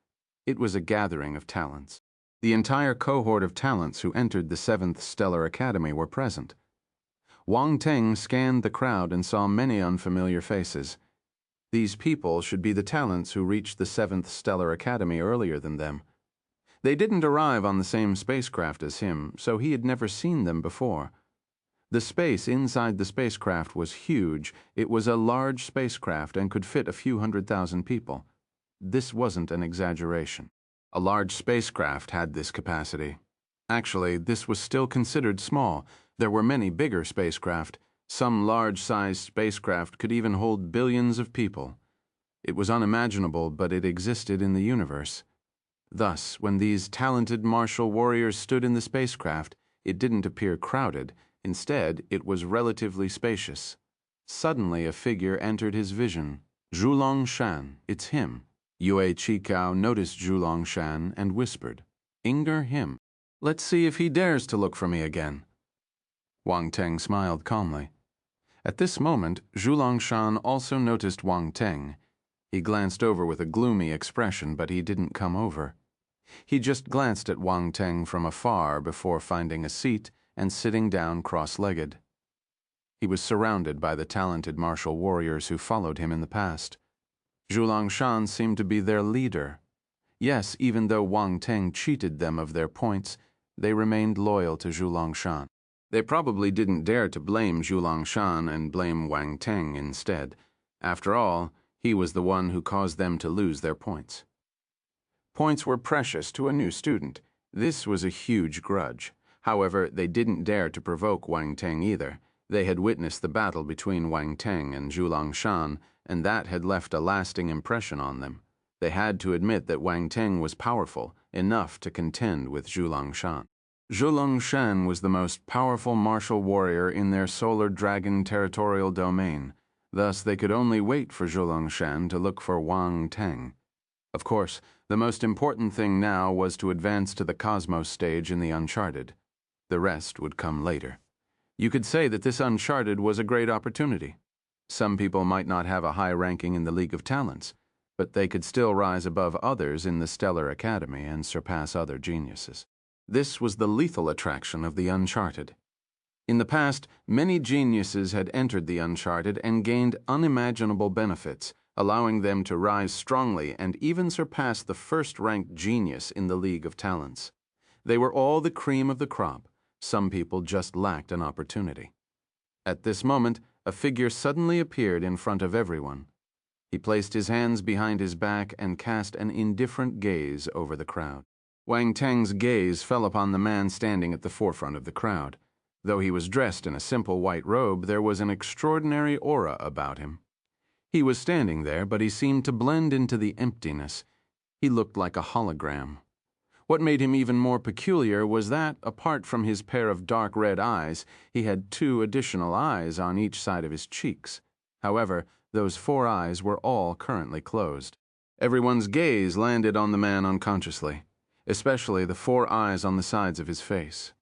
It was a gathering of talents. The entire cohort of talents who entered the 7th Stellar Academy were present. Wang Teng scanned the crowd and saw many unfamiliar faces. These people should be the talents who reached the 7th Stellar Academy earlier than them. They didn't arrive on the same spacecraft as him, so he had never seen them before. The space inside the spacecraft was huge. It was a large spacecraft and could fit a few 100,000 people. This wasn't an exaggeration. A large spacecraft had this capacity. Actually, this was still considered small. There were many bigger spacecraft. Some large-sized spacecraft could even hold billions of people. It was unimaginable, but it existed in the universe. Thus, when these talented martial warriors stood in the spacecraft, it didn't appear crowded. Instead, it was relatively spacious. Suddenly, a figure entered his vision. Zhulong Shan, it's him. Yue Qichao noticed Zhulong Shan and whispered, Inger him. Let's see if he dares to look for me again. Wang Teng smiled calmly. At this moment, Zhulong Shan also noticed Wang Teng. He glanced over with a gloomy expression, but he didn't come over. He just glanced at Wang Teng from afar before finding a seat and sitting down cross-legged. He was surrounded by the talented martial warriors who followed him in the past. Zhulong Shan seemed to be their leader. Yes, even though Wang Teng cheated them of their points, they remained loyal to Zhulong Shan. They probably didn't dare to blame Zhulong Shan and blame Wang Teng instead. After all, he was the one who caused them to lose their points. Points were precious to a new student. This was a huge grudge. However, they didn't dare to provoke Wang Teng either. They had witnessed the battle between Wang Teng and Zhulong Shan, and that had left a lasting impression on them. They had to admit that Wang Teng was powerful, enough to contend with Zhulong Shan. Zhulong Shan was the most powerful martial warrior in their Solar Dragon territorial domain. Thus, they could only wait for Zhulong Shan to look for Wang Teng. Of course, The most important thing now was to advance to the Cosmos stage in the Uncharted. The rest would come later. You could say that this Uncharted was a great opportunity. Some people might not have a high ranking in the League of Talents, but they could still rise above others in the Stellar Academy and surpass other geniuses. This was the lethal attraction of the Uncharted. In the past, many geniuses had entered the Uncharted and gained unimaginable benefits, allowing them to rise strongly and even surpass the first-ranked genius in the League of Talents. They were all the cream of the crop. Some people just lacked an opportunity. At this moment, a figure suddenly appeared in front of everyone. He placed his hands behind his back and cast an indifferent gaze over the crowd. Wang Teng's gaze fell upon the man standing at the forefront of the crowd. Though he was dressed in a simple white robe, there was an extraordinary aura about him. He was standing there, but he seemed to blend into the emptiness. He looked like a hologram. What made him even more peculiar was that, apart from his pair of dark red eyes, he had 2 additional eyes on each side of his cheeks. However, those 4 eyes were all currently closed. Everyone's gaze landed on the man unconsciously, especially the 4 eyes on the sides of his face.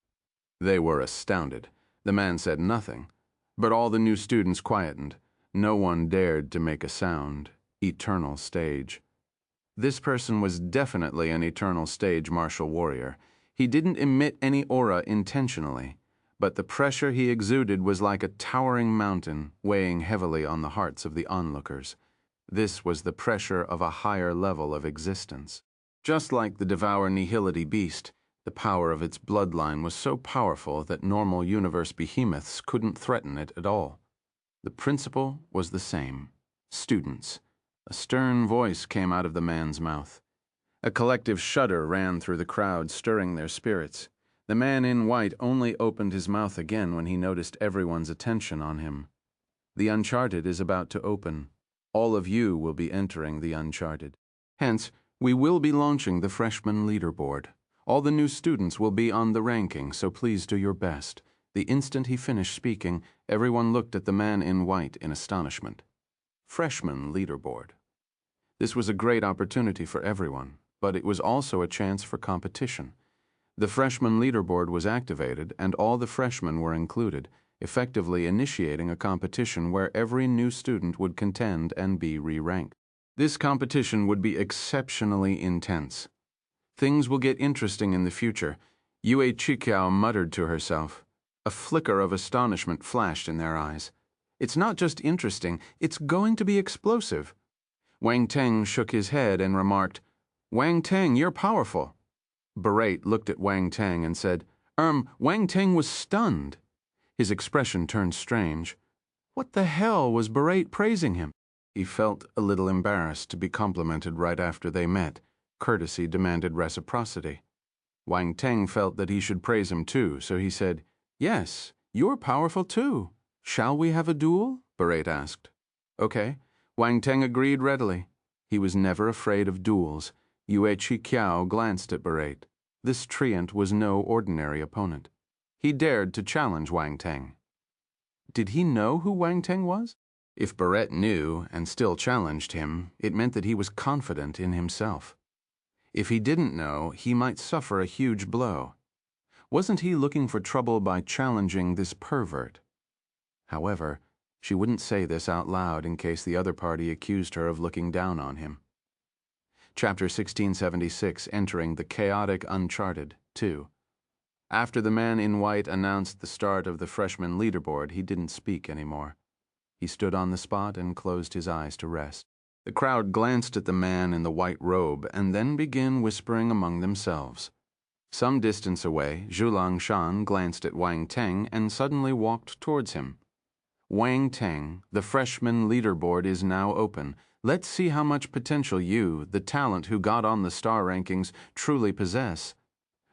They were astounded. The man said nothing, but all the new students quietened. No one dared to make a sound. Eternal stage. This person was definitely an eternal stage martial warrior. He didn't emit any aura intentionally, but the pressure he exuded was like a towering mountain, weighing heavily on the hearts of the onlookers. This was the pressure of a higher level of existence. Just like the Devour Nihility beast, the power of its bloodline was so powerful that normal universe behemoths couldn't threaten it at all. The principle was the same. Students. A stern voice came out of the man's mouth. A collective shudder ran through the crowd, stirring their spirits. The man in white only opened his mouth again when he noticed everyone's attention on him. The Uncharted is about to open. All of you will be entering the Uncharted. Hence, we will be launching the freshman leaderboard. All the new students will be on the ranking, so please do your best. The instant he finished speaking, everyone looked at the man in white in astonishment. Freshman leaderboard. This was a great opportunity for everyone, but it was also a chance for competition. The freshman leaderboard was activated, and all the freshmen were included, effectively initiating a competition where every new student would contend and be re-ranked. This competition would be exceptionally intense. Things will get interesting in the future, Yue Chikiao muttered to herself. A flicker of astonishment flashed in their eyes. It's not just interesting, it's going to be explosive. Wang Teng shook his head and remarked, "Wang Teng, you're powerful." Berate looked at Wang Teng and said, Wang Teng was stunned. His expression turned strange. What the hell was Berate praising him? He felt a little embarrassed to be complimented right after they met. Courtesy demanded reciprocity. Wang Teng felt that he should praise him too, so he said, "Yes, you're powerful too. Shall we have a duel?" Berate asked. Okay. Wang Teng agreed readily. He was never afraid of duels. Yue Chikiao glanced at Berate. This treant was no ordinary opponent. He dared to challenge Wang Teng. Did he know who Wang Teng was? If Berate knew and still challenged him, it meant that he was confident in himself. If he didn't know, he might suffer a huge blow. Wasn't he looking for trouble by challenging this pervert? However, she wouldn't say this out loud in case the other party accused her of looking down on him. Chapter 1676, Entering the Chaotic Uncharted, 2. After the man in white announced the start of the freshman leaderboard, he didn't speak anymore. He stood on the spot and closed his eyes to rest. The crowd glanced at the man in the white robe and then began whispering among themselves. Some distance away, Zhulang Shan glanced at Wang Teng and suddenly walked towards him. Wang Teng, the freshman leaderboard is now open. Let's see how much potential you, the talent who got on the star rankings, truly possess.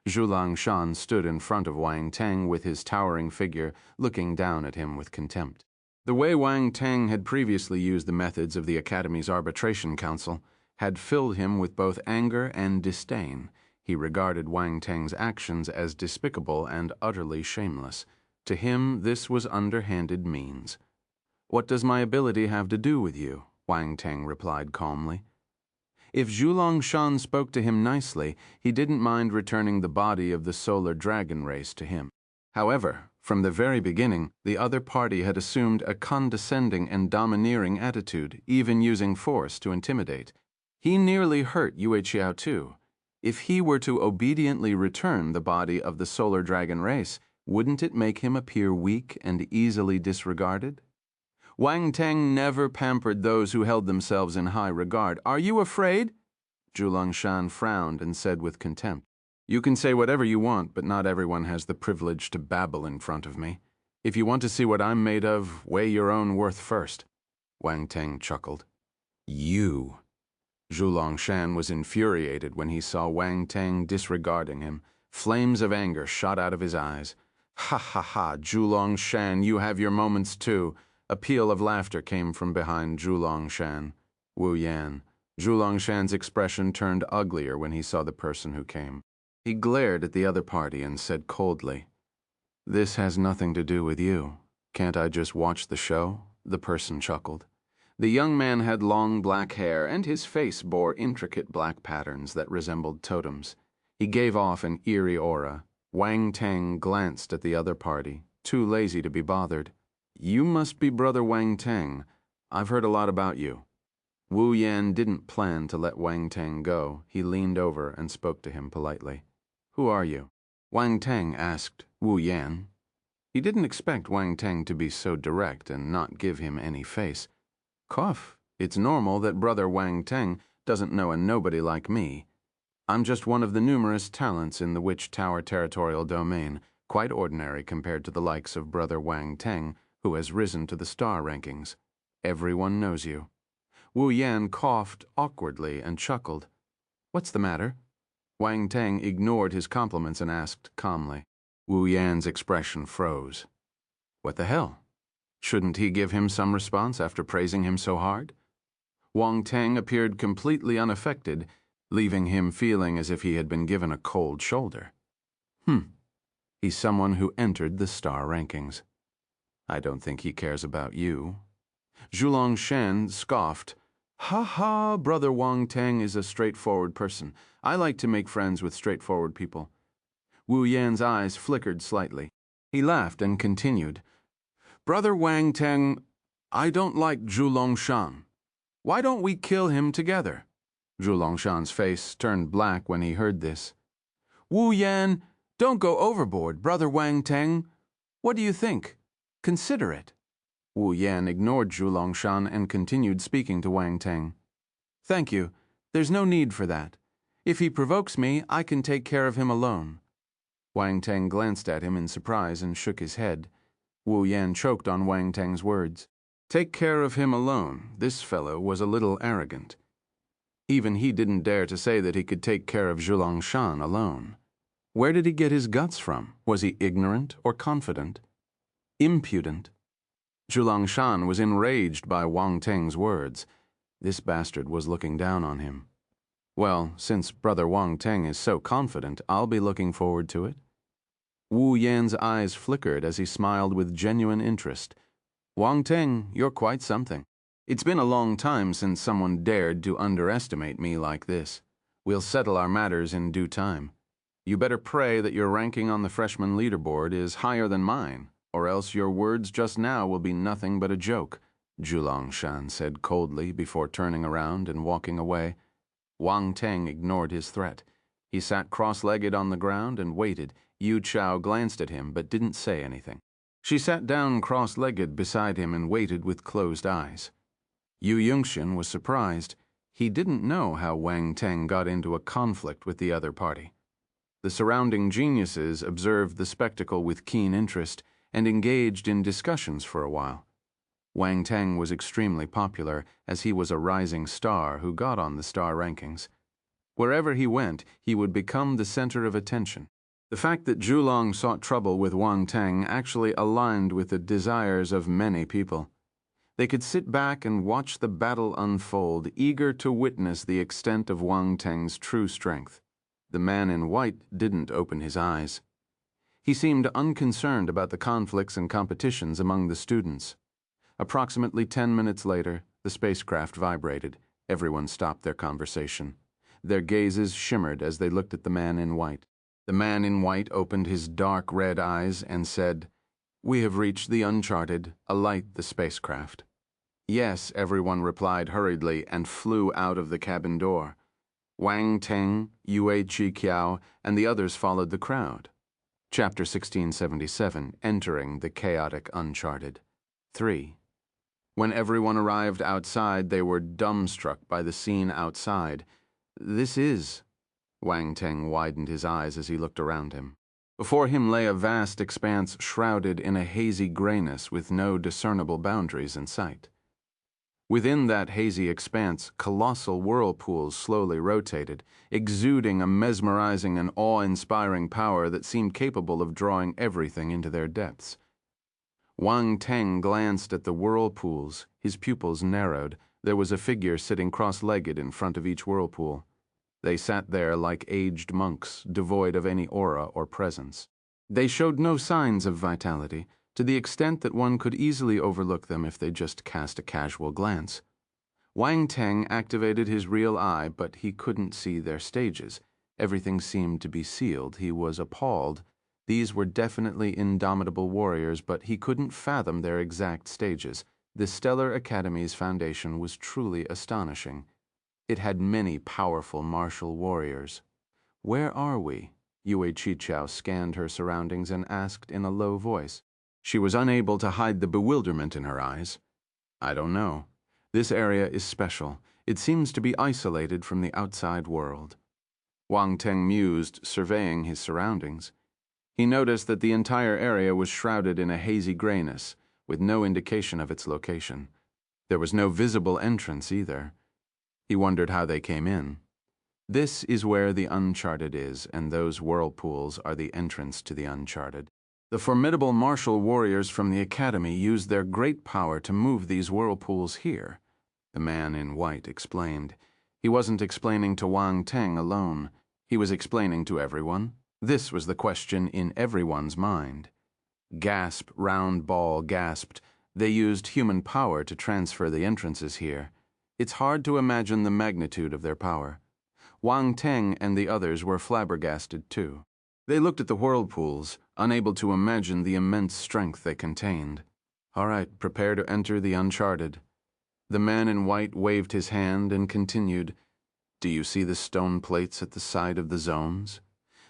Zhulang Shan stood in front of Wang Teng with his towering figure, looking down at him with contempt. The way Wang Teng had previously used the methods of the Academy's Arbitration Council had filled him with both anger and disdain. He regarded Wang Teng's actions as despicable and utterly shameless. To him, this was underhanded means. "What does my ability have to do with you?" Wang Teng replied calmly. If Zhulongshan spoke to him nicely, he didn't mind returning the body of the solar dragon race to him. However, from the very beginning, the other party had assumed a condescending and domineering attitude, even using force to intimidate. He nearly hurt Yue Qiao too. If he were to obediently return the body of the solar dragon race, wouldn't it make him appear weak and easily disregarded? Wang Teng never pampered those who held themselves in high regard. Are you afraid? Zhulongshan frowned and said with contempt, You can say whatever you want, but not everyone has the privilege to babble in front of me. If you want to see what I'm made of, weigh your own worth first. Wang Teng chuckled. You. Zhulongshan was infuriated when he saw Wang Teng disregarding him. Flames of anger shot out of his eyes. Ha ha ha, Zhulongshan, you have your moments too. A peal of laughter came from behind Zhulongshan. Wu Yan. Zhulongshan's expression turned uglier when he saw the person who came. He glared at the other party and said coldly, This has nothing to do with you. Can't I just watch the show? The person chuckled. The young man had long black hair, and his face bore intricate black patterns that resembled totems. He gave off an eerie aura. Wang Teng glanced at the other party, too lazy to be bothered. You must be Brother Wang Teng. I've heard a lot about you. Wu Yan didn't plan to let Wang Teng go. He leaned over and spoke to him politely. Who are you? Wang Teng asked Wu Yan. He didn't expect Wang Teng to be so direct and not give him any face. Cough, it's normal that Brother Wang Teng doesn't know a nobody like me. I'm just one of the numerous talents in the Witch Tower territorial domain, quite ordinary compared to the likes of Brother Wang Teng, who has risen to the star rankings. Everyone knows you. Wu Yan coughed awkwardly and chuckled. What's the matter? Wang Teng ignored his compliments and asked calmly. Wu Yan's expression froze. What the hell? Shouldn't he give him some response after praising him so hard? Wang Teng appeared completely unaffected, leaving him feeling as if he had been given a cold shoulder. He's someone who entered the star rankings. I don't think he cares about you. Zhulongshan scoffed. Ha ha, Brother Wang Teng is a straightforward person. I like to make friends with straightforward people. Wu Yan's eyes flickered slightly. He laughed and continued. Brother Wang Teng, I don't like Zhulongshan. Why don't we kill him together? Zhulongshan's face turned black when he heard this. Wu Yan, don't go overboard, Brother Wang Teng. What do you think? Consider it. Wu Yan ignored Zhulongshan and continued speaking to Wang Teng. Thank you. There's no need for that. If he provokes me, I can take care of him alone. Wang Teng glanced at him in surprise and shook his head. Wu Yan choked on Wang Teng's words. Take care of him alone. This fellow was a little arrogant. Even he didn't dare to say that he could take care of Zhulongshan alone. Where did he get his guts from? Was he ignorant or confident? Impudent. Zhulongshan was enraged by Wang Teng's words. This bastard was looking down on him. Well, since Brother Wang Teng is so confident, I'll be looking forward to it. Wu Yan's eyes flickered as he smiled with genuine interest. Wang Teng, you're quite something. It's been a long time since someone dared to underestimate me like this. We'll settle our matters in due time. You better pray that your ranking on the freshman leaderboard is higher than mine, or else your words just now will be nothing but a joke, Zhulongshan said coldly before turning around and walking away. Wang Teng ignored his threat. He sat cross-legged on the ground and waited. Yu Chao glanced at him but didn't say anything. She sat down cross-legged beside him and waited with closed eyes. Yu Yongxin was surprised. He didn't know how Wang Teng got into a conflict with the other party. The surrounding geniuses observed the spectacle with keen interest and engaged in discussions for a while. Wang Teng was extremely popular, as he was a rising star who got on the star rankings. Wherever he went, he would become the center of attention. The fact that Zhulong sought trouble with Wang Teng actually aligned with the desires of many people. They could sit back and watch the battle unfold, eager to witness the extent of Wang Teng's true strength. The man in white didn't open his eyes. He seemed unconcerned about the conflicts and competitions among the students. Approximately 10 minutes later, the spacecraft vibrated. Everyone stopped their conversation. Their gazes shimmered as they looked at the man in white. The man in white opened his dark red eyes and said, "We have reached the uncharted. Alight the spacecraft." "Yes," everyone replied hurriedly and flew out of the cabin door. Wang Teng, Yue Chi-kiao, and the others followed the crowd. Chapter 1677, Entering the Chaotic Uncharted. 3. When everyone arrived outside, they were dumbstruck by the scene outside. "This is..." Wang Teng widened his eyes as he looked around him. Before him lay a vast expanse shrouded in a hazy grayness with no discernible boundaries in sight. Within that hazy expanse, colossal whirlpools slowly rotated, exuding a mesmerizing and awe-inspiring power that seemed capable of drawing everything into their depths. Wang Teng glanced at the whirlpools. His pupils narrowed. There was a figure sitting cross-legged in front of each whirlpool. They sat there like aged monks, devoid of any aura or presence. They showed no signs of vitality, to the extent that one could easily overlook them if they just cast a casual glance. Wang Teng activated his real eye, but he couldn't see their stages. Everything seemed to be sealed. He was appalled. These were definitely indomitable warriors, but he couldn't fathom their exact stages. The Stellar Academy's foundation was truly astonishing. It had many powerful martial warriors. "Where are we?" Yue Chi-kiao scanned her surroundings and asked in a low voice. She was unable to hide the bewilderment in her eyes. "I don't know. This area is special. It seems to be isolated from the outside world." Wang Teng mused, surveying his surroundings. He noticed that the entire area was shrouded in a hazy grayness, with no indication of its location. There was no visible entrance either. He wondered how they came in. This is where the uncharted is, and those whirlpools are the entrance to the uncharted. The formidable martial warriors from the academy used their great power to move these whirlpools here, the man in white explained. He wasn't explaining to Wang Teng alone. He was explaining to everyone. This was the question in everyone's mind. Gasp, round ball gasped. They used human power to transfer the entrances here. It's hard to imagine the magnitude of their power. Wang Teng and the others were flabbergasted too. They looked at the whirlpools, unable to imagine the immense strength they contained. "All right, prepare to enter the uncharted." The man in white waved his hand and continued, "Do you see the stone plates at the side of the zones?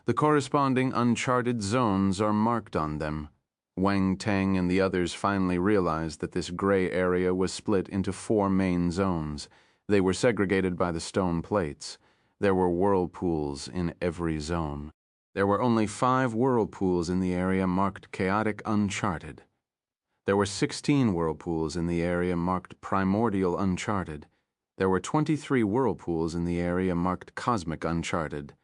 The corresponding uncharted zones are marked on them." Wang Teng and the others finally realized that this gray area was split into 4 main zones. They were segregated by the stone plates. There were whirlpools in every zone. There were only 5 whirlpools in the area marked Chaotic Uncharted. There were 16 whirlpools in the area marked Primordial Uncharted. There were 23 whirlpools in the area marked Cosmic Uncharted.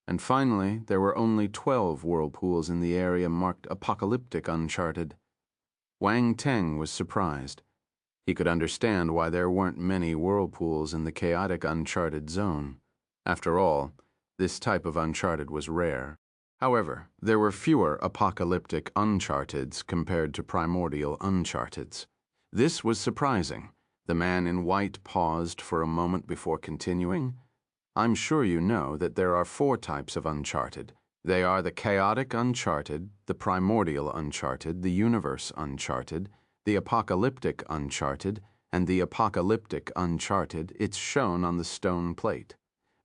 And finally, there were only 12 whirlpools in the area marked Apocalyptic Uncharted. Wang Teng was surprised. He could understand why there weren't many whirlpools in the Chaotic Uncharted zone. After all, this type of Uncharted was rare. However, there were fewer Apocalyptic Uncharteds compared to Primordial Uncharteds. This was surprising. The man in white paused for a moment before continuing. "I'm sure you know that there are 4 types of Uncharted. They are the Chaotic Uncharted, the Primordial Uncharted, the Universe Uncharted, the Apocalyptic Uncharted, and the Apocalyptic Uncharted. It's shown on the stone plate.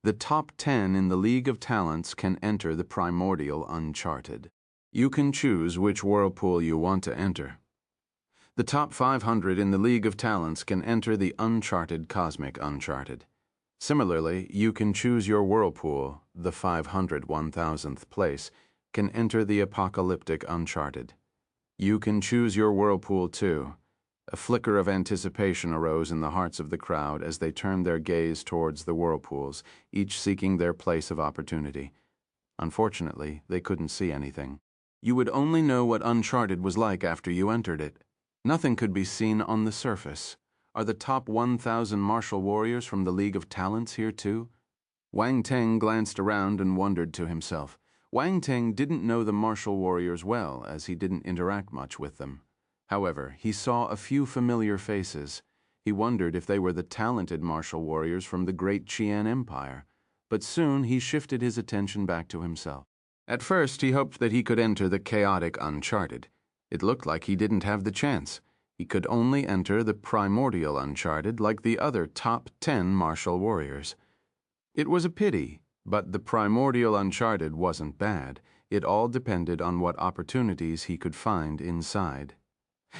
The top 10 in the League of Talents can enter the Primordial Uncharted. You can choose which whirlpool you want to enter. The top 500 in the League of Talents can enter the Uncharted Cosmic Uncharted. Similarly, you can choose your whirlpool. The 500 1,000th place can enter the Apocalyptic Uncharted. You can choose your whirlpool too." A flicker of anticipation arose in the hearts of the crowd as they turned their gaze towards the whirlpools, each seeking their place of opportunity. Unfortunately, they couldn't see anything. You would only know what Uncharted was like after you entered it. Nothing could be seen on the surface. Are the top 1,000 martial warriors from the League of Talents here too? Wang Teng glanced around and wondered to himself. Wang Teng didn't know the martial warriors well, as he didn't interact much with them. However, he saw a few familiar faces. He wondered if they were the talented martial warriors from the great Qian Empire, but soon he shifted his attention back to himself. At first, he hoped that he could enter the chaotic uncharted. It looked like he didn't have the chance. He could only enter the primordial uncharted like the other top 10 martial warriors. It was a pity, but the primordial uncharted wasn't bad. It all depended on what opportunities he could find inside.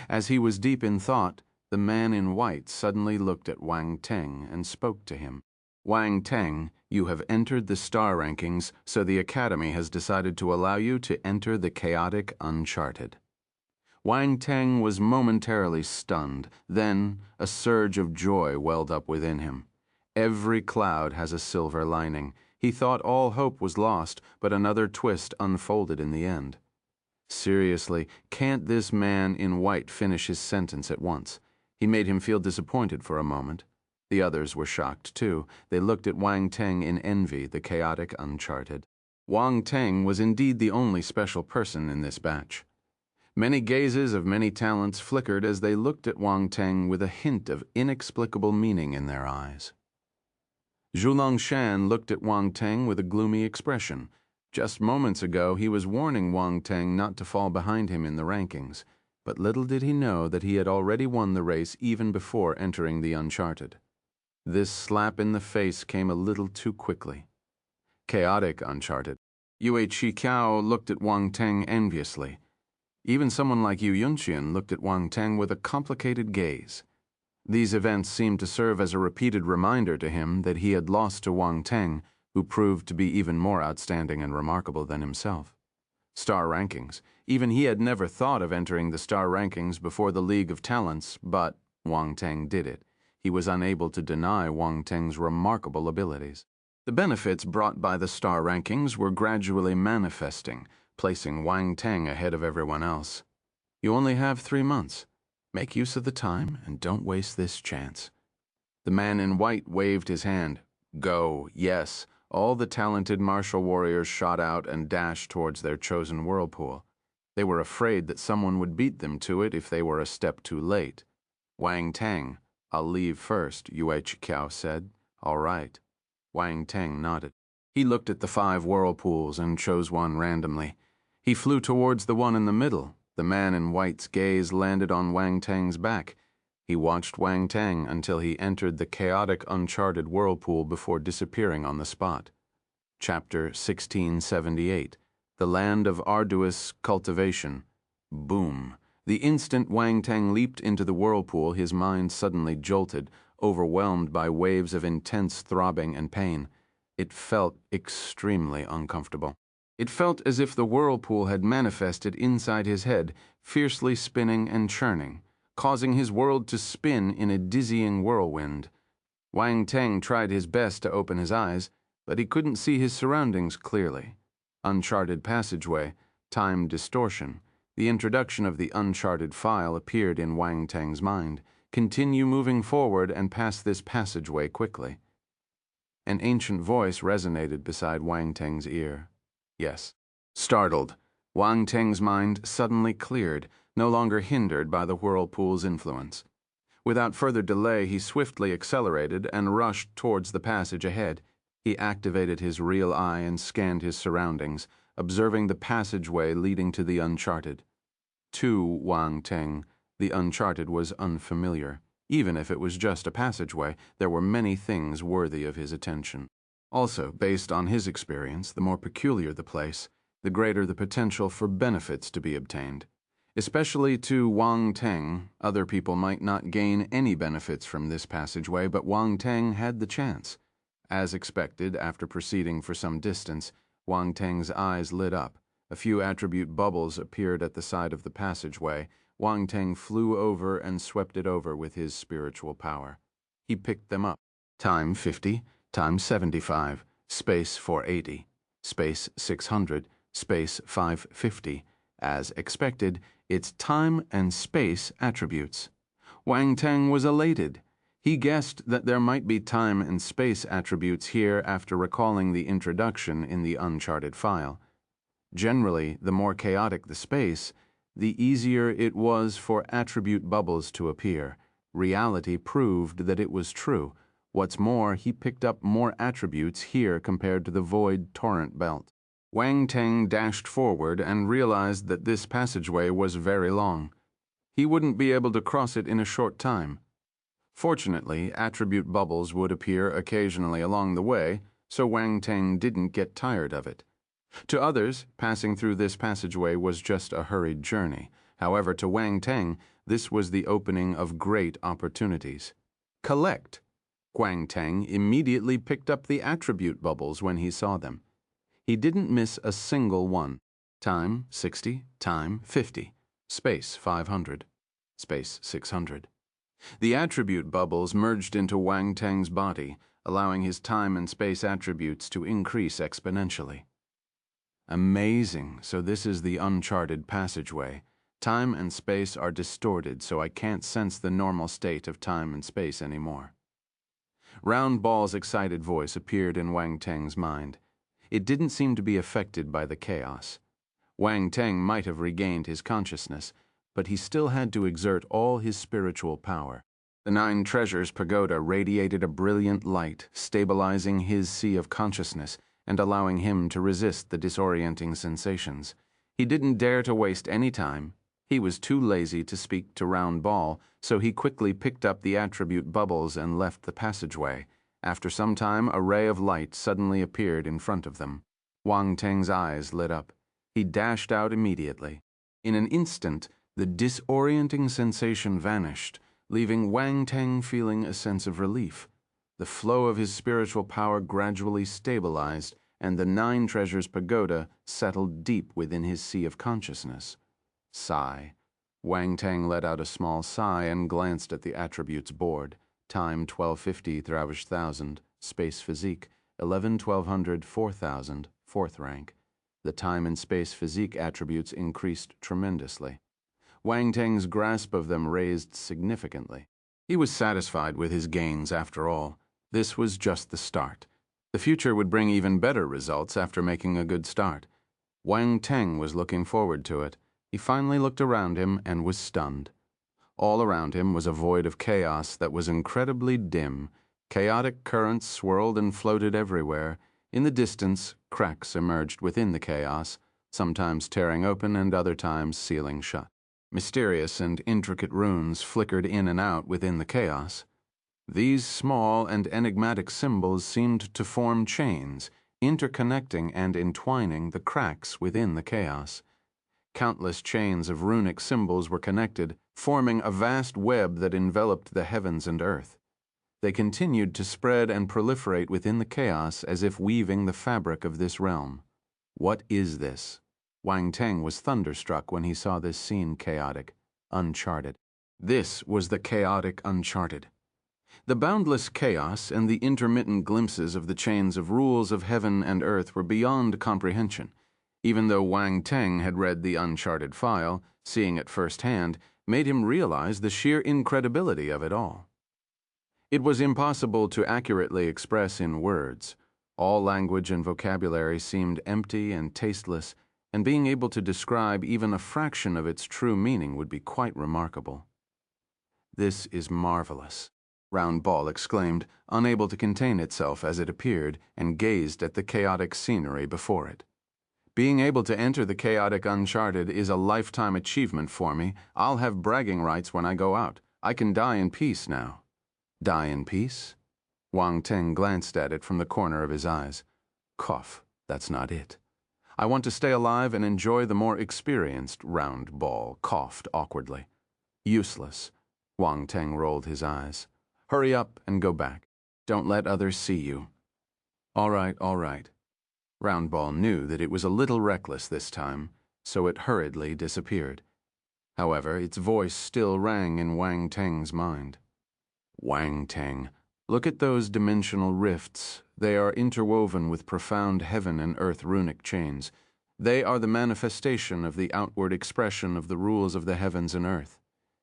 As he was deep in thought, the man in white suddenly looked at Wang Teng and spoke to him. Wang Teng, you have entered the star rankings, so the Academy has decided to allow you to enter the chaotic uncharted. Wang Teng was momentarily stunned. Then a surge of joy welled up within him. Every cloud has a silver lining. He thought all hope was lost, but another twist unfolded in the end. Seriously, can't this man in white finish his sentence at once? He made him feel disappointed for a moment. The others were shocked too. They looked at Wang Teng in envy, the chaotic uncharted. Wang Teng was indeed the only special person in this batch. Many gazes of many talents flickered as they looked at Wang Teng with a hint of inexplicable meaning in their eyes. Zhulong Shan looked at Wang Teng with a gloomy expression. Just moments ago, he was warning Wang Teng not to fall behind him in the rankings, but little did he know that he had already won the race even before entering the uncharted. This slap in the face came a little too quickly. Chaotic uncharted. Yue Qiqiao looked at Wang Teng enviously. Even someone like Yu Yunqian looked at Wang Teng with a complicated gaze. These events seemed to serve as a repeated reminder to him that he had lost to Wang Teng, who proved to be even more outstanding and remarkable than himself. Star rankings. Even he had never thought of entering the star rankings before the League of Talents, but Wang Teng did it. He was unable to deny Wang Teng's remarkable abilities. The benefits brought by the star rankings were gradually manifesting, placing Wang Teng ahead of everyone else. You only have 3 months. Make use of the time and don't waste this chance. The man in white waved his hand. Go, yes. All the talented martial warriors shot out and dashed towards their chosen whirlpool. They were afraid that someone would beat them to it if they were a step too late. Wang Teng, I'll leave first, Yue Qiqiao said. All right. Wang Teng nodded. He looked at the 5 whirlpools and chose one randomly. He flew towards the one in the middle. The man in white's gaze landed on Wang Teng's back. He watched Wang Teng until he entered the chaotic uncharted whirlpool before disappearing on the spot. Chapter 1678. The Land of Arduous Cultivation. Boom. The instant Wang Teng leaped into the whirlpool, his mind suddenly jolted, overwhelmed by waves of intense throbbing and pain. It felt extremely uncomfortable. It felt as if the whirlpool had manifested inside his head, fiercely spinning and churning, causing his world to spin in a dizzying whirlwind. Wang Teng tried his best to open his eyes, but he couldn't see his surroundings clearly. Uncharted passageway, time distortion. The introduction of the uncharted file appeared in Wang Teng's mind. Continue moving forward and pass this passageway quickly. An ancient voice resonated beside Wang Teng's ear. Yes. Startled, Wang Teng's mind suddenly cleared, no longer hindered by the whirlpool's influence. Without further delay, he swiftly accelerated and rushed towards the passage ahead. He activated his real eye and scanned his surroundings, observing the passageway leading to the uncharted. To Wang Teng, the uncharted was unfamiliar. Even if it was just a passageway, there were many things worthy of his attention. Also, based on his experience, the more peculiar the place, the greater the potential for benefits to be obtained. Especially to Wang Teng, other people might not gain any benefits from this passageway, but Wang Teng had the chance. As expected, after proceeding for some distance, Wang Teng's eyes lit up. A few attribute bubbles appeared at the side of the passageway. Wang Teng flew over and swept it over with his spiritual power. He picked them up. Time 50, time 75, space 480, space 600, space 550. As expected, its time and space attributes. Wang Teng was elated. He guessed that there might be time and space attributes here after recalling the introduction in the uncharted file. Generally, the more chaotic the space, the easier it was for attribute bubbles to appear. Reality proved that it was true. What's more, he picked up more attributes here compared to the void torrent belt. Wang Teng dashed forward and realized that this passageway was very long. He wouldn't be able to cross it in a short time. Fortunately, attribute bubbles would appear occasionally along the way, so Wang Teng didn't get tired of it. To others, passing through this passageway was just a hurried journey. However, to Wang Teng, this was the opening of great opportunities. Collect! Wang Teng immediately picked up the attribute bubbles when he saw them. He didn't miss a single one. Time 60, time 50, space 500, space 600. The attribute bubbles merged into Wang Teng's body, allowing his time and space attributes to increase exponentially. Amazing, so this is the uncharted passageway. Time and space are distorted, so I can't sense the normal state of time and space anymore. Round Ball's excited voice appeared in Wang Teng's mind. It didn't seem to be affected by the chaos. Wang Teng might have regained his consciousness, but he still had to exert all his spiritual power. The Nine Treasures Pagoda radiated a brilliant light, stabilizing his sea of consciousness and allowing him to resist the disorienting sensations. He didn't dare to waste any time. He was too lazy to speak to Round Ball, so he quickly picked up the attribute bubbles and left the passageway. After some time, a ray of light suddenly appeared in front of them. Wang Teng's eyes lit up. He dashed out immediately. In an instant, the disorienting sensation vanished, leaving Wang Teng feeling a sense of relief. The flow of his spiritual power gradually stabilized, and the Nine Treasures Pagoda settled deep within his sea of consciousness. Sigh. Wang Teng let out a small sigh and glanced at the attributes board. Time 1250 Thravish 1000, space physique 11-1200 4000, 4th rank. The time and space physique attributes increased tremendously. Wang Teng's grasp of them raised significantly. He was satisfied with his gains after all. This was just the start. The future would bring even better results after making a good start. Wang Teng was looking forward to it. He finally looked around him and was stunned. All around him was a void of chaos that was incredibly dim. Chaotic currents swirled and floated everywhere. In the distance, cracks emerged within the chaos, sometimes tearing open and other times sealing shut. Mysterious and intricate runes flickered in and out within the chaos. These small and enigmatic symbols seemed to form chains, interconnecting and entwining the cracks within the chaos. Countless chains of runic symbols were connected, forming a vast web that enveloped the heavens and earth. They continued to spread and proliferate within the chaos as if weaving the fabric of this realm. What is this? Wang Teng was thunderstruck when he saw this scene chaotic, uncharted. This was the chaotic uncharted. The boundless chaos and the intermittent glimpses of the chains of rules of heaven and earth were beyond comprehension. Even though Wang Teng had read the uncharted file, seeing it firsthand made him realize the sheer incredibility of it all. It was impossible to accurately express in words. All language and vocabulary seemed empty and tasteless, and being able to describe even a fraction of its true meaning would be quite remarkable. "This is marvelous," Round Ball exclaimed, unable to contain itself as it appeared, and gazed at the chaotic scenery before it. "Being able to enter the chaotic uncharted is a lifetime achievement for me. I'll have bragging rights when I go out. I can die in peace now." Die in peace? Wang Teng glanced at it from the corner of his eyes. Cough, that's not it. "I want to stay alive and enjoy the more experienced," Round Ball coughed awkwardly. "Useless." Wang Teng rolled his eyes. "Hurry up and go back. Don't let others see you." All right, all right." Round Ball knew that it was a little reckless this time, so it hurriedly disappeared. However, its voice still rang in Wang Teng's mind. "Wang Teng, look at those dimensional rifts. They are interwoven with profound heaven and earth runic chains. They are the manifestation of the outward expression of the rules of the heavens and earth.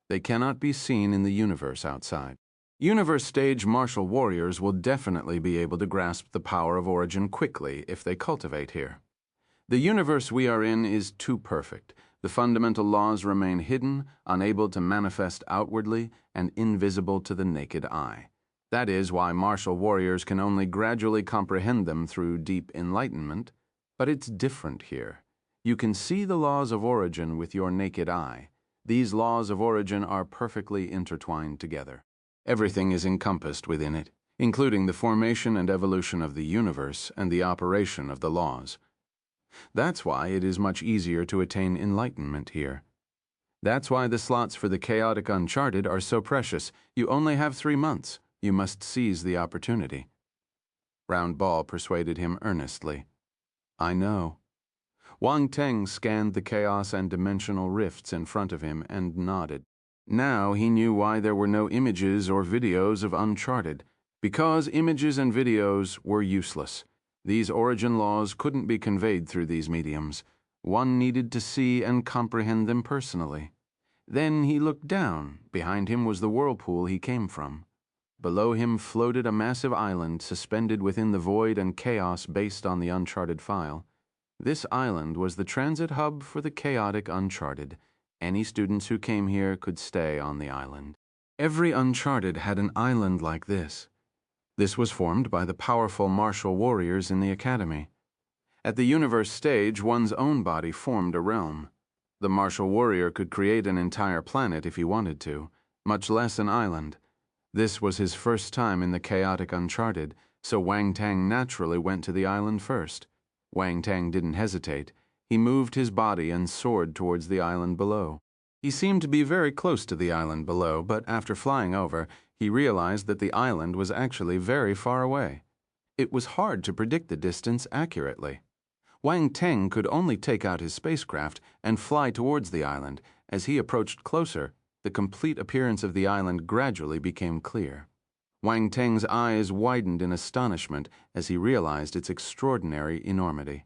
They cannot be seen in the universe outside. Universe stage martial warriors will definitely be able to grasp the power of origin quickly if they cultivate here. The universe we are in is too perfect. The fundamental laws remain hidden, unable to manifest outwardly, and invisible to the naked eye. That is why martial warriors can only gradually comprehend them through deep enlightenment. But it's different here. You can see the laws of origin with your naked eye. These laws of origin are perfectly intertwined together. Everything is encompassed within it, including the formation and evolution of the universe and the operation of the laws. That's why it is much easier to attain enlightenment here. That's why the slots for the chaotic uncharted are so precious. You only have 3 months. You must seize the opportunity. Round Ball persuaded him earnestly. I know. Wang Teng scanned the chaos and dimensional rifts in front of him and nodded. Now he knew why there were no images or videos of Uncharted, because images and videos were useless. These origin laws couldn't be conveyed through these mediums. One needed to see and comprehend them personally. Then he looked down. Behind him was the whirlpool he came from. Below him floated a massive island suspended within the void and chaos based on the Uncharted file. This island was the transit hub for the chaotic Uncharted. Any students who came here could stay on the island. Every Uncharted had an island like this. This was formed by the powerful martial warriors in the academy. At the universe stage, one's own body formed a realm. The martial warrior could create an entire planet if he wanted to, much less an island. This was his first time in the chaotic Uncharted, so Wang Teng naturally went to the island first. Wang Teng didn't hesitate. He moved his body and soared towards the island below. He seemed to be very close to the island below, but after flying over, he realized that the island was actually very far away. It was hard to predict the distance accurately. Wang Teng could only take out his spacecraft and fly towards the island. As he approached closer, the complete appearance of the island gradually became clear. Wang Teng's eyes widened in astonishment as he realized its extraordinary enormity.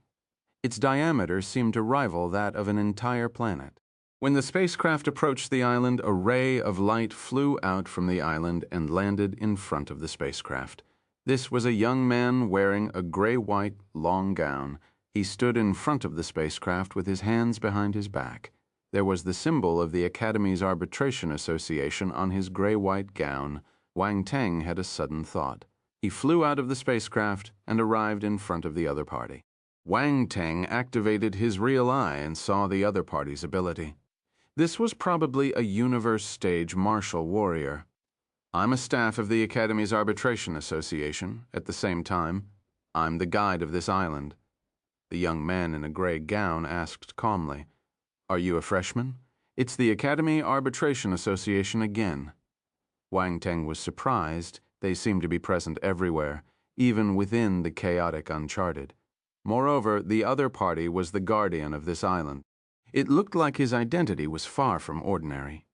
Its diameter seemed to rival that of an entire planet. When the spacecraft approached the island, a ray of light flew out from the island and landed in front of the spacecraft. This was a young man wearing a gray-white long gown. He stood in front of the spacecraft with his hands behind his back. There was the symbol of the Academy's Arbitration Association on his gray-white gown. Wang Teng had a sudden thought. He flew out of the spacecraft and arrived in front of the other party. Wang Teng activated his real eye and saw the other party's ability. This was probably a universe stage martial warrior. I'm a staff of the Academy's Arbitration Association. At the same time, I'm the guide of this island. The young man in a gray gown asked calmly, Are you a freshman? It's the Academy Arbitration Association again. Wang Teng was surprised. They seemed to be present everywhere, even within the chaotic Uncharted. Moreover, the other party was the guardian of this island. It looked like his identity was far from ordinary.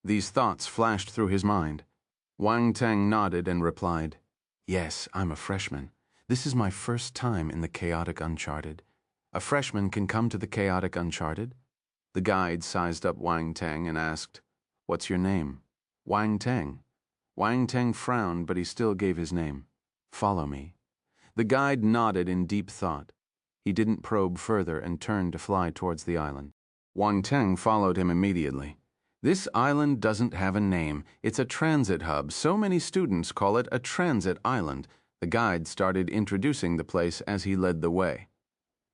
These thoughts flashed through his mind. Wang Teng nodded and replied, Yes, I'm a freshman. This is my first time in the chaotic Uncharted. A freshman can come to the chaotic Uncharted? The guide sized up Wang Teng and asked, What's your name? Wang Teng. Wang Teng frowned, but he still gave his name. Follow me. The guide nodded in deep thought. He didn't probe further and turned to fly towards the island. Wang Teng followed him immediately. This island doesn't have a name. It's a transit hub. So many students call it a transit island. The guide started introducing the place as he led the way.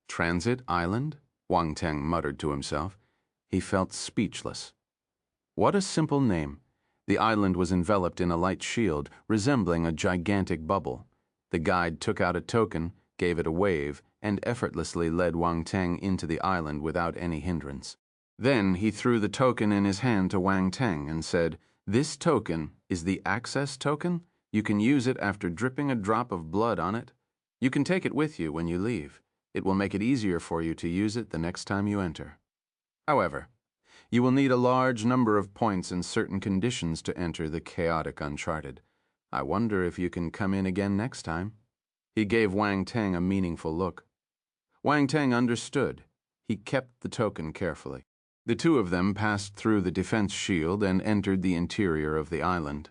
Transit island? Wang Teng muttered to himself. He felt speechless. What a simple name. The island was enveloped in a light shield, resembling a gigantic bubble. The guide took out a token, gave it a wave, and effortlessly led Wang Teng into the island without any hindrance. Then he threw the token in his hand to Wang Teng and said, This token is the access token. You can use it after dripping a drop of blood on it. You can take it with you when you leave. It will make it easier for you to use it the next time you enter. However, you will need a large number of points and certain conditions to enter the chaotic Uncharted. I wonder if you can come in again next time. He gave Wang Teng a meaningful look. Wang Teng understood. He kept the token carefully. The two of them passed through the defense shield and entered the interior of the island.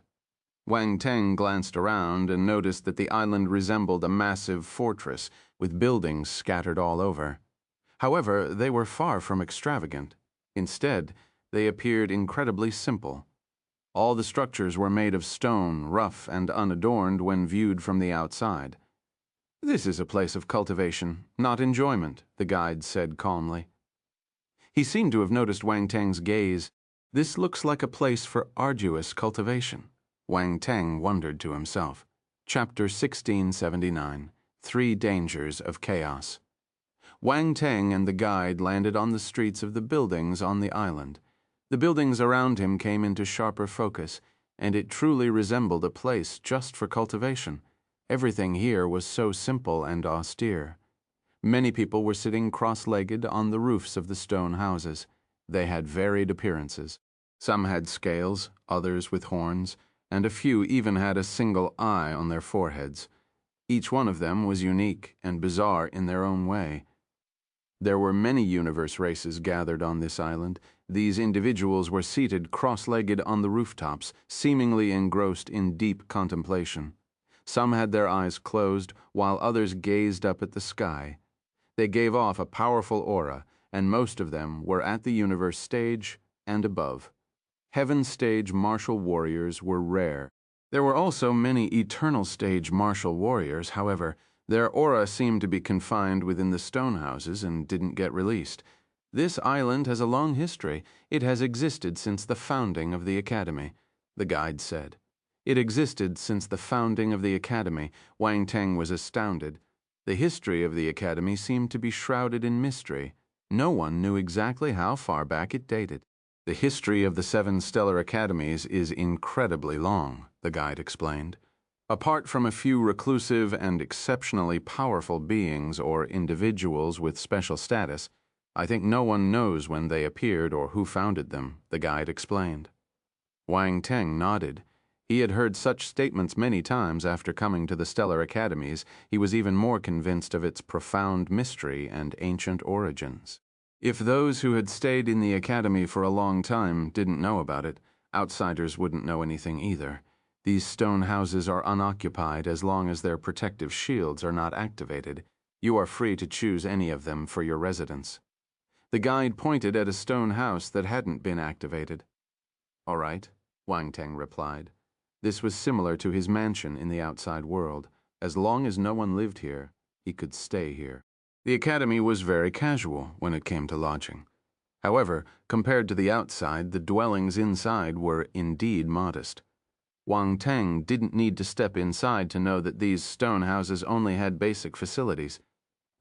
Wang Teng glanced around and noticed that the island resembled a massive fortress with buildings scattered all over. However, they were far from extravagant. Instead, they appeared incredibly simple. All the structures were made of stone, rough and unadorned when viewed from the outside. "This is a place of cultivation, not enjoyment," the guide said calmly. He seemed to have noticed Wang Teng's gaze. "This looks like a place for arduous cultivation," Wang Teng wondered to himself. Chapter 1679, 3 Dangers of Chaos. Wang Teng and the guide landed on the streets of the buildings on the island. The buildings around him came into sharper focus, and it truly resembled a place just for cultivation. Everything here was so simple and austere. Many people were sitting cross-legged on the roofs of the stone houses. They had varied appearances. Some had scales, others with horns, and a few even had a single eye on their foreheads. Each one of them was unique and bizarre in their own way. There were many universe races gathered on this island. These individuals were seated cross-legged on the rooftops, seemingly engrossed in deep contemplation. Some had their eyes closed, while others gazed up at the sky. They gave off a powerful aura, and most of them were at the universe stage and above. Heaven stage martial warriors were rare. There were also many eternal stage martial warriors. However, their aura seemed to be confined within the stone houses and didn't get released. "This island has a long history. It has existed since the founding of the Academy," the guide said. It existed since the founding of the Academy. Wang Teng was astounded. The history of the Academy seemed to be shrouded in mystery. No one knew exactly how far back it dated. "The history of the 7 stellar academies is incredibly long," the guide explained. "Apart from a few reclusive and exceptionally powerful beings or individuals with special status, I think no one knows when they appeared or who founded them," the guide explained. Wang Teng nodded. He had heard such statements many times after coming to the stellar academies. He was even more convinced of its profound mystery and ancient origins. If those who had stayed in the academy for a long time didn't know about it, outsiders wouldn't know anything either. These stone houses are unoccupied as long as their protective shields are not activated. You are free to choose any of them for your residence. The guide pointed at a stone house that hadn't been activated. "All right," Wang Teng replied. This was similar to his mansion in the outside world. As long as no one lived here, he could stay here. The academy was very casual when it came to lodging. However, compared to the outside, the dwellings inside were indeed modest. Wang Teng didn't need to step inside to know that these stone houses only had basic facilities.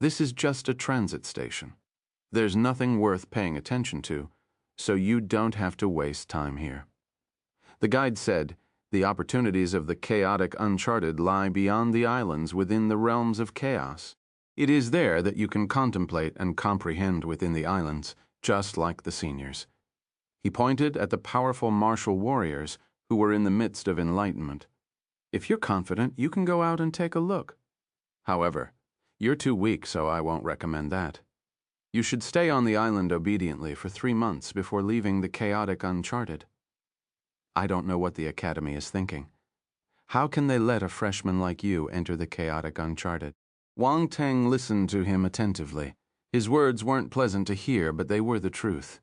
This is just a transit station. There's nothing worth paying attention to, so you don't have to waste time here. The guide said, "The opportunities of the chaotic uncharted lie beyond the islands within the realms of chaos. It is there that you can contemplate and comprehend within the islands, just like the seniors." He pointed at the powerful martial warriors who were in the midst of enlightenment. "If you're confident, you can go out and take a look. However, you're too weak, so I won't recommend that. You should stay on the island obediently for 3 months before leaving the chaotic uncharted." "I don't know what the Academy is thinking. How can they let a freshman like you enter the chaotic uncharted?" Wang Teng listened to him attentively. His words weren't pleasant to hear, but they were the truth.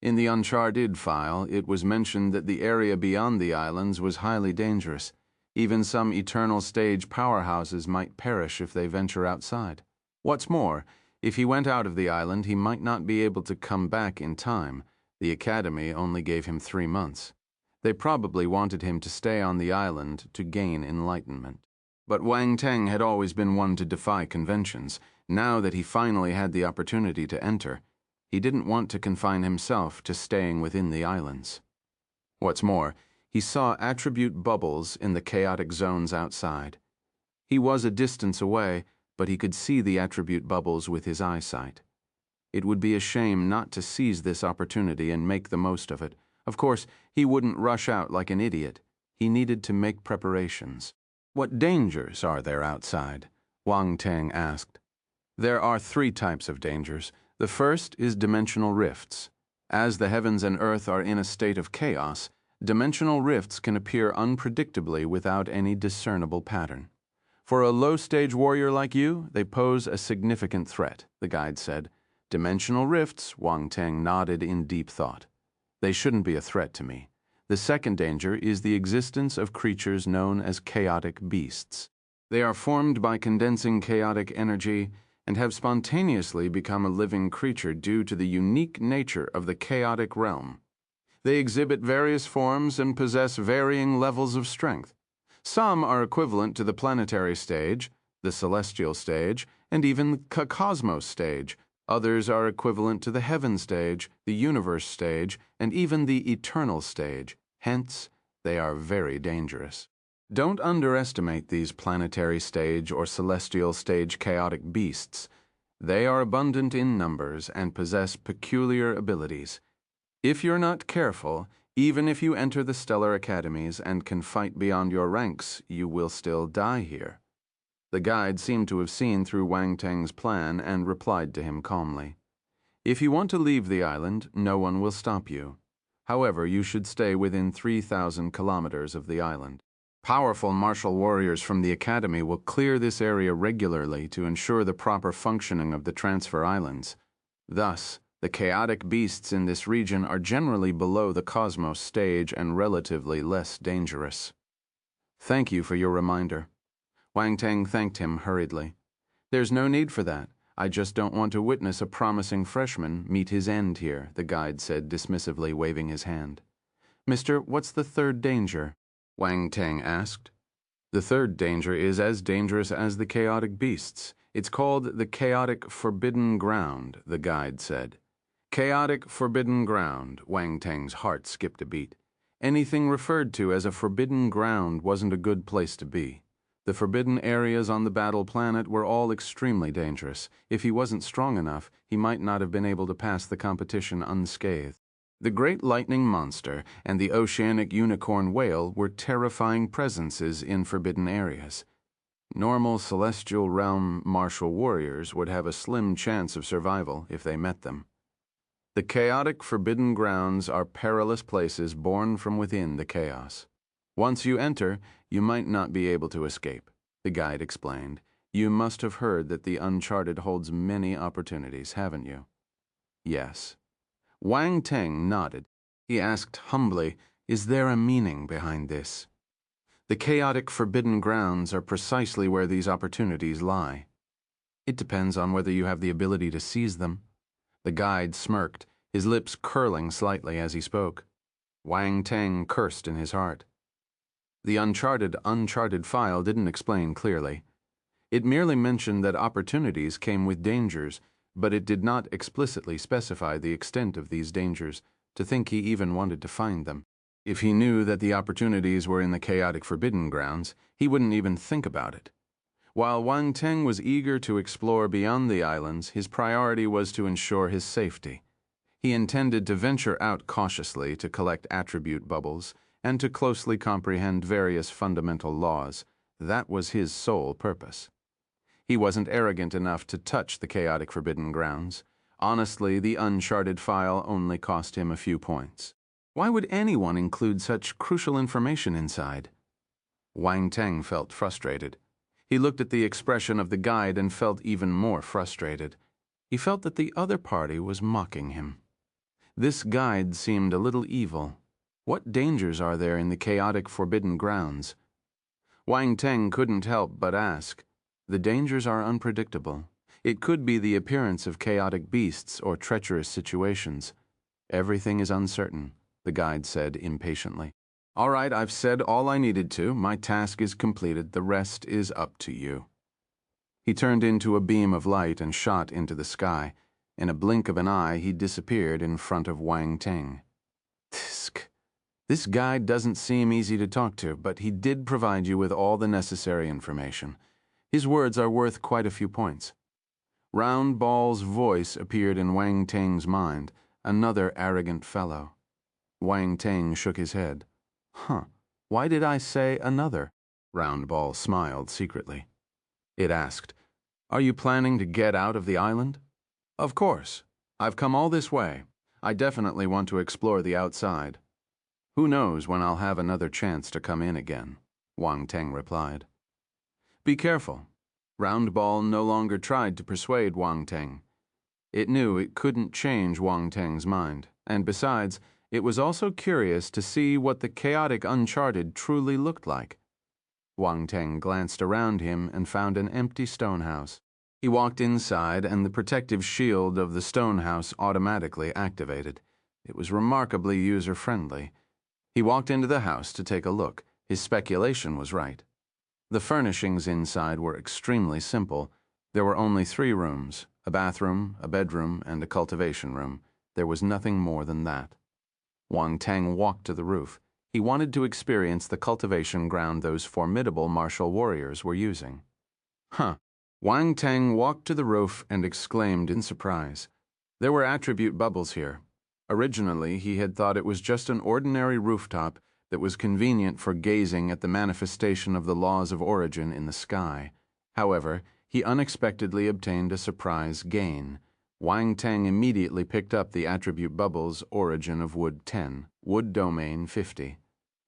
In the Uncharted file, it was mentioned that the area beyond the islands was highly dangerous. Even some eternal stage powerhouses might perish if they venture outside. What's more, if he went out of the island, he might not be able to come back in time. The Academy only gave him 3 months. They probably wanted him to stay on the island to gain enlightenment. But Wang Teng had always been one to defy conventions. Now that he finally had the opportunity to enter, he didn't want to confine himself to staying within the islands. What's more, he saw attribute bubbles in the chaotic zones outside. He was a distance away, but he could see the attribute bubbles with his eyesight. It would be a shame not to seize this opportunity and make the most of it. Of course, he wouldn't rush out like an idiot. He needed to make preparations. "What dangers are there outside?" Wang Teng asked. "There are 3 types of dangers. The first is dimensional rifts. As the heavens and earth are in a state of chaos, dimensional rifts can appear unpredictably without any discernible pattern. For a low-stage warrior like you, they pose a significant threat," the guide said. Dimensional rifts, Wang Teng nodded in deep thought. They shouldn't be a threat to me. The second danger is the existence of creatures known as chaotic beasts. They are formed by condensing chaotic energy and have spontaneously become a living creature due to the unique nature of the chaotic realm. They exhibit various forms and possess varying levels of strength. Some are equivalent to the planetary stage, the celestial stage, and even the cosmos stage. Others are equivalent to the heaven stage, the universe stage, and even the eternal stage. Hence, they are very dangerous. Don't underestimate these planetary stage or celestial stage chaotic beasts. They are abundant in numbers and possess peculiar abilities. If you're not careful, even if you enter the stellar academies and can fight beyond your ranks, you will still die here. The guide seemed to have seen through Wang Teng's plan and replied to him calmly. If you want to leave the island, no one will stop you. However, you should stay within 3,000 kilometers of the island. Powerful martial warriors from the academy will clear this area regularly to ensure the proper functioning of the transfer islands. Thus, the chaotic beasts in this region are generally below the cosmos stage and relatively less dangerous. Thank you for your reminder. Wang Teng thanked him hurriedly. There's no need for that. I just don't want to witness a promising freshman meet his end here, the guide said dismissively, waving his hand. Mister, what's the third danger? Wang Teng asked. The third danger is as dangerous as the chaotic beasts. It's called the chaotic forbidden ground, the guide said. Chaotic forbidden ground, Wang Teng's heart skipped a beat. Anything referred to as a forbidden ground wasn't a good place to be. The forbidden areas on the battle planet were all extremely dangerous. If he wasn't strong enough, he might not have been able to pass the competition unscathed. The great lightning monster and the oceanic unicorn whale were terrifying presences in forbidden areas. Normal celestial realm martial warriors would have a slim chance of survival if they met them. The chaotic forbidden grounds are perilous places born from within the chaos. Once you enter, you might not be able to escape, the guide explained. You must have heard that the uncharted holds many opportunities, haven't you? Yes. Wang Teng nodded. He asked humbly, is there a meaning behind this? The chaotic forbidden grounds are precisely where these opportunities lie. It depends on whether you have the ability to seize them. The guide smirked, his lips curling slightly as he spoke. Wang Teng cursed in his heart. The uncharted file didn't explain clearly. It merely mentioned that opportunities came with dangers, but it did not explicitly specify the extent of these dangers, to think he even wanted to find them. If he knew that the opportunities were in the chaotic forbidden grounds, he wouldn't even think about it. While Wang Teng was eager to explore beyond the islands, his priority was to ensure his safety. He intended to venture out cautiously to collect attribute bubbles and to closely comprehend various fundamental laws. That was his sole purpose. He wasn't arrogant enough to touch the chaotic forbidden grounds. Honestly, the uncharted file only cost him a few points. Why would anyone include such crucial information inside? Wang Teng felt frustrated. He looked at the expression of the guide and felt even more frustrated. He felt that the other party was mocking him. This guide seemed a little evil. What dangers are there in the chaotic forbidden grounds? Wang Teng couldn't help but ask. The dangers are unpredictable. It could be the appearance of chaotic beasts or treacherous situations. Everything is uncertain, the guide said impatiently. All right, I've said all I needed to. My task is completed. The rest is up to you. He turned into a beam of light and shot into the sky. In a blink of an eye, he disappeared in front of Wang Teng. Tsk. This guide doesn't seem easy to talk to, but he did provide you with all the necessary information. His words are worth quite a few points. Round Ball's voice appeared in Wang Teng's mind, another arrogant fellow. Wang Teng shook his head. Huh, why did I say another? Round Ball smiled secretly. It asked, are you planning to get out of the island? Of course. I've come all this way. I definitely want to explore the outside. Who knows when I'll have another chance to come in again, Wang Teng replied. Be careful. Round Ball no longer tried to persuade Wang Teng. It knew it couldn't change Wang Teng's mind, and besides, it was also curious to see what the chaotic uncharted truly looked like. Wang Teng glanced around him and found an empty stone house. He walked inside, and the protective shield of the stone house automatically activated. It was remarkably user-friendly. He walked into the house to take a look. His speculation was right. The furnishings inside were extremely simple. There were only 3 rooms, a bathroom, a bedroom, and a cultivation room. There was nothing more than that. Wang Teng walked to the roof. He wanted to experience the cultivation ground those formidable martial warriors were using. Wang Teng walked to the roof and exclaimed in surprise. There were attribute bubbles here. Originally, he had thought it was just an ordinary rooftop that was convenient for gazing at the manifestation of the laws of origin in the sky. However, he unexpectedly obtained a surprise gain. Wang Teng immediately picked up the attribute bubbles origin of wood 10, wood domain 50.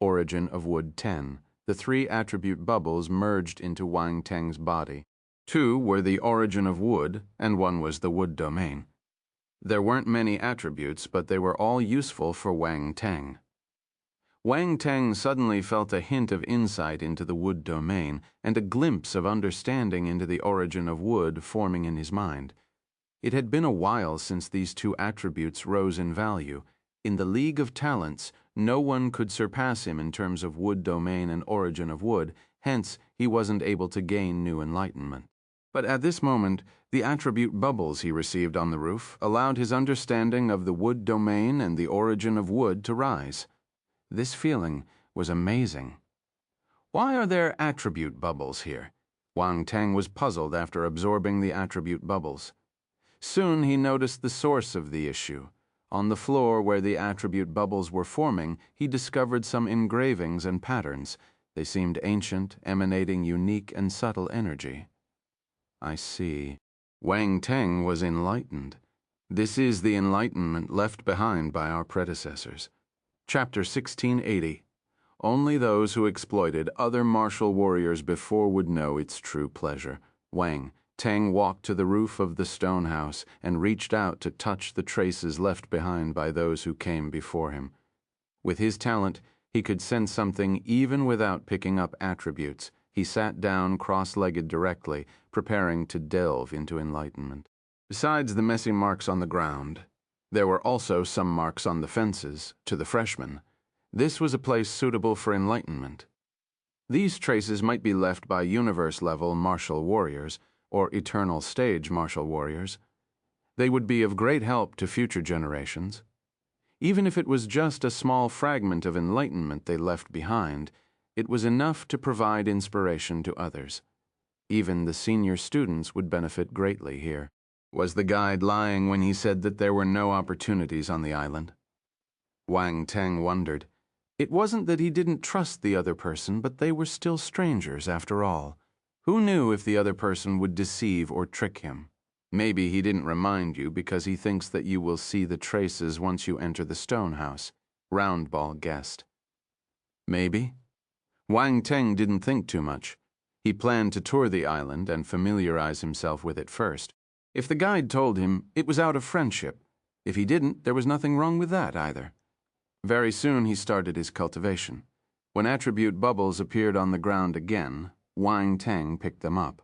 Origin of wood 10. The 3 attribute bubbles merged into Wang Teng's body. 2 were the origin of wood, and 1 was the wood domain. There weren't many attributes, but they were all useful for Wang Teng. Wang Teng suddenly felt a hint of insight into the wood domain and a glimpse of understanding into the origin of wood forming in his mind. It had been a while since these 2 attributes rose in value. In the League of Talents, no one could surpass him in terms of wood domain and origin of wood, hence he wasn't able to gain new enlightenment. But at this moment, the attribute bubbles he received on the roof allowed his understanding of the wood domain and the origin of wood to rise. This feeling was amazing. Why are there attribute bubbles here? Wang Teng was puzzled after absorbing the attribute bubbles. Soon he noticed the source of the issue. On the floor where the attribute bubbles were forming, he discovered some engravings and patterns. They seemed ancient, emanating unique and subtle energy. I see. Wang Teng was enlightened. This is the enlightenment left behind by our predecessors. Chapter 1680. Only those who exploited other martial warriors before would know its true pleasure. Wang Teng walked to the roof of the stone house and reached out to touch the traces left behind by those who came before him. With his talent, he could sense something even without picking up attributes. He sat down cross-legged directly, preparing to delve into enlightenment. Besides the messy marks on the ground, there were also some marks on the fences, to the freshmen. This was a place suitable for enlightenment. These traces might be left by universe-level martial warriors, or eternal stage martial warriors. They would be of great help to future generations. Even if it was just a small fragment of enlightenment they left behind, it was enough to provide inspiration to others. Even the senior students would benefit greatly here. Was the guide lying when he said that there were no opportunities on the island? Wang Teng wondered. It wasn't that he didn't trust the other person, but they were still strangers after all. Who knew if the other person would deceive or trick him? Maybe he didn't remind you because he thinks that you will see the traces once you enter the stone house, Roundball guessed. Maybe. Wang Teng didn't think too much. He planned to tour the island and familiarize himself with it first. If the guide told him, it was out of friendship. If he didn't, there was nothing wrong with that either. Very soon he started his cultivation. When attribute bubbles appeared on the ground again, Wang Teng picked them up.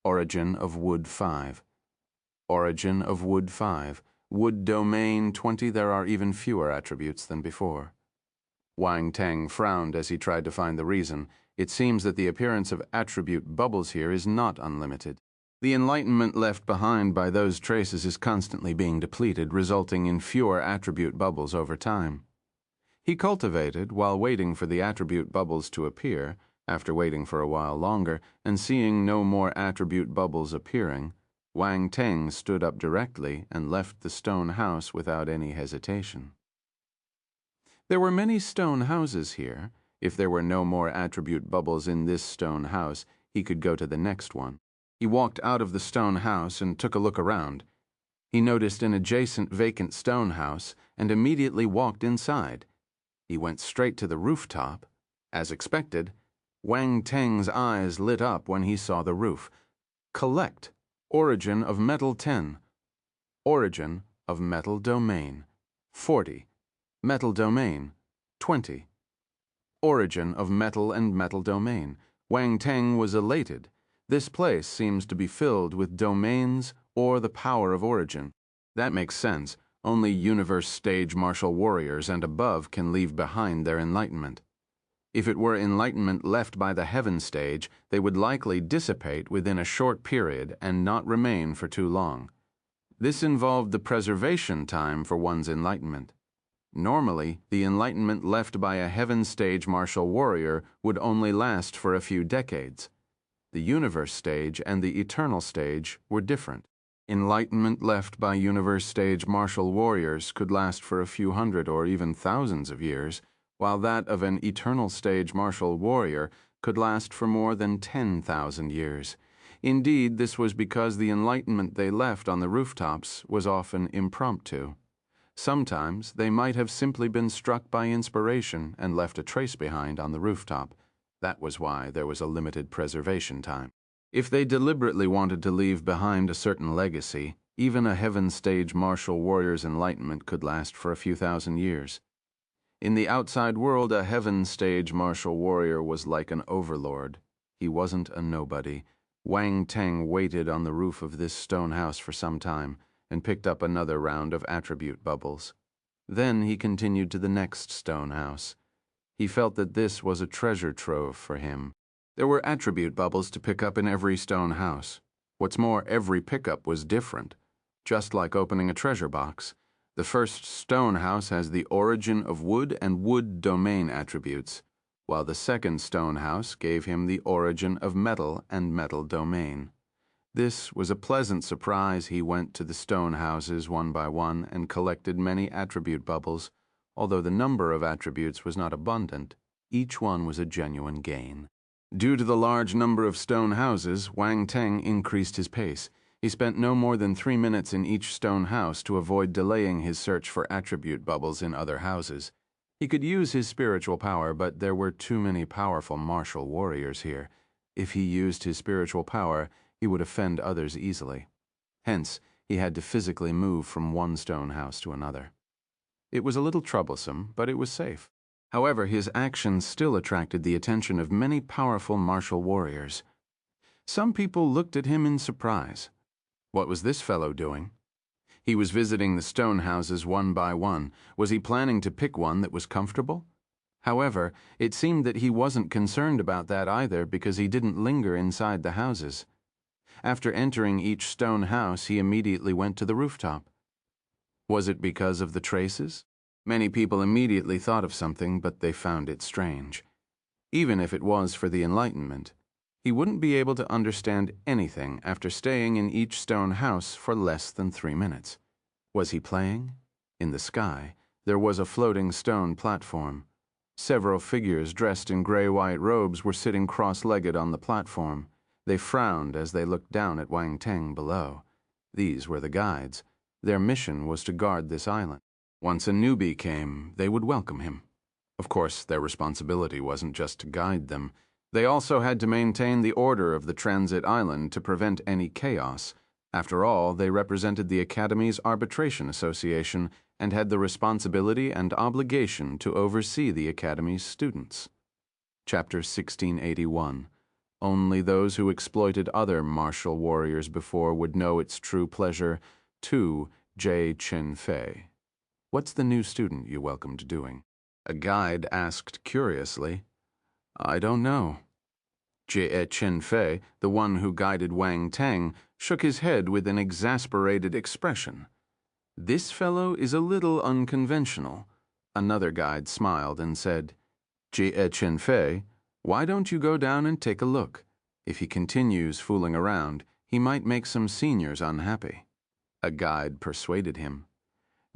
Origin of wood 5. Origin of wood 5. Wood domain 20. There are even fewer attributes than before. Wang Teng frowned as he tried to find the reason. It seems that the appearance of attribute bubbles here is not unlimited. The enlightenment left behind by those traces is constantly being depleted, resulting in fewer attribute bubbles over time. He cultivated while waiting for the attribute bubbles to appear. After waiting for a while longer and seeing no more attribute bubbles appearing, Wang Teng stood up directly and left the stone house without any hesitation. There were many stone houses here. If there were no more attribute bubbles in this stone house, he could go to the next one. He walked out of the stone house and took a look around. He noticed an adjacent vacant stone house and immediately walked inside. He went straight to the rooftop. As expected, Wang Teng's eyes lit up when he saw the roof. Collect. Origin of metal 10. Origin of metal domain, 40. Metal domain, 20. Origin of metal and metal domain. Wang Teng was elated. This place seems to be filled with domains or the power of origin. That makes sense. Only universe stage martial warriors and above can leave behind their enlightenment. If it were enlightenment left by the heaven stage, they would likely dissipate within a short period and not remain for too long. This involved the preservation time for one's enlightenment. Normally, the enlightenment left by a heaven stage martial warrior would only last for a few decades. The universe stage and the eternal stage were different. Enlightenment left by universe stage martial warriors could last for a few hundred or even thousands of years, while that of an eternal stage martial warrior could last for more than 10,000 years. Indeed, this was because the enlightenment they left on the rooftops was often impromptu. Sometimes they might have simply been struck by inspiration and left a trace behind on the rooftop. That was why there was a limited preservation time. If they deliberately wanted to leave behind a certain legacy, even a heaven stage martial warrior's enlightenment could last for a few thousand years. In the outside world, a heaven stage martial warrior was like an overlord. He wasn't a nobody. Wang Teng waited on the roof of this stone house for some time and picked up another round of attribute bubbles. Then he continued to the next stone house. He felt that this was a treasure trove for him. There were attribute bubbles to pick up in every stone house. What's more, every pickup was different, just like opening a treasure box. The first stone house has the origin of wood and wood domain attributes, while the second stone house gave him the origin of metal and metal domain. This was a pleasant surprise. He went to the stone houses one by one and collected many attribute bubbles. Although the number of attributes was not abundant, each one was a genuine gain. Due to the large number of stone houses, Wang Teng increased his pace. He spent no more than 3 minutes in each stone house to avoid delaying his search for attribute bubbles in other houses. He could use his spiritual power, but there were too many powerful martial warriors here. If he used his spiritual power, he would offend others easily. Hence, he had to physically move from one stone house to another. It was a little troublesome, but it was safe. However, his actions still attracted the attention of many powerful martial warriors. Some people looked at him in surprise. What was this fellow doing? He was visiting the stone houses one by one. Was he planning to pick one that was comfortable? However, it seemed that he wasn't concerned about that either, because he didn't linger inside the houses. After entering each stone house, he immediately went to the rooftop. Was it because of the traces? Many people immediately thought of something, but they found it strange. Even if it was for the Enlightenment, he wouldn't be able to understand anything after staying in each stone house for less than 3 minutes. Was he playing? In the sky, there was a floating stone platform. Several figures dressed in gray-white robes were sitting cross-legged on the platform. They frowned as they looked down at Wang Teng below. These were the guides. Their mission was to guard this island. Once a newbie came, they would welcome him. Of course, their responsibility wasn't just to guide them. They also had to maintain the order of the transit island to prevent any chaos. After all, they represented the Academy's Arbitration Association and had the responsibility and obligation to oversee the Academy's students. Chapter 1681. Only those who exploited other martial warriors before would know its true pleasure. 2. J. Chen Fei. What's the new student you welcomed doing? A guide asked curiously. I don't know. Jie Chen Fei, the one who guided Wang Teng, shook his head with an exasperated expression. This fellow is a little unconventional. Another guide smiled and said, Jie Chen Fei, why don't you go down and take a look? If he continues fooling around, he might make some seniors unhappy. A guide persuaded him.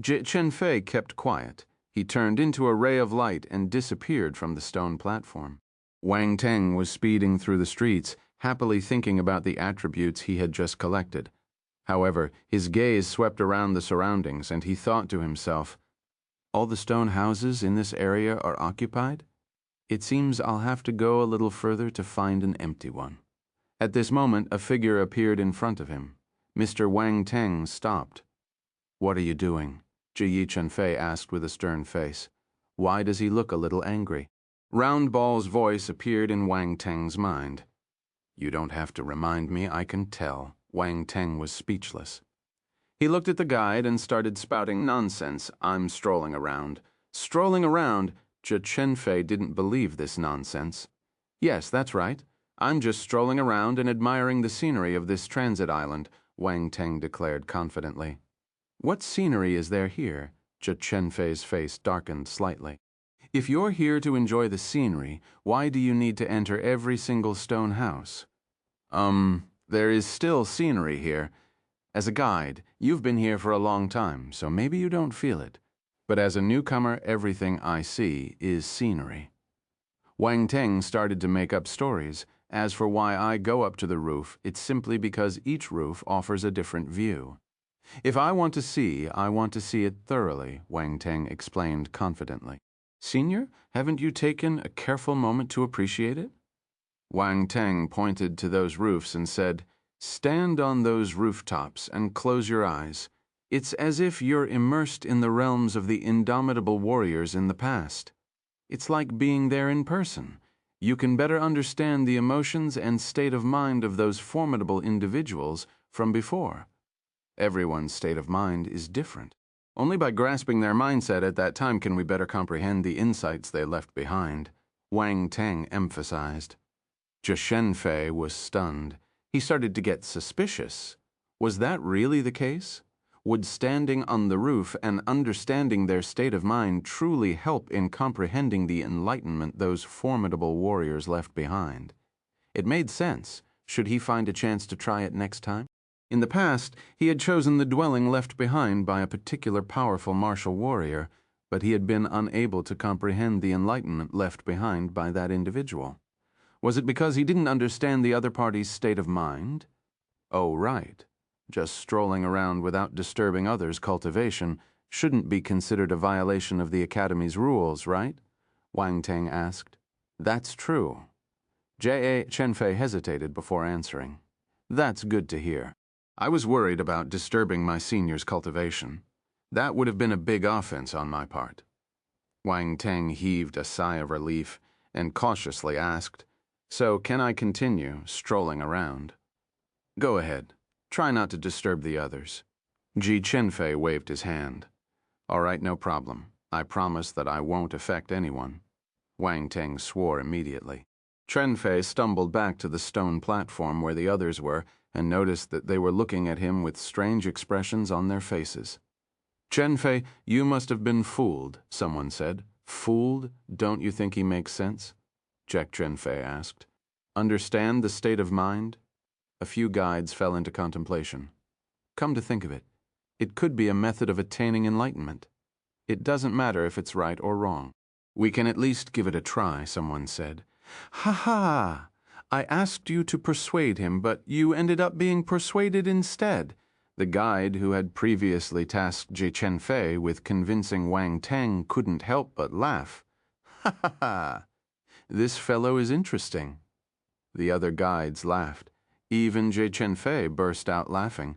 Jie Chen Fei kept quiet. He turned into a ray of light and disappeared from the stone platform. Wang Teng was speeding through the streets, happily thinking about the attributes he had just collected. However, his gaze swept around the surroundings, and he thought to himself, all the stone houses in this area are occupied? It seems I'll have to go a little further to find an empty one. At this moment, a figure appeared in front of him. Mr. Wang Teng stopped. What are you doing? Ji Chenfei asked with a stern face. Why does he look a little angry? Round Ball's voice appeared in Wang Teng's mind. You don't have to remind me, I can tell. Wang Teng was speechless. He looked at the guide and started spouting nonsense. I'm strolling around. Strolling around? Ji Chenfei didn't believe this nonsense. Yes, that's right. I'm just strolling around and admiring the scenery of this transit island, Wang Teng declared confidently. What scenery is there here? Ji Chenfei's face darkened slightly. If you're here to enjoy the scenery, why do you need to enter every single stone house? There is still scenery here. As a guide, you've been here for a long time, so maybe you don't feel it. But as a newcomer, everything I see is scenery. Wang Teng started to make up stories. As for why I go up to the roof, it's simply because each roof offers a different view. If I want to see, I want to see it thoroughly, Wang Teng explained confidently. Senior, haven't you taken a careful moment to appreciate it? Wang Teng pointed to those roofs and said, Stand on those rooftops and close your eyes. It's as if you're immersed in the realms of the indomitable warriors in the past. It's like being there in person. You can better understand the emotions and state of mind of those formidable individuals from before. Everyone's state of mind is different. Only by grasping their mindset at that time can we better comprehend the insights they left behind, Wang Teng emphasized. Ji Chenfei was stunned. He started to get suspicious. Was that really the case? Would standing on the roof and understanding their state of mind truly help in comprehending the enlightenment those formidable warriors left behind? It made sense. Should he find a chance to try it next time? In the past, he had chosen the dwelling left behind by a particular powerful martial warrior, but he had been unable to comprehend the enlightenment left behind by that individual. Was it because he didn't understand the other party's state of mind? Oh, right. Just strolling around without disturbing others' cultivation shouldn't be considered a violation of the Academy's rules, right? Wang Teng asked. That's true. Ji Chenfei hesitated before answering. That's good to hear. I was worried about disturbing my senior's cultivation. That would have been a big offense on my part. Wang Teng heaved a sigh of relief and cautiously asked, So can I continue strolling around? Go ahead. Try not to disturb the others. Ji Chenfei waved his hand. All right, no problem. I promise that I won't affect anyone. Wang Teng swore immediately. Chenfei stumbled back to the stone platform where the others were and noticed that they were looking at him with strange expressions on their faces. Chenfei, you must have been fooled, someone said. Fooled? Don't you think he makes sense? Jack Chenfei asked. Understand the state of mind? A few guides fell into contemplation. Come to think of it, it could be a method of attaining enlightenment. It doesn't matter if it's right or wrong. We can at least give it a try, someone said. Ha ha! I asked you to persuade him, but you ended up being persuaded instead. The guide who had previously tasked Ji Chenfei with convincing Wang Teng couldn't help but laugh. Ha ha ha! This fellow is interesting. The other guides laughed. Even Ji Chenfei burst out laughing.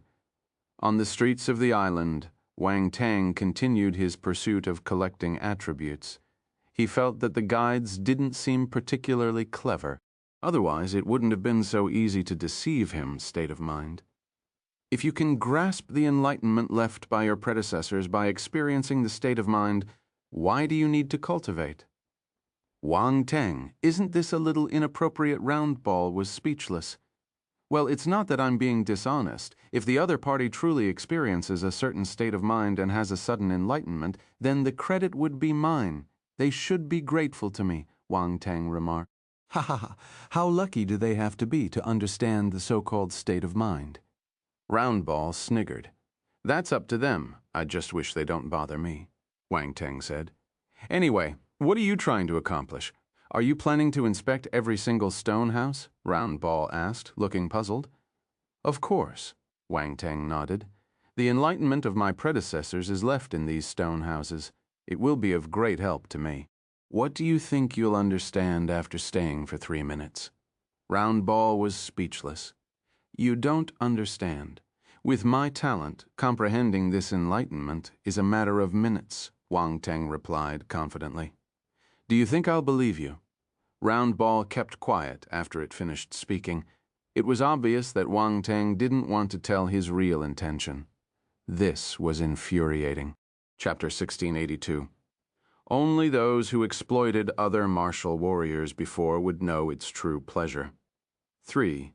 On the streets of the island, Wang Teng continued his pursuit of collecting attributes. He felt that the guides didn't seem particularly clever. Otherwise, it wouldn't have been so easy to deceive him, state of mind. If you can grasp the enlightenment left by your predecessors by experiencing the state of mind, why do you need to cultivate? Wang Teng, isn't this a little inappropriate? Round Ball was speechless. Well, it's not that I'm being dishonest. If the other party truly experiences a certain state of mind and has a sudden enlightenment, then the credit would be mine. They should be grateful to me, Wang Teng remarked. Ha ha ha, how lucky do they have to be to understand the so-called state of mind? Round Ball sniggered. That's up to them. I just wish they don't bother me, Wang Teng said. Anyway, what are you trying to accomplish? Are you planning to inspect every single stone house? Round Ball asked, looking puzzled. Of course, Wang Teng nodded. The enlightenment of my predecessors is left in these stone houses. It will be of great help to me. What do you think you'll understand after staying for 3 minutes? Round Ball was speechless. You don't understand. With my talent, comprehending this enlightenment is a matter of minutes, Wang Teng replied confidently. Do you think I'll believe you? Roundball kept quiet after it finished speaking. It was obvious that Wang Teng didn't want to tell his real intention. This was infuriating. Chapter 1682. Only those who exploited other martial warriors before would know its true pleasure. 3.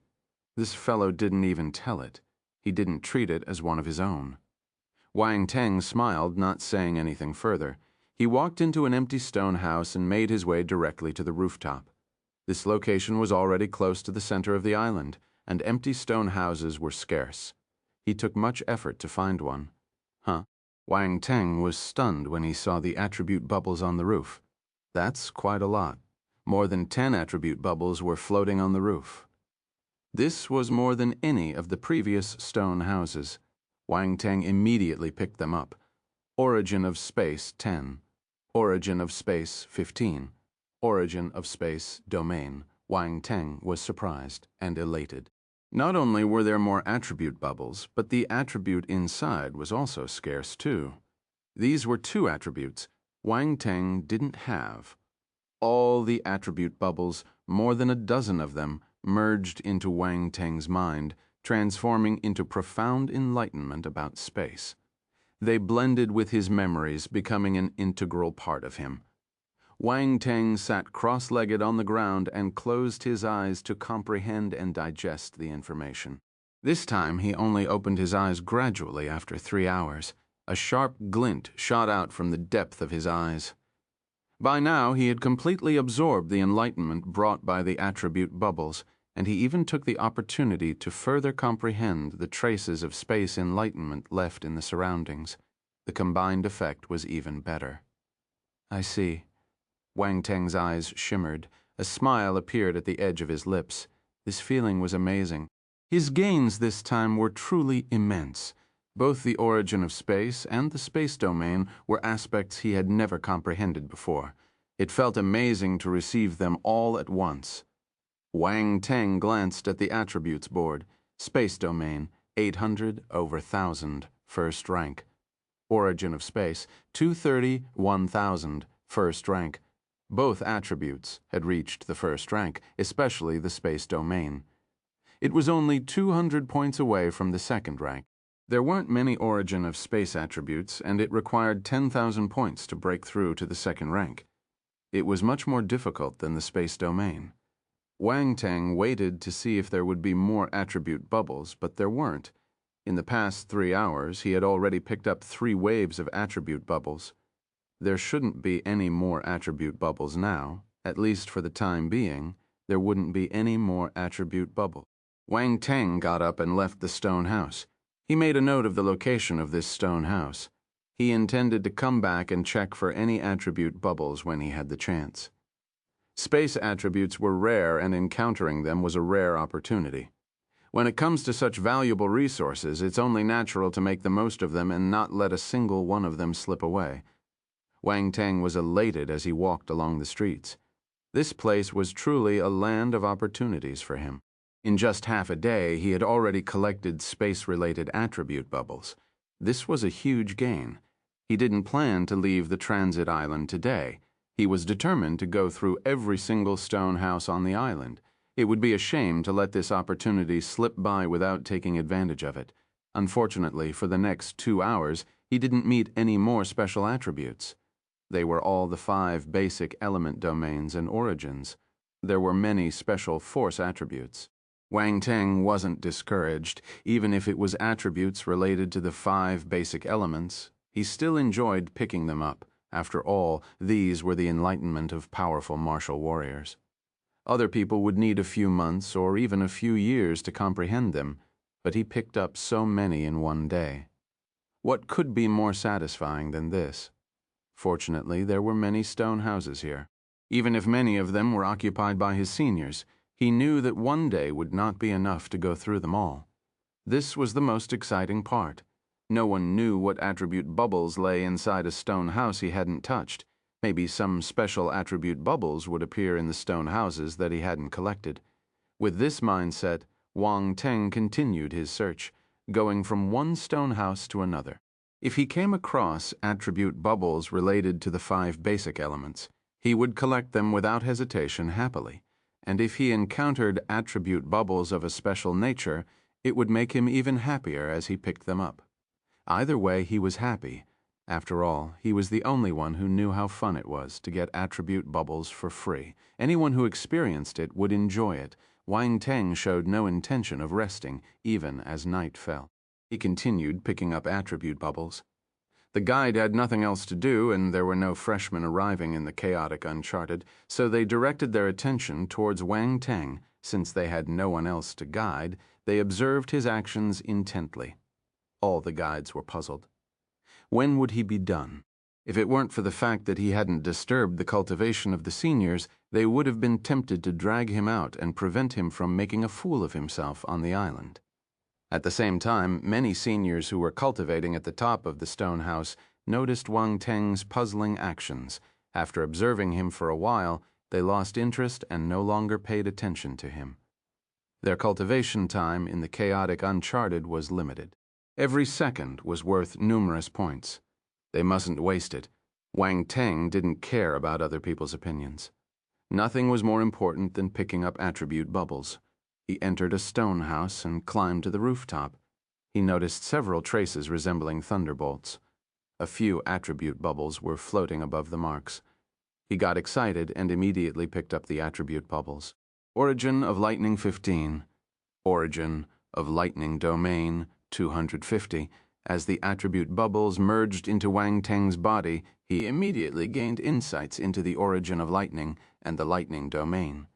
This fellow didn't even tell it. He didn't treat it as one of his own. Wang Teng smiled, not saying anything further. He walked into an empty stone house and made his way directly to the rooftop. This location was already close to the center of the island, and empty stone houses were scarce. He took much effort to find one. Wang Teng was stunned when he saw the attribute bubbles on the roof. That's quite a lot. More than 10 attribute bubbles were floating on the roof. This was more than any of the previous stone houses. Wang Teng immediately picked them up. Origin of space 10. Origin of space 15. Origin of space domain. Wang Teng was surprised and elated. Not only were there more attribute bubbles, but the attribute inside was also scarce too. These were 2 attributes Wang Teng didn't have. All the attribute bubbles, more than a dozen of them, merged into Wang Teng's mind, transforming into profound enlightenment about space. They blended with his memories, becoming an integral part of him. Wang Teng sat cross-legged on the ground and closed his eyes to comprehend and digest the information. This time he only opened his eyes gradually after 3 hours. A sharp glint shot out from the depth of his eyes. By now he had completely absorbed the enlightenment brought by the attribute bubbles, and he even took the opportunity to further comprehend the traces of space enlightenment left in the surroundings. The combined effect was even better. I see. Wang Teng's eyes shimmered. A smile appeared at the edge of his lips. This feeling was amazing. His gains this time were truly immense. Both the origin of space and the space domain were aspects he had never comprehended before. It felt amazing to receive them all at once. Wang Teng glanced at the attributes board. Space domain, 800/1000, first rank. Origin of space, 230/1000, first rank. Both attributes had reached the first rank, especially the space domain. It was only 200 points away from the second rank. There weren't many origin of space attributes, and it required 10,000 points to break through to the second rank. It was much more difficult than the space domain. Wang Teng waited to see if there would be more attribute bubbles, but there weren't. In the past 3 hours, he had already picked up 3 waves of attribute bubbles. There shouldn't be any more attribute bubbles now. At least for the time being, there wouldn't be any more attribute bubble. Wang Teng got up and left the stone house. He made a note of the location of this stone house. He intended to come back and check for any attribute bubbles when he had the chance. Space attributes were rare, and encountering them was a rare opportunity. When it comes to such valuable resources, it's only natural to make the most of them and not let a single one of them slip away. Wang Teng was elated as he walked along the streets. This place was truly a land of opportunities for him. In just half a day, he had already collected space-related attribute bubbles. This was a huge gain. He didn't plan to leave the transit island today. He was determined to go through every single stone house on the island. It would be a shame to let this opportunity slip by without taking advantage of it. Unfortunately, for the next 2 hours, he didn't meet any more special attributes. They were all the 5 basic element domains and origins. There were many special force attributes. Wang Teng wasn't discouraged. Even if it was attributes related to the 5 basic elements, he still enjoyed picking them up. After all, these were the enlightenment of powerful martial warriors. Other people would need a few months or even a few years to comprehend them, but he picked up so many in one day. What could be more satisfying than this? Fortunately, there were many stone houses here. Even if many of them were occupied by his seniors, he knew that one day would not be enough to go through them all. This was the most exciting part. No one knew what attribute bubbles lay inside a stone house he hadn't touched. Maybe some special attribute bubbles would appear in the stone houses that he hadn't collected. With this mindset, Wang Teng continued his search. going from one stone house to another. If he came across attribute bubbles related to the 5 basic elements, he would collect them without hesitation happily, and if he encountered attribute bubbles of a special nature, it would make him even happier as he picked them up. Either way, he was happy. After all, he was the only one who knew how fun it was to get attribute bubbles for free. Anyone who experienced it would enjoy it. Wang Teng showed no intention of resting, even as night fell. He continued picking up attribute bubbles. The guide had nothing else to do, and there were no freshmen arriving in the chaotic uncharted, so they directed their attention towards Wang Teng. Since they had no one else to guide, they observed his actions intently. All the guides were puzzled. When would he be done? If it weren't for the fact that he hadn't disturbed the cultivation of the seniors, they would have been tempted to drag him out and prevent him from making a fool of himself on the island. At the same time, many seniors who were cultivating at the top of the stone house noticed Wang Teng's puzzling actions. After observing him for a while, they lost interest and no longer paid attention to him. Their cultivation time in the chaotic uncharted was limited. Every second was worth numerous points. They mustn't waste it. Wang Teng didn't care about other people's opinions. Nothing was more important than picking up attribute bubbles. He entered a stone house and climbed to the rooftop. He noticed several traces resembling thunderbolts. A few attribute bubbles were floating above the marks. He got excited and immediately picked up the attribute bubbles. Origin of Lightning 15. Origin of Lightning Domain 250. As the attribute bubbles merged into Wang Teng's body, he immediately gained insights into the origin of lightning and the lightning domain.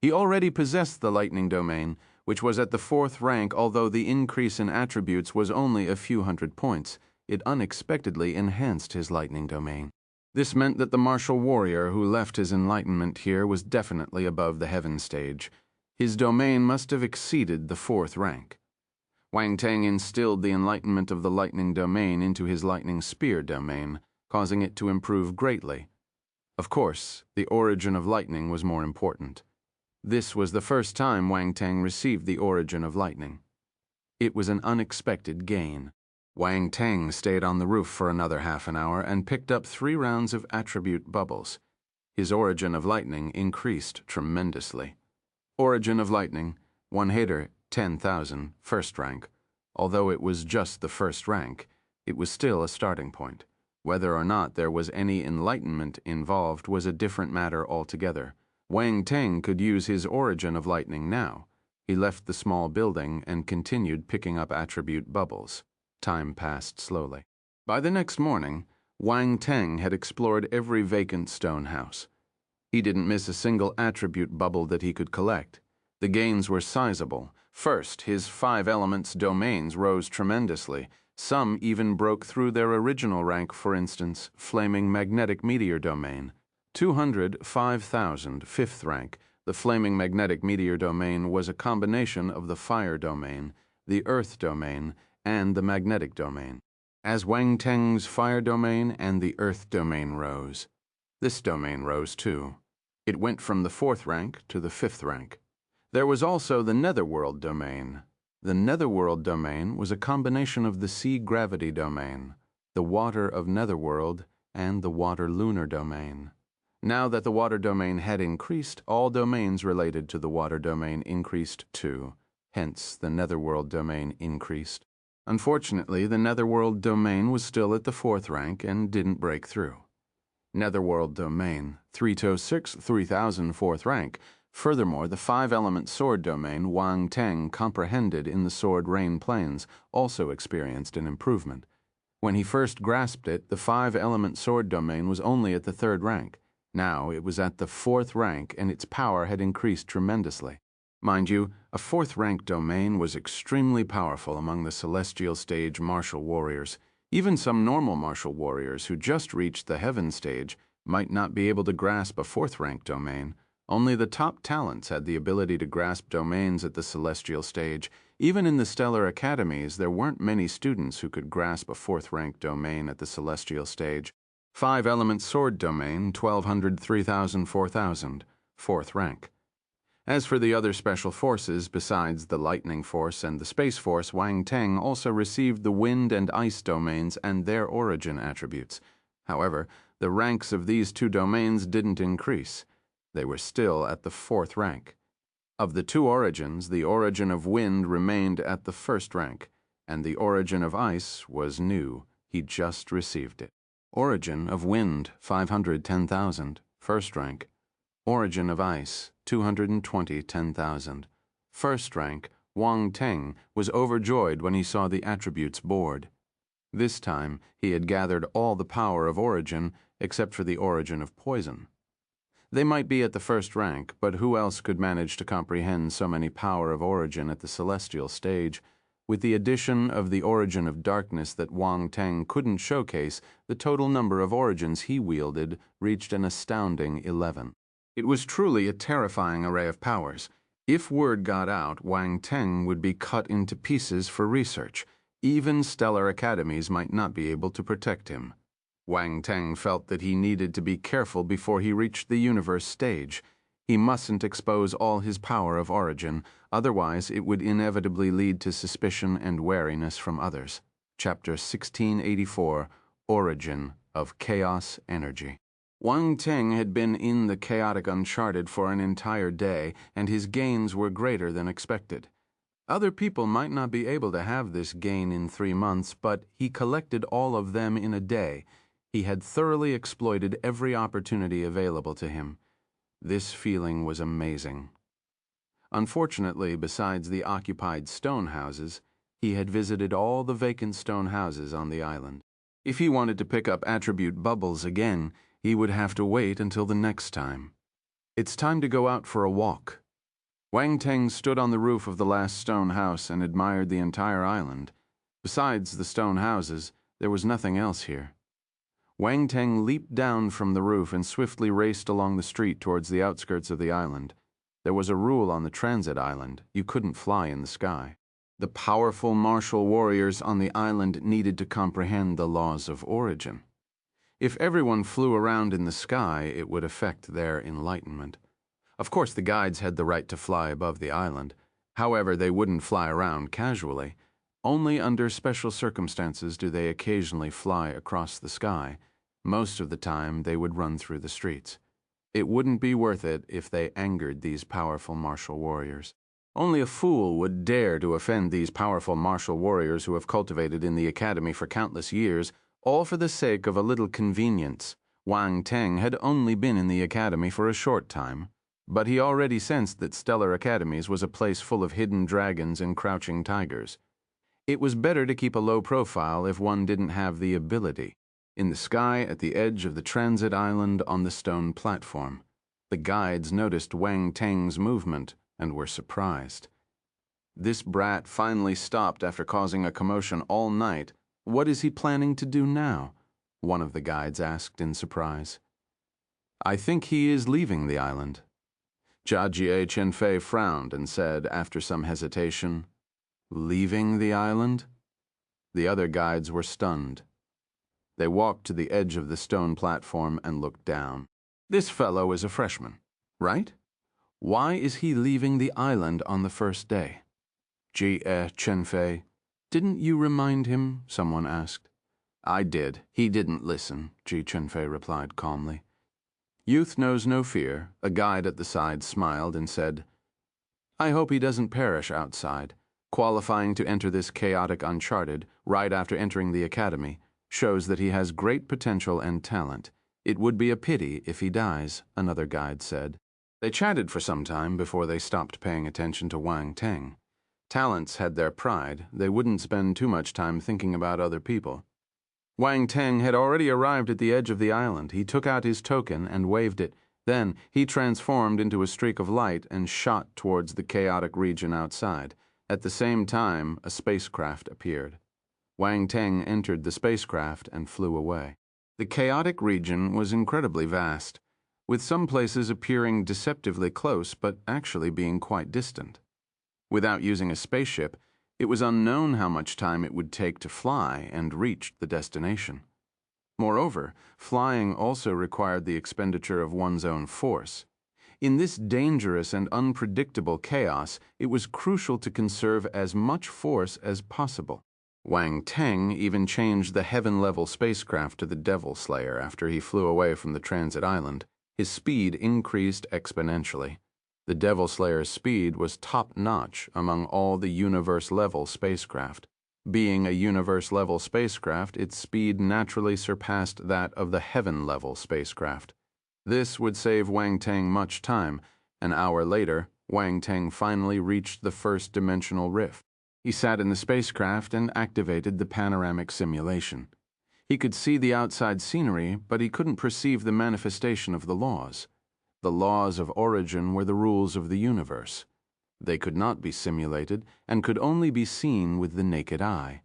He already possessed the lightning domain, which was at the 4th rank. Although the increase in attributes was only a few hundred points, it unexpectedly enhanced his lightning domain. This meant that the martial warrior who left his enlightenment here was definitely above the heaven stage. His domain must have exceeded the 4th rank. Wang Teng instilled the enlightenment of the lightning domain into his lightning spear domain, causing it to improve greatly. Of course, the origin of lightning was more important. This was the first time Wang Teng received the origin of lightning. It was an unexpected gain. Wang Teng stayed on the roof for another half an hour and picked up 3 rounds of attribute bubbles. His origin of lightning increased tremendously. Origin of lightning, 1 hitter, 10,000, 1st rank. Although it was just the 1st rank, it was still a starting point. Whether or not there was any enlightenment involved was a different matter altogether. Wang Teng could use his origin of lightning now. He left the small building and continued picking up attribute bubbles. Time passed slowly. By the next morning, Wang Teng had explored every vacant stone house. He didn't miss a single attribute bubble that he could collect. The gains were sizable. First, his 5 elements domains rose tremendously. Some even broke through their original rank. For instance, Flaming Magnetic Meteor Domain. 205,000, 5th rank. The Flaming Magnetic Meteor Domain was a combination of the Fire Domain, the Earth Domain, and the Magnetic Domain. As Wang Teng's Fire Domain and the Earth Domain rose, this domain rose too. It went from the 4th rank to the 5th rank. There was also the Netherworld Domain. The Netherworld Domain was a combination of the Sea Gravity Domain, the Water of Netherworld, and the Water Lunar Domain. Now that the Water Domain had increased, all domains related to the Water Domain increased too. Hence, the Netherworld Domain increased. Unfortunately, the Netherworld Domain was still at the 4th rank and didn't break through. Netherworld Domain, 306, 3000, 4th rank. Furthermore, the 5-element sword domain Wang Teng comprehended in the Sword Rain Plains also experienced an improvement. When he first grasped it, the 5-element sword domain was only at the 3rd rank. Now it was at the 4th rank, and its power had increased tremendously. Mind you, a 4th rank domain was extremely powerful among the celestial stage martial warriors. Even some normal martial warriors who just reached the heaven stage might not be able to grasp a 4th rank domain. Only the top talents had the ability to grasp domains at the celestial stage. Even in the stellar academies, there weren't many students who could grasp a 4th rank domain at the celestial stage. 5-element sword domain, 1200, 3000, 4000, 4th rank. As for the other special forces besides the lightning force and the space force, Wang Teng also received the wind and ice domains and their origin attributes. However, the ranks of these two domains didn't increase. They were still at the 4th rank. Of the two origins, the origin of wind remained at the 1st rank, and the origin of ice was new. He just received it. Origin of wind, 510,000, 1st rank. Origin of ice, 210,000. 1st rank, Wang Teng was overjoyed when he saw the attributes board. This time, he had gathered all the power of origin except for the origin of poison. They might be at the 1st rank, but who else could manage to comprehend so many power of origin at the celestial stage? With the addition of the origin of darkness that Wang Teng couldn't showcase, the total number of origins he wielded reached an astounding 11. It was truly a terrifying array of powers. If word got out, Wang Teng would be cut into pieces for research. Even stellar academies might not be able to protect him. Wang Teng felt that he needed to be careful before he reached the universe stage. He mustn't expose all his power of origin, otherwise it would inevitably lead to suspicion and wariness from others. Chapter 1684, Origin of Chaos Energy. Wang Teng had been in the chaotic uncharted for an entire day, and his gains were greater than expected. Other people might not be able to have this gain in 3 months, but he collected all of them in a day. He had thoroughly exploited every opportunity available to him. This feeling was amazing. Unfortunately, besides the occupied stone houses, he had visited all the vacant stone houses on the island. If he wanted to pick up attribute bubbles again, he would have to wait until the next time. It's time to go out for a walk. Wang Teng stood on the roof of the last stone house and admired the entire island. Besides the stone houses, there was nothing else here. Wang Teng leaped down from the roof and swiftly raced along the street towards the outskirts of the island. There was a rule on the transit island: you couldn't fly in the sky. The powerful martial warriors on the island needed to comprehend the laws of origin. If everyone flew around in the sky, it would affect their enlightenment. Of course, the guides had the right to fly above the island. However, they wouldn't fly around casually. Only under special circumstances do they occasionally fly across the sky. Most of the time, they would run through the streets. It wouldn't be worth it if they angered these powerful martial warriors. Only a fool would dare to offend these powerful martial warriors who have cultivated in the academy for countless years, all for the sake of a little convenience. Wang Teng had only been in the academy for a short time, but he already sensed that stellar academies was a place full of hidden dragons and crouching tigers. It was better to keep a low profile if one didn't have the ability. In the sky at the edge of the transit island on the stone platform, the guides noticed Wang Teng's movement and were surprised. This brat finally stopped after causing a commotion all night. What is he planning to do now? One of the guides asked in surprise. I think he is leaving the island. Jia Chenfei frowned and said, after some hesitation, Leaving the island? The other guides were stunned. They walked to the edge of the stone platform and looked down. This fellow is a freshman, right? Why is he leaving the island on the first day? Jia Chenfei, didn't you remind him? Someone asked. I did. He didn't listen, Jia Chenfei replied calmly. Youth knows no fear. A guide at the side smiled and said, I hope he doesn't perish outside. Qualifying to enter this chaotic uncharted right after entering the academy shows that he has great potential and talent. It would be a pity if he dies, another guide said. They chatted for some time before they stopped paying attention to Wang Teng. Talents had their pride. They wouldn't spend too much time thinking about other people. Wang Teng had already arrived at the edge of the island. He took out his token and waved it. Then he transformed into a streak of light and shot towards the chaotic region outside. At the same time, a spacecraft appeared. Wang Teng entered the spacecraft and flew away. The chaotic region was incredibly vast, with some places appearing deceptively close but actually being quite distant. Without using a spaceship, it was unknown how much time it would take to fly and reach the destination. Moreover, flying also required the expenditure of one's own force. In this dangerous and unpredictable chaos, it was crucial to conserve as much force as possible. Wang Teng even changed the heaven-level spacecraft to the Devil Slayer after he flew away from the transit island. His speed increased exponentially. The Devil Slayer's speed was top-notch among all the universe-level spacecraft. Being a universe-level spacecraft, its speed naturally surpassed that of the heaven-level spacecraft. This would save Wang Teng much time. An hour later, Wang Teng finally reached the first dimensional rift. He sat in the spacecraft and activated the panoramic simulation. He could see the outside scenery, but he couldn't perceive the manifestation of the laws. The laws of origin were the rules of the universe. They could not be simulated and could only be seen with the naked eye.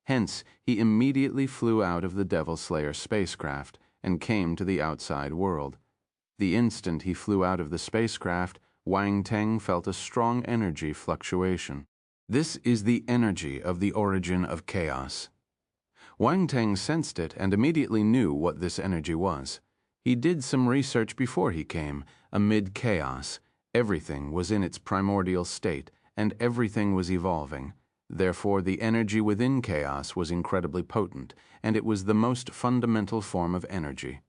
Hence, he immediately flew out of the Devil Slayer spacecraft and came to the outside world. The instant he flew out of the spacecraft, Wang Teng felt a strong energy fluctuation. This is the energy of the origin of chaos. Wang Teng sensed it and immediately knew what this energy was. He did some research before he came. Amid chaos, everything was in its primordial state, and everything was evolving. Therefore, the energy within chaos was incredibly potent, and it was the most fundamental form of energy.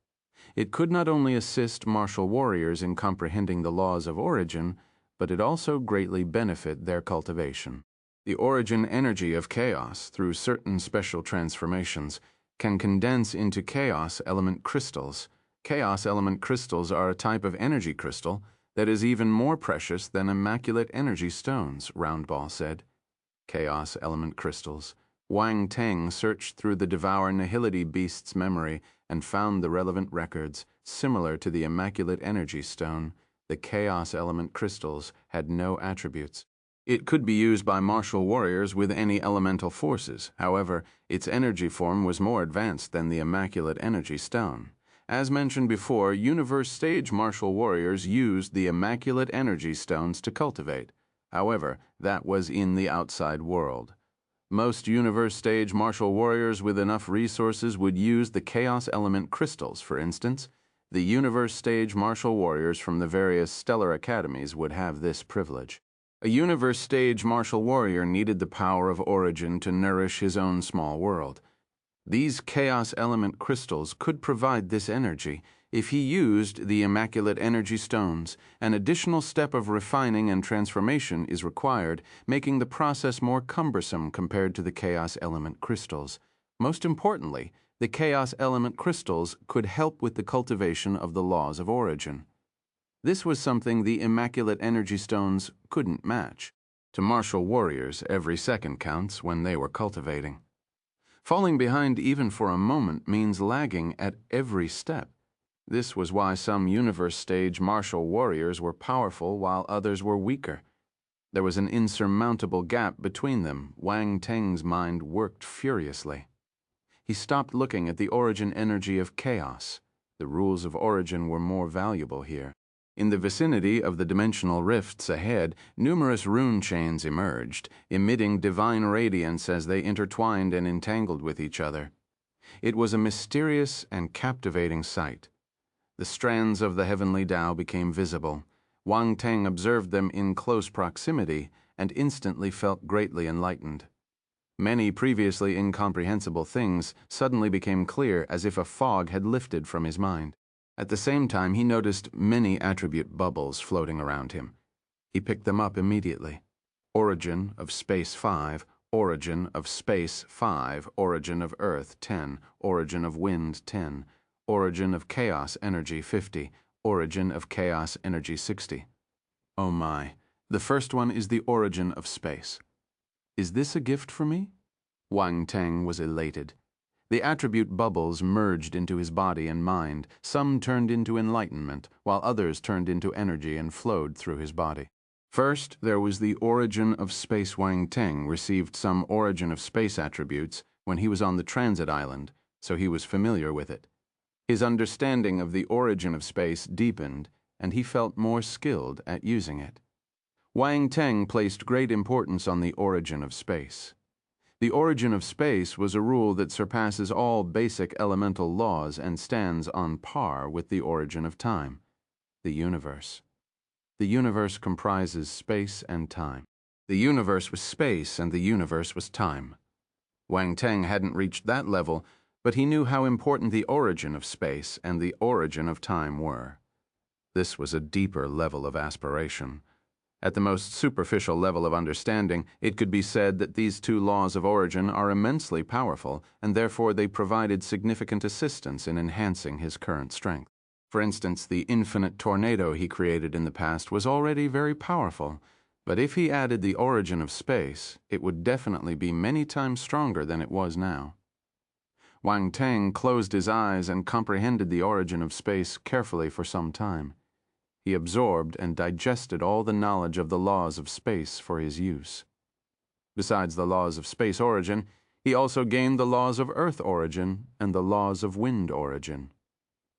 It could not only assist martial warriors in comprehending the laws of origin, but it also greatly benefit their cultivation. The origin energy of chaos, through certain special transformations, can condense into chaos element crystals. Chaos element crystals are a type of energy crystal that is even more precious than immaculate energy stones, Roundball said. Chaos element crystals. Wang Teng searched through the Devour Nihility beast's memory and found the relevant records. Similar to the immaculate energy stone, the chaos element crystals had no attributes. It could be used by martial warriors with any elemental forces. However, its energy form was more advanced than the immaculate energy stone. As mentioned before, universe stage martial warriors used the immaculate energy stones to cultivate. However, that was in the outside world. Most universe stage martial warriors with enough resources would use the chaos element crystals, for instance. The universe stage martial warriors from the various stellar academies would have this privilege. A universe stage martial warrior needed the power of origin to nourish his own small world. These chaos element crystals could provide this energy. If he used the immaculate energy stones, an additional step of refining and transformation is required, making the process more cumbersome compared to the chaos element crystals. Most importantly, the chaos element crystals could help with the cultivation of the laws of origin. This was something the immaculate energy stones couldn't match. To martial warriors, every second counts when they were cultivating. Falling behind even for a moment means lagging at every step. This was why some universe stage martial warriors were powerful while others were weaker. There was an insurmountable gap between them. Wang Teng's mind worked furiously. He stopped looking at the origin energy of chaos. The rules of origin were more valuable here. In the vicinity of the dimensional rifts ahead, numerous rune chains emerged, emitting divine radiance as they intertwined and entangled with each other. It was a mysterious and captivating sight. The strands of the heavenly Tao became visible. Wang Teng observed them in close proximity and instantly felt greatly enlightened. Many previously incomprehensible things suddenly became clear as if a fog had lifted from his mind. At the same time, he noticed many attribute bubbles floating around him. He picked them up immediately. Origin of space 5, origin of space 5, origin of Earth 10, origin of wind 10, origin of chaos energy 50, origin of chaos energy 60. Oh my, the first one is the origin of space. Is this a gift for me? Wang Teng was elated. The attribute bubbles merged into his body and mind. Some turned into enlightenment, while others turned into energy and flowed through his body. First, there was the origin of space. Wang Teng received some origin of space attributes when he was on the transit island, so he was familiar with it. His understanding of the origin of space deepened, and he felt more skilled at using it. Wang Teng placed great importance on the origin of space. The origin of space was a rule that surpasses all basic elemental laws and stands on par with the origin of time, the universe. The universe comprises space and time. The universe was space and the universe was time. Wang Teng hadn't reached that level, but he knew how important the origin of space and the origin of time were. This was a deeper level of aspiration. At the most superficial level of understanding, it could be said that these two laws of origin are immensely powerful, and therefore they provided significant assistance in enhancing his current strength. For instance, the infinite tornado he created in the past was already very powerful, but if he added the origin of space, it would definitely be many times stronger than it was now. Wang Teng closed his eyes and comprehended the origin of space carefully for some time. He absorbed and digested all the knowledge of the laws of space for his use. Besides the laws of space origin, he also gained the laws of earth origin and the laws of wind origin.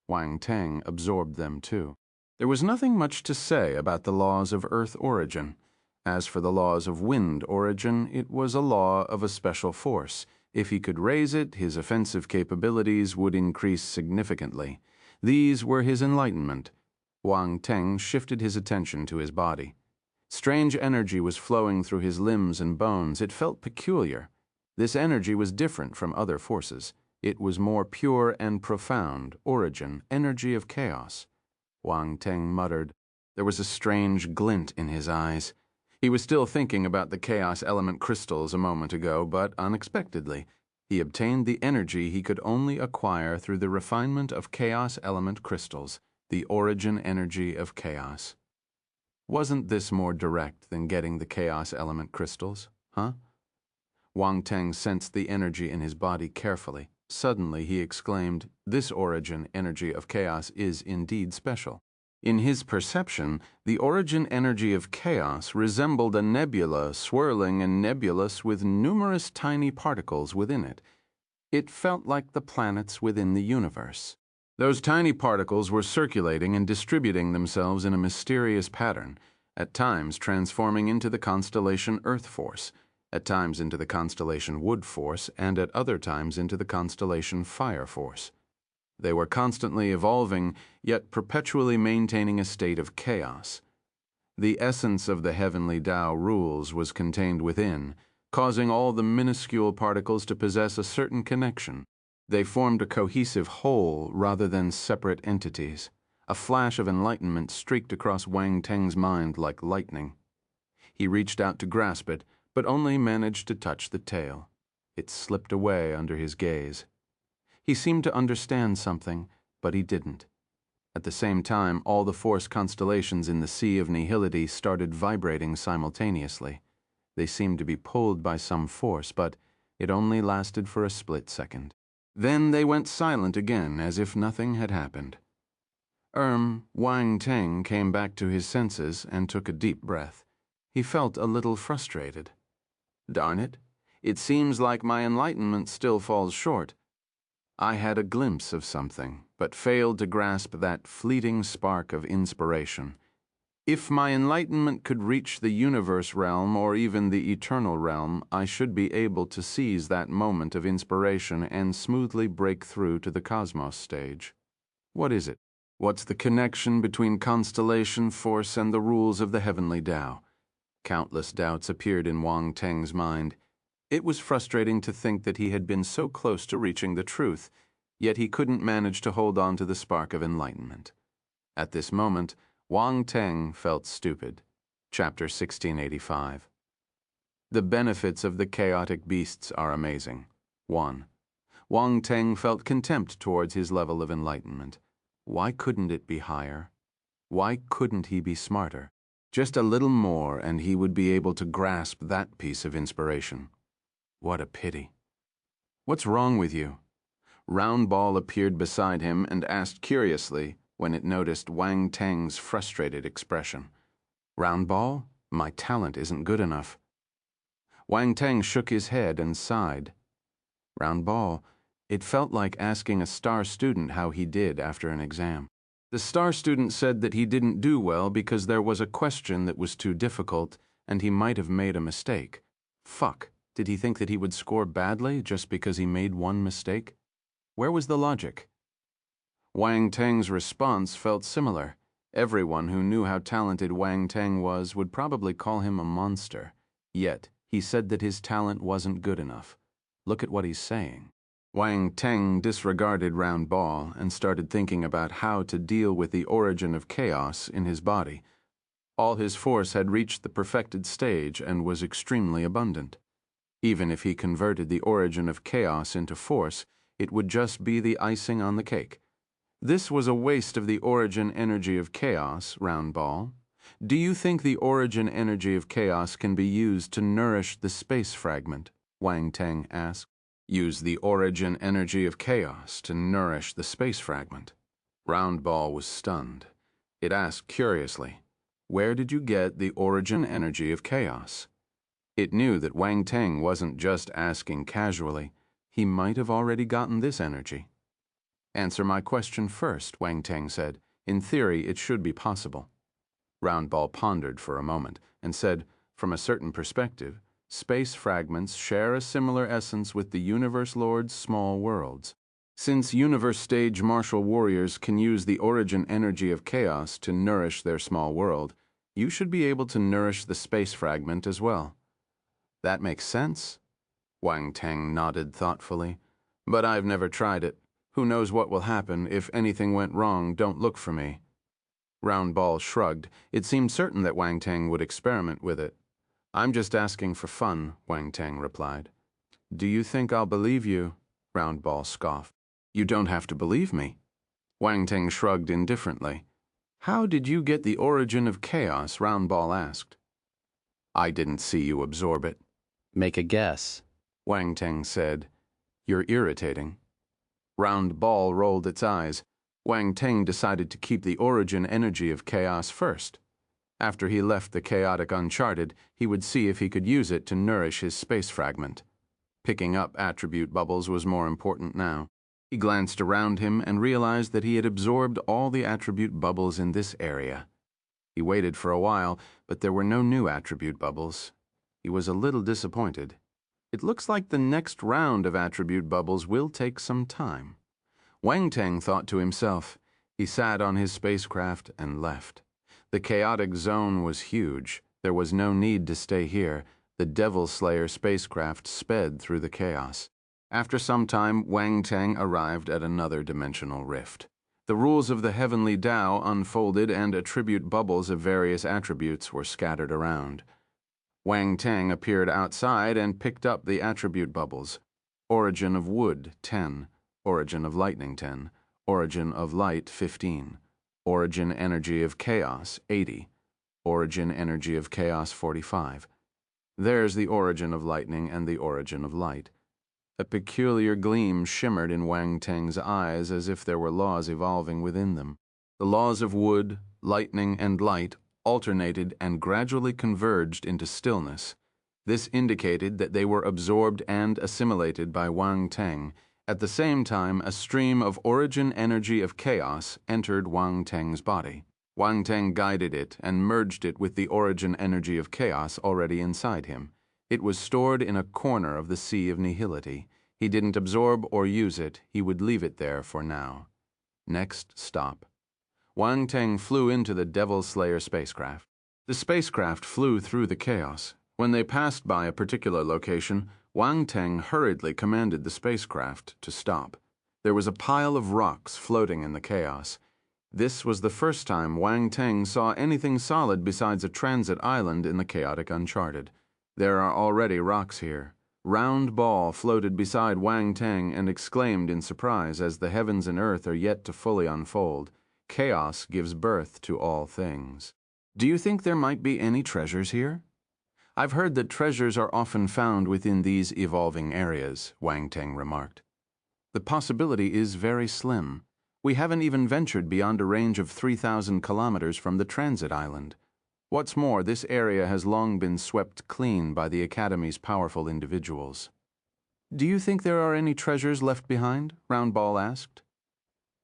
Wang Teng absorbed them too. There was nothing much to say about the laws of earth origin. As for the laws of wind origin, it was a law of a special force. If he could raise it, his offensive capabilities would increase significantly. These were his enlightenment. Wang Teng shifted his attention to his body. Strange energy was flowing through his limbs and bones. It felt peculiar. This energy was different from other forces. It was more pure and profound, origin, energy of chaos. Wang Teng muttered. There was a strange glint in his eyes. He was still thinking about the chaos element crystals a moment ago, but unexpectedly, he obtained the energy he could only acquire through the refinement of chaos element crystals, the origin energy of chaos. Wasn't this more direct than getting the chaos element crystals, huh? Wang Teng sensed the energy in his body carefully. Suddenly he exclaimed, "This origin energy of chaos is indeed special." In his perception, the origin energy of chaos resembled a nebula swirling and nebulous with numerous tiny particles within it. It felt like the planets within the universe. Those tiny particles were circulating and distributing themselves in a mysterious pattern, at times transforming into the constellation Earth Force, at times into the constellation Wood Force, and at other times into the constellation Fire Force. They were constantly evolving, yet perpetually maintaining a state of chaos. The essence of the heavenly Tao rules was contained within, causing all the minuscule particles to possess a certain connection. They formed a cohesive whole rather than separate entities. A flash of enlightenment streaked across Wang Teng's mind like lightning. He reached out to grasp it, but only managed to touch the tail. It slipped away under his gaze. He seemed to understand something, but he didn't. At the same time, all the force constellations in the Sea of Nihility started vibrating simultaneously. They seemed to be pulled by some force, but it only lasted for a split second. Then they went silent again, as if nothing had happened. Wang Teng came back to his senses and took a deep breath. He felt a little frustrated. Darn it, it seems like my enlightenment still falls short. I had a glimpse of something, but failed to grasp that fleeting spark of inspiration. If my enlightenment could reach the universe realm or even the eternal realm, I should be able to seize that moment of inspiration and smoothly break through to the cosmos stage. What is it? What's the connection between constellation force and the rules of the heavenly Tao? Countless doubts appeared in Wang Teng's mind. It was frustrating to think that he had been so close to reaching the truth, yet he couldn't manage to hold on to the spark of enlightenment. At this moment, Wang Teng felt stupid. Chapter 1685. The benefits of the chaotic beasts are amazing. 1. Wang Teng felt contempt towards his level of enlightenment. Why couldn't it be higher? Why couldn't he be smarter? Just a little more and he would be able to grasp that piece of inspiration. What a pity. What's wrong with you? Round Ball appeared beside him and asked curiously when it noticed Wang Teng's frustrated expression. Round Ball, my talent isn't good enough. Wang Teng shook his head and sighed. Round Ball, it felt like asking a star student how he did after an exam. The star student said that he didn't do well because there was a question that was too difficult and he might have made a mistake. Fuck. Did he think that he would score badly just because he made one mistake? Where was the logic? Wang Teng's response felt similar. Everyone who knew how talented Wang Teng was would probably call him a monster. Yet, he said that his talent wasn't good enough. Look at what he's saying. Wang Teng disregarded Round Ball and started thinking about how to deal with the origin of chaos in his body. All his force had reached the perfected stage and was extremely abundant. Even if he converted the origin of chaos into force, it would just be the icing on the cake. This was a waste of the origin energy of chaos, Round Ball. Do you think the origin energy of chaos can be used to nourish the space fragment? Wang Teng asked. Use the origin energy of chaos to nourish the space fragment. Round Ball was stunned. It asked curiously, where did you get the origin energy of chaos? It knew that Wang Teng wasn't just asking casually. He might have already gotten this energy. Answer my question first, Wang Teng said. In theory, it should be possible. Round Ball pondered for a moment and said, from a certain perspective, space fragments share a similar essence with the Universe Lord's small worlds. Since Universe Stage martial warriors can use the origin energy of chaos to nourish their small world, you should be able to nourish the space fragment as well. That makes sense? Wang Teng nodded thoughtfully. But I've never tried it. Who knows what will happen? If anything went wrong, don't look for me. Round Ball shrugged. It seemed certain that Wang Teng would experiment with it. I'm just asking for fun, Wang Teng replied. Do you think I'll believe you? Round Ball scoffed. You don't have to believe me. Wang Teng shrugged indifferently. How did you get the origin of chaos? Round Ball asked. I didn't see you absorb it. Make a guess. Wang Teng said. You're irritating. Round Ball rolled its eyes. Wang Teng decided to keep the origin energy of chaos first. After he left the chaotic uncharted, he would see if he could use it to nourish his space fragment. Picking up attribute bubbles was more important now. He glanced around him and realized that he had absorbed all the attribute bubbles in this area. He waited for a while, but there were no new attribute bubbles. He was a little disappointed. It looks like the next round of attribute bubbles will take some time. Wang Teng thought to himself. He sat on his spacecraft and left. The chaotic zone was huge. There was no need to stay here. The Devil Slayer spacecraft sped through the chaos. After some time, Wang Teng arrived at another dimensional rift. The rules of the heavenly Tao unfolded and attribute bubbles of various attributes were scattered around. Wang Teng appeared outside and picked up the attribute bubbles. Origin of wood, 10. Origin of lightning, 10. Origin of light, 15. Origin energy of chaos, 80. Origin energy of chaos, 45. There's the origin of lightning and the origin of light. A peculiar gleam shimmered in Wang Teng's eyes as if there were laws evolving within them. The laws of wood, lightning, and light alternated and gradually converged into stillness. This indicated that they were absorbed and assimilated by Wang Teng. At the same time, a stream of origin energy of chaos entered Wang Teng's body. Wang Teng guided it and merged it with the origin energy of chaos already inside him. It was stored in a corner of the sea of nihility. He didn't absorb or use it. He would leave it there for now. Next stop. Wang Teng flew into the Devil Slayer spacecraft. The spacecraft flew through the chaos. When they passed by a particular location, Wang Teng hurriedly commanded the spacecraft to stop. There was a pile of rocks floating in the chaos. This was the first time Wang Teng saw anything solid besides a transit island in the chaotic uncharted. There are already rocks here. Round Ball floated beside Wang Teng and exclaimed in surprise as the heavens and earth are yet to fully unfold. Chaos gives birth to all things. Do you think there might be any treasures here? I've heard that treasures are often found within these evolving areas, Wang Teng remarked. The possibility is very slim. We haven't even ventured beyond a range of 3,000 kilometers from the transit island. What's more, this area has long been swept clean by the Academy's powerful individuals. Do you think there are any treasures left behind? Round Ball asked.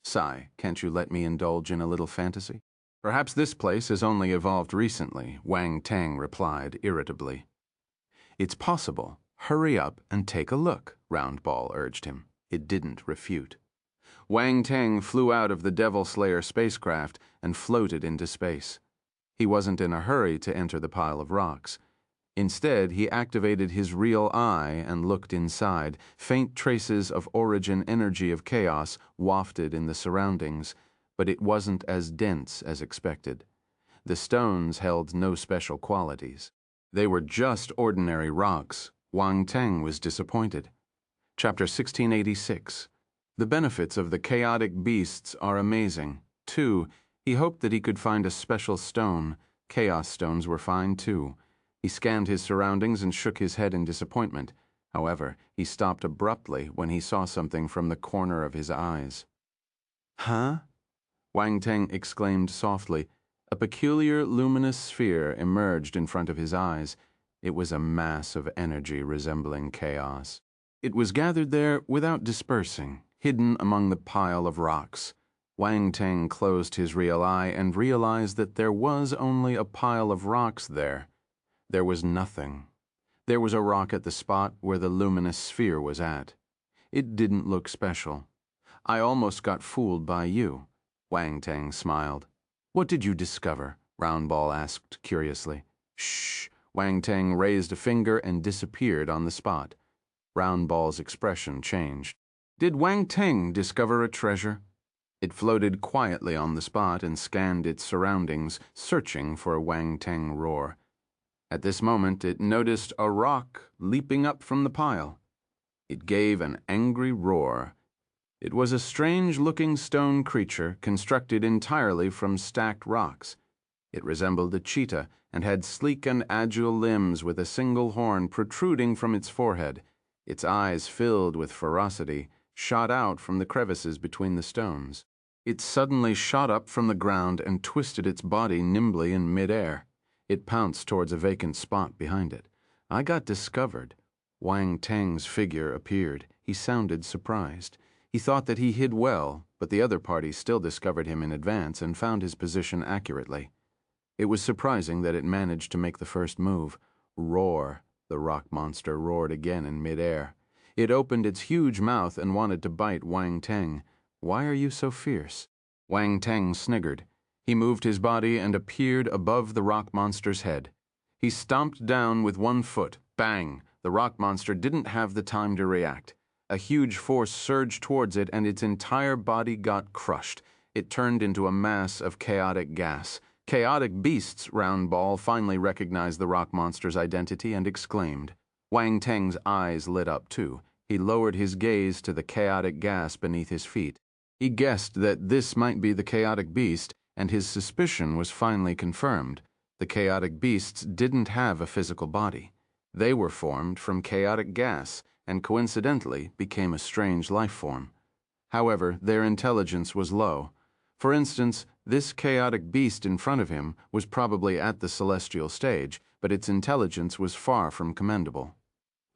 Sigh, can't you let me indulge in a little fantasy? Perhaps this place has only evolved recently, Wang Teng replied irritably. It's possible. Hurry up and take a look, Round Ball urged him. It didn't refute. Wang Teng flew out of the Devil Slayer spacecraft and floated into space. He wasn't in a hurry to enter the pile of rocks. Instead, he activated his real eye and looked inside. Faint traces of origin energy of chaos wafted in the surroundings, but it wasn't as dense as expected. The stones held no special qualities. They were just ordinary rocks. Wang Teng was disappointed. Chapter 1686. The benefits of the chaotic beasts are amazing. 2. He hoped that he could find a special stone. Chaos stones were fine too. He scanned his surroundings and shook his head in disappointment. However, he stopped abruptly when he saw something from the corner of his eyes. "Huh?" Wang Teng exclaimed softly. A peculiar luminous sphere emerged in front of his eyes. It was a mass of energy resembling chaos. It was gathered there without dispersing, hidden among the pile of rocks. Wang Teng closed his real eye and realized that there was only a pile of rocks there. There was nothing. There was a rock at the spot where the luminous sphere was at. It didn't look special. "I almost got fooled by you." Wang Teng smiled. "What did you discover?" Roundball asked curiously. "Shh." Wang Teng raised a finger and disappeared on the spot. Roundball's expression changed. "Did Wang Teng discover a treasure?" It floated quietly on the spot and scanned its surroundings, searching for a Wang Teng roar. At this moment, it noticed a rock leaping up from the pile. It gave an angry roar. It was a strange-looking stone creature constructed entirely from stacked rocks. It resembled a cheetah and had sleek and agile limbs with a single horn protruding from its forehead. Its eyes, filled with ferocity, shot out from the crevices between the stones. It suddenly shot up from the ground and twisted its body nimbly in midair. It pounced towards a vacant spot behind it. "I got discovered." Wang Teng's figure appeared. He sounded surprised. He thought that he hid well, but the other party still discovered him in advance and found his position accurately. It was surprising that it managed to make the first move. "Roar!" The rock monster roared again in midair. It opened its huge mouth and wanted to bite Wang Teng. "Why are you so fierce?" Wang Teng sniggered. He moved his body and appeared above the rock monster's head. He stomped down with one foot. Bang! The rock monster didn't have the time to react. A huge force surged towards it and its entire body got crushed. It turned into a mass of chaotic gas. Chaotic beasts, Roundball finally recognized the rock monster's identity and exclaimed. Wang Teng's eyes lit up too. He lowered his gaze to the chaotic gas beneath his feet. He guessed that this might be the chaotic beast, and his suspicion was finally confirmed. The chaotic beasts didn't have a physical body. They were formed from chaotic gas and coincidentally became a strange life form. However, their intelligence was low. For instance, this chaotic beast in front of him was probably at the celestial stage, but its intelligence was far from commendable.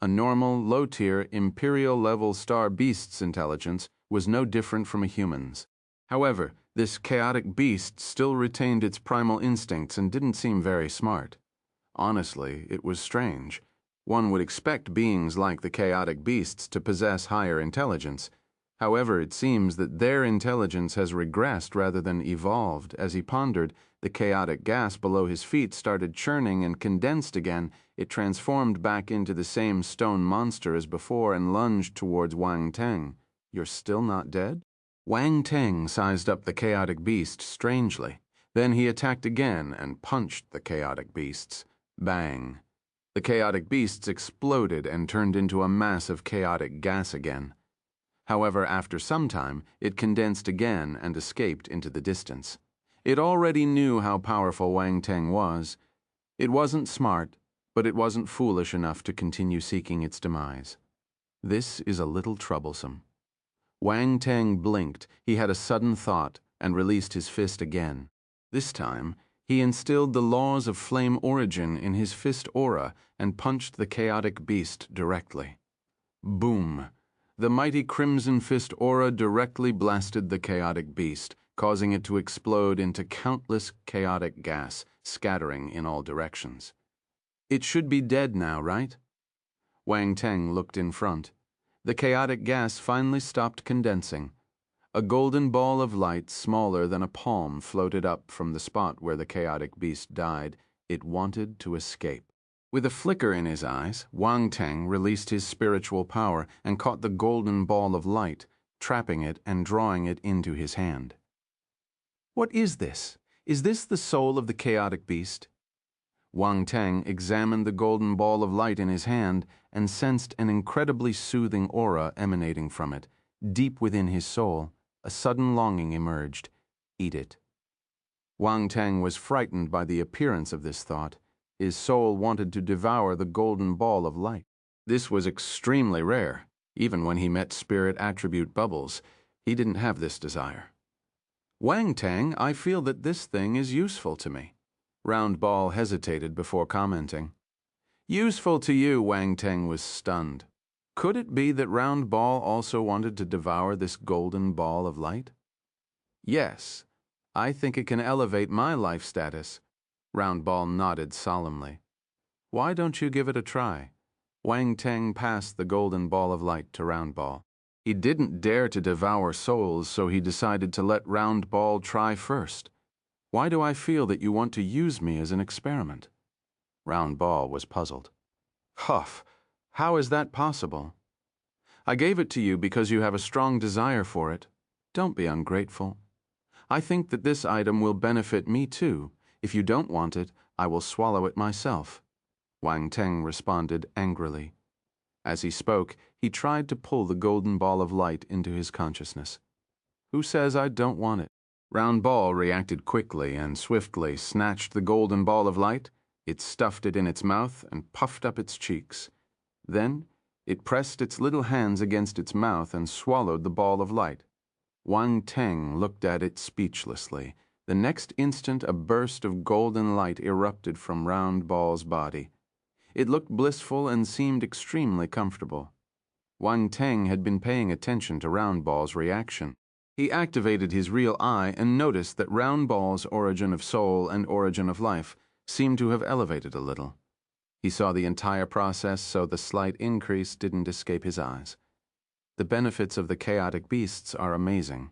A normal, low-tier, imperial-level star beast's intelligence was no different from a human's. However, this chaotic beast still retained its primal instincts and didn't seem very smart. Honestly, it was strange. One would expect beings like the chaotic beasts to possess higher intelligence. However, it seems that their intelligence has regressed rather than evolved. As he pondered, the chaotic gas below his feet started churning and condensed again. It transformed back into the same stone monster as before and lunged towards Wang Teng. "You're still not dead?" Wang Teng sized up the chaotic beast strangely. Then he attacked again and punched the chaotic beasts. Bang! The chaotic beasts exploded and turned into a mass of chaotic gas again. However, after some time, it condensed again and escaped into the distance. It already knew how powerful Wang Teng was. It wasn't smart, but it wasn't foolish enough to continue seeking its demise. This is a little troublesome. Wang Teng blinked. He had a sudden thought and released his fist again. This time, he instilled the laws of flame origin in his fist aura and punched the chaotic beast directly. Boom! The mighty Crimson Fist aura directly blasted the chaotic beast, causing it to explode into countless chaotic gas, scattering in all directions. "It should be dead now, right?" Wang Teng looked in front. The chaotic gas finally stopped condensing. A golden ball of light smaller than a palm floated up from the spot where the chaotic beast died. It wanted to escape. With a flicker in his eyes, Wang Teng released his spiritual power and caught the golden ball of light, trapping it and drawing it into his hand. What is this? Is this the soul of the chaotic beast? Wang Teng examined the golden ball of light in his hand and sensed an incredibly soothing aura emanating from it. Deep within his soul, a sudden longing emerged. Eat it. Wang Teng was frightened by the appearance of this thought. His soul wanted to devour the golden ball of light. This was extremely rare. Even when he met spirit attribute bubbles, he didn't have this desire. Wang Teng, I feel that this thing is useful to me. Round Ball hesitated before commenting. Useful to you, Wang Teng was stunned. Could it be that Round Ball also wanted to devour this golden ball of light? Yes, I think it can elevate my life status. Round Ball nodded solemnly. Why don't you give it a try? Wang Teng passed the golden ball of light to Round Ball. He didn't dare to devour souls, so he decided to let Round Ball try first. Why do I feel that you want to use me as an experiment? Round Ball was puzzled. Huff, how is that possible? I gave it to you because you have a strong desire for it. Don't be ungrateful. I think that this item will benefit me too. If you don't want it, I will swallow it myself. Wang Teng responded angrily. As he spoke, he tried to pull the golden ball of light into his consciousness. Who says I don't want it? Round Ball reacted quickly and swiftly snatched the golden ball of light. It stuffed it in its mouth and puffed up its cheeks. Then it pressed its little hands against its mouth and swallowed the ball of light. Wang Teng looked at it speechlessly. The next instant, a burst of golden light erupted from Round Ball's body. It looked blissful and seemed extremely comfortable. Wang Teng had been paying attention to Round Ball's reaction. He activated his real eye and noticed that Round Ball's origin of soul and origin of life seemed to have elevated a little. He saw the entire process, so the slight increase didn't escape his eyes. The benefits of the chaotic beasts are amazing.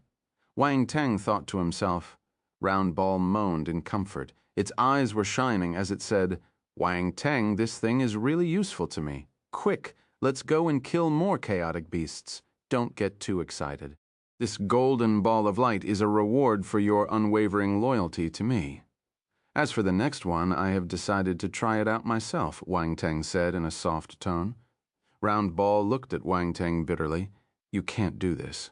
Wang Teng thought to himself. Round Ball moaned in comfort. Its eyes were shining as it said, Wang Teng, this thing is really useful to me. Quick, let's go and kill more chaotic beasts. Don't get too excited. This golden ball of light is a reward for your unwavering loyalty to me. As for the next one, I have decided to try it out myself, Wang Teng said in a soft tone. Round Ball looked at Wang Teng bitterly. You can't do this.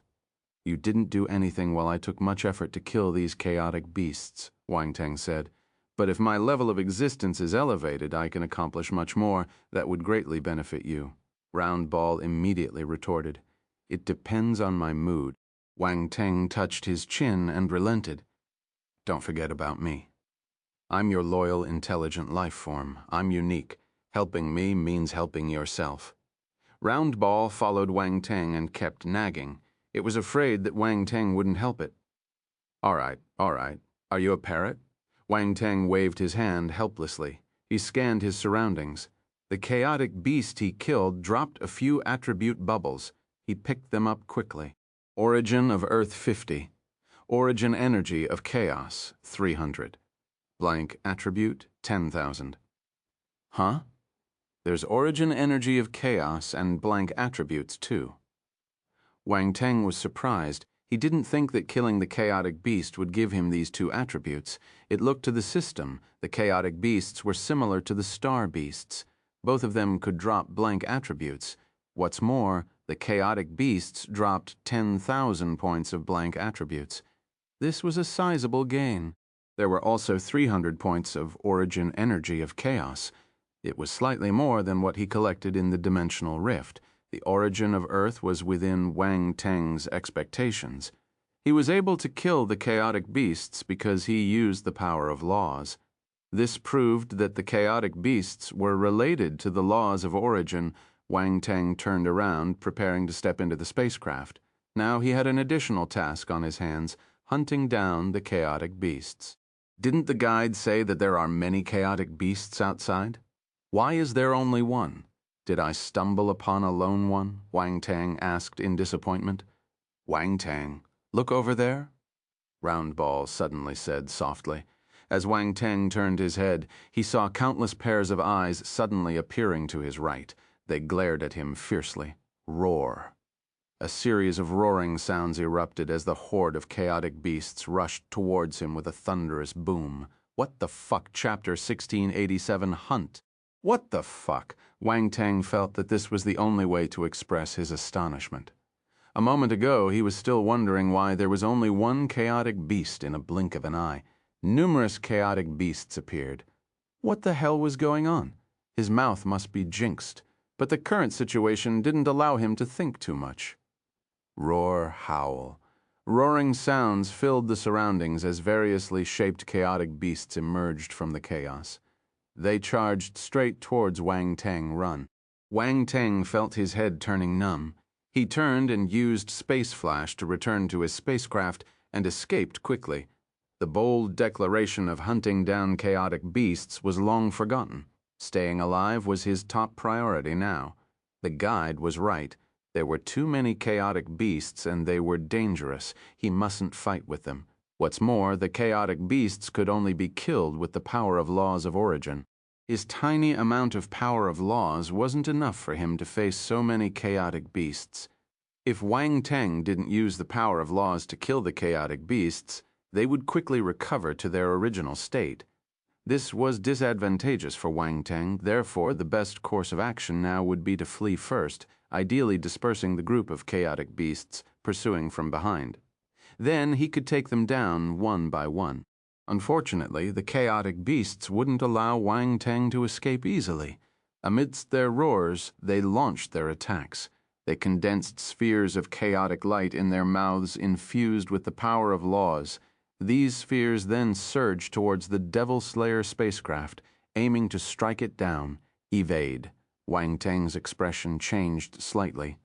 You didn't do anything while I took much effort to kill these chaotic beasts, Wang Teng said. But if my level of existence is elevated, I can accomplish much more that would greatly benefit you. Round Ball immediately retorted. It depends on my mood. Wang Teng touched his chin and relented. Don't forget about me. I'm your loyal, intelligent life form. I'm unique. Helping me means helping yourself. Round Ball followed Wang Teng and kept nagging. It was afraid that Wang Teng wouldn't help it. All right. Are you a parrot? Wang Teng waved his hand helplessly. He scanned his surroundings. The chaotic beast he killed dropped a few attribute bubbles. He picked them up quickly. Origin of Earth 50. Origin energy of chaos 300. Blank attribute 10,000. Huh? There's origin energy of chaos and blank attributes too. Wang Teng was surprised. He didn't think that killing the chaotic beast would give him these two attributes. It looked to the system. The chaotic beasts were similar to the star beasts. Both of them could drop blank attributes. What's more, the chaotic beasts dropped 10,000 points of blank attributes. This was a sizable gain. There were also 300 points of origin energy of chaos. It was slightly more than what he collected in the dimensional rift. The origin of Earth was within Wang Teng's expectations. He was able to kill the chaotic beasts because he used the power of laws. This proved that the chaotic beasts were related to the laws of origin. Wang Teng turned around, preparing to step into the spacecraft. Now he had an additional task on his hands, hunting down the chaotic beasts. Didn't the guide say that there are many chaotic beasts outside? Why is there only one? Did I stumble upon a lone one? Wang Teng asked in disappointment. Wang Teng, Look over there, Roundball suddenly said softly. As Wang Teng turned his head, he saw countless pairs of eyes suddenly appearing to his right. They glared at him fiercely. Roar. A series of roaring sounds erupted as the horde of chaotic beasts rushed towards him with a thunderous boom. What the fuck, Chapter 1687 Hunt? What the fuck? Wang Teng felt that this was the only way to express his astonishment. A moment ago, he was still wondering why there was only one chaotic beast in a blink of an eye. Numerous chaotic beasts appeared. What the hell was going on? His mouth must be jinxed, but the current situation didn't allow him to think too much. Roar, howl. Roaring sounds filled the surroundings as variously shaped chaotic beasts emerged from the chaos. They charged straight towards Wang Teng Run. Wang Teng felt his head turning numb. He turned and used Space Flash to return to his spacecraft and escaped quickly. The bold declaration of hunting down chaotic beasts was long forgotten. Staying alive was his top priority now. The guide was right. There were too many chaotic beasts and they were dangerous. He mustn't fight with them. What's more, the chaotic beasts could only be killed with the power of laws of origin. His tiny amount of power of laws wasn't enough for him to face so many chaotic beasts. If Wang Teng didn't use the power of laws to kill the chaotic beasts, they would quickly recover to their original state. This was disadvantageous for Wang Teng, therefore the best course of action now would be to flee first, ideally dispersing the group of chaotic beasts pursuing from behind. Then he could take them down one by one. Unfortunately, the chaotic beasts wouldn't allow Wang Teng to escape easily. Amidst their roars, they launched their attacks. They condensed spheres of chaotic light in their mouths infused with the power of laws. These spheres then surged towards the Devil Slayer spacecraft, aiming to strike it down. Evade. Wang Teng's expression changed slightly.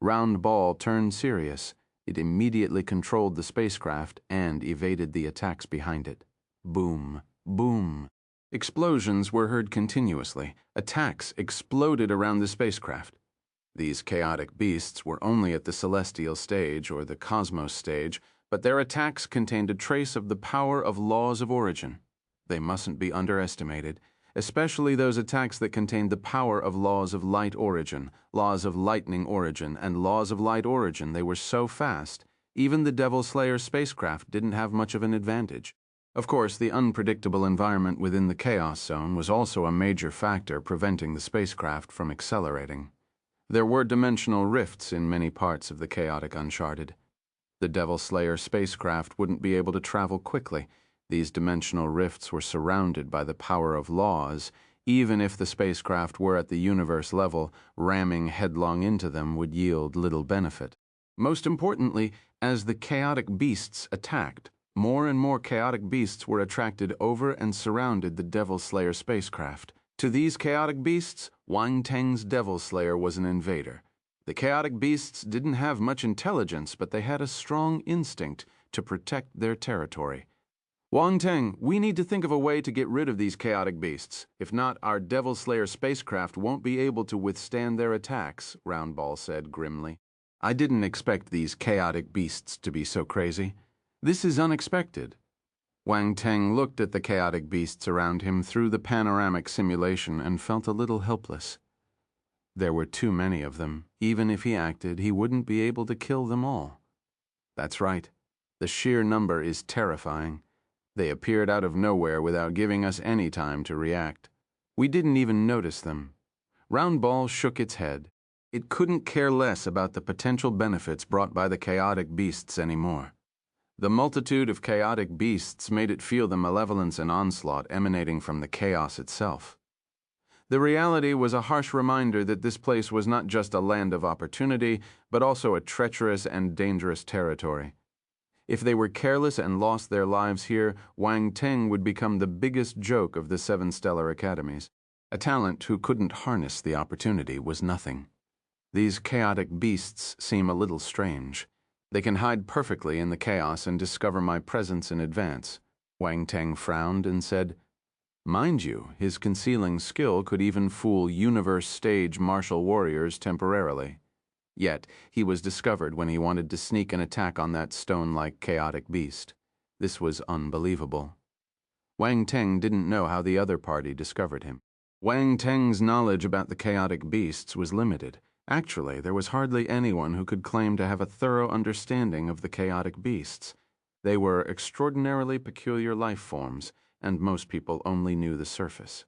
Roundball turned serious. It immediately controlled the spacecraft and evaded the attacks behind it. Boom, boom. Explosions were heard continuously. Attacks exploded around the spacecraft. These chaotic beasts were only at the celestial stage or the cosmos stage, but their attacks contained a trace of the power of laws of origin. They mustn't be underestimated, especially those attacks that contained the power of laws of light origin, laws of lightning origin, and laws of light origin. They were so fast, even the Devil Slayer spacecraft didn't have much of an advantage. Of course, the unpredictable environment within the Chaos Zone was also a major factor preventing the spacecraft from accelerating. There were dimensional rifts in many parts of the chaotic Uncharted. The Devil Slayer spacecraft wouldn't be able to travel quickly. These dimensional rifts were surrounded by the power of laws. Even if the spacecraft were at the universe level, ramming headlong into them would yield little benefit. Most importantly, as the chaotic beasts attacked, more and more chaotic beasts were attracted over and surrounded the Devil Slayer spacecraft. To these chaotic beasts, Wang Teng's Devil Slayer was an invader. The chaotic beasts didn't have much intelligence, but they had a strong instinct to protect their territory. Wang Teng, we need to think of a way to get rid of these chaotic beasts. If not, our Devil Slayer spacecraft won't be able to withstand their attacks, Roundball said grimly. I didn't expect these chaotic beasts to be so crazy. This is unexpected. Wang Teng looked at the chaotic beasts around him through the panoramic simulation and felt a little helpless. There were too many of them. Even if he acted, he wouldn't be able to kill them all. That's right. The sheer number is terrifying. They appeared out of nowhere without giving us any time to react. We didn't even notice them. Roundball shook its head. It couldn't care less about the potential benefits brought by the chaotic beasts anymore. The multitude of chaotic beasts made it feel the malevolence and onslaught emanating from the chaos itself. The reality was a harsh reminder that this place was not just a land of opportunity, but also a treacherous and dangerous territory. If they were careless and lost their lives here, Wang Teng would become the biggest joke of the 7 stellar academies. A talent who couldn't harness the opportunity was nothing. These chaotic beasts seem a little strange. They can hide perfectly in the chaos and discover my presence in advance. Wang Teng frowned and said, Mind you, his concealing skill could even fool universe stage martial warriors temporarily. Yet, he was discovered when he wanted to sneak an attack on that stone-like chaotic beast. This was unbelievable. Wang Teng didn't know how the other party discovered him. Wang Teng's knowledge about the chaotic beasts was limited. Actually, there was hardly anyone who could claim to have a thorough understanding of the chaotic beasts. They were extraordinarily peculiar life forms, and most people only knew the surface.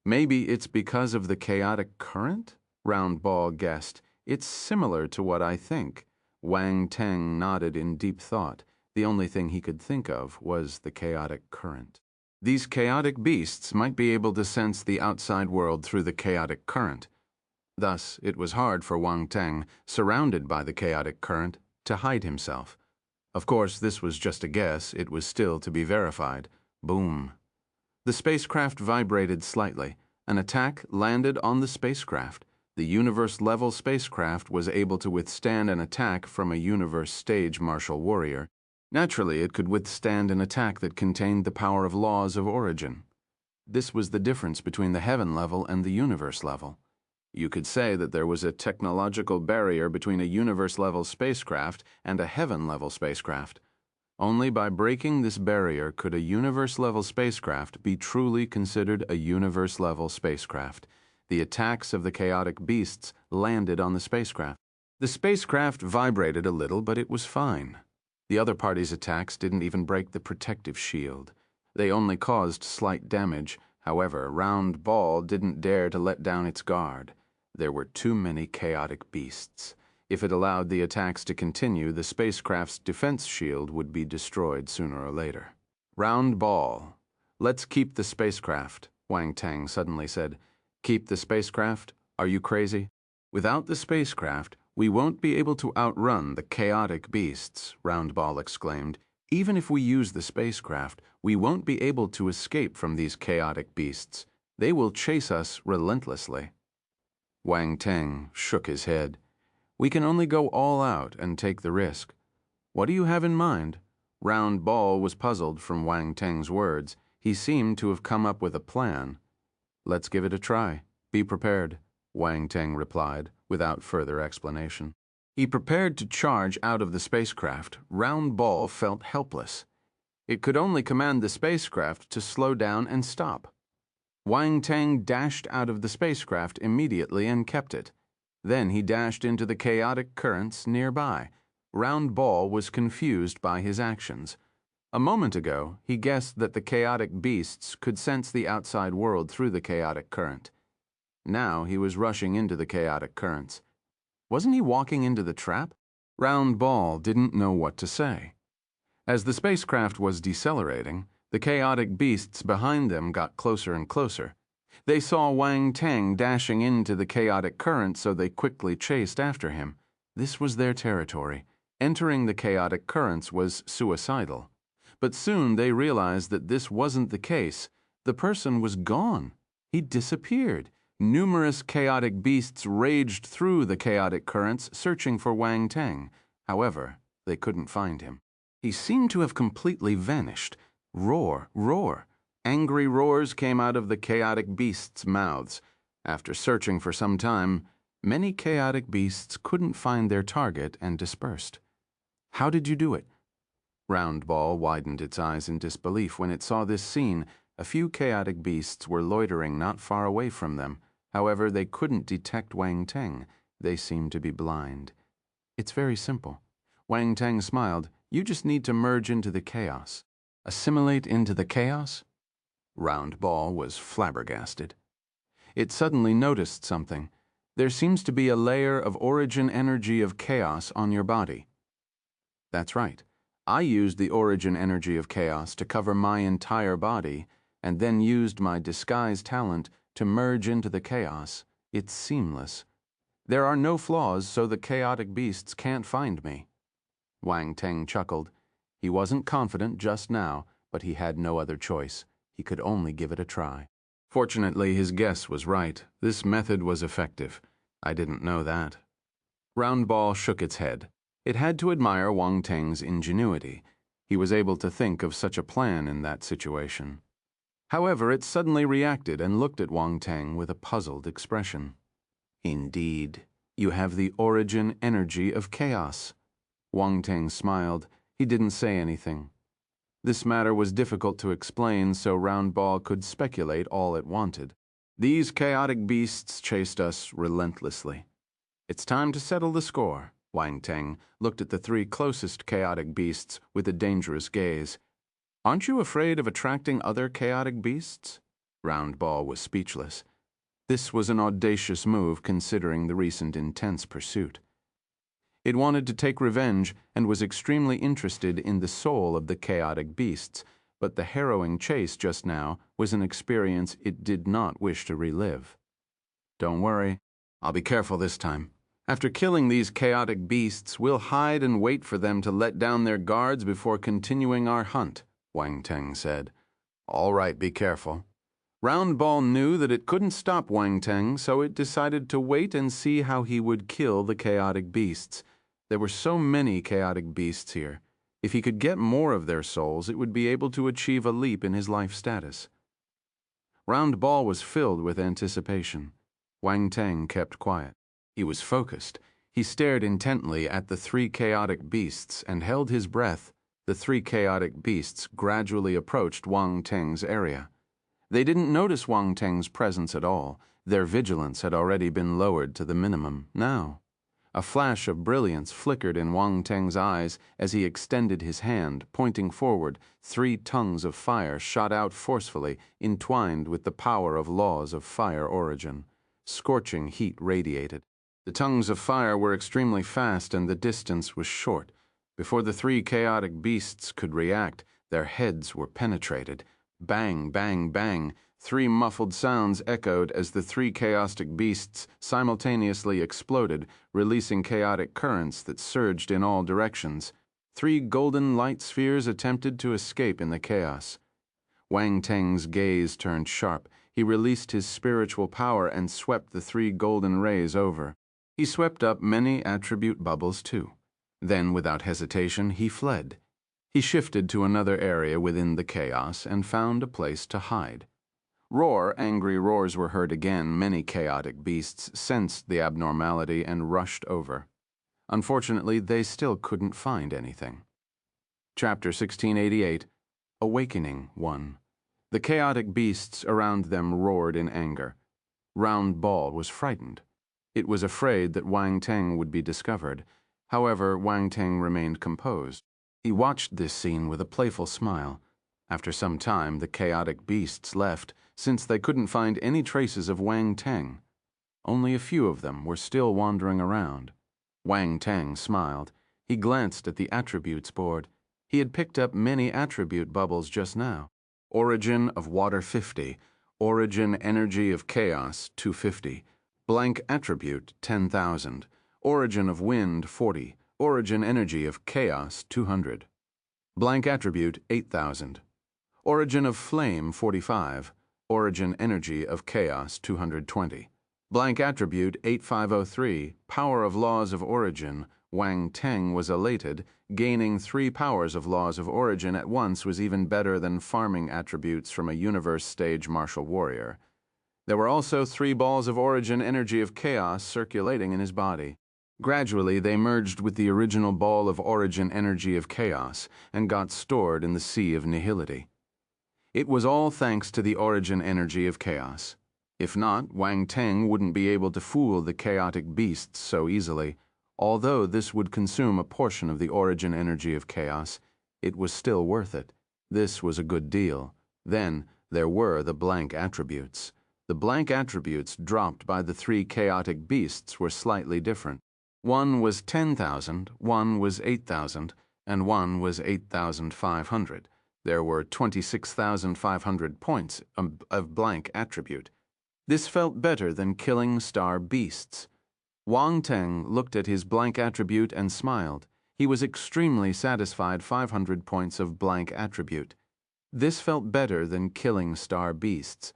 Maybe it's because of the chaotic current? Round Ball guessed. It's similar to what I think. Wang Teng nodded in deep thought. The only thing he could think of was the chaotic current. These chaotic beasts might be able to sense the outside world through the chaotic current. Thus, it was hard for Wang Teng, surrounded by the chaotic current, to hide himself. Of course, this was just a guess. It was still to be verified. Boom. The spacecraft vibrated slightly. An attack landed on the spacecraft. The universe-level spacecraft was able to withstand an attack from a universe-stage martial warrior. Naturally, it could withstand an attack that contained the power of laws of origin. This was the difference between the heaven level and the universe level. You could say that there was a technological barrier between a universe-level spacecraft and a heaven-level spacecraft. Only by breaking this barrier could a universe-level spacecraft be truly considered a universe-level spacecraft. The attacks of the chaotic beasts landed on the spacecraft. The spacecraft vibrated a little, but it was fine. The other party's attacks didn't even break the protective shield. They only caused slight damage. However, Round Ball didn't dare to let down its guard. There were too many chaotic beasts. If it allowed the attacks to continue, the spacecraft's defense shield would be destroyed sooner or later. Round Ball. Let's keep the spacecraft, Wang Teng suddenly said. Keep the spacecraft? Are you crazy? Without the spacecraft, we won't be able to outrun the chaotic beasts, Round Ball exclaimed. Even if we use the spacecraft, we won't be able to escape from these chaotic beasts. They will chase us relentlessly. Wang Teng shook his head. We can only go all out and take the risk. What do you have in mind? Round Ball was puzzled from Wang Teng's words. He seemed to have come up with a plan. Let's give it a try. Be prepared, Wang Teng replied, without further explanation. He prepared to charge out of the spacecraft. Round Ball felt helpless. It could only command the spacecraft to slow down and stop. Wang Teng dashed out of the spacecraft immediately and kept it. Then he dashed into the chaotic currents nearby. Round Ball was confused by his actions. A moment ago, he guessed that the chaotic beasts could sense the outside world through the chaotic current. Now he was rushing into the chaotic currents. Wasn't he walking into the trap? Round Ball didn't know what to say. As the spacecraft was decelerating, the chaotic beasts behind them got closer and closer. They saw Wang Teng dashing into the chaotic current, so they quickly chased after him. This was their territory. Entering the chaotic currents was suicidal. But soon they realized that this wasn't the case. The person was gone. He disappeared. Numerous chaotic beasts raged through the chaotic currents, searching for Wang Teng. However, they couldn't find him. He seemed to have completely vanished. Roar, roar. Angry roars came out of the chaotic beasts' mouths. After searching for some time, many chaotic beasts couldn't find their target and dispersed. How did you do it? Round Ball widened its eyes in disbelief when it saw this scene. A few chaotic beasts were loitering not far away from them. However, they couldn't detect Wang Teng. They seemed to be blind. It's very simple. Wang Teng smiled. You just need to merge into the chaos. Assimilate into the chaos? Round Ball was flabbergasted. It suddenly noticed something. There seems to be a layer of origin energy of chaos on your body. That's right. I used the origin energy of chaos to cover my entire body, and then used my disguise talent to merge into the chaos. It's seamless. There are no flaws, so the chaotic beasts can't find me. Wang Teng chuckled. He wasn't confident just now, but he had no other choice. He could only give it a try. Fortunately, his guess was right. This method was effective. I didn't know that. Round Ball shook its head. It had to admire Wang Teng's ingenuity. He was able to think of such a plan in that situation. However, it suddenly reacted and looked at Wang Teng with a puzzled expression. Indeed, You have the origin energy of chaos. Wang Teng smiled. He didn't say anything. This matter was difficult to explain, so Round Ball could speculate all it wanted. These chaotic beasts chased us relentlessly. It's time to settle the score. Wang Teng looked at the three closest chaotic beasts with a dangerous gaze. Aren't you afraid of attracting other chaotic beasts? Round Ball was speechless. This was an audacious move considering the recent intense pursuit. It wanted to take revenge and was extremely interested in the soul of the chaotic beasts, but the harrowing chase just now was an experience it did not wish to relive. Don't worry, I'll be careful this time. After killing these chaotic beasts, we'll hide and wait for them to let down their guards before continuing our hunt, Wang Teng said. All right, be careful. Round Ball knew that it couldn't stop Wang Teng, so it decided to wait and see how he would kill the chaotic beasts. There were so many chaotic beasts here. If he could get more of their souls, it would be able to achieve a leap in his life status. Round Ball was filled with anticipation. Wang Teng kept quiet. He was focused. He stared intently at the three chaotic beasts and held his breath. The three chaotic beasts gradually approached Wang Teng's area. They didn't notice Wang Teng's presence at all. Their vigilance had already been lowered to the minimum. Now, a flash of brilliance flickered in Wang Teng's eyes as he extended his hand, pointing forward. Three tongues of fire shot out forcefully, entwined with the power of laws of fire origin. Scorching heat radiated. The tongues of fire were extremely fast and the distance was short. Before the three chaotic beasts could react, their heads were penetrated. Bang, bang, bang. Three muffled sounds echoed as the three chaotic beasts simultaneously exploded, releasing chaotic currents that surged in all directions. Three golden light spheres attempted to escape in the chaos. Wang Teng's gaze turned sharp. He released his spiritual power and swept the three golden rays over. He swept up many attribute bubbles too. Then, without hesitation, he fled. He shifted to another area within the chaos and found a place to hide. Angry roars were heard again. Many chaotic beasts sensed the abnormality and rushed over. Unfortunately, they still couldn't find anything. Chapter 1688, Awakening 1. The chaotic beasts around them roared in anger. Round Ball was frightened. It was afraid that Wang Teng would be discovered. However, Wang Teng remained composed. He watched this scene with a playful smile. After some time, the chaotic beasts left, since they couldn't find any traces of Wang Teng. Only a few of them were still wandering around. Wang Teng smiled. He glanced at the attributes board. He had picked up many attribute bubbles just now. Origin of water 50, origin energy of chaos 250, blank attribute 10,000, origin of wind 40, origin energy of chaos 200, blank attribute 8,000, origin of flame 45, origin energy of chaos 220, blank attribute 8503, power of laws of origin. Wang Teng was elated. Gaining 3 powers of laws of origin at once was even better than farming attributes from a universe stage martial warrior. There were also 3 balls of origin energy of chaos circulating in his body. Gradually, they merged with the original ball of origin energy of chaos and got stored in the sea of nihility. It was all thanks to the origin energy of chaos. If not, Wang Teng wouldn't be able to fool the chaotic beasts so easily. Although this would consume a portion of the origin energy of chaos, it was still worth it. This was a good deal. Then there were the blank attributes. The blank attributes dropped by the 3 chaotic beasts were slightly different. One was 10,000, one was 8,000, and one was 8,500. There were 26,500 points of blank attribute. This felt better than killing star beasts. Wang Teng looked at his blank attribute and smiled. He was extremely satisfied. 500 points of blank attribute. This felt better than killing star beasts.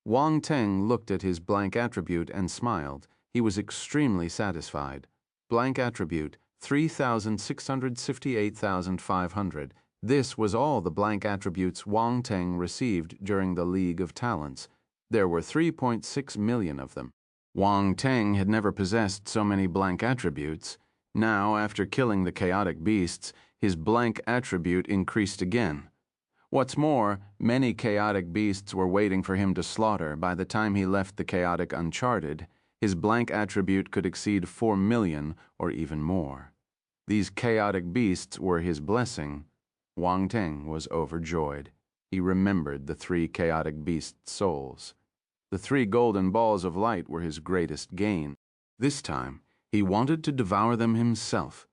Wang Teng looked at his blank attribute and smiled. He was extremely satisfied. Blank attribute, 3,658,500. This was all the blank attributes Wang Teng received during the League of Talents. There were 3.6 million of them. Wang Teng had never possessed so many blank attributes. Now, after killing the chaotic beasts, his blank attribute increased again. What's more, many chaotic beasts were waiting for him to slaughter. By the time he left the chaotic uncharted, his blank attribute could exceed 4 million or even more. These chaotic beasts were his blessing. Wang Teng was overjoyed. He remembered the 3 chaotic beasts' souls. The 3 golden balls of light were his greatest gain. This time, he wanted to devour them himself.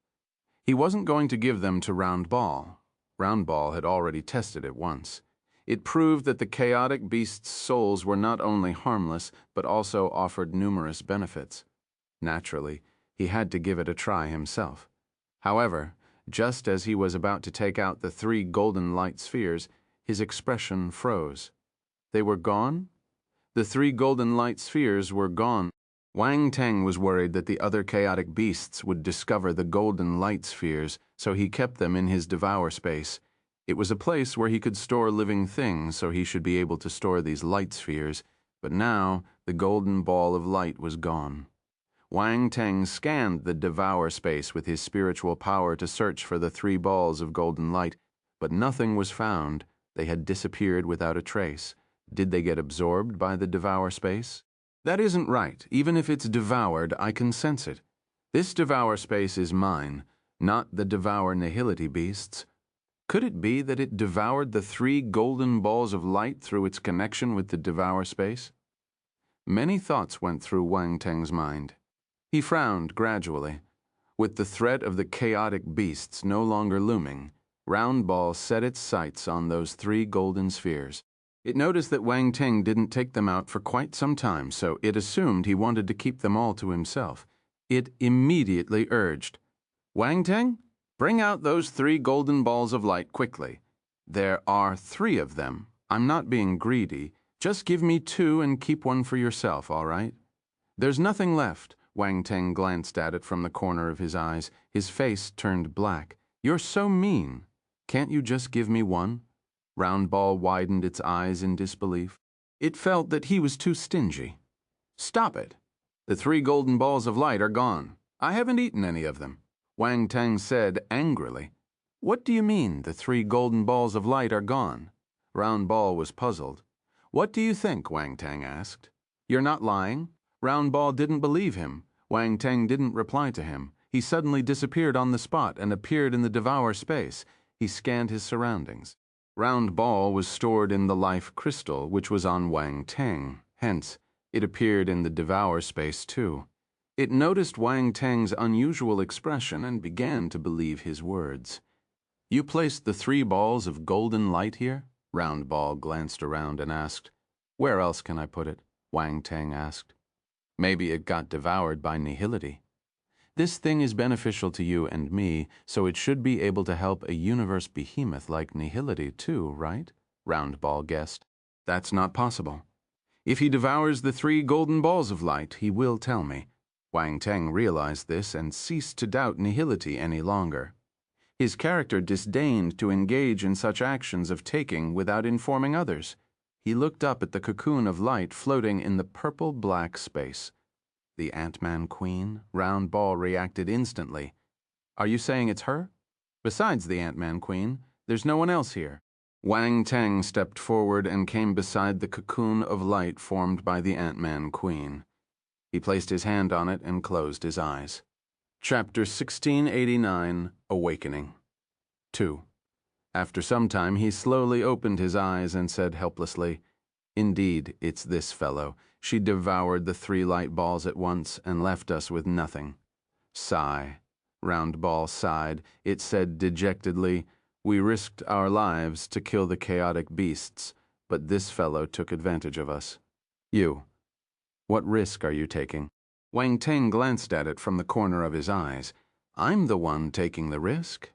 He wasn't going to give them to Round Ball. Round Ball had already tested it once. It proved that the chaotic beasts' souls were not only harmless, but also offered numerous benefits. Naturally, he had to give it a try himself. However, just as he was about to take out the 3 golden light spheres, his expression froze. They were gone? The 3 golden light spheres were gone. Wang Teng was worried that the other chaotic beasts would discover the golden light spheres, so he kept them in his devour space. It was a place where he could store living things, so he should be able to store these light spheres. But now, the golden ball of light was gone. Wang Teng scanned the devour space with his spiritual power to search for the 3 balls of golden light, but nothing was found. They had disappeared without a trace. Did they get absorbed by the devour space? That isn't right. Even if it's devoured, I can sense it. This devour space is mine, not the devour nihility beasts. Could it be that it devoured the 3 golden balls of light through its connection with the devour space? Many thoughts went through Wang Teng's mind. He frowned gradually. With the threat of the chaotic beasts no longer looming, Round Ball set its sights on those 3 golden spheres. It noticed that Wang Teng didn't take them out for quite some time, so it assumed he wanted to keep them all to himself. It immediately urged, "Wang Teng, bring out those 3 golden balls of light quickly. There are 3 of them. I'm not being greedy. Just give me 2 and keep 1 for yourself, all right?" "There's nothing left." Wang Teng glanced at it from the corner of his eyes. His face turned black. "You're so mean. Can't you just give me 1? Round Ball widened its eyes in disbelief. It felt that he was too stingy. "Stop it. The 3 golden balls of light are gone. I haven't eaten any of them." Wang Teng said angrily, "What do you mean the 3 golden balls of light are gone?" Round Ball was puzzled. "What do you think?" Wang Teng asked. "You're not lying?" Round Ball didn't believe him. Wang Teng didn't reply to him. He suddenly disappeared on the spot and appeared in the devour space. He scanned his surroundings. Round Ball was stored in the life crystal, which was on Wang Teng. Hence, it appeared in the devour space too. It noticed Wang Teng's unusual expression and began to believe his words. "You placed the 3 balls of golden light here?" Round Ball glanced around and asked. "Where else can I put it?" Wang Teng asked. "Maybe it got devoured by nihility. This thing is beneficial to you and me, so it should be able to help a universe behemoth like nihility too, right?" Round Ball guessed. "That's not possible. If he devours the 3 golden balls of light, he will tell me." Wang Teng realized this and ceased to doubt nihility any longer. His character disdained to engage in such actions of taking without informing others. He looked up at the cocoon of light floating in the purple-black space. "The Ant-Man Queen?" Round Ball reacted instantly. "Are you saying it's her? Besides the Ant-Man Queen, there's no one else here." Wang Teng stepped forward and came beside the cocoon of light formed by the Ant-Man Queen. He placed his hand on it and closed his eyes. Chapter 1689, Awakening. 2. After some time, he slowly opened his eyes and said helplessly, "Indeed, it's this fellow. She devoured the 3 light balls at once and left us with nothing." Sigh. Round Ball sighed. It said dejectedly, "We risked our lives to kill the chaotic beasts, but this fellow took advantage of us. You. What risk are you taking?" Wang Teng glanced at it from the corner of his eyes. "I'm the one taking the risk."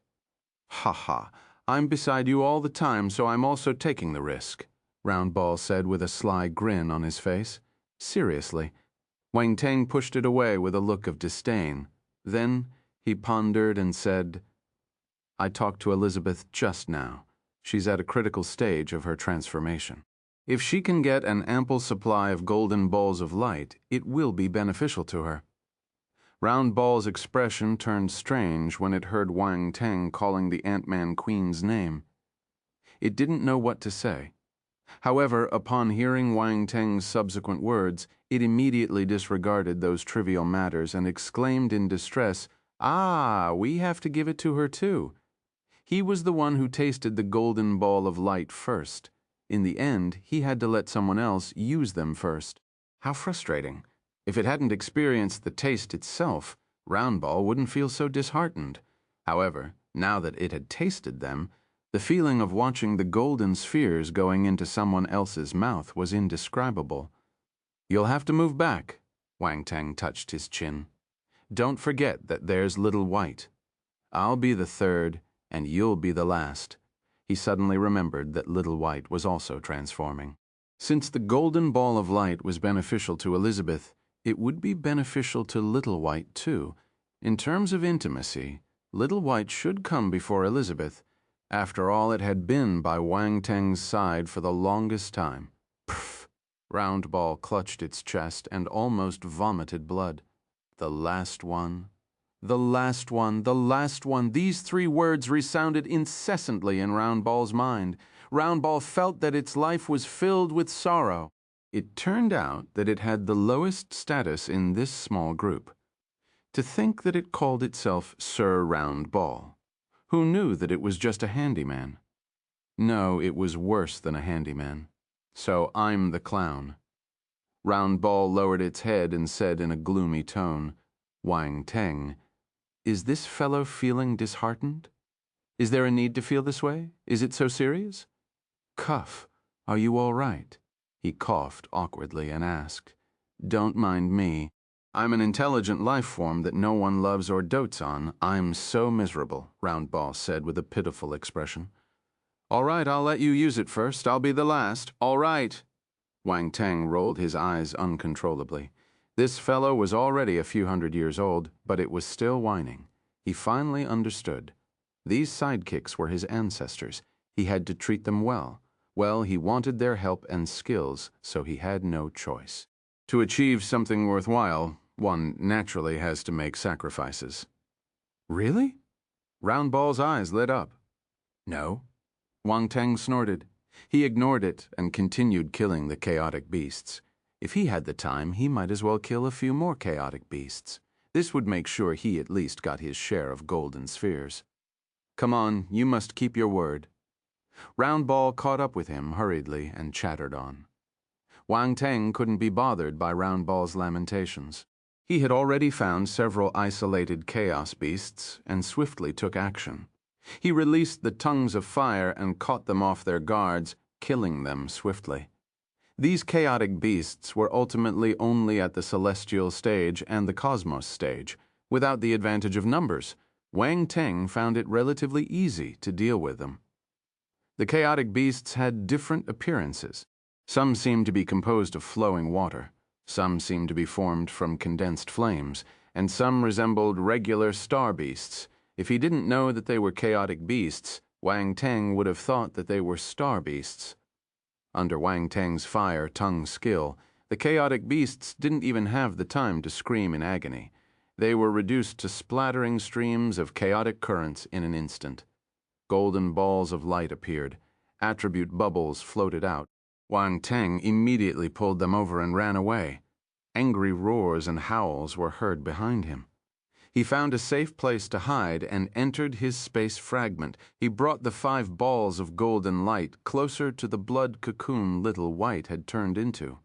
"Ha ha. I'm beside you all the time, so I'm also taking the risk," Round Ball said with a sly grin on his face. Seriously. Wang Teng pushed it away with a look of disdain. Then he pondered and said, "I talked to Elizabeth just now. She's at a critical stage of her transformation." If she can get an ample supply of golden balls of light, it will be beneficial to her. Round Ball's expression turned strange when it heard Wang Teng calling the Ant-Man Queen's name. It didn't know what to say. However, upon hearing Wang Teng's subsequent words, it immediately disregarded those trivial matters and exclaimed in distress, "Ah, we have to give it to her too." He was the one who tasted the golden ball of light first. In the end, he had to let someone else use them first. How frustrating. If it hadn't experienced the taste itself, Round Ball wouldn't feel so disheartened. However, now that it had tasted them, the feeling of watching the golden spheres going into someone else's mouth was indescribable. "You'll have to move back," Wang Teng touched his chin. "Don't forget that there's Little White. I'll be the third, and you'll be the last." He suddenly remembered that Little White was also transforming. Since the golden ball of light was beneficial to Elizabeth, it would be beneficial to Little White too. In terms of intimacy, Little White should come before Elizabeth. After all, it had been by Wang Teng's side for the longest time. Pff! Round Ball clutched its chest and almost vomited blood. The last one. The last one, the last one. These three words resounded incessantly in Round Ball's mind. Round Ball felt that its life was filled with sorrow. It turned out that it had the lowest status in this small group. To think that it called itself Sir Round Ball. Who knew that it was just a handyman? No, it was worse than a handyman. So I'm the clown. Round Ball lowered its head and said in a gloomy tone, "Wang Teng, is this fellow feeling disheartened? Is there a need to feel this way? Is it so serious? Cuff, are you all right?" He coughed awkwardly and asked, "Don't mind me. I'm an intelligent life form that no one loves or dotes on. I'm so miserable," Round Ball said with a pitiful expression. "All right, I'll let you use it first. I'll be the last. All right." Wang Teng rolled his eyes uncontrollably. This fellow was already a few hundred years old, but it was still whining. He finally understood. These sidekicks were his ancestors. He had to treat them well. Well, he wanted their help and skills, so he had no choice. To achieve something worthwhile, one naturally has to make sacrifices. "Really?" Round Ball's eyes lit up. "No." Wang Teng snorted. He ignored it and continued killing the chaotic beasts. If he had the time, he might as well kill a few more chaotic beasts. This would make sure he at least got his share of golden spheres. "Come on, you must keep your word." Round Ball caught up with him hurriedly and chattered on. Wang Teng couldn't be bothered by Round Ball's lamentations. He had already found several isolated chaos beasts and swiftly took action. He released the tongues of fire and caught them off their guards, killing them swiftly. These chaotic beasts were ultimately only at the celestial stage and the cosmos stage. Without the advantage of numbers, Wang Teng found it relatively easy to deal with them. The chaotic beasts had different appearances. Some seemed to be composed of flowing water, some seemed to be formed from condensed flames, and some resembled regular star beasts. If he didn't know that they were chaotic beasts, Wang Teng would have thought that they were star beasts. Under Wang Teng's fire-tongue skill, the chaotic beasts didn't even have the time to scream in agony. They were reduced to splattering streams of chaotic currents in an instant. Golden balls of light appeared. Attribute bubbles floated out. Wang Teng immediately pulled them over and ran away. Angry roars and howls were heard behind him. He found a safe place to hide and entered his space fragment. He brought the 5 balls of golden light closer to the blood cocoon Little White had turned into.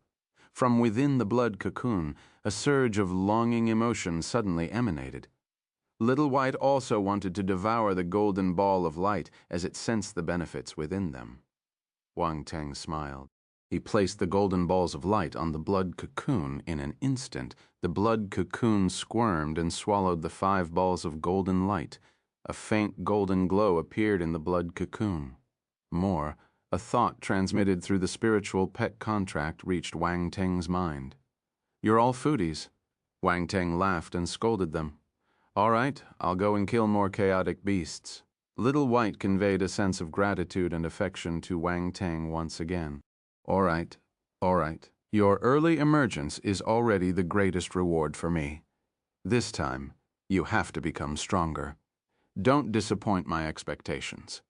From within the blood cocoon, a surge of longing emotion suddenly emanated. Little White also wanted to devour the golden ball of light as it sensed the benefits within them. Wang Teng smiled. He placed the golden balls of light on the blood cocoon. In an instant, the blood cocoon squirmed and swallowed the 5 balls of golden light. A faint golden glow appeared in the blood cocoon. More, a thought transmitted through the spiritual pet contract reached Wang Teng's mind. "You're all foodies." Wang Teng laughed and scolded them. "All right, I'll go and kill more chaotic beasts." Little White conveyed a sense of gratitude and affection to Wang Teng once again. All right, all right. Your early emergence is already the greatest reward for me. This time, you have to become stronger. Don't disappoint my expectations."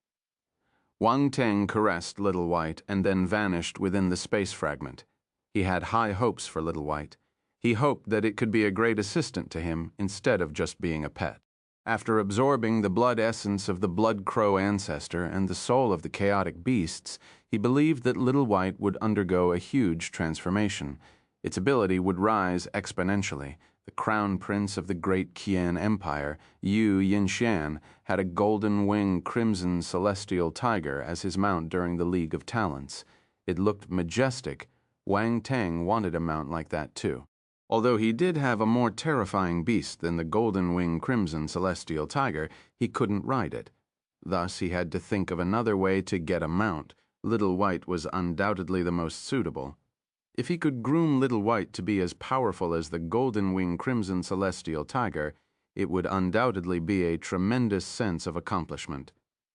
Wang Teng caressed Little White and then vanished within the space fragment. He had high hopes for Little White. He hoped that it could be a great assistant to him instead of just being a pet. After absorbing the blood essence of the blood crow ancestor and the soul of the chaotic beasts, he believed that Little White would undergo a huge transformation. Its ability would rise exponentially. The crown prince of the great Qian Empire, Yu Yinshan, had a golden-winged crimson celestial tiger as his mount during the League of Talents. It looked majestic. Wang Teng wanted a mount like that too. Although he did have a more terrifying beast than the golden-winged crimson celestial tiger, he couldn't ride it. Thus he had to think of another way to get a mount. Little White was undoubtedly the most suitable. If he could groom Little White to be as powerful as the golden-winged crimson celestial tiger, it would undoubtedly be a tremendous sense of accomplishment.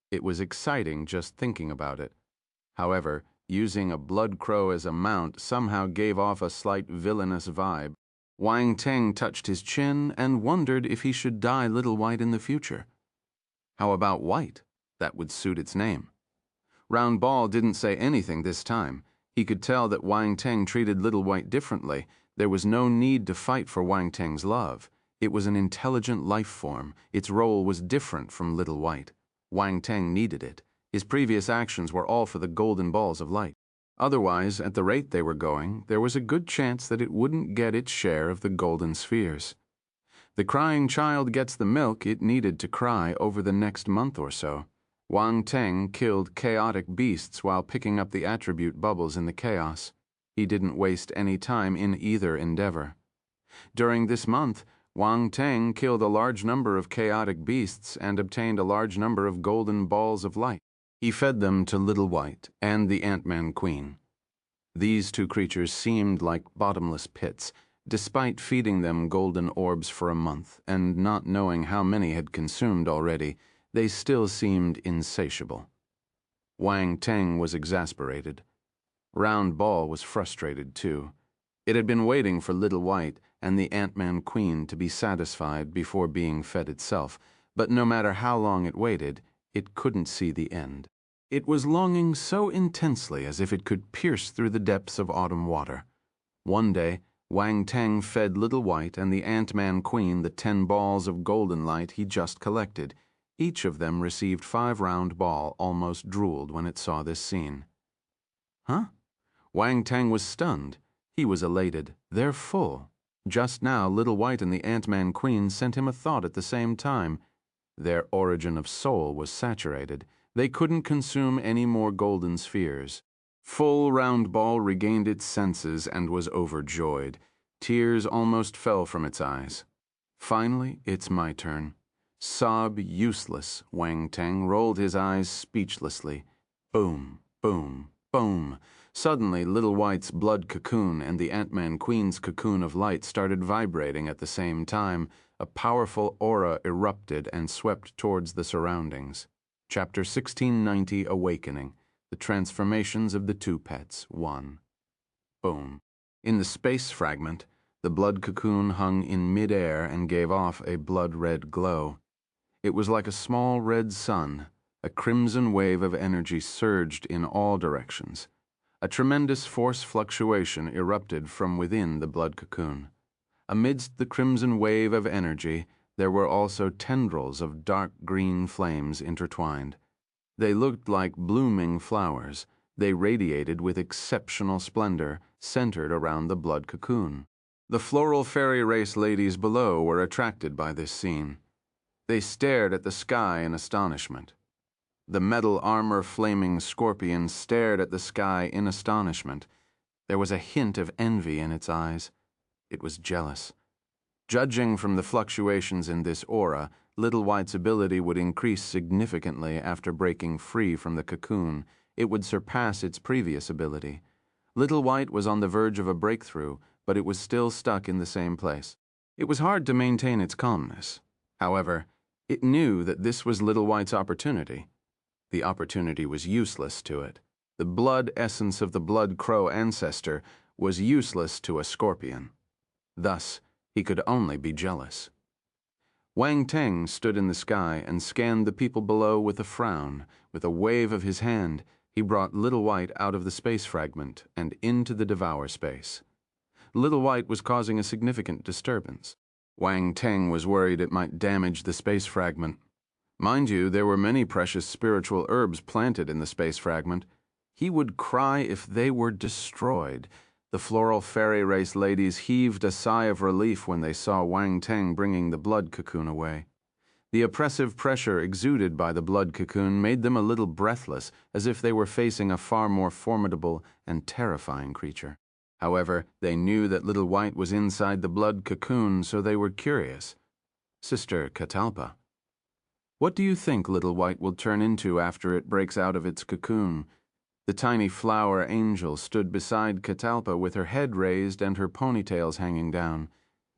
It was exciting just thinking about it. However, using a blood crow as a mount somehow gave off a slight villainous vibe. Wang Teng touched his chin and wondered if he should dye Little White in the future. How about White? That would suit its name. Round Ball didn't say anything this time. He could tell that Wang Teng treated Little White differently. There was no need to fight for Wang Teng's love. It was an intelligent life form. Its role was different from Little White. Wang Teng needed it. His previous actions were all for the golden balls of light. Otherwise, at the rate they were going, there was a good chance that it wouldn't get its share of the golden spheres. The crying child gets the milk it needed to cry over the next month or so. Wang Teng killed chaotic beasts while picking up the attribute bubbles in the chaos. He didn't waste any time in either endeavor. During this month, Wang Teng killed a large number of chaotic beasts and obtained a large number of golden balls of light. He fed them to Little White and the Ant-Man Queen. These two creatures seemed like bottomless pits. Despite feeding them golden orbs for a month and not knowing how many had consumed already, they still seemed insatiable. Wang Teng was exasperated. Round Ball was frustrated too. It had been waiting for Little White and the Ant-Man Queen to be satisfied before being fed itself, but no matter how long it waited, it couldn't see the end. It was longing so intensely as if it could pierce through the depths of autumn water. One day, Wang Teng fed Little White and the Ant-Man Queen the 10 balls of golden light he just collected. Each of them received 5 round ball, almost drooled when it saw this scene. Huh? Wang Teng was stunned. He was elated. They're full. Just now, Little White and the Ant-Man Queen sent him a thought at the same time. Their origin of soul was saturated. They couldn't consume any more golden spheres. Full Round Ball regained its senses and was overjoyed. Tears almost fell from its eyes. Finally, it's my turn. Sob useless, Wang Teng rolled his eyes speechlessly. Boom, boom, boom. Suddenly, Little White's blood cocoon and the Ant-Man Queen's cocoon of light started vibrating at the same time. A powerful aura erupted and swept towards the surroundings. Chapter 1690, Awakening. The Transformations of the Two Pets, 1. Boom. In the space fragment, the blood cocoon hung in mid-air and gave off a blood-red glow. It was like a small red sun. A crimson wave of energy surged in all directions. A tremendous force fluctuation erupted from within the blood cocoon. Amidst the crimson wave of energy, there were also tendrils of dark green flames intertwined. They looked like blooming flowers. They radiated with exceptional splendor, centered around the blood cocoon. The floral fairy race ladies below were attracted by this scene. They stared at the sky in astonishment. The metal armor flaming scorpion stared at the sky in astonishment. There was a hint of envy in its eyes. It was jealous. Judging from the fluctuations in this aura, Little White's ability would increase significantly after breaking free from the cocoon. It would surpass its previous ability. Little White was on the verge of a breakthrough, but it was still stuck in the same place. It was hard to maintain its calmness. However, it knew that this was Little White's opportunity. The opportunity was useless to it. The blood essence of the blood crow ancestor was useless to a scorpion. Thus, he could only be jealous. Wang Teng stood in the sky and scanned the people below with a frown. With a wave of his hand, he brought Little White out of the space fragment and into the devour space. Little White was causing a significant disturbance. Wang Teng was worried it might damage the space fragment. Mind you, there were many precious spiritual herbs planted in the space fragment. He would cry if they were destroyed. The floral fairy race ladies heaved a sigh of relief when they saw Wang Teng bringing the blood cocoon away. The oppressive pressure exuded by the blood cocoon made them a little breathless, as if they were facing a far more formidable and terrifying creature. However, they knew that Little White was inside the blood cocoon, so they were curious. Sister Catalpa, what do you think Little White will turn into after it breaks out of its cocoon? The tiny flower angel stood beside Catalpa with her head raised and her ponytails hanging down.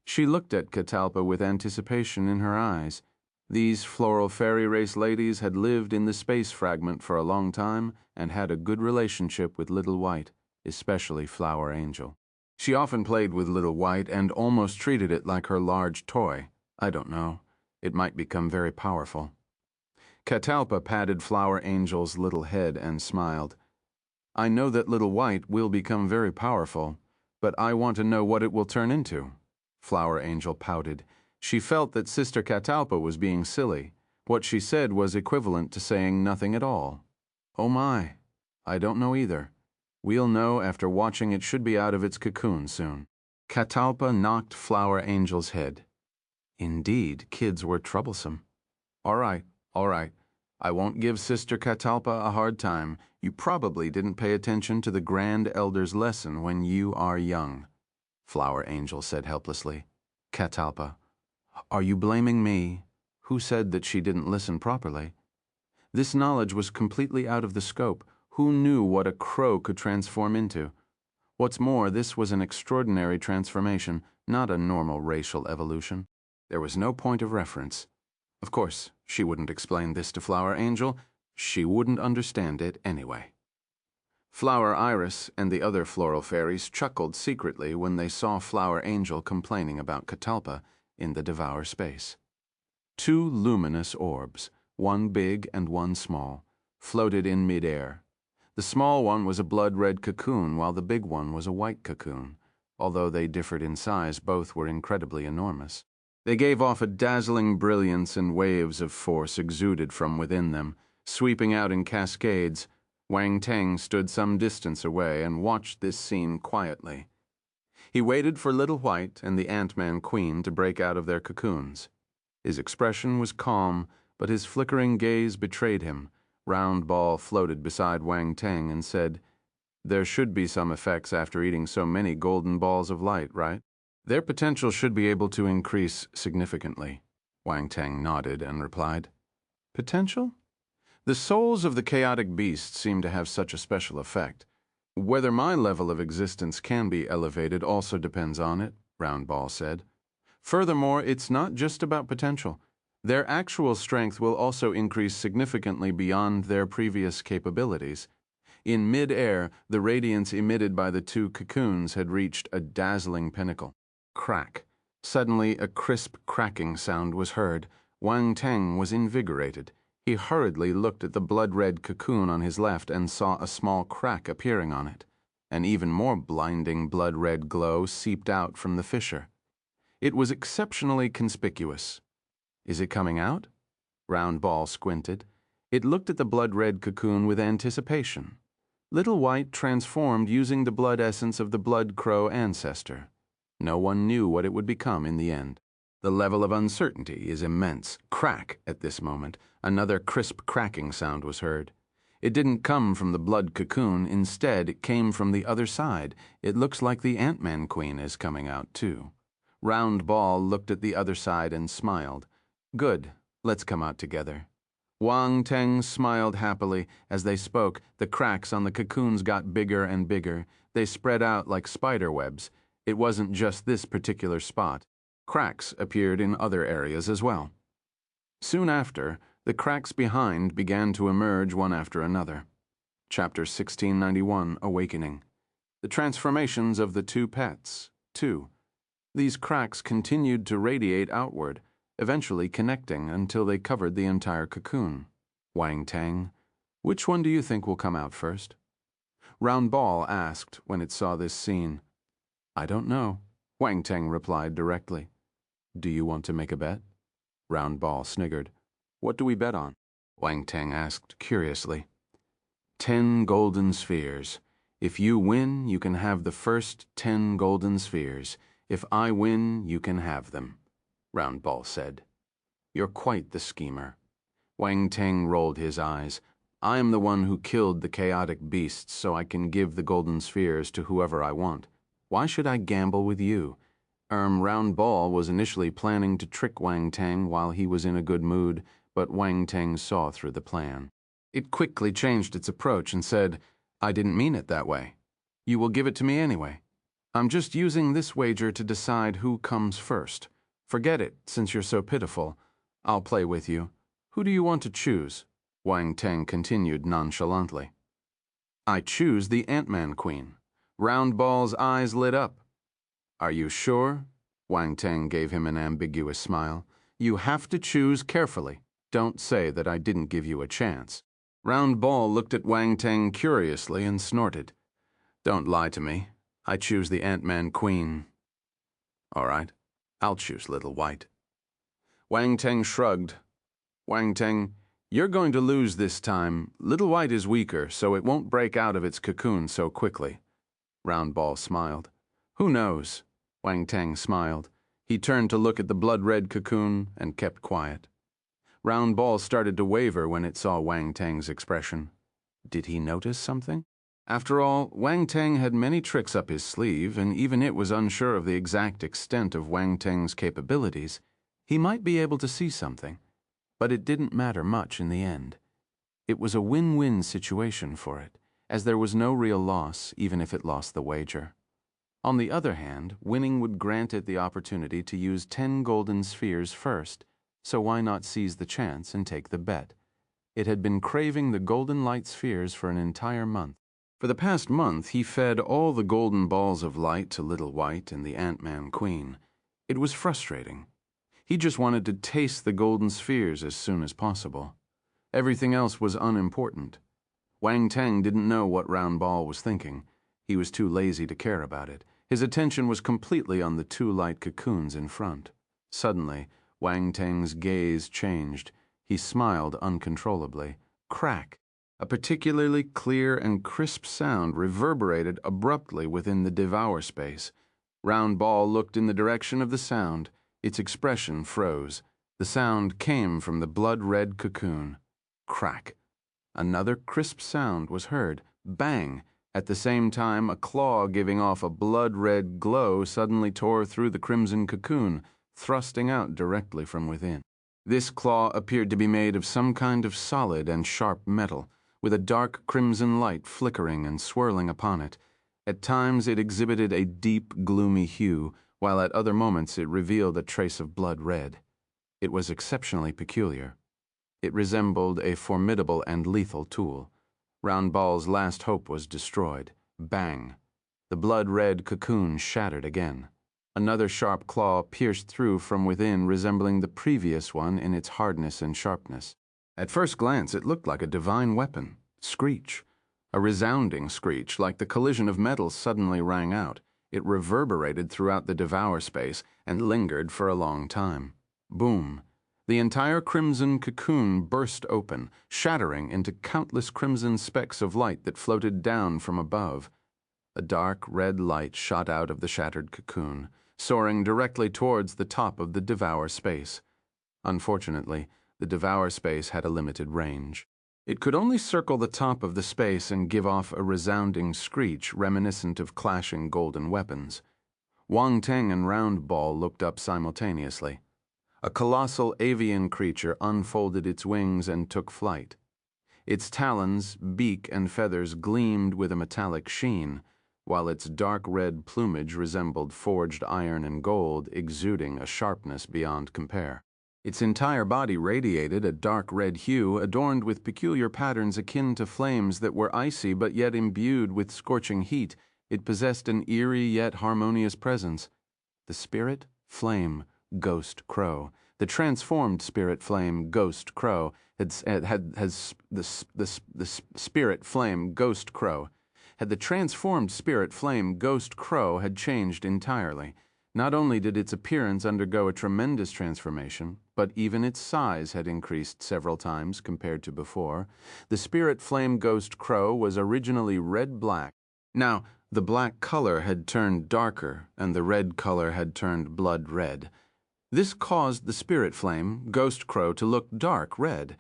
She looked at Catalpa with anticipation in her eyes. These floral fairy race ladies had lived in the space fragment for a long time and had a good relationship with Little White, especially Flower Angel. She often played with Little White and almost treated it like her large toy. I don't know. It might become very powerful. Catalpa patted Flower Angel's little head and smiled. I know that Little White will become very powerful, but I want to know what it will turn into. Flower Angel pouted. She felt that Sister Catalpa was being silly. What she said was equivalent to saying nothing at all. Oh my, I don't know either. We'll know after watching it should be out of its cocoon soon. Catalpa knocked Flower Angel's head. Indeed, kids were troublesome. All right. I won't give Sister Catalpa a hard time. You probably didn't pay attention to the Grand Elder's lesson when you are young, Flower Angel said helplessly. Catalpa, are you blaming me? Who said that she didn't listen properly? This knowledge was completely out of the scope. Who knew what a crow could transform into? What's more, this was an extraordinary transformation, not a normal racial evolution. There was no point of reference. Of course, she wouldn't explain this to Flower Angel. She wouldn't understand it anyway. Flower Iris and the other floral fairies chuckled secretly when they saw Flower Angel complaining about Catalpa in the devour space. Two luminous orbs, one big and one small, floated in midair. The small one was a blood-red cocoon, while the big one was a white cocoon. Although they differed in size, both were incredibly enormous. They gave off a dazzling brilliance, and waves of force exuded from within them, sweeping out in cascades. Wang Teng stood some distance away and watched this scene quietly. He waited for Little White and the Ant-Man Queen to break out of their cocoons. His expression was calm, but his flickering gaze betrayed him. Round Ball floated beside Wang Teng and said, "There should be some effects after eating so many golden balls of light, right? Their potential should be able to increase significantly." Wang Teng nodded and replied, "Potential? The souls of the chaotic beasts seem to have such a special effect. Whether my level of existence can be elevated also depends on it," Round Ball said. "Furthermore, it's not just about potential. Their actual strength will also increase significantly beyond their previous capabilities. In mid-air, the radiance emitted by the two cocoons had reached a dazzling pinnacle. Crack. Suddenly, a crisp cracking sound was heard. Wang Teng was invigorated. He hurriedly looked at the blood-red cocoon on his left and saw a small crack appearing on it. An even more blinding blood-red glow seeped out from the fissure. It was exceptionally conspicuous. Is it coming out? Round Ball squinted. It looked at the blood-red cocoon with anticipation. Little White transformed using the blood essence of the blood crow ancestor. No one knew what it would become in the end. The level of uncertainty is immense. Crack at this moment. Another crisp cracking sound was heard. It didn't come from the blood cocoon. Instead, it came from the other side. It looks like the Ant-Man Queen is coming out, too. Round Ball looked at the other side and smiled. Good. Let's come out together. Wang Teng smiled happily. As they spoke, the cracks on the cocoons got bigger and bigger. They spread out like spider webs. It wasn't just this particular spot. Cracks appeared in other areas as well. Soon after, the cracks behind began to emerge one after another. Chapter 1691, Awakening. The Transformations of the Two Pets, 2. These cracks continued to radiate outward, eventually connecting until they covered the entire cocoon. Wang Teng, which one do you think will come out first? Round Ball asked when it saw this scene. I don't know, Wang Teng replied directly. Do you want to make a bet? Round Ball sniggered. What do we bet on? Wang Teng asked curiously. 10 golden spheres. If you win, you can have the first 10 golden spheres. If I win, you can have them, Round Ball said. You're quite the schemer. Wang Teng rolled his eyes. I am the one who killed the chaotic beasts, so I can give the golden spheres to whoever I want. Why should I gamble with you? Round Ball was initially planning to trick Wang Teng while he was in a good mood, but Wang Teng saw through the plan. It quickly changed its approach and said, I didn't mean it that way. You will give it to me anyway. I'm just using this wager to decide who comes first. Forget it, since you're so pitiful. I'll play with you. Who do you want to choose? Wang Teng continued nonchalantly. I choose the Ant-Man Queen. Round Ball's eyes lit up. Are you sure? Wang Teng gave him an ambiguous smile. You have to choose carefully. Don't say that I didn't give you a chance. Round Ball looked at Wang Teng curiously and snorted. Don't lie to me. I choose the Ant-Man Queen. All right, I'll choose Little White. Wang Teng shrugged. Wang Teng, you're going to lose this time. Little White is weaker, so it won't break out of its cocoon so quickly. Round Ball smiled. Who knows? Wang Teng smiled. He turned to look at the blood-red cocoon and kept quiet. Round Ball started to waver when it saw Wang Teng's expression. Did he notice something? After all, Wang Teng had many tricks up his sleeve, and even it was unsure of the exact extent of Wang Teng's capabilities. He might be able to see something, but it didn't matter much in the end. It was a win-win situation for it, as there was no real loss, even if it lost the wager. On the other hand, winning would grant it the opportunity to use 10 golden spheres first, so why not seize the chance and take the bet? It had been craving the golden light spheres for an entire month. For the past month, he fed all the golden balls of light to Little White and the Ant-Man Queen. It was frustrating. He just wanted to taste the golden spheres as soon as possible. Everything else was unimportant. Wang Teng didn't know what Round Ball was thinking. He was too lazy to care about it. His attention was completely on the 2 light cocoons in front. Suddenly, Wang Teng's gaze changed. He smiled uncontrollably. Crack! A particularly clear and crisp sound reverberated abruptly within the devour space. Round Ball looked in the direction of the sound. Its expression froze. The sound came from the blood-red cocoon. Crack! Another crisp sound was heard. Bang! At the same time, a claw giving off a blood-red glow suddenly tore through the crimson cocoon, thrusting out directly from within. This claw appeared to be made of some kind of solid and sharp metal, with a dark crimson light flickering and swirling upon it. At times it exhibited a deep, gloomy hue, while at other moments it revealed a trace of blood red. It was exceptionally peculiar. It resembled a formidable and lethal tool. Round Ball's last hope was destroyed. Bang! The blood-red cocoon shattered again. Another sharp claw pierced through from within, resembling the previous one in its hardness and sharpness. At first glance, it looked like a divine weapon. Screech. A resounding screech, like the collision of metals, suddenly rang out. It reverberated throughout the devour space and lingered for a long time. Boom. The entire crimson cocoon burst open, shattering into countless crimson specks of light that floated down from above. A dark red light shot out of the shattered cocoon, soaring directly towards the top of the devour space. Unfortunately, the devour space had a limited range. It could only circle the top of the space and give off a resounding screech reminiscent of clashing golden weapons. Wang Teng and Round Ball looked up simultaneously. A colossal avian creature unfolded its wings and took flight. Its talons, beak, and feathers gleamed with a metallic sheen, while its dark red plumage resembled forged iron and gold, exuding a sharpness beyond compare. Its entire body radiated a dark red hue adorned with peculiar patterns akin to flames that were icy but yet imbued with scorching heat. It possessed an eerie yet harmonious presence. The spirit, flame, ghost crow. The transformed spirit, flame, ghost crow the spirit, flame, ghost crow. Had the transformed spirit, flame, ghost crow had changed entirely. Not only did its appearance undergo a tremendous transformation, but even its size had increased several times compared to before. The spirit, flame, ghost crow was originally red-black. Now, the black color had turned darker, and the red color had turned blood red. This caused the spirit flame, ghost crow, to look dark red.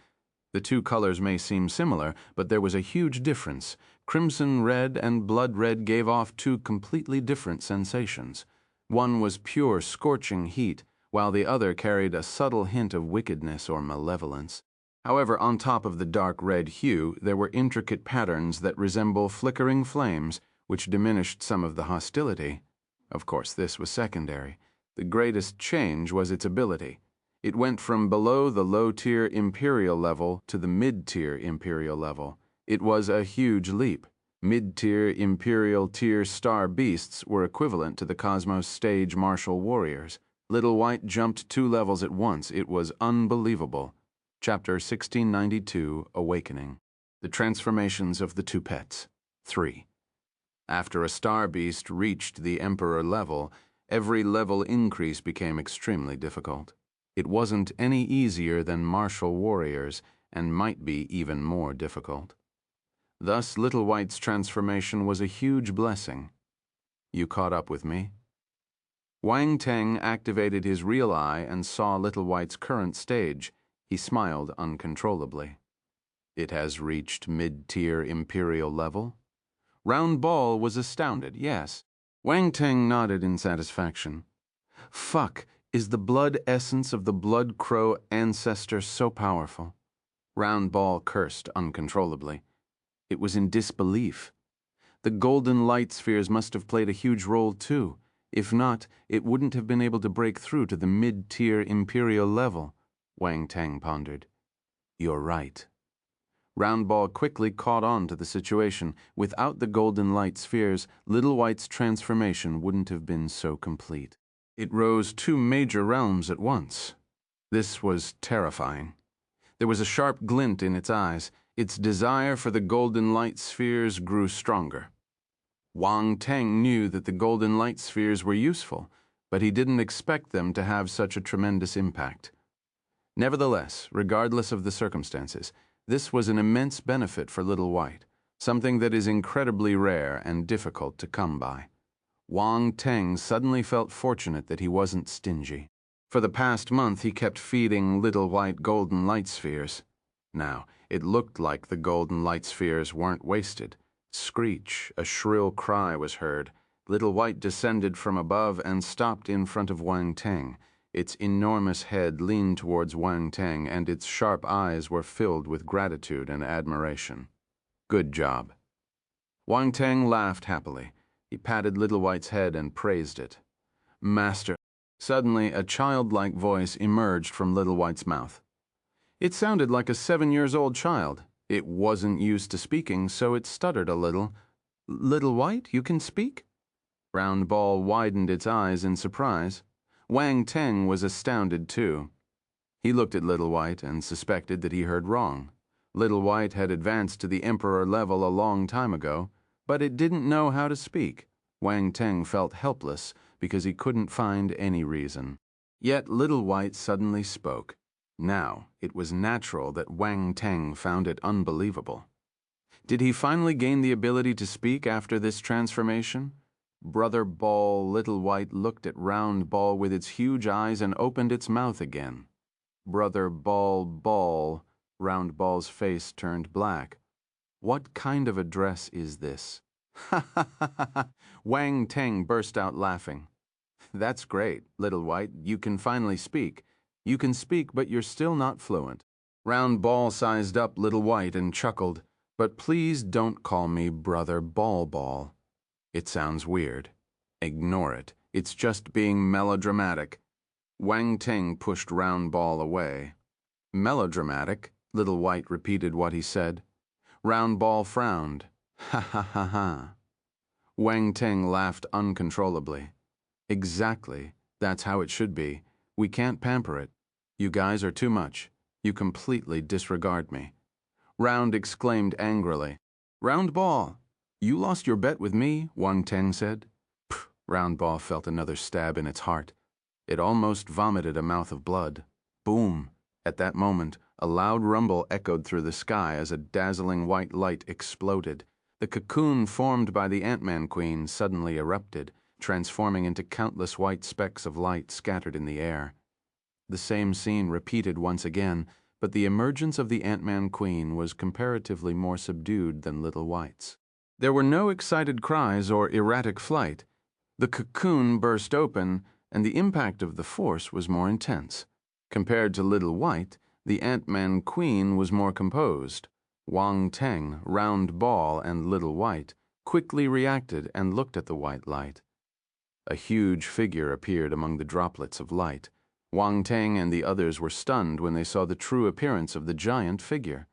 The two colors may seem similar, but there was a huge difference. Crimson red and blood red gave off two completely different sensations. One was pure scorching heat, while the other carried a subtle hint of wickedness or malevolence. However, on top of the dark red hue, there were intricate patterns that resemble flickering flames, which diminished some of the hostility. Of course, this was secondary. The greatest change was its ability. It went from below the low-tier Imperial level to the mid-tier Imperial level. It was a huge leap. Mid-tier Imperial tier star beasts were equivalent to the Cosmos stage martial warriors. Little White jumped 2 levels at once. It was unbelievable. Chapter 1692, Awakening. The Transformations of the Two Pets. 3. After a star beast reached the Emperor level, every level increase became extremely difficult. It wasn't any easier than martial warriors, and might be even more difficult. Thus, Little White's transformation was a huge blessing. You caught up with me? Wang Teng activated his real eye and saw Little White's current stage. He smiled uncontrollably. It has reached mid-tier Imperial level? Round Ball was astounded, yes. Wang Teng nodded in satisfaction. Fuck, is the blood essence of the Blood Crow ancestor so powerful? Round Ball cursed uncontrollably. It was in disbelief. The golden light spheres must have played a huge role too. If not, it wouldn't have been able to break through to the mid-tier Imperial level, Wang Teng pondered. You're right. Round Ball quickly caught on to the situation. Without the golden light spheres, Little White's transformation wouldn't have been so complete. It rose 2 major realms at once. This was terrifying. There was a sharp glint in its eyes. Its desire for the golden light spheres grew stronger. Wang Teng knew that the golden light spheres were useful, but he didn't expect them to have such a tremendous impact. Nevertheless, regardless of the circumstances, this was an immense benefit for Little White, something that is incredibly rare and difficult to come by. Wang Teng suddenly felt fortunate that he wasn't stingy. For the past month, he kept feeding Little White golden light spheres. Now, it looked like the golden light spheres weren't wasted. Screech, a shrill cry was heard. Little White descended from above and stopped in front of Wang Teng. Its enormous head leaned towards Wang Teng, and its sharp eyes were filled with gratitude and admiration. Good job. Wang Teng laughed happily. He patted Little White's head and praised it. Master. Suddenly, a childlike voice emerged from Little White's mouth. It sounded like a 7-year-old child. It wasn't used to speaking, so it stuttered a little. Little White, you can speak? Round Ball widened its eyes in surprise. Wang Teng was astounded too. He looked at Little White and suspected that he heard wrong. Little White had advanced to the Emperor level a long time ago, but it didn't know how to speak. Wang Teng felt helpless because he couldn't find any reason. Yet Little White suddenly spoke. Now, it was natural that Wang Teng found it unbelievable. Did he finally gain the ability to speak after this transformation? Brother Ball, Little White looked at Round Ball with its huge eyes and opened its mouth again. Brother Ball, Round Ball's face turned black. What kind of address is this? Ha ha ha ha! Wang Teng burst out laughing. That's great, Little White. You can finally speak. You can speak, but you're still not fluent. Round Ball sized up Little White and chuckled. But please don't call me Brother Ball. It sounds weird. Ignore it. It's just being melodramatic. Wang Teng pushed Round Ball away. Melodramatic, Little White repeated what he said. Round Ball frowned. Ha ha ha ha. Wang Teng laughed uncontrollably. Exactly. That's how it should be. We can't pamper it. You guys are too much. You completely disregard me. Round exclaimed angrily. Round Ball, you lost your bet with me, Wang Teng said. Pff, Round Ball felt another stab in its heart. It almost vomited a mouth of blood. Boom! At that moment, a loud rumble echoed through the sky as a dazzling white light exploded. The cocoon formed by the Ant-Man Queen suddenly erupted, transforming into countless white specks of light scattered in the air. The same scene repeated once again, but the emergence of the Ant-Man Queen was comparatively more subdued than Little White's. There were no excited cries or erratic flight. The cocoon burst open, and the impact of the force was more intense. Compared to Little White, the Ant-Man Queen was more composed. Wang Teng, Round Ball, and Little White quickly reacted and looked at the white light. A huge figure appeared among the droplets of light. Wang Teng and the others were stunned when they saw the true appearance of the giant figure.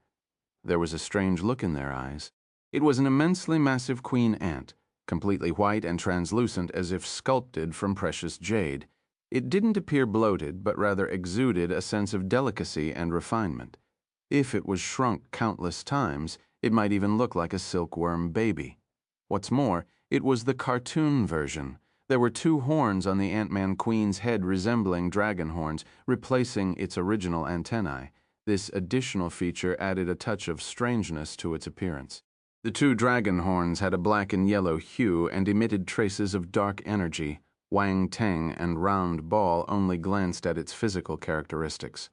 There was a strange look in their eyes. It was an immensely massive queen ant, completely white and translucent as if sculpted from precious jade. It didn't appear bloated, but rather exuded a sense of delicacy and refinement. If it was shrunk countless times, it might even look like a silkworm baby. What's more, it was the cartoon version. There were 2 horns on the Ant-Man Queen's head resembling dragon horns, replacing its original antennae. This additional feature added a touch of strangeness to its appearance. The 2 dragon horns had a black and yellow hue and emitted traces of dark energy. Wang Teng and Round Ball only glanced at its physical characteristics.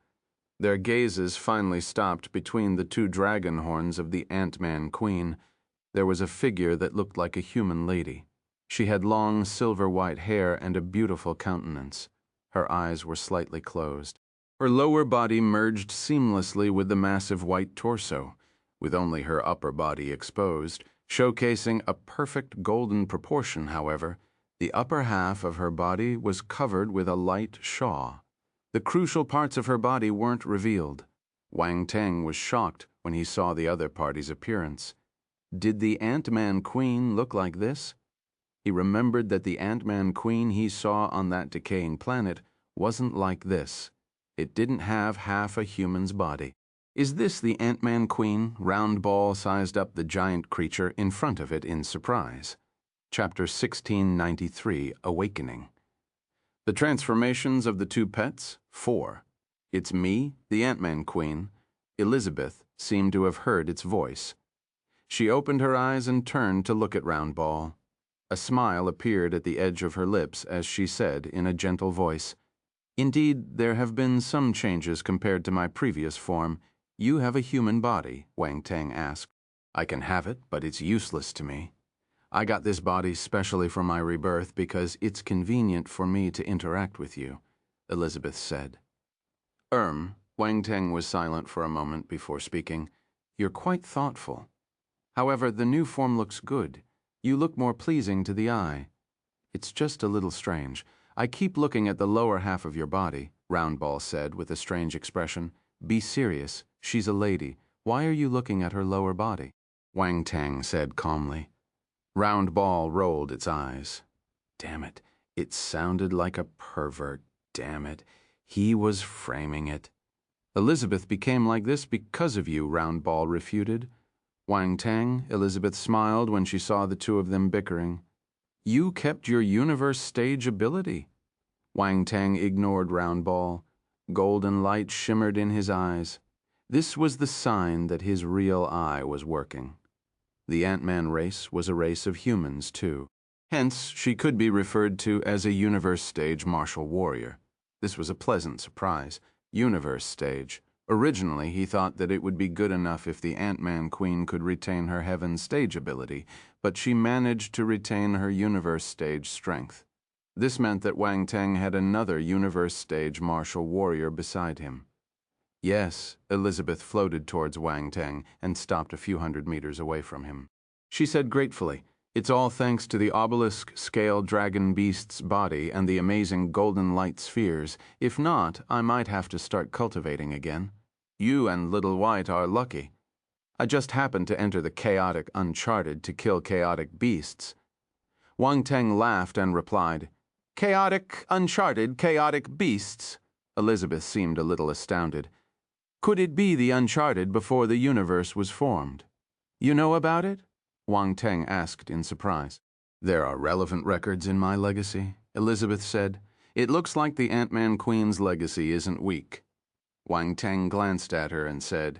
Their gazes finally stopped between the 2 dragon horns of the Ant-Man Queen. There was a figure that looked like a human lady. She had long silver-white hair and a beautiful countenance. Her eyes were slightly closed. Her lower body merged seamlessly with the massive white torso, with only her upper body exposed, showcasing a perfect golden proportion, however. The upper half of her body was covered with a light shawl. The crucial parts of her body weren't revealed. Wang Teng was shocked when he saw the other party's appearance. Did the Ant-Man Queen look like this? He remembered that the Ant-Man Queen he saw on that decaying planet wasn't like this. It didn't have half a human's body. Is this the Ant-Man Queen? Round Ball sized up the giant creature in front of it in surprise. Chapter 1693, Awakening. The transformations of the 2 pets? 4. It's me, the Ant-Man Queen. Elizabeth seemed to have heard its voice. She opened her eyes and turned to look at Round Ball. A smile appeared at the edge of her lips as she said in a gentle voice, Indeed, there have been some changes compared to my previous form. You have a human body, Wang Teng asked. I can have it, but it's useless to me. I got this body specially for my rebirth because it's convenient for me to interact with you, Elizabeth said. Wang Teng was silent for a moment before speaking. You're quite thoughtful. However, the new form looks good. You look more pleasing to the eye. It's just a little strange. I keep looking at the lower half of your body, Round Ball said with a strange expression. Be serious. She's a lady. Why are you looking at her lower body? Wang Teng said calmly. Round Ball rolled its eyes. Damn it. It sounded like a pervert. Damn it. He was framing it. Elizabeth became like this because of you, Round Ball refuted. Wang Teng, Elizabeth smiled when she saw the 2 of them bickering. You kept your universe stage ability. Wang Teng ignored Round Ball. Golden light shimmered in his eyes. This was the sign that his real eye was working. The Ant-Man race was a race of humans, too. Hence, she could be referred to as a universe stage martial warrior. This was a pleasant surprise. Universe stage. Originally, he thought that it would be good enough if the Ant-Man Queen could retain her heaven stage ability, but she managed to retain her universe stage strength. This meant that Wang Teng had another universe stage martial warrior beside him. Yes, Elizabeth floated towards Wang Teng and stopped a few hundred meters away from him. She said gratefully, It's all thanks to the obelisk scale dragon beast's body and the amazing golden light spheres. If not, I might have to start cultivating again. You and Little White are lucky. I just happened to enter the chaotic uncharted to kill chaotic beasts. Wang Teng laughed and replied, "Chaotic, uncharted, chaotic beasts?" Elizabeth seemed a little astounded. "Could it be the uncharted before the universe was formed?" "You know about it?" Wang Teng asked in surprise. "There are relevant records in my legacy," Elizabeth said. "It looks like the Ant-Man Queen's legacy isn't weak." Wang Teng glanced at her and said,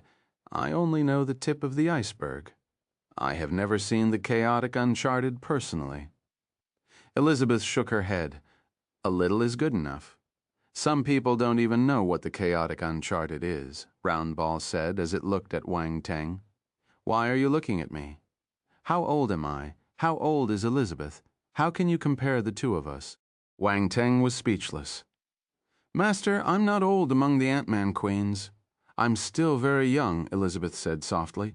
"I only know the tip of the iceberg. I have never seen the chaotic uncharted personally." Elizabeth shook her head. "A little is good enough." "Some people don't even know what the chaotic uncharted is," Roundball said as it looked at Wang Teng. "Why are you looking at me? How old am I? How old is Elizabeth? How can you compare the two of us?" Wang Teng was speechless. "Master, I'm not old among the Ant-Man Queens. I'm still very young," Elizabeth said softly.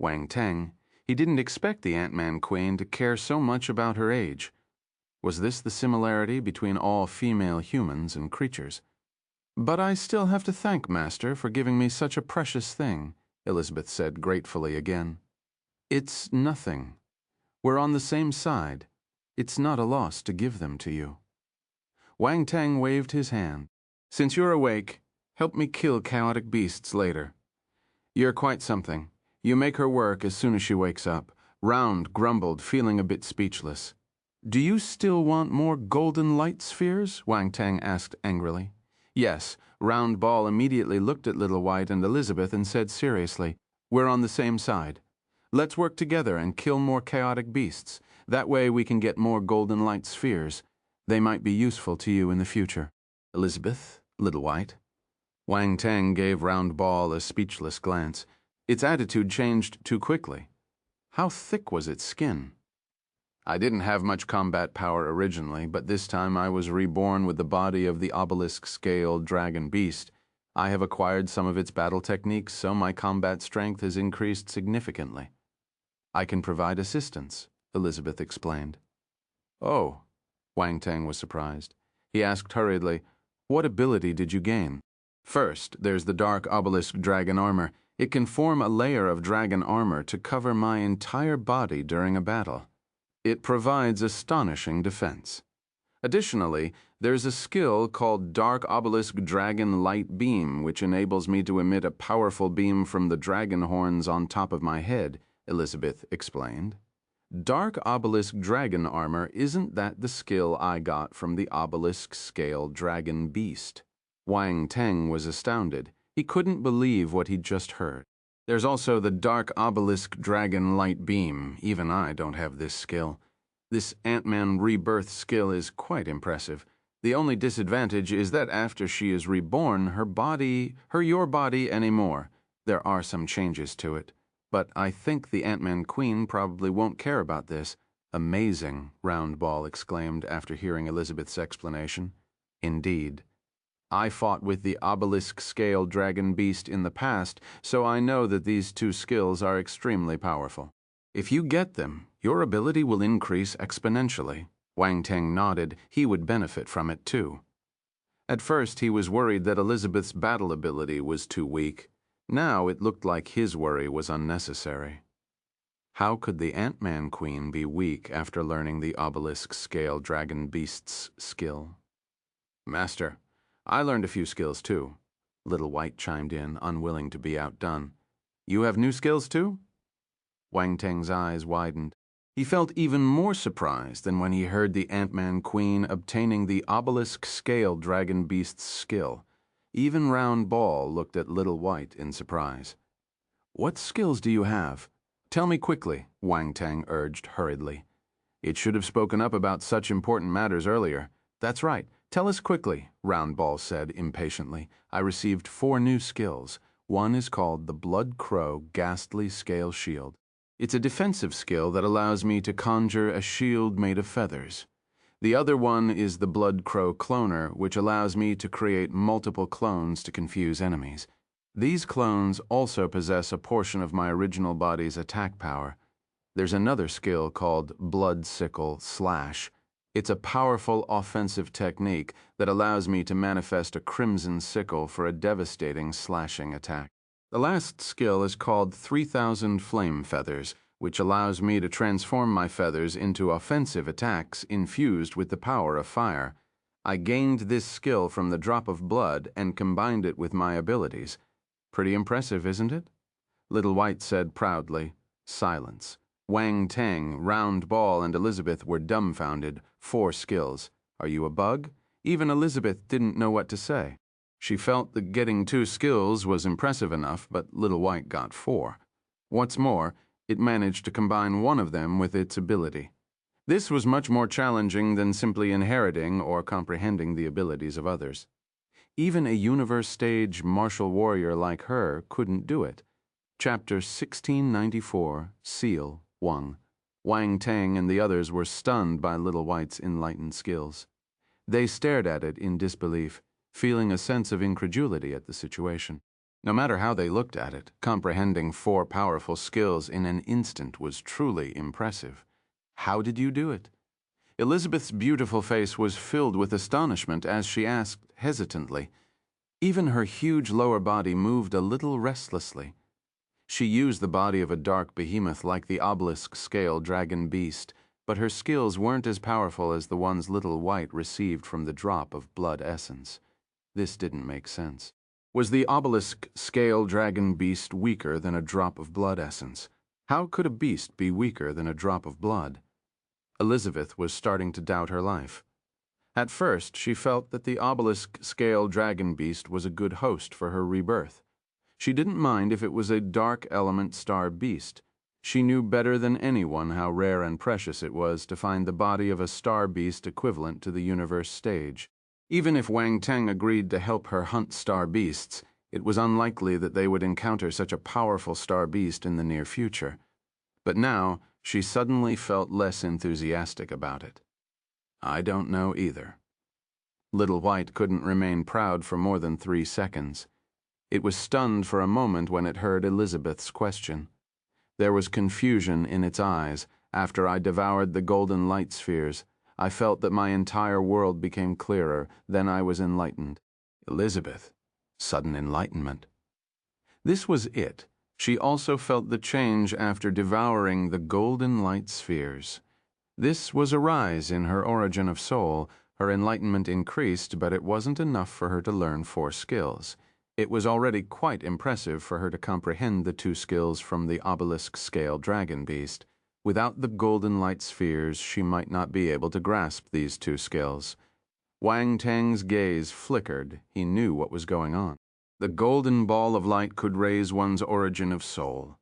Wang Teng, he didn't expect the Ant-Man Queen to care so much about her age. Was this the similarity between all female humans and creatures? "But I still have to thank Master for giving me such a precious thing," Elizabeth said gratefully again. "It's nothing. We're on the same side. It's not a loss to give them to you." Wang Teng waved his hand. "Since you're awake, help me kill chaotic beasts later. You're quite something. You make her work as soon as she wakes up." Round grumbled, feeling a bit speechless. "Do you still want more golden light spheres?" Wang Teng asked angrily. "Yes." Round Ball immediately looked at Little White and Elizabeth and said seriously, "We're on the same side. Let's work together and kill more chaotic beasts. That way we can get more golden light spheres. They might be useful to you in the future." "Elizabeth, Little White." Wang Teng gave Round Ball a speechless glance. Its attitude changed too quickly. How thick was its skin? "I didn't have much combat power originally, but this time I was reborn with the body of the obelisk-scale dragon beast. I have acquired some of its battle techniques, so my combat strength has increased significantly." "I can provide assistance," Elizabeth explained. "Oh," Wang Teng was surprised. He asked hurriedly, "What ability did you gain?" "First, there's the dark obelisk dragon armor. It can form a layer of dragon armor to cover my entire body during a battle. It provides astonishing defense. Additionally, there's a skill called Dark Obelisk Dragon Light Beam, which enables me to emit a powerful beam from the dragon horns on top of my head," Elizabeth explained. "Dark Obelisk Dragon Armor, isn't that the skill I got from the Obelisk Scale Dragon Beast?" Wang Teng was astounded. He couldn't believe what he'd just heard. "There's also the Dark Obelisk Dragon Light Beam. Even I don't have this skill. This Ant-Man rebirth skill is quite impressive. The only disadvantage is that after she is reborn, your body anymore. There are some changes to it. But I think the Ant-Man Queen probably won't care about this." "Amazing," Round Ball exclaimed after hearing Elizabeth's explanation. "Indeed. I fought with the obelisk-scale dragon beast in the past, so I know that these two skills are extremely powerful. If you get them, your ability will increase exponentially." Wang Teng nodded. He would benefit from it too. At first he was worried that Elizabeth's battle ability was too weak. Now it looked like his worry was unnecessary. How could the Ant-Man Queen be weak after learning the obelisk-scale dragon beast's skill? "Master, I learned a few skills too," Little White chimed in, unwilling to be outdone. "You have new skills too?" Wang Teng's eyes widened. He felt even more surprised than when he heard the Ant-Man Queen obtaining the obelisk-scale dragon beast's skill. Even Round Ball looked at Little White in surprise. "What skills do you have? Tell me quickly," Wang Teng urged hurriedly. "It should have spoken up about such important matters earlier." "That's right. Tell us quickly," Round Ball said impatiently. "I received 4 new skills. One is called the Blood Crow Ghastly Scale Shield. It's a defensive skill that allows me to conjure a shield made of feathers. The other one is the Blood Crow Cloner, which allows me to create multiple clones to confuse enemies. These clones also possess a portion of my original body's attack power. There's another skill called blood sickle slash. It's a powerful offensive technique that allows me to manifest a crimson sickle for a devastating slashing attack. The last skill is called 3000 flame feathers, which allows me to transform my feathers into offensive attacks infused with the power of fire. I gained this skill from the drop of blood and combined it with my abilities. Pretty impressive, isn't it? Little White said proudly. Silence. Wang Teng, Round Ball, and Elizabeth were dumbfounded. 4 skills. Are you a bug? Even Elizabeth didn't know what to say. She felt that getting 2 skills was impressive enough, but Little White got 4. What's more, it managed to combine one of them with its ability. This was much more challenging than simply inheriting or comprehending the abilities of others. Even a universe stage martial warrior like her couldn't do it. Chapter 1694, Seal 1. Wang Teng and the others were stunned by Little White's enlightened skills. They stared at it in disbelief, feeling a sense of incredulity at the situation. No matter how they looked at it, comprehending 4 powerful skills in an instant was truly impressive. How did you do it? Elizabeth's beautiful face was filled with astonishment as she asked hesitantly. Even her huge lower body moved a little restlessly. She used the body of a dark behemoth like the obelisk-scale dragon beast, but her skills weren't as powerful as the ones Little White received from the drop of blood essence. This didn't make sense. Was the obelisk-scale dragon beast weaker than a drop of blood essence? How could a beast be weaker than a drop of blood? Elizabeth was starting to doubt her life. At first, she felt that the obelisk-scale dragon beast was a good host for her rebirth. She didn't mind if it was a dark element star beast. She knew better than anyone how rare and precious it was to find the body of a star beast equivalent to the universe stage. Even if Wang Teng agreed to help her hunt star beasts, it was unlikely that they would encounter such a powerful star beast in the near future. But now, she suddenly felt less enthusiastic about it. I don't know either. Little White couldn't remain proud for more than 3 seconds. It was stunned for a moment when it heard Elizabeth's question. There was confusion in its eyes. After I devoured the golden light spheres, I felt that my entire world became clearer. Then I was enlightened. Elizabeth. Sudden enlightenment. This was it. She also felt the change after devouring the golden light spheres. This was a rise in her origin of soul. Her enlightenment increased, but it wasn't enough for her to learn 4 skills. It was already quite impressive for her to comprehend the 2 skills from the obelisk-scale dragon beast. Without the golden light spheres, she might not be able to grasp these 2 skills. Wang Teng's gaze flickered. He knew what was going on. The golden ball of light could raise one's origin of soul.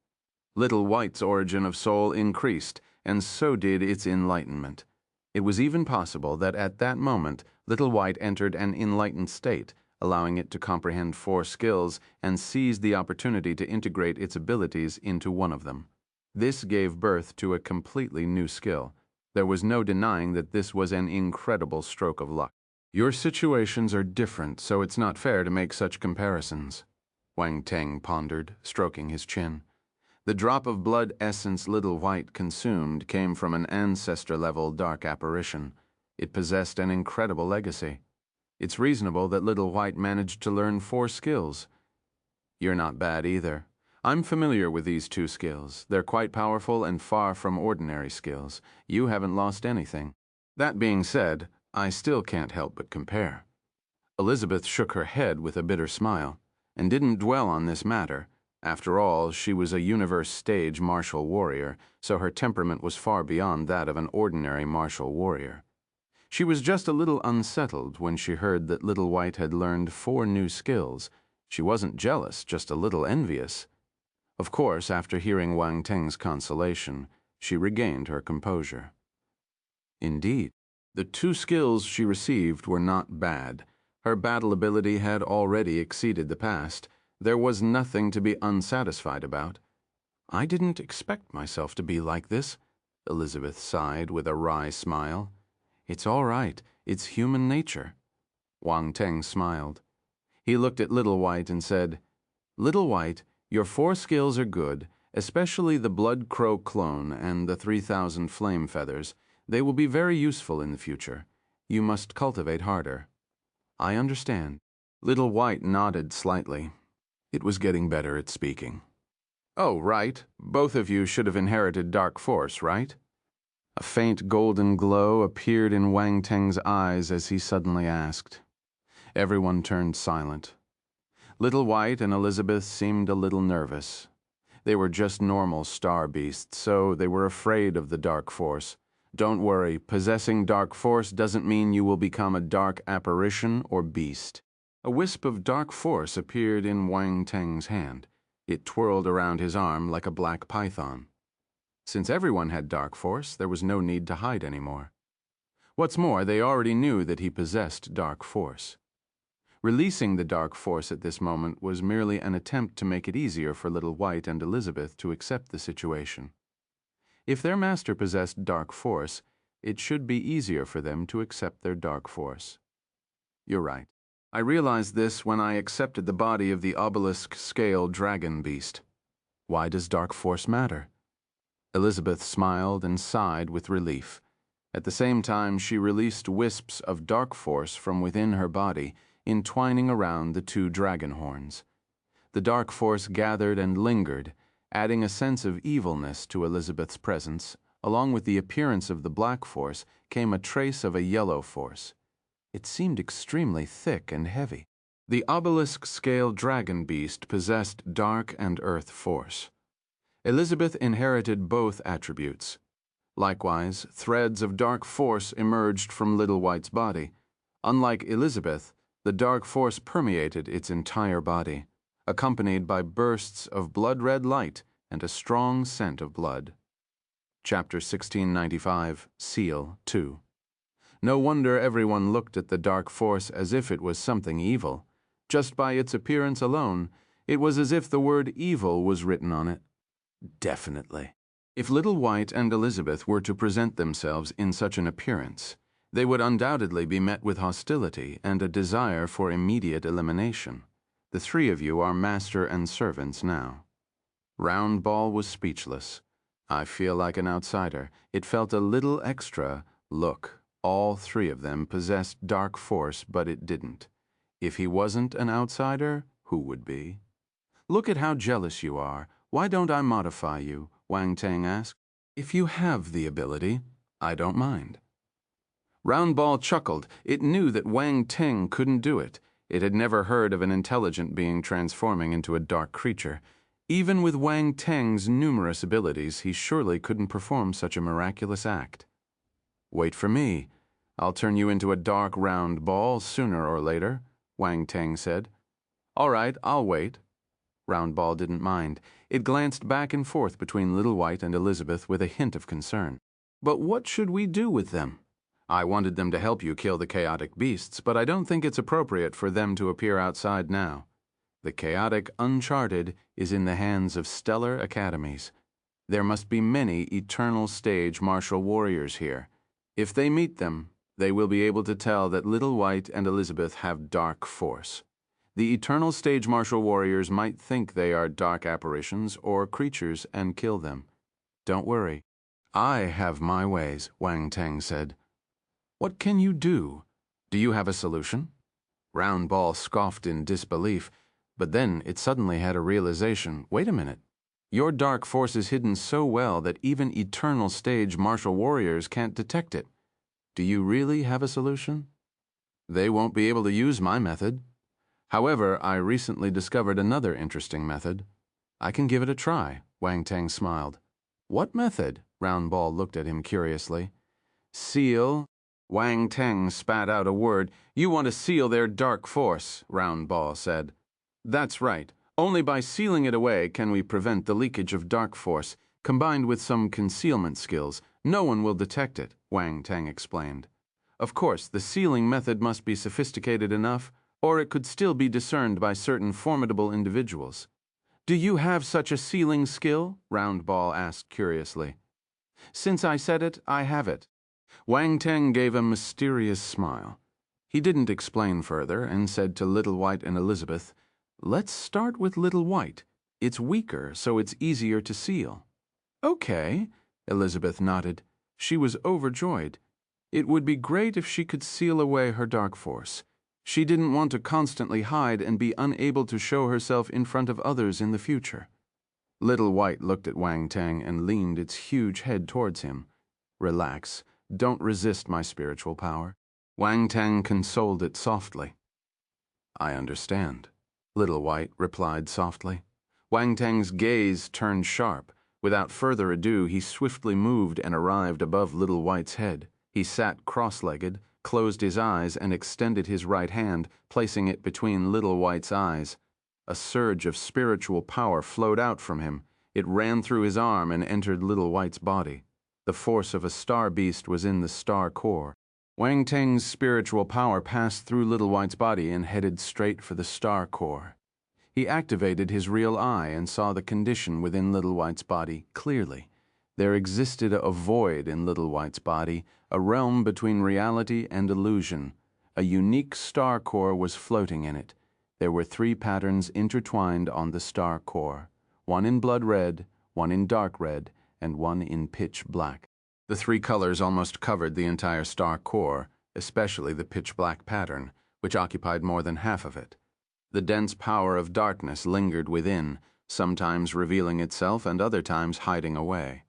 Little White's origin of soul increased, and so did its enlightenment. It was even possible that at that moment, Little White entered an enlightened state, allowing it to comprehend 4 skills and seize the opportunity to integrate its abilities into one of them. This gave birth to a completely new skill. There was no denying that this was an incredible stroke of luck. Your situations are different, so it's not fair to make such comparisons, Wang Teng pondered, stroking his chin. The drop of blood essence Little White consumed came from an ancestor-level dark apparition. It possessed an incredible legacy. It's reasonable that Little White managed to learn 4 skills. You're not bad either. I'm familiar with these 2 skills. They're quite powerful and far from ordinary skills. You haven't lost anything. That being said, I still can't help but compare. Elizabeth shook her head with a bitter smile, and didn't dwell on this matter. After all, she was a universe stage martial warrior, so her temperament was far beyond that of an ordinary martial warrior. She was just a little unsettled when she heard that Little White had learned 4 new skills. She wasn't jealous, just a little envious. Of course, after hearing Wang Teng's consolation, she regained her composure. Indeed, the 2 skills she received were not bad. Her battle ability had already exceeded the past. There was nothing to be unsatisfied about. I didn't expect myself to be like this, Elizabeth sighed with a wry smile. It's all right. It's human nature. Wang Teng smiled. He looked at Little White and said, Little White, your 4 skills are good, especially the Blood Crow clone and the 3,000 flame feathers. They will be very useful in the future. You must cultivate harder." "I understand." Little White nodded slightly. It was getting better at speaking. "Oh, right. Both of you should have inherited dark force, right?" A faint golden glow appeared in Wang Teng's eyes as he suddenly asked. Everyone turned silent. Little White and Elizabeth seemed a little nervous. They were just normal star beasts, so they were afraid of the dark force. Don't worry, possessing dark force doesn't mean you will become a dark apparition or beast. A wisp of dark force appeared in Wang Teng's hand. It twirled around his arm like a black python. Since everyone had dark force, there was no need to hide anymore. What's more, they already knew that he possessed dark force. Releasing the dark force at this moment was merely an attempt to make it easier for Little White and Elizabeth to accept the situation. If their master possessed dark force, it should be easier for them to accept their dark force. "You're right. I realized this when I accepted the body of the obelisk-scale dragon beast." "Why does dark force matter?" Elizabeth smiled and sighed with relief. At the same time, she released wisps of dark force from within her body, entwining around the two dragon horns. The dark force gathered and lingered, adding a sense of evilness to Elizabeth's presence. Along with the appearance of the black force came a trace of a yellow force. It seemed extremely thick and heavy. The obelisk-scale dragon beast possessed dark and earth force. Elizabeth inherited both attributes. Likewise, threads of dark force emerged from Little White's body. Unlike Elizabeth, the dark force permeated its entire body, accompanied by bursts of blood-red light and a strong scent of blood. Chapter 1695, Seal 2. No wonder everyone looked at the dark force as if it was something evil. Just by its appearance alone, it was as if the word evil was written on it. Definitely. If Little White and Elizabeth were to present themselves in such an appearance, they would undoubtedly be met with hostility and a desire for immediate elimination. The three of you are master and servants now. Round Ball was speechless. "I feel like an outsider." It felt a little extra. Look, all three of them possessed dark force, but it didn't. If he wasn't an outsider, who would be? "Look at how jealous you are. Why don't I modify you?" Wang Teng asked. "If you have the ability, I don't mind." Round Ball chuckled. It knew that Wang Teng couldn't do it. It had never heard of an intelligent being transforming into a dark creature. Even with Wang Teng's numerous abilities, he surely couldn't perform such a miraculous act. "Wait for me. I'll turn you into a dark round ball sooner or later," Wang Teng said. "All right, I'll wait." Round Ball didn't mind. It glanced back and forth between Little White and Elizabeth with a hint of concern. "But what should we do with them? I wanted them to help you kill the chaotic beasts, but I don't think it's appropriate for them to appear outside now. The chaotic uncharted is in the hands of stellar academies. There must be many eternal stage martial warriors here. If they meet them, they will be able to tell that Little White and Elizabeth have dark force. The eternal stage martial warriors might think they are dark apparitions or creatures and kill them. Don't worry. I have my ways," Wang Teng said. "What can you do? Do you have a solution?" Round Ball scoffed in disbelief, but then it suddenly had a realization. Wait a minute. Your dark force is hidden so well that even eternal stage martial warriors can't detect it. Do you really have a solution? They won't be able to use my method. However, I recently discovered another interesting method. I can give it a try, Wang Teng smiled. What method? Round Ball looked at him curiously. Seal. Wang Teng spat out a word. You want to seal their dark force, Round Ball said. That's right. Only by sealing it away can we prevent the leakage of dark force. Combined with some concealment skills, no one will detect it, Wang Teng explained. Of course, the sealing method must be sophisticated enough, or it could still be discerned by certain formidable individuals. Do you have such a sealing skill? Round Ball asked curiously. Since I said it, I have it. Wang Teng gave a mysterious smile. He didn't explain further and said to Little White and Elizabeth, Let's start with Little White. It's weaker, so it's easier to seal. Okay, Elizabeth nodded. She was overjoyed. It would be great if she could seal away her dark force. She didn't want to constantly hide and be unable to show herself in front of others in the future. Little White looked at Wang Teng and leaned its huge head towards him. Relax. Don't resist my spiritual power. Wang Teng consoled it softly. I understand, Little White replied softly. Wang Teng's gaze turned sharp. Without further ado, he swiftly moved and arrived above Little White's head. He sat cross-legged, closed his eyes, and extended his right hand, placing it between Little White's eyes. A surge of spiritual power flowed out from him. It ran through his arm and entered Little White's body. The force of a star beast was in the star core. Wang Teng's spiritual power passed through Little White's body and headed straight for the star core. He activated his real eye and saw the condition within Little White's body clearly. There existed a void in Little White's body, a realm between reality and illusion. A unique star core was floating in it. There were 3 patterns intertwined on the star core, one in blood red, one in dark red, and one in pitch black. The 3 colors almost covered the entire star core, especially the pitch black pattern, which occupied more than half of it. The dense power of darkness lingered within, sometimes revealing itself and other times hiding away.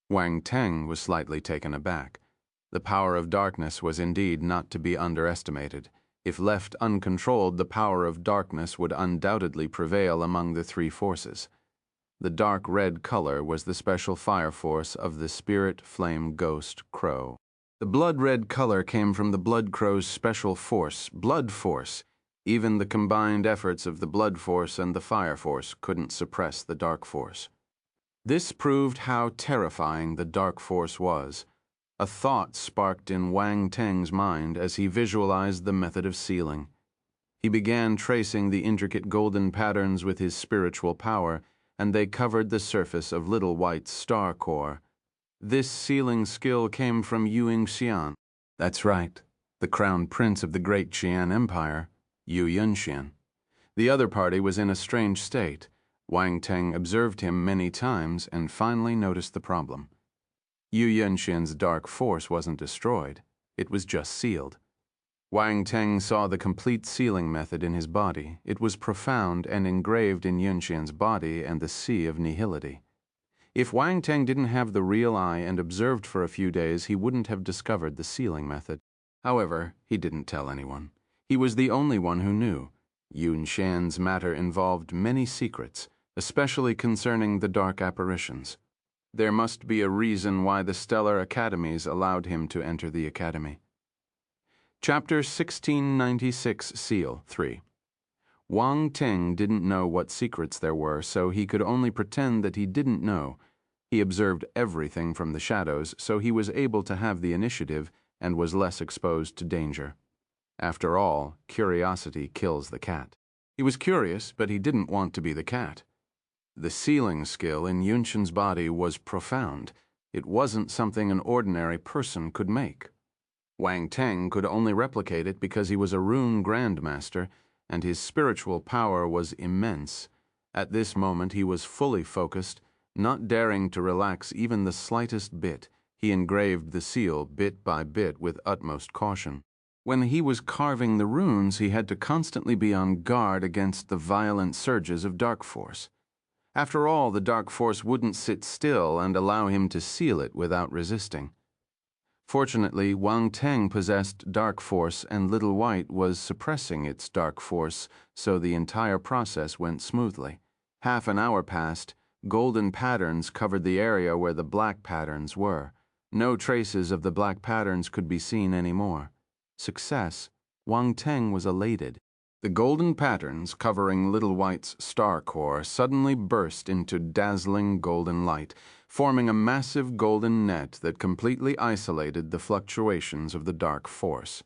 Wang Teng was slightly taken aback. The power of darkness was indeed not to be underestimated. If left uncontrolled, the power of darkness would undoubtedly prevail among the 3 forces. The dark red color was the special fire force of the spirit flame ghost crow. The blood red color came from the blood crow's special force, blood force. Even the combined efforts of the blood force and the fire force couldn't suppress the dark force. This proved how terrifying the dark force was. A thought sparked in Wang Teng's mind as he visualized the method of sealing. He began tracing the intricate golden patterns with his spiritual power, and they covered the surface of Little White's star core. This sealing skill came from Yu Yunxian. That's right, the crown prince of the great Qian Empire, Yu Yunxian. The other party was in a strange state. Wang Teng observed him many times and finally noticed the problem. Yu Yunxian's dark force wasn't destroyed, it was just sealed. Wang Teng saw the complete sealing method in his body. It was profound and engraved in Yunxian's body and the sea of nihility. If Wang Teng didn't have the real eye and observed for a few days, he wouldn't have discovered the sealing method. However, he didn't tell anyone. He was the only one who knew. Yunxian's matter involved many secrets, especially concerning the dark apparitions. There must be a reason why the stellar academies allowed him to enter the academy. Chapter 1696 Seal 3. Wang Teng didn't know what secrets there were, so he could only pretend that he didn't know. He observed everything from the shadows, so he was able to have the initiative and was less exposed to danger. After all, curiosity kills the cat. He was curious, but he didn't want to be the cat. The sealing skill in Yunxian's body was profound. It wasn't something an ordinary person could make. Wang Teng could only replicate it because he was a rune grandmaster, and his spiritual power was immense. At this moment he was fully focused, not daring to relax even the slightest bit. He engraved the seal bit by bit with utmost caution. When he was carving the runes, he had to constantly be on guard against the violent surges of dark force. After all, the dark force wouldn't sit still and allow him to seal it without resisting. Fortunately, Wang Teng possessed dark force and Little White was suppressing its dark force, so the entire process went smoothly. Half an hour passed. Golden patterns covered the area where the black patterns were. No traces of the black patterns could be seen anymore. Success. Wang Teng was elated. The golden patterns covering Little White's star core suddenly burst into dazzling golden light, forming a massive golden net that completely isolated the fluctuations of the dark force.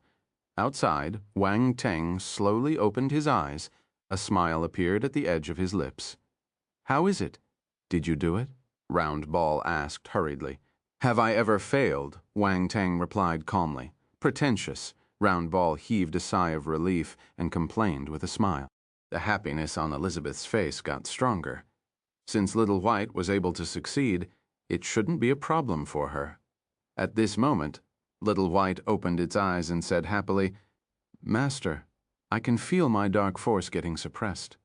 Outside, Wang Teng slowly opened his eyes. A smile appeared at the edge of his lips. "How is it? Did you do it?" Round Ball asked hurriedly. "Have I ever failed?" Wang Teng replied calmly. "Pretentious." Round Ball heaved a sigh of relief and complained with a smile. The happiness on Elizabeth's face got stronger. Since Little White was able to succeed, it shouldn't be a problem for her. At this moment, Little White opened its eyes and said happily, "Master, I can feel my dark force getting suppressed."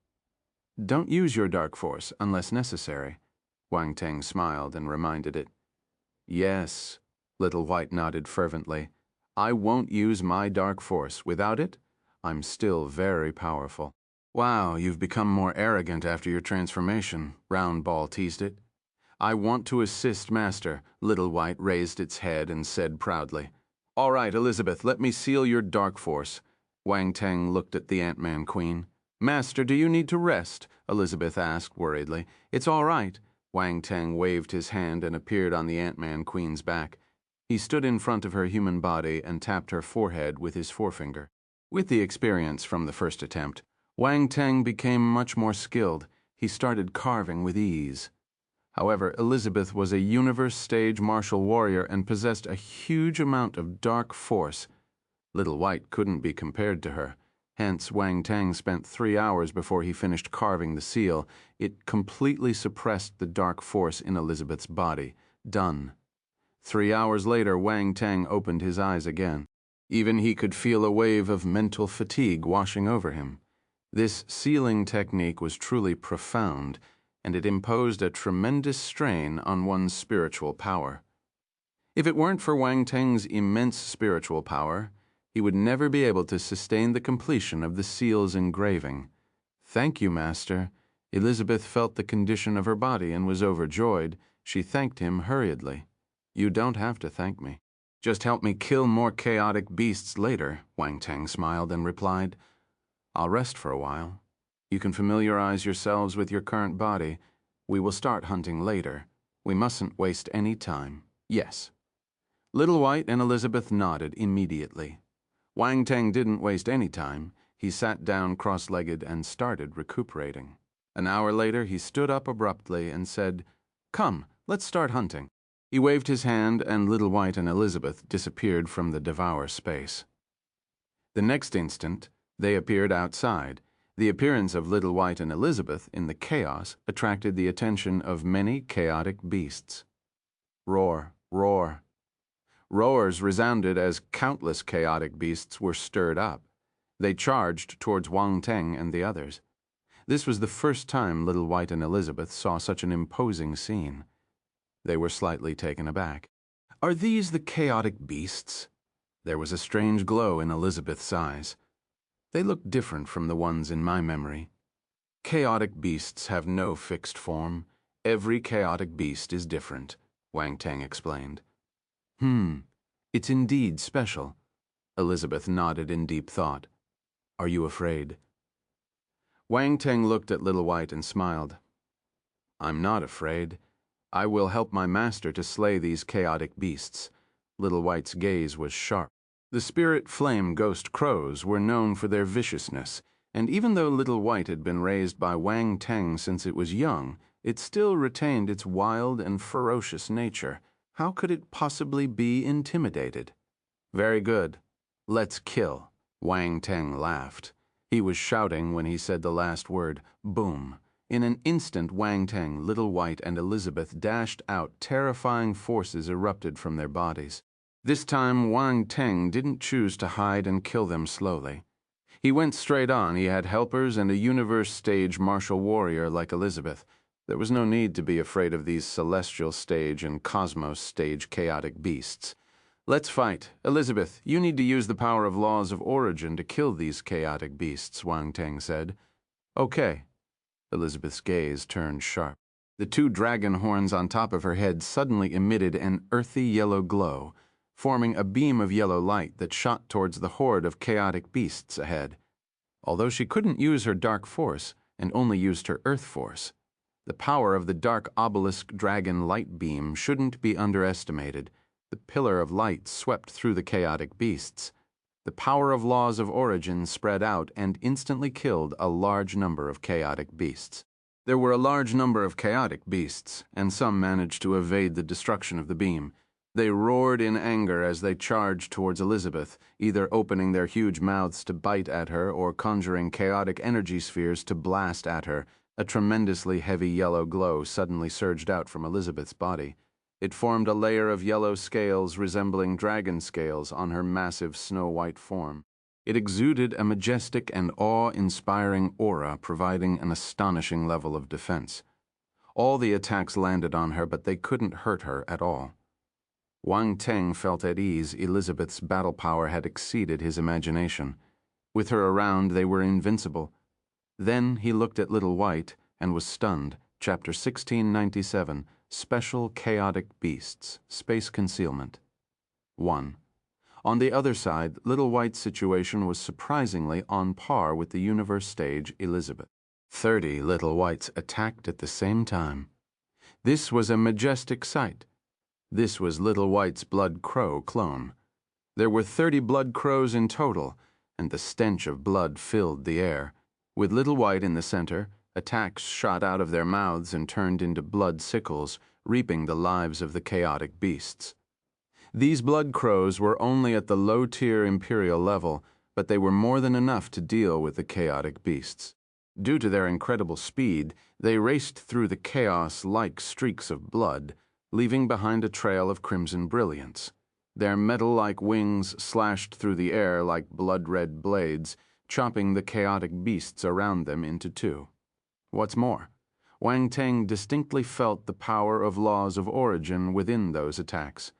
"Don't use your dark force unless necessary," Wang Teng smiled and reminded it. "Yes," Little White nodded fervently. "I won't use my dark force. Without it, I'm still very powerful." "Wow, you've become more arrogant after your transformation," Round Ball teased it. "I want to assist Master," Little White raised its head and said proudly. "All right, Elizabeth, let me seal your dark force." Wang Teng looked at the Ant-Man Queen. "Master, do you need to rest?" Elizabeth asked worriedly. "It's all right." Wang Teng waved his hand and appeared on the Ant-Man Queen's back. He stood in front of her human body and tapped her forehead with his forefinger. With the experience from the first attempt, Wang Teng became much more skilled. He started carving with ease. However, Elizabeth was a universe-stage martial warrior and possessed a huge amount of dark force. Little White couldn't be compared to her. Hence, Wang Teng spent 3 hours before he finished carving the seal. It completely suppressed the dark force in Elizabeth's body. Done. 3 hours later, Wang Teng opened his eyes again. Even he could feel a wave of mental fatigue washing over him. This sealing technique was truly profound, and it imposed a tremendous strain on one's spiritual power. If it weren't for Wang Teng's immense spiritual power, he would never be able to sustain the completion of the seal's engraving. "Thank you, Master." Elizabeth felt the condition of her body and was overjoyed. She thanked him hurriedly. "You don't have to thank me. Just help me kill more chaotic beasts later," Wang Teng smiled and replied. "I'll rest for a while. You can familiarize yourselves with your current body. We will start hunting later. We mustn't waste any time. Yes." Little White and Elizabeth nodded immediately. Wang Teng didn't waste any time. He sat down cross-legged and started recuperating. An hour later, he stood up abruptly and said, "Come, let's start hunting." He waved his hand, and Little White and Elizabeth disappeared from the devour space. The next instant, they appeared outside. The appearance of Little White and Elizabeth in the chaos attracted the attention of many chaotic beasts. Roar, roar. Roars resounded as countless chaotic beasts were stirred up. They charged towards Wang Teng and the others. This was the first time Little White and Elizabeth saw such an imposing scene. They were slightly taken aback. "Are these the chaotic beasts?" There was a strange glow in Elizabeth's eyes. "They look different from the ones in my memory." "Chaotic beasts have no fixed form. Every chaotic beast is different," Wang Teng explained. It's indeed special." Elizabeth nodded in deep thought. "Are you afraid?" Wang Teng looked at Little White and smiled. "I'm not afraid. I will help my master to slay these chaotic beasts." Little White's gaze was sharp. The spirit flame ghost crows were known for their viciousness, and even though Little White had been raised by Wang Teng since it was young, it still retained its wild and ferocious nature. How could it possibly be intimidated? "Very good. Let's kill." Wang Teng laughed. He was shouting when he said the last word. Boom. In an instant, Wang Teng, Little White, and Elizabeth dashed out. Terrifying forces erupted from their bodies. This time, Wang Teng didn't choose to hide and kill them slowly. He went straight on. He had helpers and a universe-stage martial warrior like Elizabeth. There was no need to be afraid of these celestial-stage and cosmos-stage chaotic beasts. "Let's fight. Elizabeth, you need to use the power of laws of origin to kill these chaotic beasts," Wang Teng said. "Okay." Elizabeth's gaze turned sharp. The 2 dragon horns on top of her head suddenly emitted an earthy yellow glow, forming a beam of yellow light that shot towards the horde of chaotic beasts ahead. Although she couldn't use her dark force and only used her earth force, the power of the dark obelisk dragon light beam shouldn't be underestimated. The pillar of light swept through the chaotic beasts. The power of laws of origin spread out and instantly killed a large number of chaotic beasts. There were a large number of chaotic beasts, and some managed to evade the destruction of the beam. They roared in anger as they charged towards Elizabeth, either opening their huge mouths to bite at her or conjuring chaotic energy spheres to blast at her, A tremendously heavy yellow glow suddenly surged out from Elizabeth's body. It formed a layer of yellow scales resembling dragon scales on her massive snow-white form. It exuded a majestic and awe-inspiring aura, providing an astonishing level of defense. All the attacks landed on her, but they couldn't hurt her at all. Wang Teng felt at ease. Elizabeth's battle power had exceeded his imagination. With her around, they were invincible. Then he looked at Little White and was stunned. Chapter 1697, Special Chaotic Beasts, Space Concealment. 1. On the other side, Little White's situation was surprisingly on par with the universe stage Elizabeth. 30 Little Whites attacked at the same time. This was a majestic sight. This was Little White's Blood Crow clone. There were 30 blood crows in total, and the stench of blood filled the air. With Little White in the center, attacks shot out of their mouths and turned into blood sickles, reaping the lives of the chaotic beasts. These blood crows were only at the low-tier Imperial level, but they were more than enough to deal with the chaotic beasts. Due to their incredible speed, they raced through the chaos like streaks of blood, leaving behind a trail of crimson brilliance. Their metal-like wings slashed through the air like blood-red blades, chopping the chaotic beasts around them into two. What's more, Wang Teng distinctly felt the power of laws of origin within those attacks.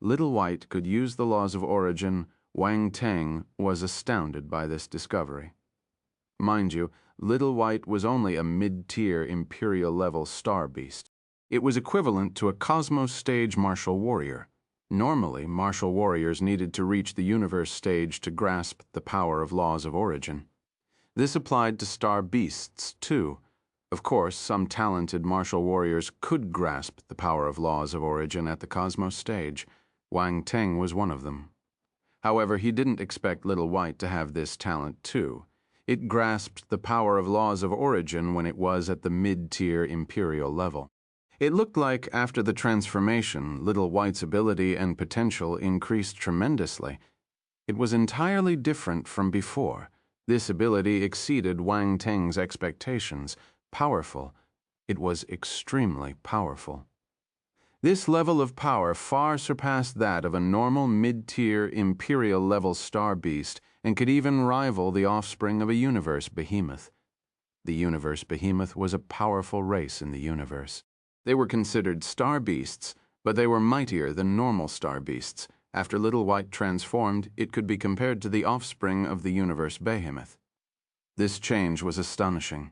Little White could use the laws of origin. Wang Teng was astounded by this discovery. Mind you, Little White was only a mid-tier Imperial-level star beast. It was equivalent to a Cosmos stage martial warrior. Normally, martial warriors needed to reach the universe stage to grasp the power of laws of origin. This applied to star beasts, too. Of course, some talented martial warriors could grasp the power of laws of origin at the Cosmos stage. Wang Teng was one of them. However, he didn't expect Little White to have this talent, too. It grasped the power of laws of origin when it was at the mid-tier Imperial level. It looked like after the transformation, Little White's ability and potential increased tremendously. It was entirely different from before. This ability exceeded Wang Teng's expectations. Powerful. It was extremely powerful. This level of power far surpassed that of a normal mid-tier Imperial-level star beast and could even rival the offspring of a universe behemoth. The universe behemoth was a powerful race in the universe. They were considered star beasts, but they were mightier than normal star beasts. After Little White transformed, it could be compared to the offspring of the universe behemoth. This change was astonishing.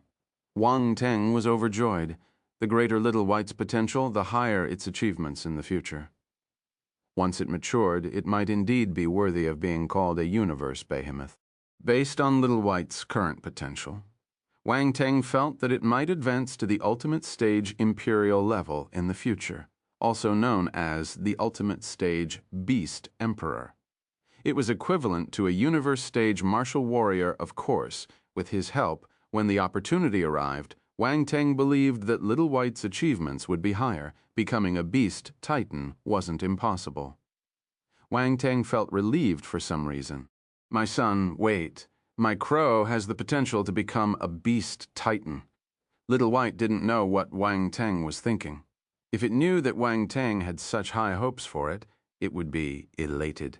Wang Teng was overjoyed. The greater Little White's potential, the higher its achievements in the future. Once it matured, it might indeed be worthy of being called a universe behemoth. Based on Little White's current potential, Wang Teng felt that it might advance to the ultimate stage Imperial level in the future, also known as the ultimate stage Beast Emperor. It was equivalent to a universe stage martial warrior, of course. With his help, when the opportunity arrived, Wang Teng believed that Little White's achievements would be higher. Becoming a beast titan wasn't impossible. Wang Teng felt relieved for some reason. "My son, wait. My crow has the potential to become a beast titan." Little White didn't know what Wang Teng was thinking. If it knew that Wang Teng had such high hopes for it, it would be elated.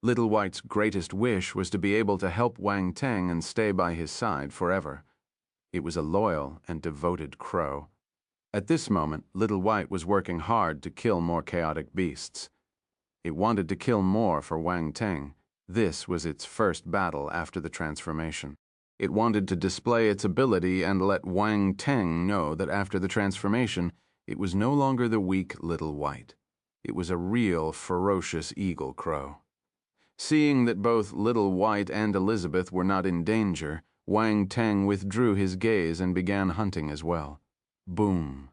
Little White's greatest wish was to be able to help Wang Teng and stay by his side forever. It was a loyal and devoted crow. At this moment, Little White was working hard to kill more chaotic beasts. It wanted to kill more for Wang Teng. This was its first battle after the transformation. It wanted to display its ability and let Wang Teng know that after the transformation, it was no longer the weak Little White. It was a real, ferocious eagle crow. Seeing that both Little White and Elizabeth were not in danger, Wang Teng withdrew his gaze and began hunting as well. Boom.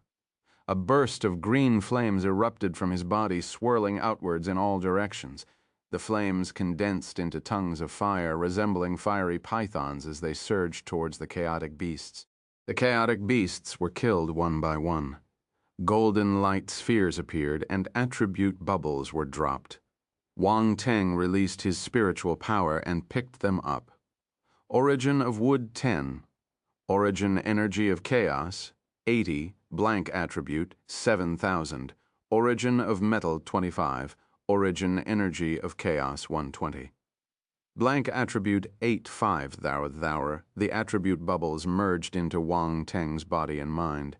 A burst of green flames erupted from his body, swirling outwards in all directions. The flames condensed into tongues of fire, resembling fiery pythons as they surged towards the chaotic beasts. The chaotic beasts were killed one by one. Golden light spheres appeared, and attribute bubbles were dropped. Wang Teng released his spiritual power and picked them up. Origin of Wood 10. Origin energy of chaos, 80, blank attribute, 7,000. Origin of metal, 25. Origin energy of chaos, 120. Blank attribute 8-5 thou. The attribute bubbles merged into Wang Teng's body and mind.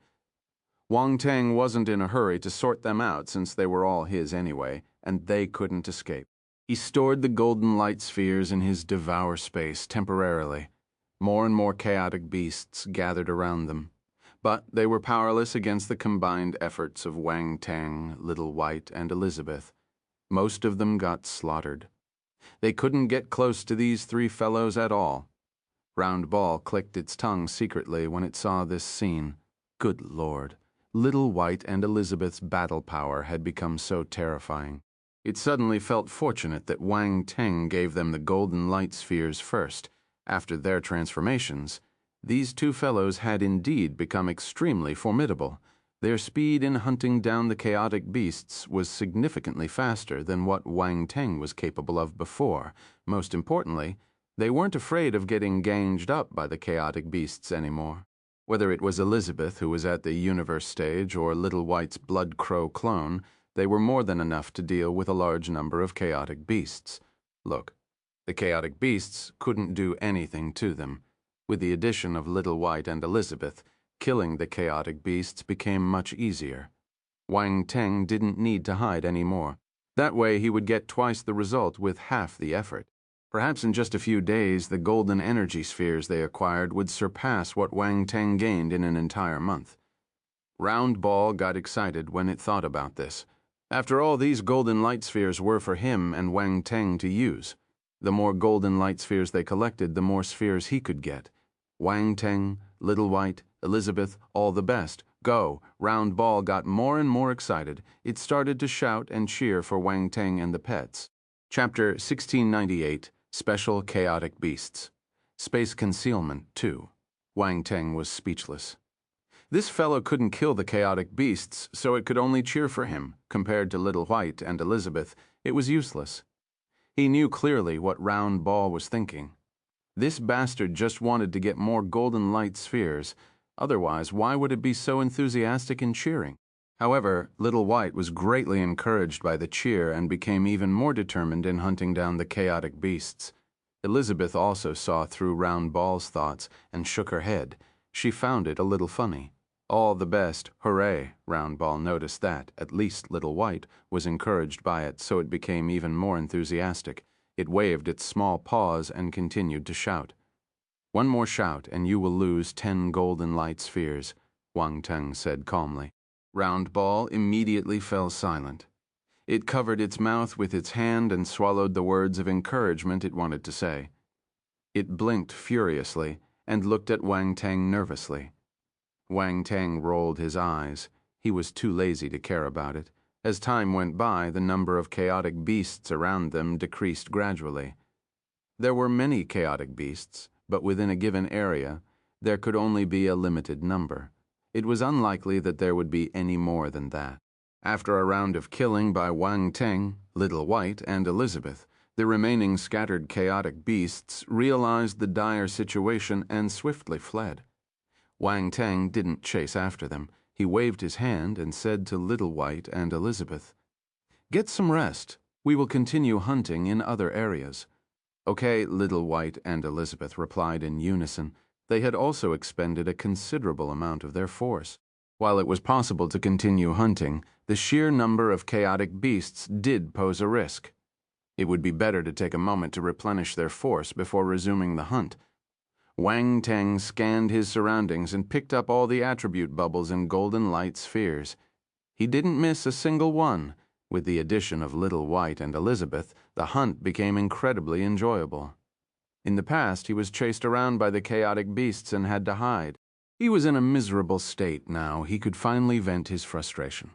Wang Teng wasn't in a hurry to sort them out since they were all his anyway, and they couldn't escape. He stored the golden light spheres in his devour space temporarily. More and more chaotic beasts gathered around them. But they were powerless against the combined efforts of Wang Teng, Little White, and Elizabeth. Most of them got slaughtered. They couldn't get close to these three fellows at all. Round Ball clicked its tongue secretly when it saw this scene. Good Lord. Little White and Elizabeth's battle power had become so terrifying. It suddenly felt fortunate that Wang Teng gave them the golden light spheres first. After their transformations, these two fellows had indeed become extremely formidable. Their speed in hunting down the chaotic beasts was significantly faster than what Wang Teng was capable of before. Most importantly, they weren't afraid of getting ganged up by the chaotic beasts anymore. Whether it was Elizabeth who was at the universe stage or Little White's blood crow clone, they were more than enough to deal with a large number of chaotic beasts. Look, the chaotic beasts couldn't do anything to them. With the addition of Little White and Elizabeth, killing the chaotic beasts became much easier. Wang Teng didn't need to hide anymore. That way he would get twice the result with half the effort. Perhaps in just a few days, the golden energy spheres they acquired would surpass what Wang Teng gained in an entire month. Round Ball got excited when it thought about this. After all, these golden light spheres were for him and Wang Teng to use. The more golden light spheres they collected, the more spheres he could get. Wang Teng, Little White, Elizabeth, all the best. Go! Round Ball got more and more excited. It started to shout and cheer for Wang Teng and the pets. Chapter 1698, Special Chaotic Beasts. Space Concealment 2. Wang Teng was speechless. This fellow couldn't kill the chaotic beasts, so it could only cheer for him. Compared to Little White and Elizabeth, it was useless. He knew clearly what Round Ball was thinking. This bastard just wanted to get more golden light spheres. Otherwise, why would it be so enthusiastic in cheering? However, Little White was greatly encouraged by the cheer and became even more determined in hunting down the chaotic beasts. Elizabeth also saw through Round Ball's thoughts and shook her head. She found it a little funny. All the best, hooray! Round Ball noticed that, at least Little White, was encouraged by it, so it became even more enthusiastic. It waved its small paws and continued to shout. One more shout and you will lose 10 golden light spheres, Wang Teng said calmly. Round Ball immediately fell silent. It covered its mouth with its hand and swallowed the words of encouragement it wanted to say. It blinked furiously and looked at Wang Teng nervously. Wang Teng rolled his eyes. He was too lazy to care about it. As time went by, the number of chaotic beasts around them decreased gradually. There were many chaotic beasts, but within a given area, there could only be a limited number. It was unlikely that there would be any more than that. After a round of killing by Wang Teng, Little White, and Elizabeth, the remaining scattered chaotic beasts realized the dire situation and swiftly fled. Wang Teng didn't chase after them. He waved his hand and said to Little White and Elizabeth, "Get some rest. We will continue hunting in other areas." "Okay," Little White and Elizabeth replied in unison. They had also expended a considerable amount of their force. While it was possible to continue hunting, the sheer number of chaotic beasts did pose a risk. It would be better to take a moment to replenish their force before resuming the hunt. Wang Teng scanned his surroundings and picked up all the attribute bubbles and golden light spheres. He didn't miss a single one. With the addition of Little White and Elizabeth, the hunt became incredibly enjoyable. In the past, he was chased around by the chaotic beasts and had to hide. He was in a miserable state now. He could finally vent his frustration.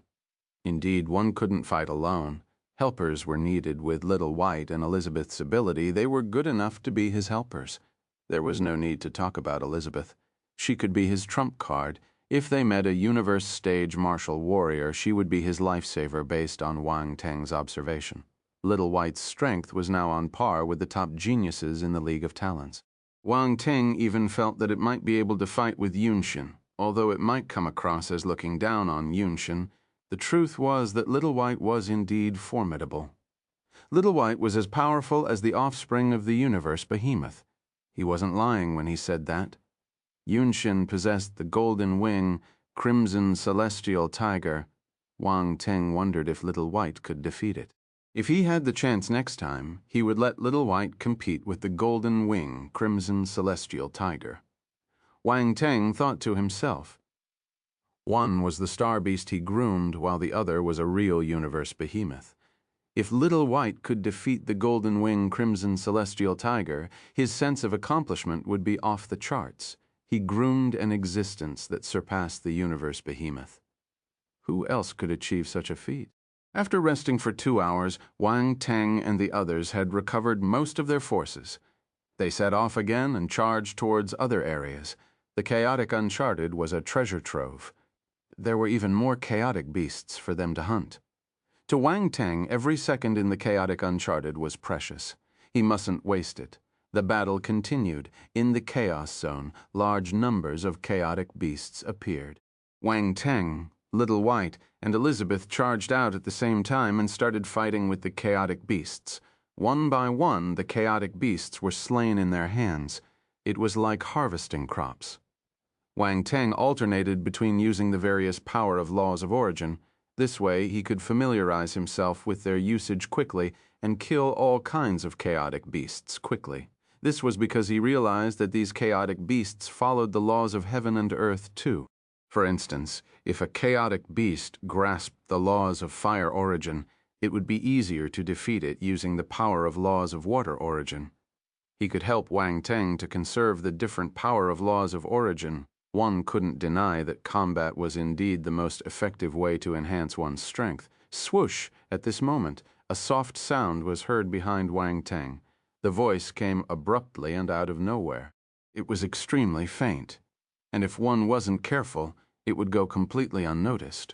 Indeed, one couldn't fight alone. Helpers were needed. With Little White and Elizabeth's ability, they were good enough to be his helpers. There was no need to talk about Elizabeth. She could be his trump card. If they met a universe stage martial warrior, she would be his lifesaver based on Wang Teng's observation. Little White's strength was now on par with the top geniuses in the League of Talents. Wang Teng even felt that it might be able to fight with Yunshin. Although it might come across as looking down on Yunshin, the truth was that Little White was indeed formidable. Little White was as powerful as the offspring of the universe behemoth. He wasn't lying when he said that. Yunshin possessed the golden wing, crimson celestial tiger. Wang Teng wondered if Little White could defeat it. If he had the chance next time, he would let Little White compete with the golden wing, crimson celestial tiger. Wang Teng thought to himself. One was the star beast he groomed, while the other was a real universe behemoth. If Little White could defeat the golden wing, crimson celestial tiger, his sense of accomplishment would be off the charts. He groomed an existence that surpassed the universe behemoth. Who else could achieve such a feat? After resting for 2 hours, Wang Teng and the others had recovered most of their forces. They set off again and charged towards other areas. The chaotic uncharted was a treasure trove. There were even more chaotic beasts for them to hunt. To Wang Teng, every second in the chaotic uncharted was precious. He mustn't waste it. The battle continued. In the chaos zone, large numbers of chaotic beasts appeared. Wang Teng, Little White, and Elizabeth charged out at the same time and started fighting with the chaotic beasts. One by one, the chaotic beasts were slain in their hands. It was like harvesting crops. Wang Teng alternated between using the various power of laws of origin. This way, he could familiarize himself with their usage quickly and kill all kinds of chaotic beasts quickly. This was because he realized that these chaotic beasts followed the laws of heaven and earth too. For instance, if a chaotic beast grasped the laws of fire origin, it would be easier to defeat it using the power of laws of water origin. He could help Wang Teng to conserve the different power of laws of origin. One couldn't deny that combat was indeed the most effective way to enhance one's strength. Swoosh! At this moment, a soft sound was heard behind Wang Teng. The voice came abruptly and out of nowhere. It was extremely faint, and if one wasn't careful, it would go completely unnoticed.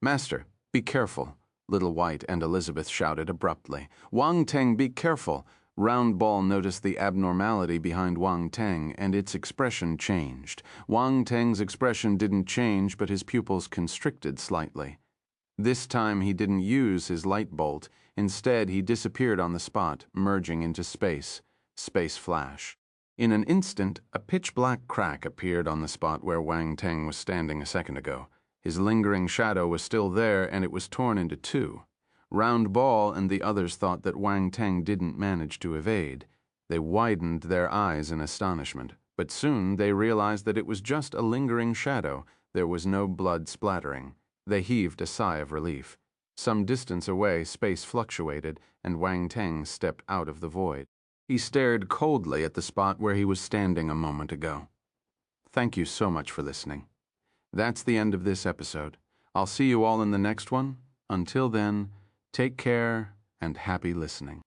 "Master, be careful," Little White and Elizabeth shouted abruptly. "Wang Teng, be careful." Round Ball noticed the abnormality behind Wang Teng, and its expression changed. Wang Teng's expression didn't change, but his pupils constricted slightly. This time he didn't use his light bolt. Instead, he disappeared on the spot, merging into space. Space flash. In an instant, a pitch-black crack appeared on the spot where Wang Teng was standing a second ago. His lingering shadow was still there, and it was torn into two. Round Ball and the others thought that Wang Teng didn't manage to evade. They widened their eyes in astonishment, but soon they realized that it was just a lingering shadow. There was no blood splattering. They heaved a sigh of relief. Some distance away, space fluctuated, and Wang Teng stepped out of the void. He stared coldly at the spot where he was standing a moment ago. Thank you so much for listening. That's the end of this episode. I'll see you all in the next one. Until then, take care and happy listening.